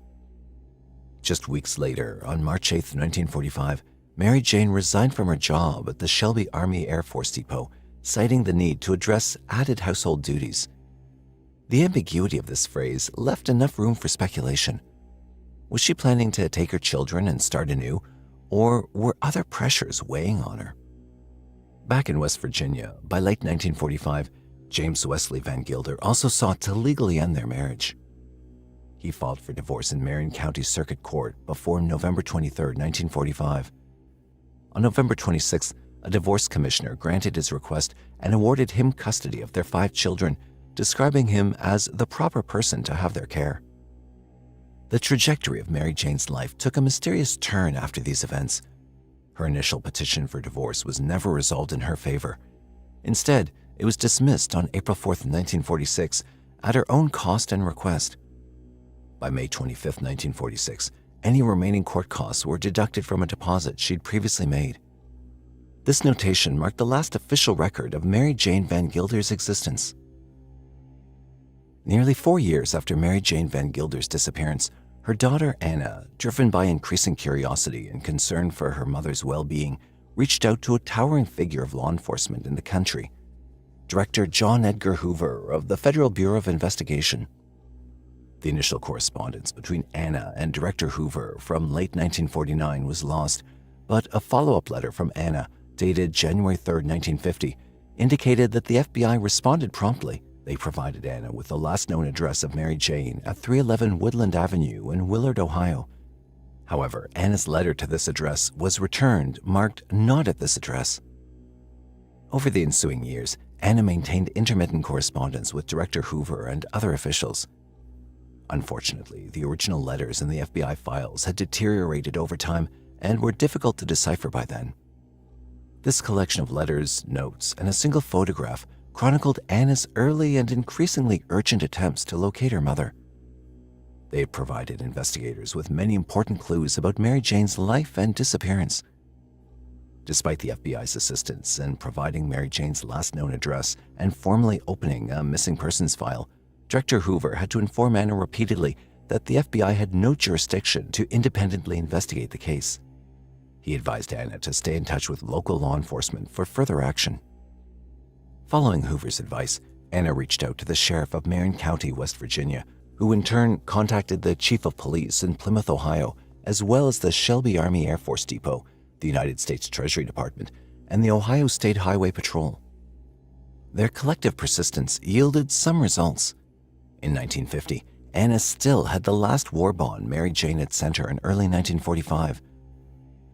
Speaker 3: Just weeks later, on March 8, 1945, Mary Jane resigned from her job at the Shelby Army Air Force Depot, citing the need to address added household duties. The ambiguity of this phrase left enough room for speculation. Was she planning to take her children and start anew, or were other pressures weighing on her? Back in West Virginia, by late 1945, James Wesley Van Gilder also sought to legally end their marriage. He filed for divorce in Marion County Circuit Court before November 23, 1945. On November 26th, a divorce commissioner granted his request and awarded him custody of their 5 children, describing him as the proper person to have their care. The trajectory of Mary Jane's life took a mysterious turn after these events. Her initial petition for divorce was never resolved in her favor. Instead, it was dismissed on April 4, 1946, at her own cost and request. By May 25, 1946, any remaining court costs were deducted from a deposit she'd previously made. This notation marked the last official record of Mary Jane Van Gilder's existence. Nearly 4 years after Mary Jane Van Gilder's disappearance, her daughter Anna, driven by increasing curiosity and concern for her mother's well-being, reached out to a towering figure of law enforcement in the country, Director John Edgar Hoover of the Federal Bureau of Investigation. The initial correspondence between Anna and Director Hoover from late 1949 was lost, but a follow-up letter from Anna, dated January 3, 1950, indicated that the FBI responded promptly. They provided Anna with the last known address of Mary Jane at 311 Woodland Avenue in Willard, Ohio. However, Anna's letter to this address was returned, marked not at this address. Over the ensuing years, Anna maintained intermittent correspondence with Director Hoover and other officials. Unfortunately, the original letters in the FBI files had deteriorated over time and were difficult to decipher by then. This collection of letters, notes, and a single photograph chronicled Anna's early and increasingly urgent attempts to locate her mother. They had provided investigators with many important clues about Mary Jane's life and disappearance. Despite the FBI's assistance in providing Mary Jane's last known address and formally opening a missing persons file, Director Hoover had to inform Anna repeatedly that the FBI had no jurisdiction to independently investigate the case. He advised Anna to stay in touch with local law enforcement for further action. Following Hoover's advice, Anna reached out to the sheriff of Marion County, West Virginia, who in turn contacted the chief of police in Plymouth, Ohio, as well as the Shelby Army Air Force Depot, the United States Treasury Department, and the Ohio State Highway Patrol. Their collective persistence yielded some results. In 1950, Anna still had the last war bond Mary Jane had sent her in early 1945.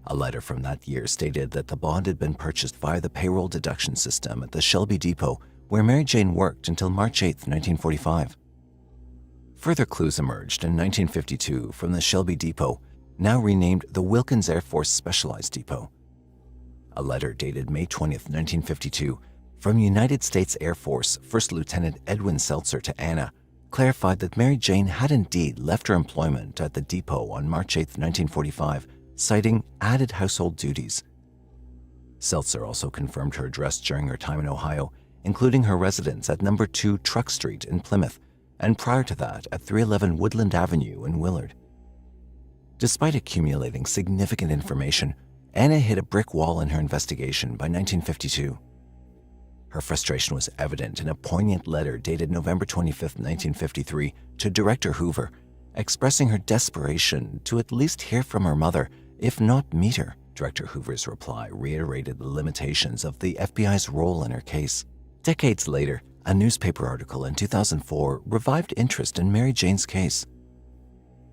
Speaker 3: A letter from that year stated that the bond had been purchased via the payroll deduction system at the Shelby Depot, where Mary Jane worked until March 8, 1945. Further clues emerged in 1952 from the Shelby Depot, now renamed the Wilkins Air Force Specialized Depot. A letter dated May 20, 1952, from United States Air Force First Lieutenant Edwin Seltzer to Anna, clarified that Mary Jane had indeed left her employment at the depot on March 8, 1945, citing added household duties. Seltzer also confirmed her address during her time in Ohio, including her residence at No. 2 Truck Street in Plymouth, and prior to that at 311 Woodland Avenue in Willard. Despite accumulating significant information, Anna hit a brick wall in her investigation by 1952. Her frustration was evident in a poignant letter dated November 25, 1953, to Director Hoover, expressing her desperation to at least hear from her mother, if not meet her. Director Hoover's reply reiterated the limitations of the FBI's role in her case. Decades later, a newspaper article in 2004 revived interest in Mary Jane's case.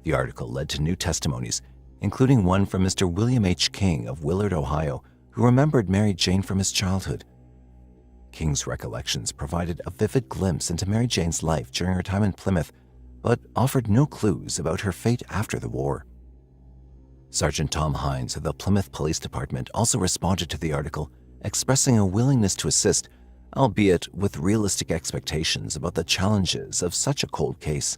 Speaker 3: The article led to new testimonies, including one from Mr. William H. King of Willard, Ohio, who remembered Mary Jane from his childhood. King's recollections provided a vivid glimpse into Mary Jane's life during her time in Plymouth, but offered no clues about her fate after the war. Sergeant Tom Hines of the Plymouth Police Department also responded to the article, expressing a willingness to assist, albeit with realistic expectations about the challenges of such a cold case.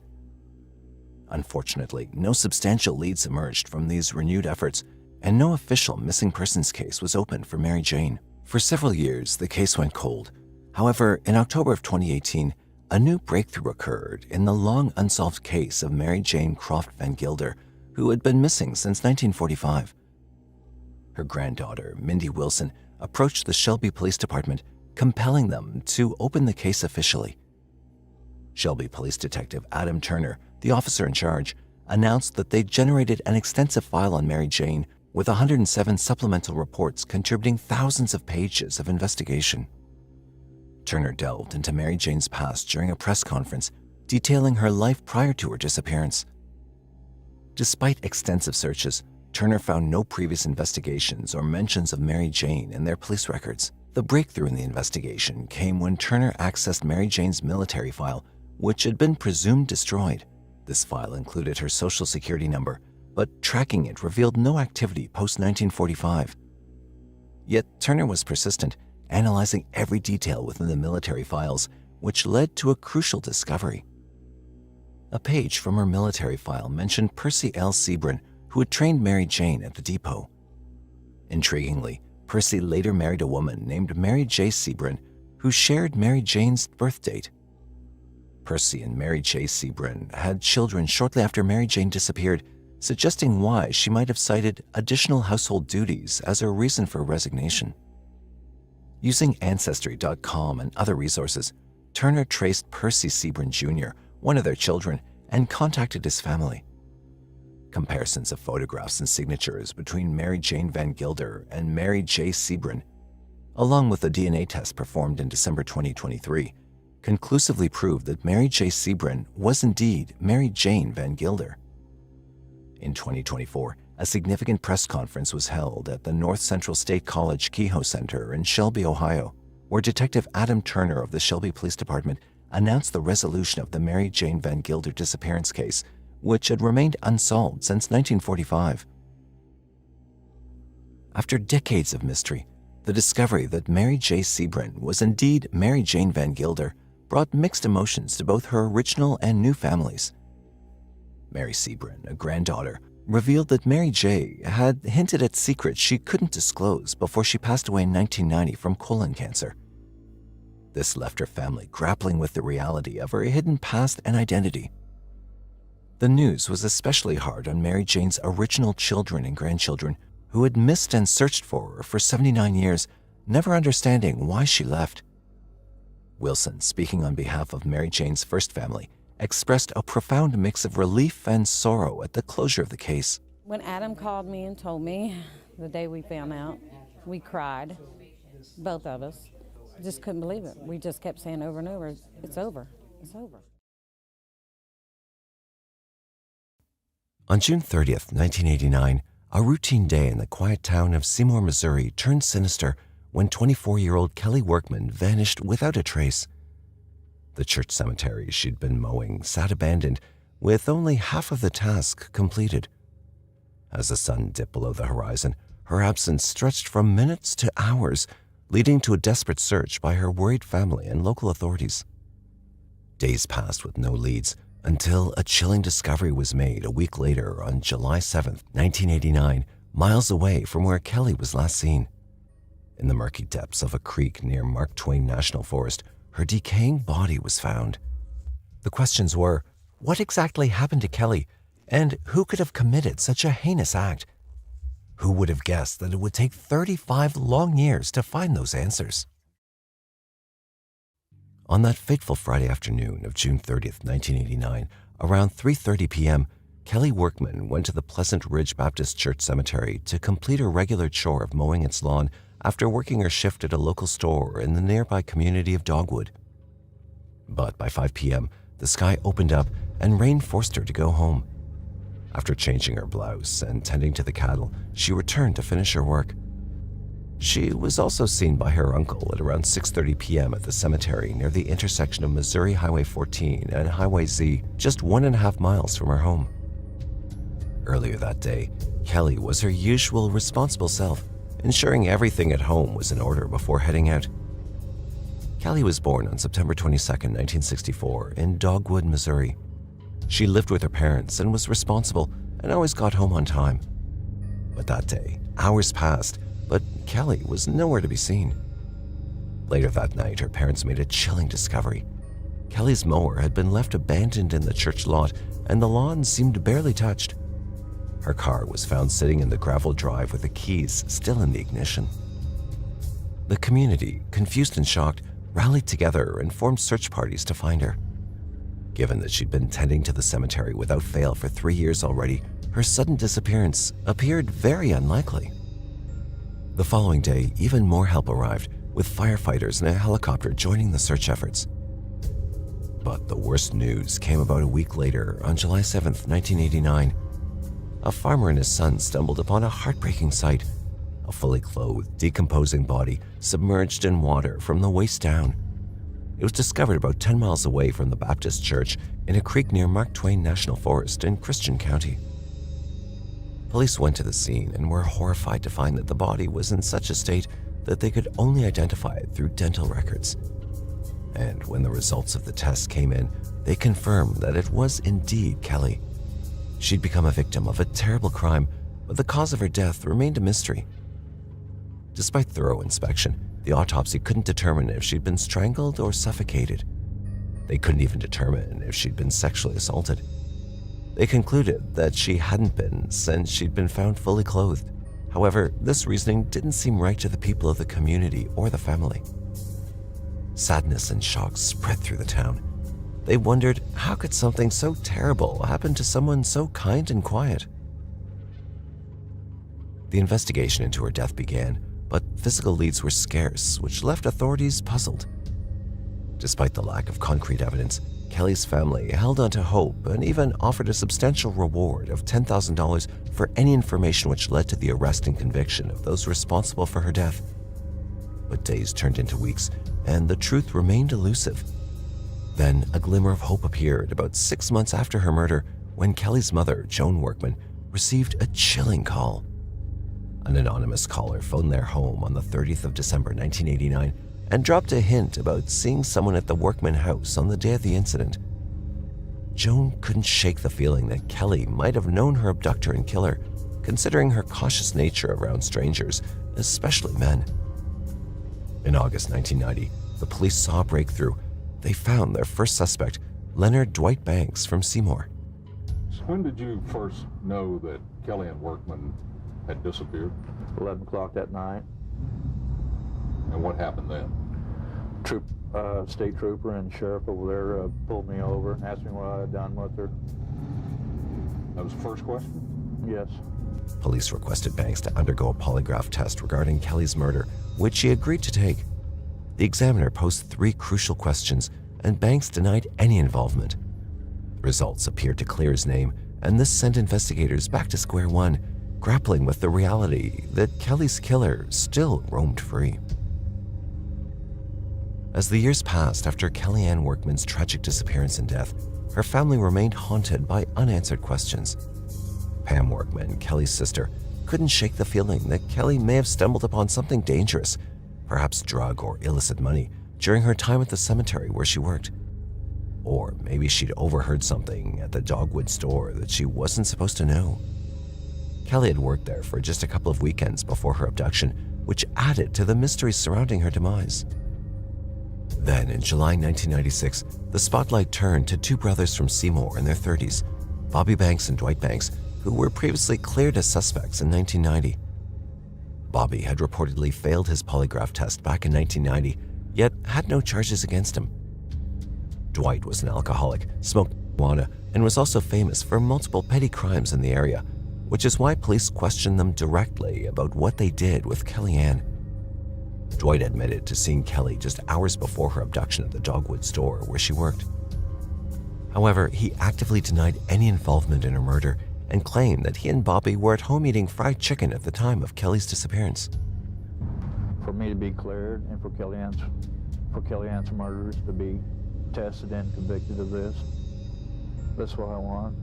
Speaker 3: Unfortunately, no substantial leads emerged from these renewed efforts, and no official missing persons case was opened for Mary Jane. For several years, the case went cold. However, in October of 2018, a new breakthrough occurred in the long unsolved case of Mary Jane Croft Van Gilder, who had been missing since 1945. Her granddaughter, Mindy Wilson, approached the Shelby Police Department, compelling them to open the case officially. Shelby Police Detective Adam Turner, the officer in charge, announced that they generated an extensive file on Mary Jane with 107 supplemental reports contributing thousands of pages of investigation. Turner delved into Mary Jane's past during a press conference, detailing her life prior to her disappearance. Despite extensive searches, Turner found no previous investigations or mentions of Mary Jane in their police records. The breakthrough in the investigation came when Turner accessed Mary Jane's military file, which had been presumed destroyed. This file included her social security number, but tracking it revealed no activity post-1945. Yet Turner was persistent, analyzing every detail within the military files, which led to a crucial discovery. A page from her military file mentioned Percy L. Sebrin, who had trained Mary Jane at the depot. Intriguingly, Percy later married a woman named Mary J. Sebrin, who shared Mary Jane's birth date. Percy and Mary J. Sebrin had children shortly after Mary Jane disappeared, suggesting why she might have cited additional household duties as a reason for resignation. Using Ancestry.com and other resources, Turner traced Percy Sebrin Jr., one of their children, and contacted his family. Comparisons of photographs and signatures between Mary Jane Van Gilder and Mary J. Sebrin, along with a DNA test performed in December 2023, conclusively proved that Mary J. Sebrin was indeed Mary Jane Van Gilder. In 2024, a significant press conference was held at the North Central State College Kehoe Center in Shelby, Ohio, where Detective Adam Turner of the Shelby Police Department announced the resolution of the Mary Jane Van Gilder disappearance case, which had remained unsolved since 1945. After decades of mystery, the discovery that Mary J. Sebrin was indeed Mary Jane Van Gilder brought mixed emotions to both her original and new families. Mary Sebrin, a granddaughter, revealed that Mary J. had hinted at secrets she couldn't disclose before she passed away in 1990 from colon cancer. This left her family grappling with the reality of her hidden past and identity. The news was especially hard on Mary Jane's original children and grandchildren, who had missed and searched for her for 79 years, never understanding why she left. Wilson, speaking on behalf of Mary Jane's first family, expressed a profound mix of relief and sorrow at the closure of the case.
Speaker 6: When Adam called me and told me the day we found out, we cried, both of us. Just couldn't believe it. We just kept saying over and over, it's over, it's over.
Speaker 3: On June 30th, 1989, a routine day in the quiet town of Seymour, Missouri turned sinister when 24-year-old Kelly Workman vanished without a trace. The church cemetery she'd been mowing sat abandoned, with only half of the task completed. As the sun dipped below the horizon, her absence stretched from minutes to hours, leading to a desperate search by her worried family and local authorities. Days passed with no leads until a chilling discovery was made a week later on July 7th, 1989, miles away from where Kelly was last seen. In the murky depths of a creek near Mark Twain National Forest, her decaying body was found. The questions were, what exactly happened to Kelly, and who could have committed such a heinous act? Who would have guessed that it would take 35 long years to find those answers? On that fateful Friday afternoon of June 30th, 1989, around 3:30 p.m., Kelly Workman went to the Pleasant Ridge Baptist Church Cemetery to complete her regular chore of mowing its lawn after working her shift at a local store in the nearby community of Dogwood. But by 5 p.m., the sky opened up and rain forced her to go home. After changing her blouse and tending to the cattle, she returned to finish her work. She was also seen by her uncle at around 6:30 p.m. at the cemetery near the intersection of Missouri Highway 14 and Highway Z, just 1.5 miles from her home. Earlier that day, Kelly was her usual responsible self, ensuring everything at home was in order before heading out. Kelly was born on September 22, 1964, in Dogwood, Missouri. She lived with her parents and was responsible and always got home on time. But that day, hours passed, but Kelly was nowhere to be seen. Later that night, her parents made a chilling discovery. Kelly's mower had been left abandoned in the church lot, and the lawn seemed barely touched. Her car was found sitting in the gravel drive with the keys still in the ignition. The community, confused and shocked, rallied together and formed search parties to find her. Given that she'd been tending to the cemetery without fail for 3 years already, her sudden disappearance appeared very unlikely. The following day, even more help arrived, with firefighters and a helicopter joining the search efforts. But the worst news came about a week later, on July 7th, 1989. A farmer and his son stumbled upon a heartbreaking sight: a fully clothed, decomposing body submerged in water from the waist down. It was discovered about 10 miles away from the Baptist church in a creek near Mark Twain National Forest in Christian County. Police went to the scene and were horrified to find that the body was in such a state that they could only identify it through dental records. And when the results of the test came in, they confirmed that it was indeed Kelly. She'd become a victim of a terrible crime, but the cause of her death remained a mystery. Despite thorough inspection, the autopsy couldn't determine if she'd been strangled or suffocated. They couldn't even determine if she'd been sexually assaulted. They concluded that she hadn't been, since she'd been found fully clothed. However, this reasoning didn't seem right to the people of the community or the family. Sadness and shock spread through the town. They wondered, how could something so terrible happen to someone so kind and quiet? The investigation into her death began, but physical leads were scarce, which left authorities puzzled. Despite the lack of concrete evidence, Kelly's family held on to hope and even offered a substantial reward of $10,000 for any information which led to the arrest and conviction of those responsible for her death. But days turned into weeks, and the truth remained elusive. Then a glimmer of hope appeared about 6 months after her murder, when Kelly's mother, Joan Workman, received a chilling call. An anonymous caller phoned their home on the 30th of December 1989 and dropped a hint about seeing someone at the Workman house on the day of the incident. Joan couldn't shake the feeling that Kelly might have known her abductor and killer, considering her cautious nature around strangers, especially men. In August 1990, the police saw a breakthrough. They found their first suspect, Leonard Dwight Banks from Seymour.
Speaker 5: So when did you first know that Kelly and Workman had disappeared?
Speaker 22: 11 o'clock that night.
Speaker 5: And what happened then?
Speaker 22: State trooper and sheriff over there pulled me over and asked me what I had done with her.
Speaker 5: That was the first question?
Speaker 22: Yes.
Speaker 3: Police requested Banks to undergo a polygraph test regarding Kelly's murder, which he agreed to take. The examiner posed 3 crucial questions, and Banks denied any involvement. The results appeared to clear his name, and this sent investigators back to square one, grappling with the reality that Kelly's killer still roamed free. As the years passed after Kelly Ann Workman's tragic disappearance and death, her family remained haunted by unanswered questions. Pam Workman, Kelly's sister, couldn't shake the feeling that Kelly may have stumbled upon something dangerous, perhaps drug or illicit money, during her time at the cemetery where she worked. Or maybe she'd overheard something at the Dogwood store that she wasn't supposed to know. Kelly had worked there for just a couple of weekends before her abduction, which added to the mystery surrounding her demise. Then, in July 1996, the spotlight turned to 2 brothers from Seymour in their 30s, Bobby Banks and Dwight Banks, who were previously cleared as suspects in 1990. Bobby had reportedly failed his polygraph test back in 1990, yet had no charges against him. Dwight was an alcoholic, smoked marijuana, and was also famous for multiple petty crimes in the area, which is why police questioned them directly about what they did with Kelly Ann. Dwight admitted to seeing Kelly just hours before her abduction at the Dogwood store where she worked. However, he actively denied any involvement in her murder and claimed that he and Bobby were at home eating fried chicken at the time of Kelly's disappearance.
Speaker 22: For me to be cleared and for Kelly Ann's murderers to be tested and convicted of this, that's what I want.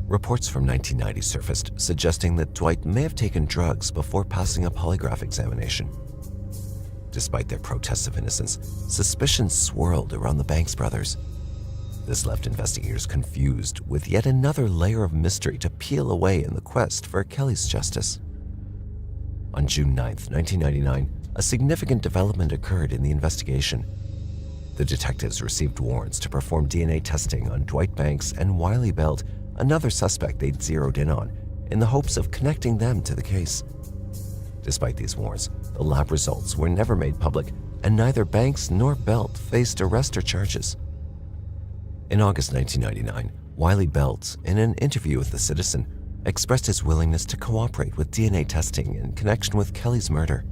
Speaker 3: Reports from 1990 surfaced suggesting that Dwight may have taken drugs before passing a polygraph examination. Despite their protests of innocence, suspicion swirled around the Banks brothers. This left investigators confused, with yet another layer of mystery to peel away in the quest for Kelly's justice. On June 9, 1999, a significant development occurred in the investigation. The detectives received warrants to perform DNA testing on Dwight Banks and Wiley Belt, another suspect they'd zeroed in on, in the hopes of connecting them to the case. Despite these warrants, the lab results were never made public, and neither Banks nor Belt faced arrest or charges. In August 1999, Wiley Belt, in an interview with The Citizen, expressed his willingness to cooperate with DNA testing in connection with Kelly's murder.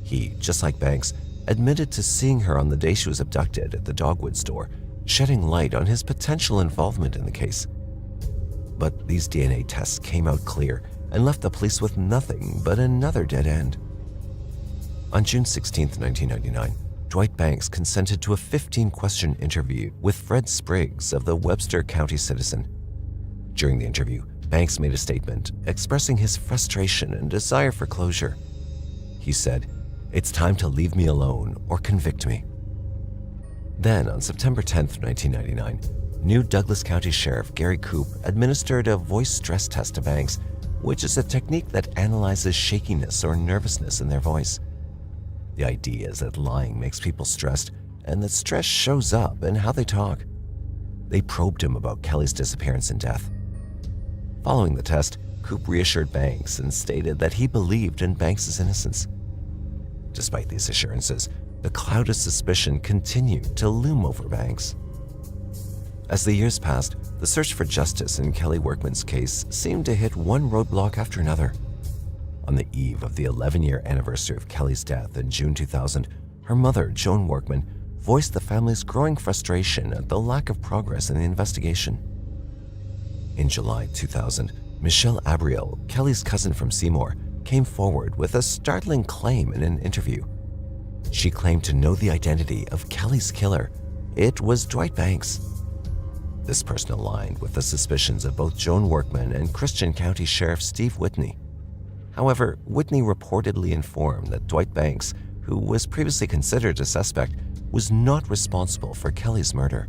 Speaker 3: He, just like Banks, admitted to seeing her on the day she was abducted at the Dogwood store, shedding light on his potential involvement in the case. But these DNA tests came out clear and left the police with nothing but another dead end. On June 16, 1999, Dwight Banks consented to a 15-question interview with Fred Spriggs of the Webster County Citizen. During the interview, Banks made a statement expressing his frustration and desire for closure. He said, "It's time to leave me alone or convict me." Then, on September 10, 1999, new Douglas County Sheriff Gary Koop administered a voice stress test to Banks, which is a technique that analyzes shakiness or nervousness in their voice. The idea is that lying makes people stressed, and that stress shows up in how they talk. They probed him about Kelly's disappearance and death. Following the test, Koop reassured Banks and stated that he believed in Banks' innocence. Despite these assurances, the cloud of suspicion continued to loom over Banks. As the years passed, the search for justice in Kelly Workman's case seemed to hit one roadblock after another. On the eve of the 11-year anniversary of Kelly's death in June 2000, her mother, Joan Workman, voiced the family's growing frustration at the lack of progress in the investigation. In July 2000, Michelle Abriel, Kelly's cousin from Seymour, came forward with a startling claim in an interview. She claimed to know the identity of Kelly's killer. It was Dwight Banks. This person aligned with the suspicions of both Joan Workman and Christian County Sheriff Steve Whitney. However, Whitney reportedly informed that Dwight Banks, who was previously considered a suspect, was not responsible for Kelly's murder.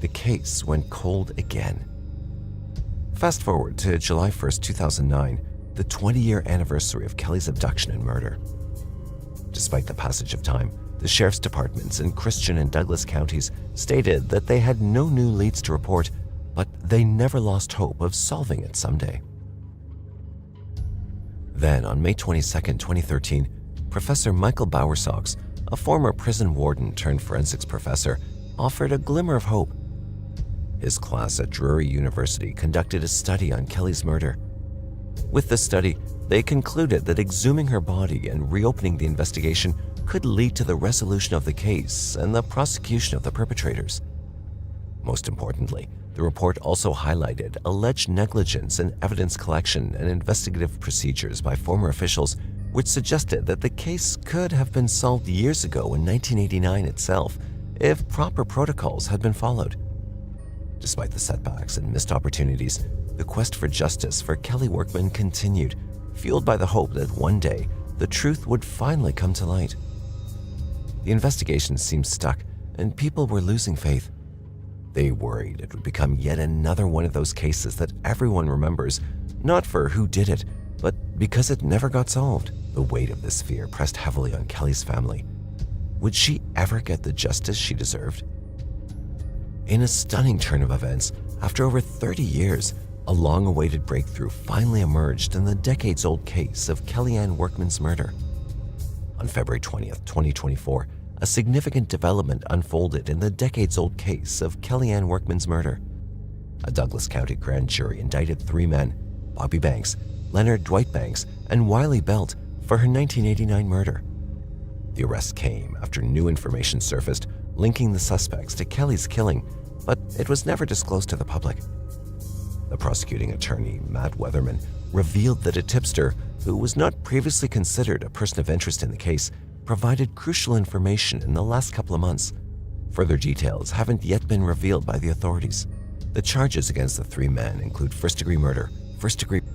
Speaker 3: The case went cold again. Fast forward to July 1st, 2009, the 20-year anniversary of Kelly's abduction and murder. Despite the passage of time, the sheriff's departments in Christian and Douglas counties stated that they had no new leads to report, but they never lost hope of solving it someday. Then, on May 22, 2013, Professor Michael Bowersox, a former prison warden turned forensics professor, offered a glimmer of hope. His class at Drury University conducted a study on Kelly's murder. With the study, they concluded that exhuming her body and reopening the investigation could lead to the resolution of the case and the prosecution of the perpetrators. Most importantly, the report also highlighted alleged negligence in evidence collection and investigative procedures by former officials, which suggested that the case could have been solved years ago in 1989 itself if proper protocols had been followed. Despite the setbacks and missed opportunities, the quest for justice for Kelly Workman continued, fueled by the hope that one day the truth would finally come to light. The investigation seemed stuck, and people were losing faith. They worried it would become yet another one of those cases that everyone remembers, not for who did it, but because it never got solved. The weight of this fear pressed heavily on Kelly's family. Would she ever get the justice she deserved? In a stunning turn of events, after over 30 years, a long-awaited breakthrough finally emerged in the decades-old case of Kellyanne Workman's murder. On February 20th, 2024, a significant development unfolded in the decades-old case of Kellyanne Workman's murder. A Douglas County grand jury indicted 3 men, Bobby Banks, Leonard Dwight Banks, and Wiley Belt, for her 1989 murder. The arrest came after new information surfaced linking the suspects to Kelly's killing, but it was never disclosed to the public. The prosecuting attorney, Matt Weatherman, revealed that a tipster, who was not previously considered a person of interest in the case, provided crucial information in the last couple of months. Further details haven't yet been revealed by the authorities. The charges against the 3 men include first-degree murder, first-degree rape,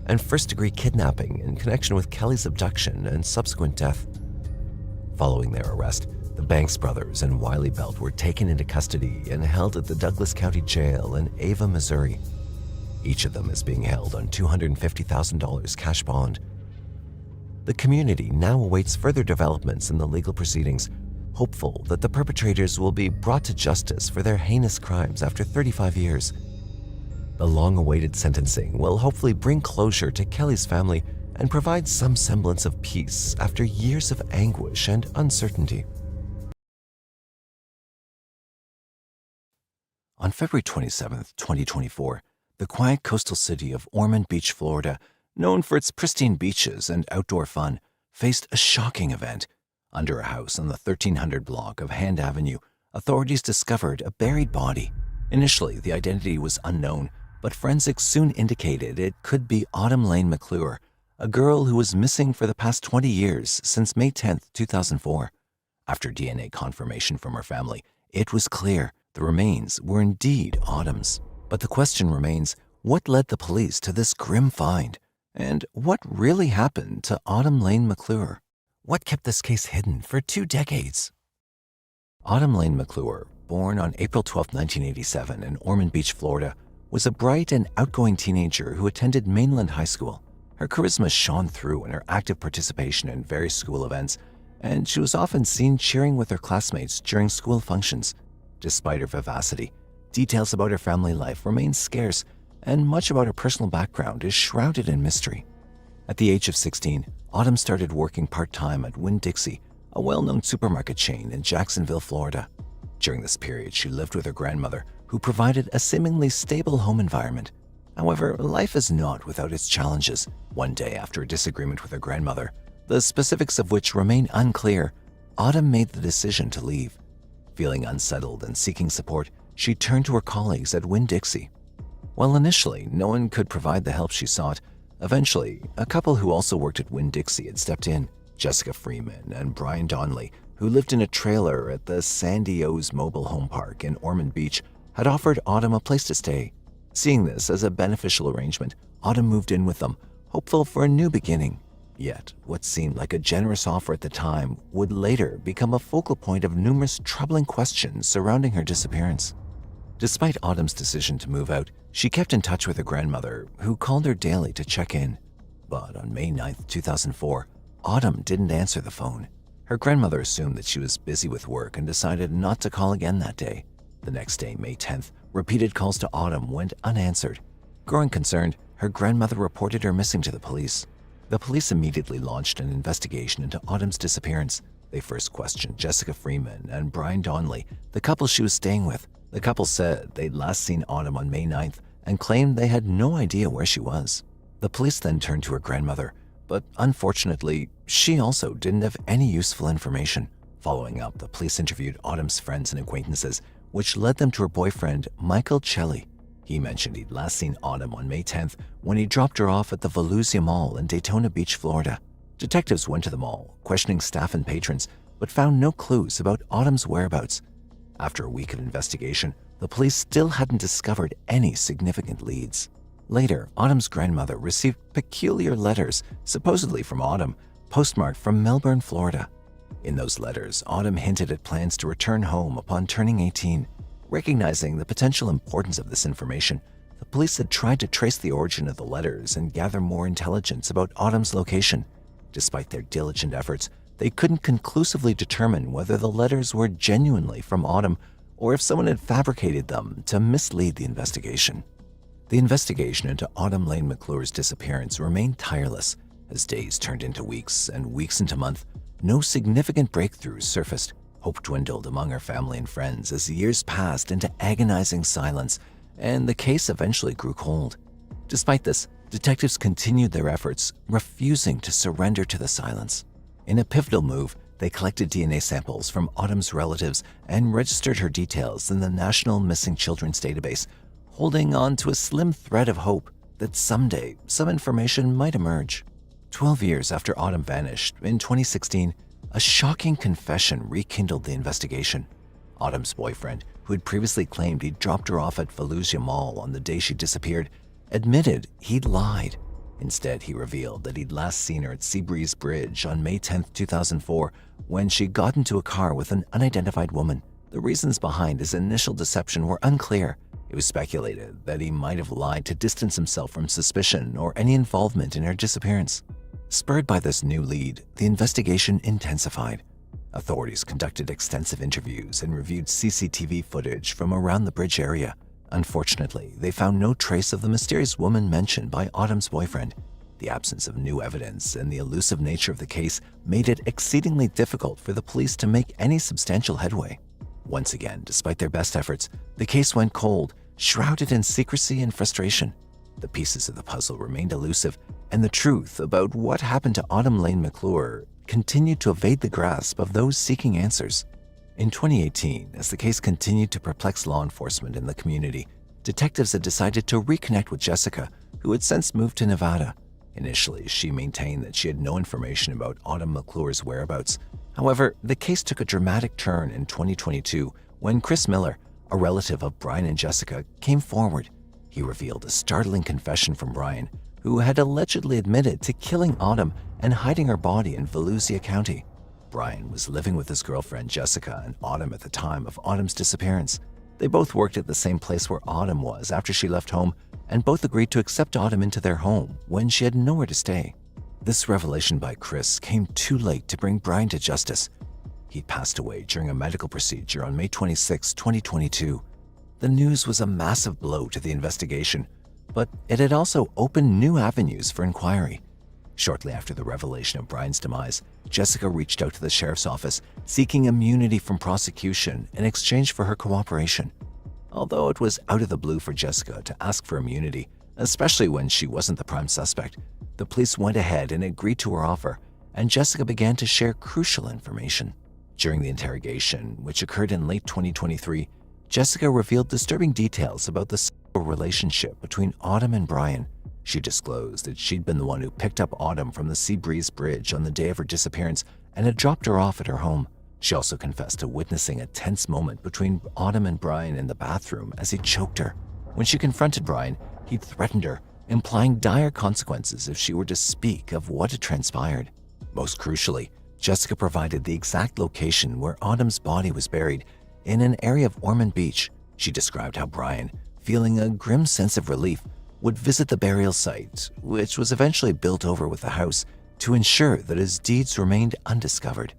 Speaker 3: and first-degree kidnapping in connection with Kelly's abduction and subsequent death. Following their arrest, the Banks brothers and Wiley Belt were taken into custody and held at the Douglas County Jail in Ava, Missouri. Each of them is being held on $250,000 cash bond. The community now awaits further developments in the legal proceedings. hopeful that the perpetrators will be brought to justice for their heinous crimes after 35 years. The long-awaited sentencing will hopefully bring closure to Kelly's family and provide some semblance of peace after years of anguish and uncertainty. On February 27, 2024, the quiet coastal city of Ormond Beach, Florida, known for its pristine beaches and outdoor fun, faced a shocking event. Under a house on the 1300 block of Hand Avenue, authorities discovered a buried body. Initially, the identity was unknown, but forensics soon indicated it could be Autumn Lane McClure, a girl who was missing for the past 20 years since May 10, 2004. After DNA confirmation from her family, it was clear the remains were indeed Autumn's. But the question remains, what led the police to this grim find? And what really happened to Autumn Lane McClure? What kept this case hidden for 2 decades? Autumn Lane McClure, born on April 12, 1987 in Ormond Beach, Florida, was a bright and outgoing teenager who attended Mainland High School. Her charisma shone through in her active participation in various school events, and she was often seen cheering with her classmates during school functions. Despite her vivacity, details about her family life remain scarce, and much about her personal background is shrouded in mystery. At the age of 16, Autumn started working part-time at Winn-Dixie, a well-known supermarket chain in Jacksonville, Florida. During this period, she lived with her grandmother, who provided a seemingly stable home environment. However, life is not without its challenges. One day, after a disagreement with her grandmother, the specifics of which remain unclear, Autumn made the decision to leave. Feeling unsettled and seeking support, she turned to her colleagues at Winn-Dixie. While initially no one could provide the help she sought, eventually a couple who also worked at Winn-Dixie had stepped in, Jessica Freeman and Brian Donnelly, who lived in a trailer at the Sandy O's mobile home park in Ormond Beach, had offered Autumn a place to stay. Seeing this as a beneficial arrangement, Autumn moved in with them, hopeful for a new beginning. Yet, what seemed like a generous offer at the time would later become a focal point of numerous troubling questions surrounding her disappearance. Despite Autumn's decision to move out, she kept in touch with her grandmother, who called her daily to check in. But on May 9, 2004, Autumn didn't answer the phone. Her grandmother assumed that she was busy with work and decided not to call again that day. The next day, May 10th, repeated calls to Autumn went unanswered. Growing concerned, her grandmother reported her missing to the police. The police immediately launched an investigation into Autumn's disappearance. They first questioned Jessica Freeman and Brian Donnelly, the couple she was staying with. The couple said they'd last seen Autumn on May 9th and claimed they had no idea where she was. The police then turned to her grandmother, but unfortunately, she also didn't have any useful information. Following up, the police interviewed Autumn's friends and acquaintances, which led them to her boyfriend, Michael Chelly. He mentioned he'd last seen Autumn on May 10th when he dropped her off at the Volusia Mall in Daytona Beach, Florida. Detectives went to the mall, questioning staff and patrons, but found no clues about Autumn's whereabouts. After a week of investigation, the police still hadn't discovered any significant leads. Later, Autumn's grandmother received peculiar letters, supposedly from Autumn, postmarked from Melbourne, Florida. In those letters, Autumn hinted at plans to return home upon turning 18. Recognizing the potential importance of this information, the police had tried to trace the origin of the letters and gather more intelligence about Autumn's location. Despite their diligent efforts, they couldn't conclusively determine whether the letters were genuinely from Autumn or if someone had fabricated them to mislead the investigation. The investigation into Autumn Lane McClure's disappearance remained tireless. As days turned into weeks and weeks into months, no significant breakthroughs surfaced. Hope dwindled among her family and friends as years passed into agonizing silence, and the case eventually grew cold. Despite this, detectives continued their efforts, refusing to surrender to the silence. In a pivotal move, they collected DNA samples from Autumn's relatives and registered her details in the National Missing Children's Database, holding on to a slim thread of hope that someday some information might emerge. 12 years after Autumn vanished, in 2016, a shocking confession rekindled the investigation. Autumn's boyfriend, who had previously claimed he'd dropped her off at Volusia Mall on the day she disappeared, admitted he'd lied. Instead, he revealed that he'd last seen her at Seabreeze Bridge on May 10, 2004, when she got into a car with an unidentified woman. The reasons behind his initial deception were unclear. It was speculated that he might have lied to distance himself from suspicion or any involvement in her disappearance. Spurred by this new lead, the investigation intensified. Authorities conducted extensive interviews and reviewed CCTV footage from around the bridge area. Unfortunately, they found no trace of the mysterious woman mentioned by Autumn's boyfriend. The absence of new evidence and the elusive nature of the case made it exceedingly difficult for the police to make any substantial headway. Once again, despite their best efforts, the case went cold, shrouded in secrecy and frustration. The pieces of the puzzle remained elusive, and the truth about what happened to Autumn Lane McClure continued to evade the grasp of those seeking answers. In 2018, as the case continued to perplex law enforcement in the community, detectives had decided to reconnect with Jessica, who had since moved to Nevada. Initially, she maintained that she had no information about Autumn McClure's whereabouts. However, the case took a dramatic turn in 2022 when Chris Miller, a relative of Brian and Jessica, came forward. He revealed a startling confession from Brian, who had allegedly admitted to killing Autumn and hiding her body in Volusia County. Brian was living with his girlfriend Jessica and Autumn at the time of Autumn's disappearance. They both worked at the same place where Autumn was after she left home, and both agreed to accept Autumn into their home when she had nowhere to stay. This revelation by Chris came too late to bring Brian to justice. He passed away during a medical procedure on May 26, 2022. The news was a massive blow to the investigation, but it had also opened new avenues for inquiry. Shortly after the revelation of Brian's demise, Jessica reached out to the sheriff's office seeking immunity from prosecution in exchange for her cooperation. Although it was out of the blue for Jessica to ask for immunity, especially when she wasn't the prime suspect, the police went ahead and agreed to her offer, and Jessica began to share crucial information. During the interrogation, which occurred in late 2023, Jessica revealed disturbing details about the sexual relationship between Autumn and Brian. She disclosed that she'd been the one who picked up Autumn from the Seabreeze Bridge on the day of her disappearance and had dropped her off at her home. She also confessed to witnessing a tense moment between Autumn and Brian in the bathroom as he choked her. When she confronted Brian, he threatened her, implying dire consequences if she were to speak of what had transpired. Most crucially, Jessica provided the exact location where Autumn's body was buried, in an area of Ormond Beach. She described how Brian, feeling a grim sense of relief, would visit the burial site, which was eventually built over with a house, to ensure that his deeds remained undiscovered.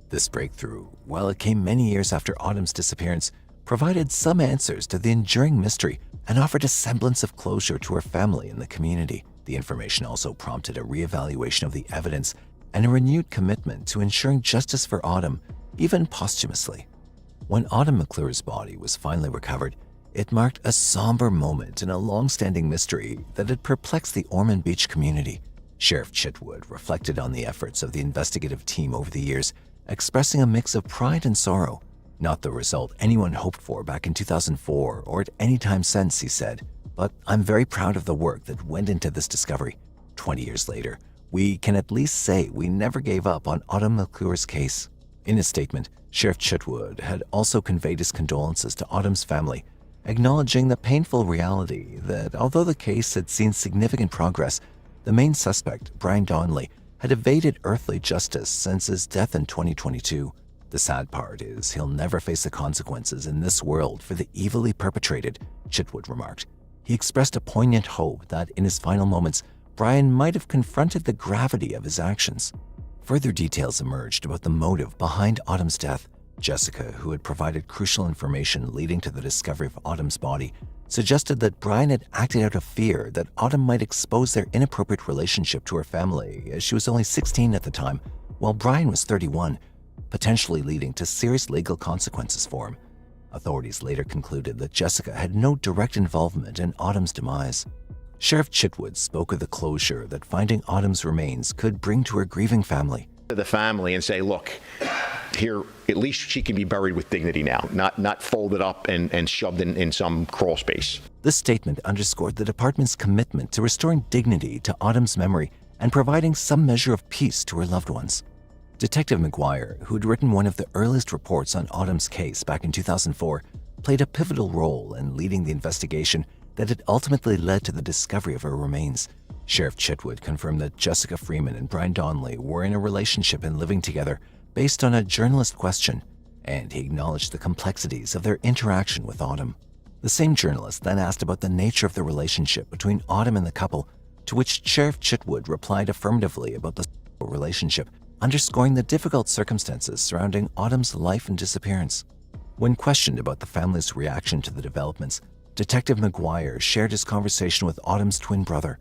Speaker 3: This breakthrough, while it came many years after Autumn's disappearance, provided some answers to the enduring mystery and offered a semblance of closure to her family and the community. The information also prompted a reevaluation of the evidence and a renewed commitment to ensuring justice for Autumn, even posthumously. When Autumn McClure's body was finally recovered, it marked a somber moment in a long-standing mystery that had perplexed the Ormond Beach community. Sheriff Chitwood reflected on the efforts of the investigative team over the years, expressing a mix of pride and sorrow. Not the result anyone hoped for back in 2004 or at any time since, he said, but I'm very proud of the work that went into this discovery. 20 years later, we can at least say we never gave up on Autumn McClure's case. In his statement, Sheriff Chitwood had also conveyed his condolences to Autumn's family, acknowledging the painful reality that although the case had seen significant progress, the main suspect, Brian Donnelly, had evaded earthly justice since his death in 2022. The sad part is he'll never face the consequences in this world for the evil he perpetrated, Chitwood remarked. He expressed a poignant hope that in his final moments, Brian might have confronted the gravity of his actions. Further details emerged about the motive behind Autumn's death. Jessica, who had provided crucial information leading to the discovery of Autumn's body, suggested that Brian had acted out of fear that Autumn might expose their inappropriate relationship to her family, as she was only 16 at the time, while Brian was 31, potentially leading to serious legal consequences for him. Authorities later concluded that Jessica had no direct involvement in Autumn's demise. Sheriff Chitwood spoke of the closure that finding Autumn's remains could bring to her grieving family.
Speaker 7: The family and say, look, here, at least she can be buried with dignity now, not folded up and shoved in some crawl space.
Speaker 3: This statement underscored the department's commitment to restoring dignity to Autumn's memory and providing some measure of peace to her loved ones. Detective McGuire, who had written one of the earliest reports on Autumn's case back in 2004, played a pivotal role in leading the investigation that had ultimately led to the discovery of her remains. Sheriff Chitwood confirmed that Jessica Freeman and Brian Donnelly were in a relationship and living together based on a journalist question, and he acknowledged the complexities of their interaction with Autumn. The same journalist then asked about the nature of the relationship between Autumn and the couple, to which Sheriff Chitwood replied affirmatively about the relationship, underscoring the difficult circumstances surrounding Autumn's life and disappearance. When questioned about the family's reaction to the developments, Detective McGuire shared his conversation with Autumn's twin brother.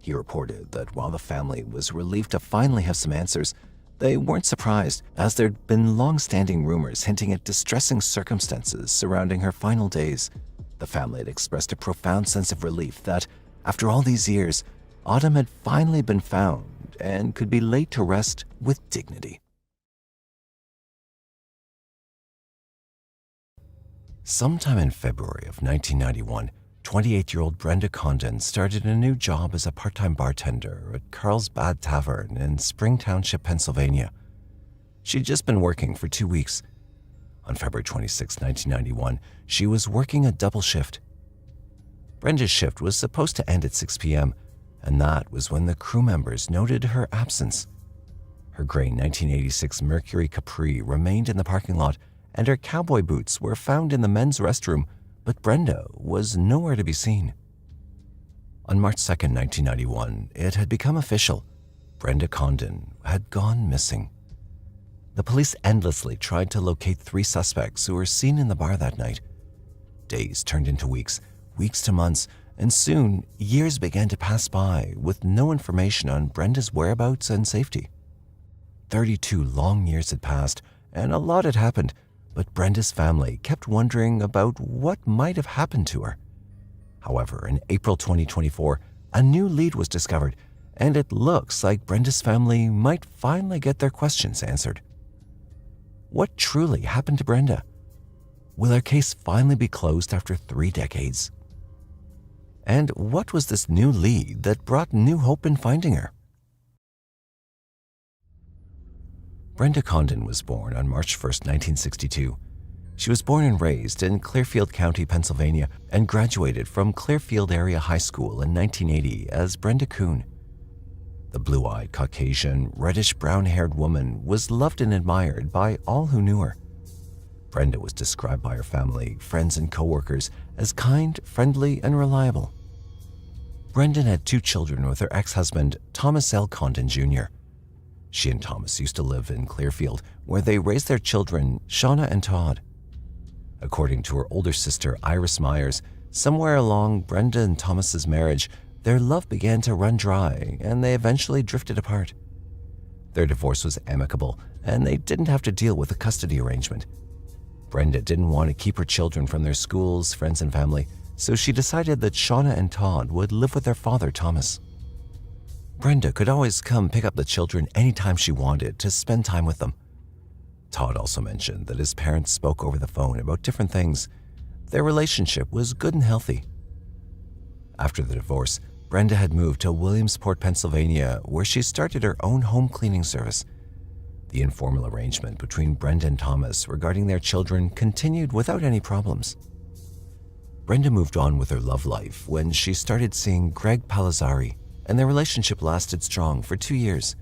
Speaker 3: He reported that while the family was relieved to finally have some answers, they weren't surprised, as there'd been long-standing rumors hinting at distressing circumstances surrounding her final days. The family had expressed a profound sense of relief that, after all these years, Autumn had finally been found and could be laid to rest with dignity. Sometime in February of 1991, 28-year-old Brenda Condon started a new job as a part-time bartender at Carlsbad Tavern in Spring Township, Pennsylvania. She'd just been working for 2 weeks. On February 26, 1991, she was working a double shift. Brenda's shift was supposed to end at 6 p.m., and that was when the crew members noted her absence. Her gray 1986 Mercury Capri remained in the parking lot, and her cowboy boots were found in the men's restroom, but Brenda was nowhere to be seen. On March 2, 1991, it had become official. Brenda Condon had gone missing. The police endlessly tried to locate 3 suspects who were seen in the bar that night. Days turned into weeks, weeks to months, and soon years began to pass by with no information on Brenda's whereabouts and safety. 32 long years had passed, and a lot had happened, but Brenda's family kept wondering about what might have happened to her. However, in April 2024, a new lead was discovered, and it looks like Brenda's family might finally get their questions answered. What truly happened to Brenda? Will her case finally be closed after 3 decades? And what was this new lead that brought new hope in finding her? Brenda Condon was born on March 1, 1962. She was born and raised in Clearfield County, Pennsylvania, and graduated from Clearfield Area High School in 1980 as Brenda Kuhn. The blue-eyed, Caucasian, reddish-brown-haired woman was loved and admired by all who knew her. Brenda was described by her family, friends, and coworkers as kind, friendly, and reliable. Brenda had 2 children with her ex-husband, Thomas L. Condon Jr. She and Thomas used to live in Clearfield, where they raised their children, Shauna and Todd. According to her older sister, Iris Myers, somewhere along Brenda and Thomas's marriage, their love began to run dry, and they eventually drifted apart. Their divorce was amicable, and they didn't have to deal with a custody arrangement. Brenda didn't want to keep her children from their schools, friends, and family, so she decided that Shauna and Todd would live with their father, Thomas. Brenda could always come pick up the children anytime she wanted to spend time with them. Todd also mentioned that his parents spoke over the phone about different things. Their relationship was good and healthy. After the divorce, Brenda had moved to Williamsport, Pennsylvania, where she started her own home cleaning service. The informal arrangement between Brenda and Thomas regarding their children continued without any problems. Brenda moved on with her love life when she started seeing Greg Palazzari, and their relationship lasted strong for 2 years.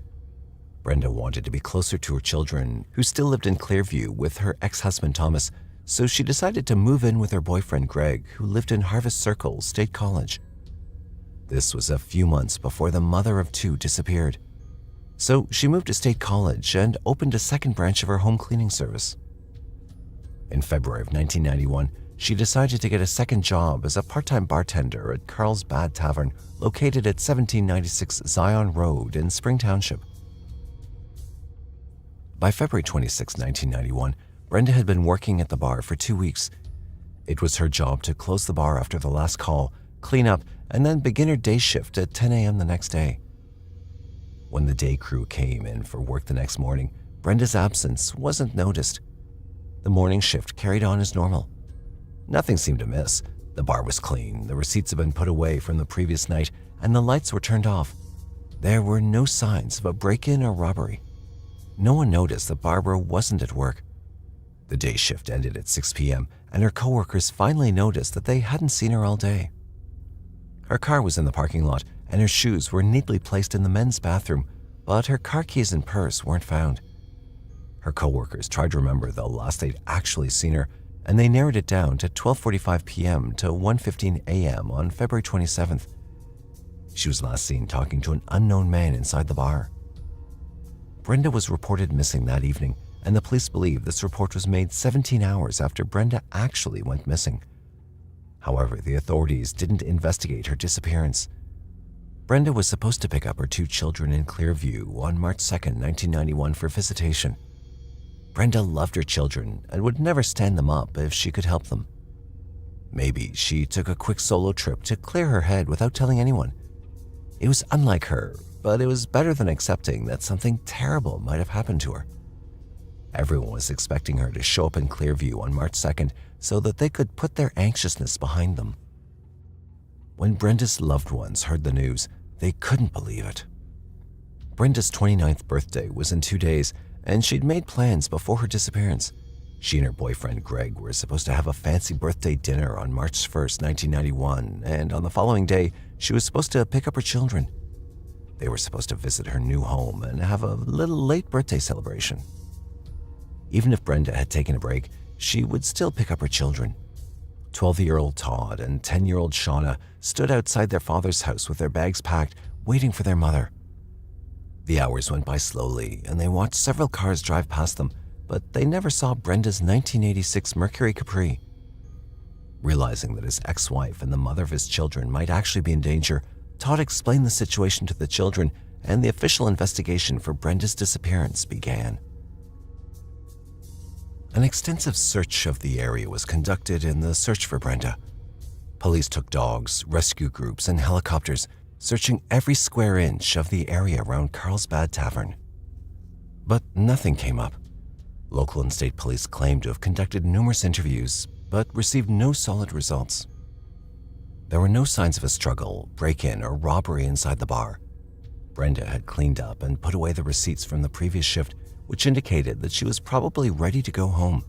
Speaker 3: Brenda wanted to be closer to her children, who still lived in Clearview with her ex-husband Thomas, so she decided to move in with her boyfriend Greg, who lived in Harvest Circle State College. This was a few months before the mother of 2 disappeared. So she moved to State College and opened a second branch of her home cleaning service. In February of 1991, she decided to get a second job as a part-time bartender at Carlsbad Tavern, located at 1796 Zion Road in Spring Township. By February 26, 1991, Brenda had been working at the bar for 2 weeks. It was her job to close the bar after the last call, clean up, and then begin her day shift at 10 a.m. the next day. When the day crew came in for work the next morning, Brenda's absence wasn't noticed. The morning shift carried on as normal. Nothing seemed amiss. The bar was clean, the receipts had been put away from the previous night, and the lights were turned off. There were no signs of a break-in or robbery. No one noticed that Barbara wasn't at work. The day shift ended at 6 p.m., and her coworkers finally noticed that they hadn't seen her all day. Her car was in the parking lot, and her shoes were neatly placed in the men's bathroom, but her car keys and purse weren't found. Her coworkers tried to remember the last they'd actually seen her, and they narrowed it down to 12:45 p.m. to 1:15 a.m. on February 27th. She was last seen talking to an unknown man inside the bar. Brenda was reported missing that evening, and the police believe this report was made 17 hours after Brenda actually went missing. However, the authorities didn't investigate her disappearance. Brenda was supposed to pick up her 2 children in Clearview on March 2, 1991 for visitation. Brenda loved her children and would never stand them up if she could help them. Maybe she took a quick solo trip to clear her head without telling anyone. It was unlike her, but it was better than accepting that something terrible might have happened to her. Everyone was expecting her to show up in Clearview on March 2nd so that they could put their anxiousness behind them. When Brenda's loved ones heard the news, they couldn't believe it. Brenda's 29th birthday was in 2 days, and she'd made plans before her disappearance. She and her boyfriend Greg were supposed to have a fancy birthday dinner on March 1st, 1991, and on the following day, she was supposed to pick up her children. They were supposed to visit her new home and have a little late birthday celebration. Even if Brenda had taken a break, she would still pick up her children. 12-year-old Todd and 10-year-old Shauna stood outside their father's house with their bags packed, waiting for their mother. The hours went by slowly, and they watched several cars drive past them, but they never saw Brenda's 1986 Mercury Capri. Realizing that his ex-wife and the mother of his children might actually be in danger, Todd explained the situation to the children, and the official investigation for Brenda's disappearance began. An extensive search of the area was conducted in the search for Brenda. Police took dogs, rescue groups, and helicopters, searching every square inch of the area around Carlsbad Tavern. But nothing came up. Local and state police claimed to have conducted numerous interviews, but received no solid results. There were no signs of a struggle, break-in, or robbery inside the bar. Brenda had cleaned up and put away the receipts from the previous shift, which indicated that she was probably ready to go home.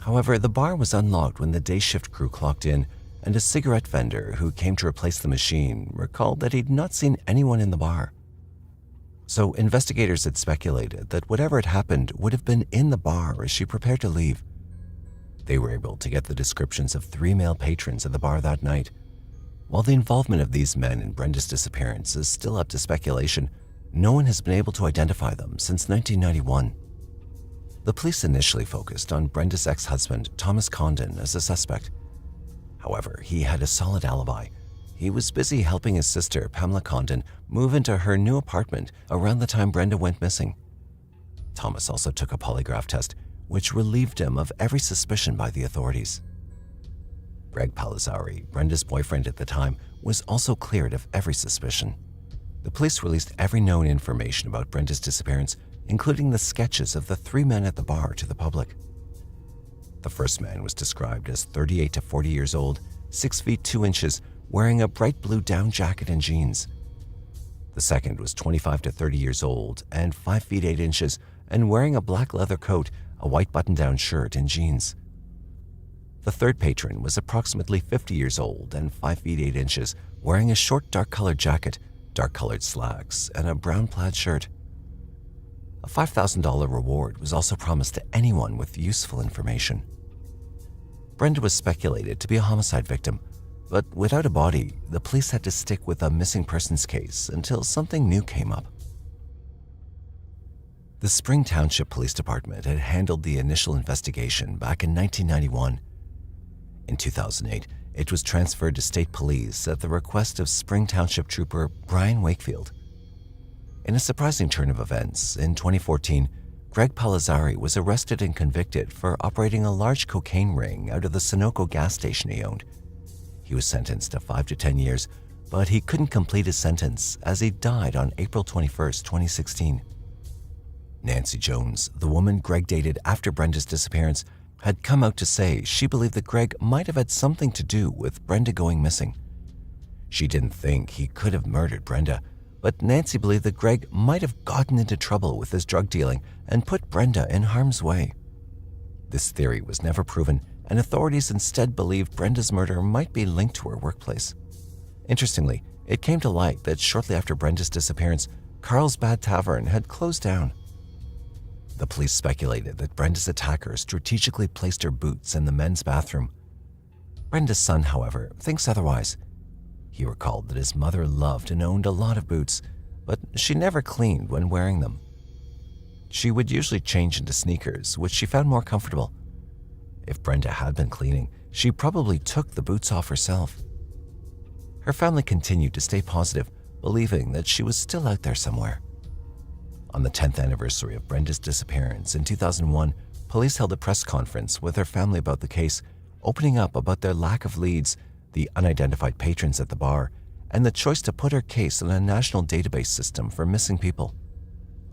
Speaker 3: However, the bar was unlocked when the day shift crew clocked in, and a cigarette vendor who came to replace the machine recalled that he'd not seen anyone in the bar. So investigators had speculated that whatever had happened would have been in the bar as she prepared to leave. They were able to get the descriptions of 3 male patrons at the bar that night. While the involvement of these men in Brenda's disappearance is still up to speculation, no one has been able to identify them since 1991. The police initially focused on Brenda's ex-husband, Thomas Condon, as a suspect. However, he had a solid alibi. He was busy helping his sister, Pamela Condon, move into her new apartment around the time Brenda went missing. Thomas also took a polygraph test, which relieved him of every suspicion by the authorities. Greg Palazzari, Brenda's boyfriend at the time, was also cleared of every suspicion. The police released every known information about Brenda's disappearance, including the sketches of the 3 men at the bar, to the public. The first man was described as 38 to 40 years old, 6 feet 2 inches, wearing a bright blue down jacket and jeans. The second was 25 to 30 years old and 5 feet 8 inches, and wearing a black leather coat, a white button-down shirt, and jeans. The third patron was approximately 50 years old and 5 feet 8 inches, wearing a short dark-colored jacket, dark-colored slacks, and a brown plaid shirt. A $5,000 reward was also promised to anyone with useful information. Brenda was speculated to be a homicide victim, but without a body, the police had to stick with a missing persons case until something new came up. The Spring Township Police Department had handled the initial investigation back in 1991. In 2008, it was transferred to state police at the request of Spring Township Trooper Brian Wakefield. In a surprising turn of events, in 2014, Greg Palazzari was arrested and convicted for operating a large cocaine ring out of the Sunoco gas station he owned. He was sentenced to 5 to 10 years, but he couldn't complete his sentence as he died on April 21, 2016. Nancy Jones, the woman Greg dated after Brenda's disappearance, had come out to say she believed that Greg might have had something to do with Brenda going missing. She didn't think he could have murdered Brenda, but Nancy believed that Greg might have gotten into trouble with his drug dealing and put Brenda in harm's way. This theory was never proven, and authorities instead believed Brenda's murder might be linked to her workplace. Interestingly, it came to light that shortly after Brenda's disappearance, Carlsbad Tavern had closed down. The police speculated that Brenda's attacker strategically placed her boots in the men's bathroom. Brenda's son, however, thinks otherwise. He recalled that his mother loved and owned a lot of boots, but she never cleaned when wearing them. she would usually change into sneakers, which she found more comfortable. If Brenda had been cleaning, she probably took the boots off herself. Her family continued to stay positive, believing that she was still out there somewhere. On the 10th anniversary of Brenda's disappearance in 2001, police held a press conference with her family about the case, opening up about their lack of leads, the unidentified patrons at the bar, and the choice to put her case in a national database system for missing people.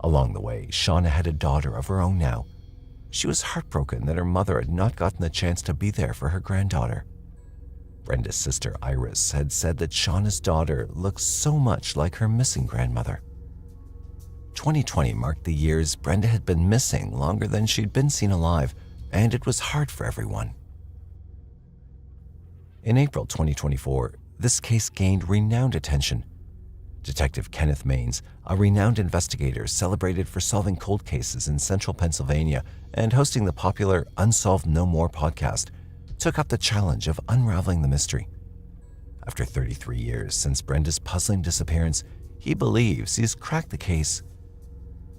Speaker 3: Along the way, Shauna had a daughter of her own now. She was heartbroken that her mother had not gotten the chance to be there for her granddaughter. Brenda's sister Iris had said that Shauna's daughter looked so much like her missing grandmother. 2020 marked the years Brenda had been missing longer than she'd been seen alive, and it was hard for everyone. In April 2024, this case gained renowned attention. Detective Kenneth Maines, a renowned investigator celebrated for solving cold cases in central Pennsylvania and hosting the popular Unsolved No More podcast, took up the challenge of unraveling the mystery. After 33 years since Brenda's puzzling disappearance, he believes he's cracked the case.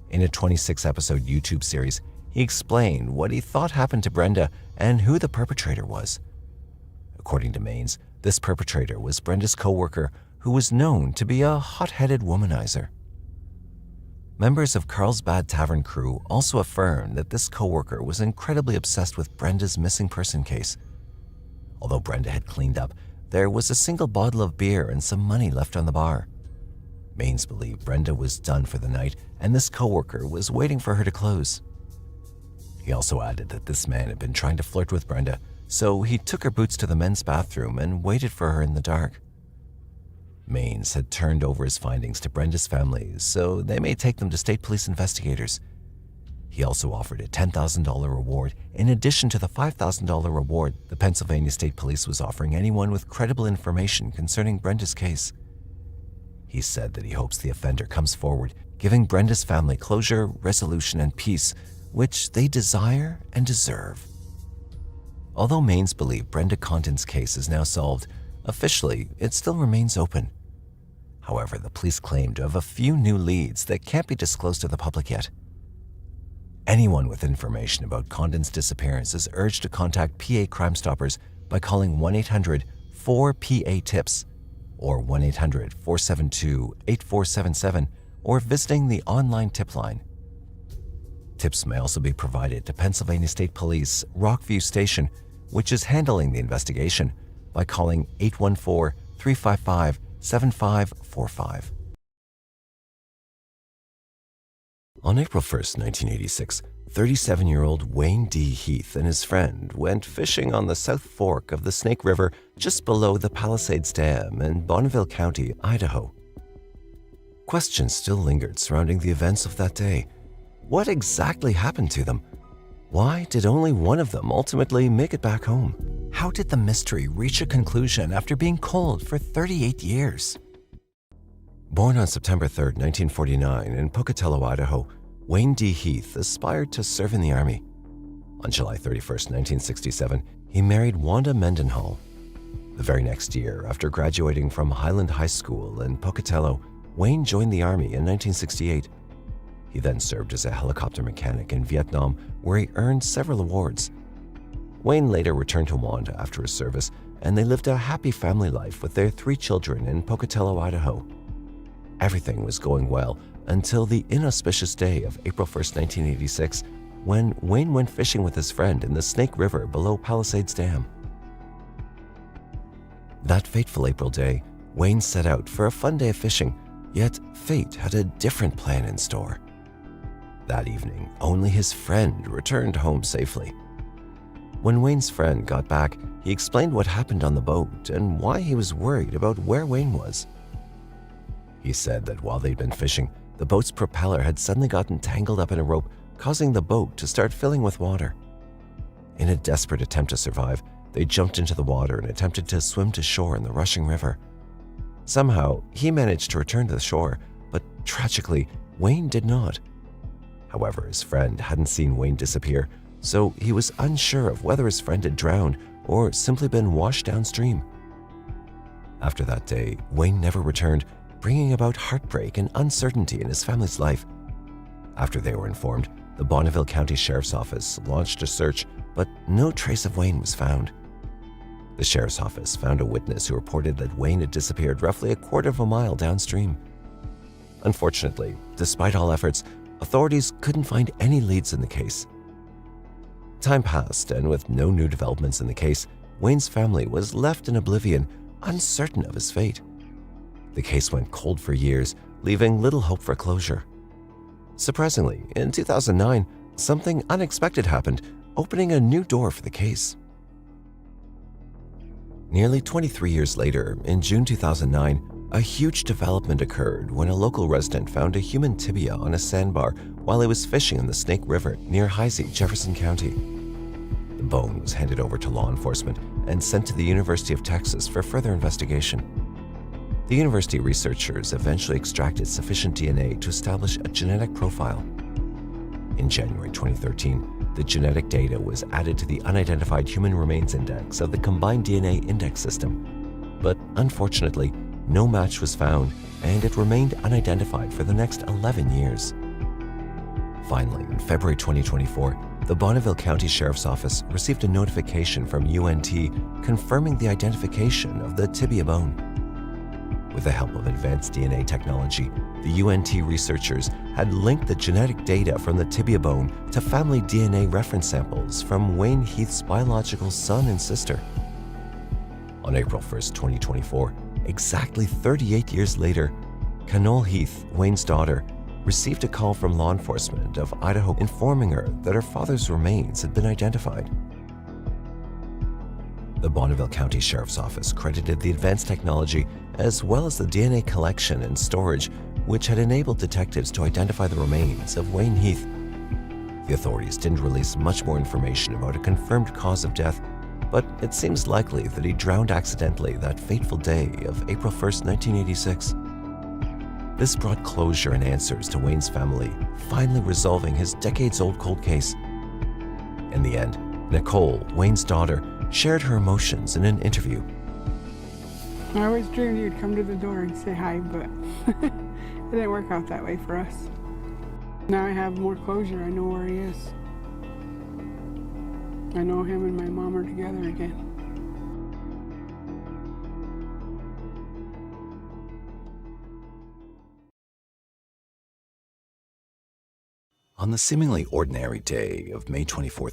Speaker 3: In a 26-episode YouTube series, he explained what he thought happened to Brenda and who the perpetrator was. According to Maines, this perpetrator was Brenda's co-worker, who was known to be a hot-headed womanizer. Members of Carlsbad Tavern crew also affirmed that this co-worker was incredibly obsessed with Brenda's missing person case. Although Brenda had cleaned up, there was a single bottle of beer and some money left on the bar. Maines believed Brenda was done for the night, and this co-worker was waiting for her to close. He also added that this man had been trying to flirt with Brenda, so he took her boots to the men's bathroom and waited for her in the dark. Maines had turned over his findings to Brenda's family, so they may take them to state police investigators. He also offered a $10,000 reward in addition to the $5,000 reward the Pennsylvania State Police was offering anyone with credible information concerning Brenda's case. He said that he hopes the offender comes forward, giving Brenda's family closure, resolution, and peace, which they desire and deserve. Although Maines believed Brenda Condon's case is now solved, officially it still remains open. However, the police claim to have a few new leads that can't be disclosed to the public yet. Anyone with information about Condon's disappearance is urged to contact PA Crime Stoppers by calling 1-800-4PA-TIPS or 1-800-472-8477 or visiting the online tip line. Tips may also be provided to Pennsylvania State Police Rockview Station, which is handling the investigation, by calling 814-355-7545. On April 1st, 1986, 37-year-old Wayne D. Heath and his friend went fishing on the South Fork of the Snake River just below the Palisades Dam in Bonneville County, Idaho. Questions still lingered surrounding the events of that day. What exactly happened to them? Why did only one of them ultimately make it back home? How did the mystery reach a conclusion after being cold for 38 years? Born on September 3, 1949 in Pocatello, Idaho, Wayne D. Heath aspired to serve in the Army. On July 31, 1967, he married Wanda Mendenhall. The very next year, after graduating from Highland High School in Pocatello, Wayne joined the Army in 1968. He then served as a helicopter mechanic in Vietnam, where he earned several awards. Wayne later returned to Wanda after his service, and they lived a happy family life with their 3 children in Pocatello, Idaho. Everything was going well until the inauspicious day of April 1, 1986, when Wayne went fishing with his friend in the Snake River below Palisades Dam. That fateful April day, Wayne set out for a fun day of fishing, yet fate had a different plan in store. That evening, only his friend returned home safely. When Wayne's friend got back, he explained what happened on the boat and why he was worried about where Wayne was. He said that while they'd been fishing, the boat's propeller had suddenly gotten tangled up in a rope, causing the boat to start filling with water. In a desperate attempt to survive, they jumped into the water and attempted to swim to shore in the rushing river. Somehow, he managed to return to the shore, but tragically, Wayne did not. However, his friend hadn't seen Wayne disappear, so he was unsure of whether his friend had drowned or simply been washed downstream. After that day, Wayne never returned, bringing about heartbreak and uncertainty in his family's life. After they were informed, the Bonneville County Sheriff's Office launched a search, but no trace of Wayne was found. The Sheriff's Office found a witness who reported that Wayne had disappeared roughly a quarter of a mile downstream. Unfortunately, despite all efforts, authorities couldn't find any leads in the case. Time passed, and with no new developments in the case, Wayne's family was left in oblivion, uncertain of his fate. The case went cold for years, leaving little hope for closure. Surprisingly, in 2009, something unexpected happened, opening a new door for the case. Nearly 23 years later, in June 2009, a huge development occurred when a local resident found a human tibia on a sandbar while he was fishing in the Snake River near Heisey, Jefferson County. The bone was handed over to law enforcement and sent to the University of Texas for further investigation. The university researchers eventually extracted sufficient DNA to establish a genetic profile. In January 2013, the genetic data was added to the Unidentified Human Remains Index of the Combined DNA Index System. But unfortunately, no match was found, and it remained unidentified for the next 11 years. Finally, in February 2024, the Bonneville County Sheriff's Office received a notification from UNT confirming the identification of the tibia bone. With the help of advanced DNA technology, the UNT researchers had linked the genetic data from the tibia bone to family DNA reference samples from Wayne Heath's biological son and sister. On April 1, 2024, exactly 38 years later, Canole Heath, Wayne's daughter, received a call from law enforcement of Idaho informing her that her father's remains had been identified. The Bonneville County Sheriff's Office credited the advanced technology as well as the DNA collection and storage, which had enabled detectives to identify the remains of Wayne Heath. The authorities didn't release much more information about a confirmed cause of death, but it seems likely that he drowned accidentally that fateful day of April 1, 1986. This brought closure and answers to Wayne's family, finally resolving his decades-old cold case. In the end, Nicole, Wayne's daughter, shared her emotions in an interview.
Speaker 8: I always dreamed you'd come to the door and say hi, but it didn't work out that way for us. Now I have more closure. I know where he is. I know him and my mom are together again.
Speaker 3: On the seemingly ordinary day of May 24,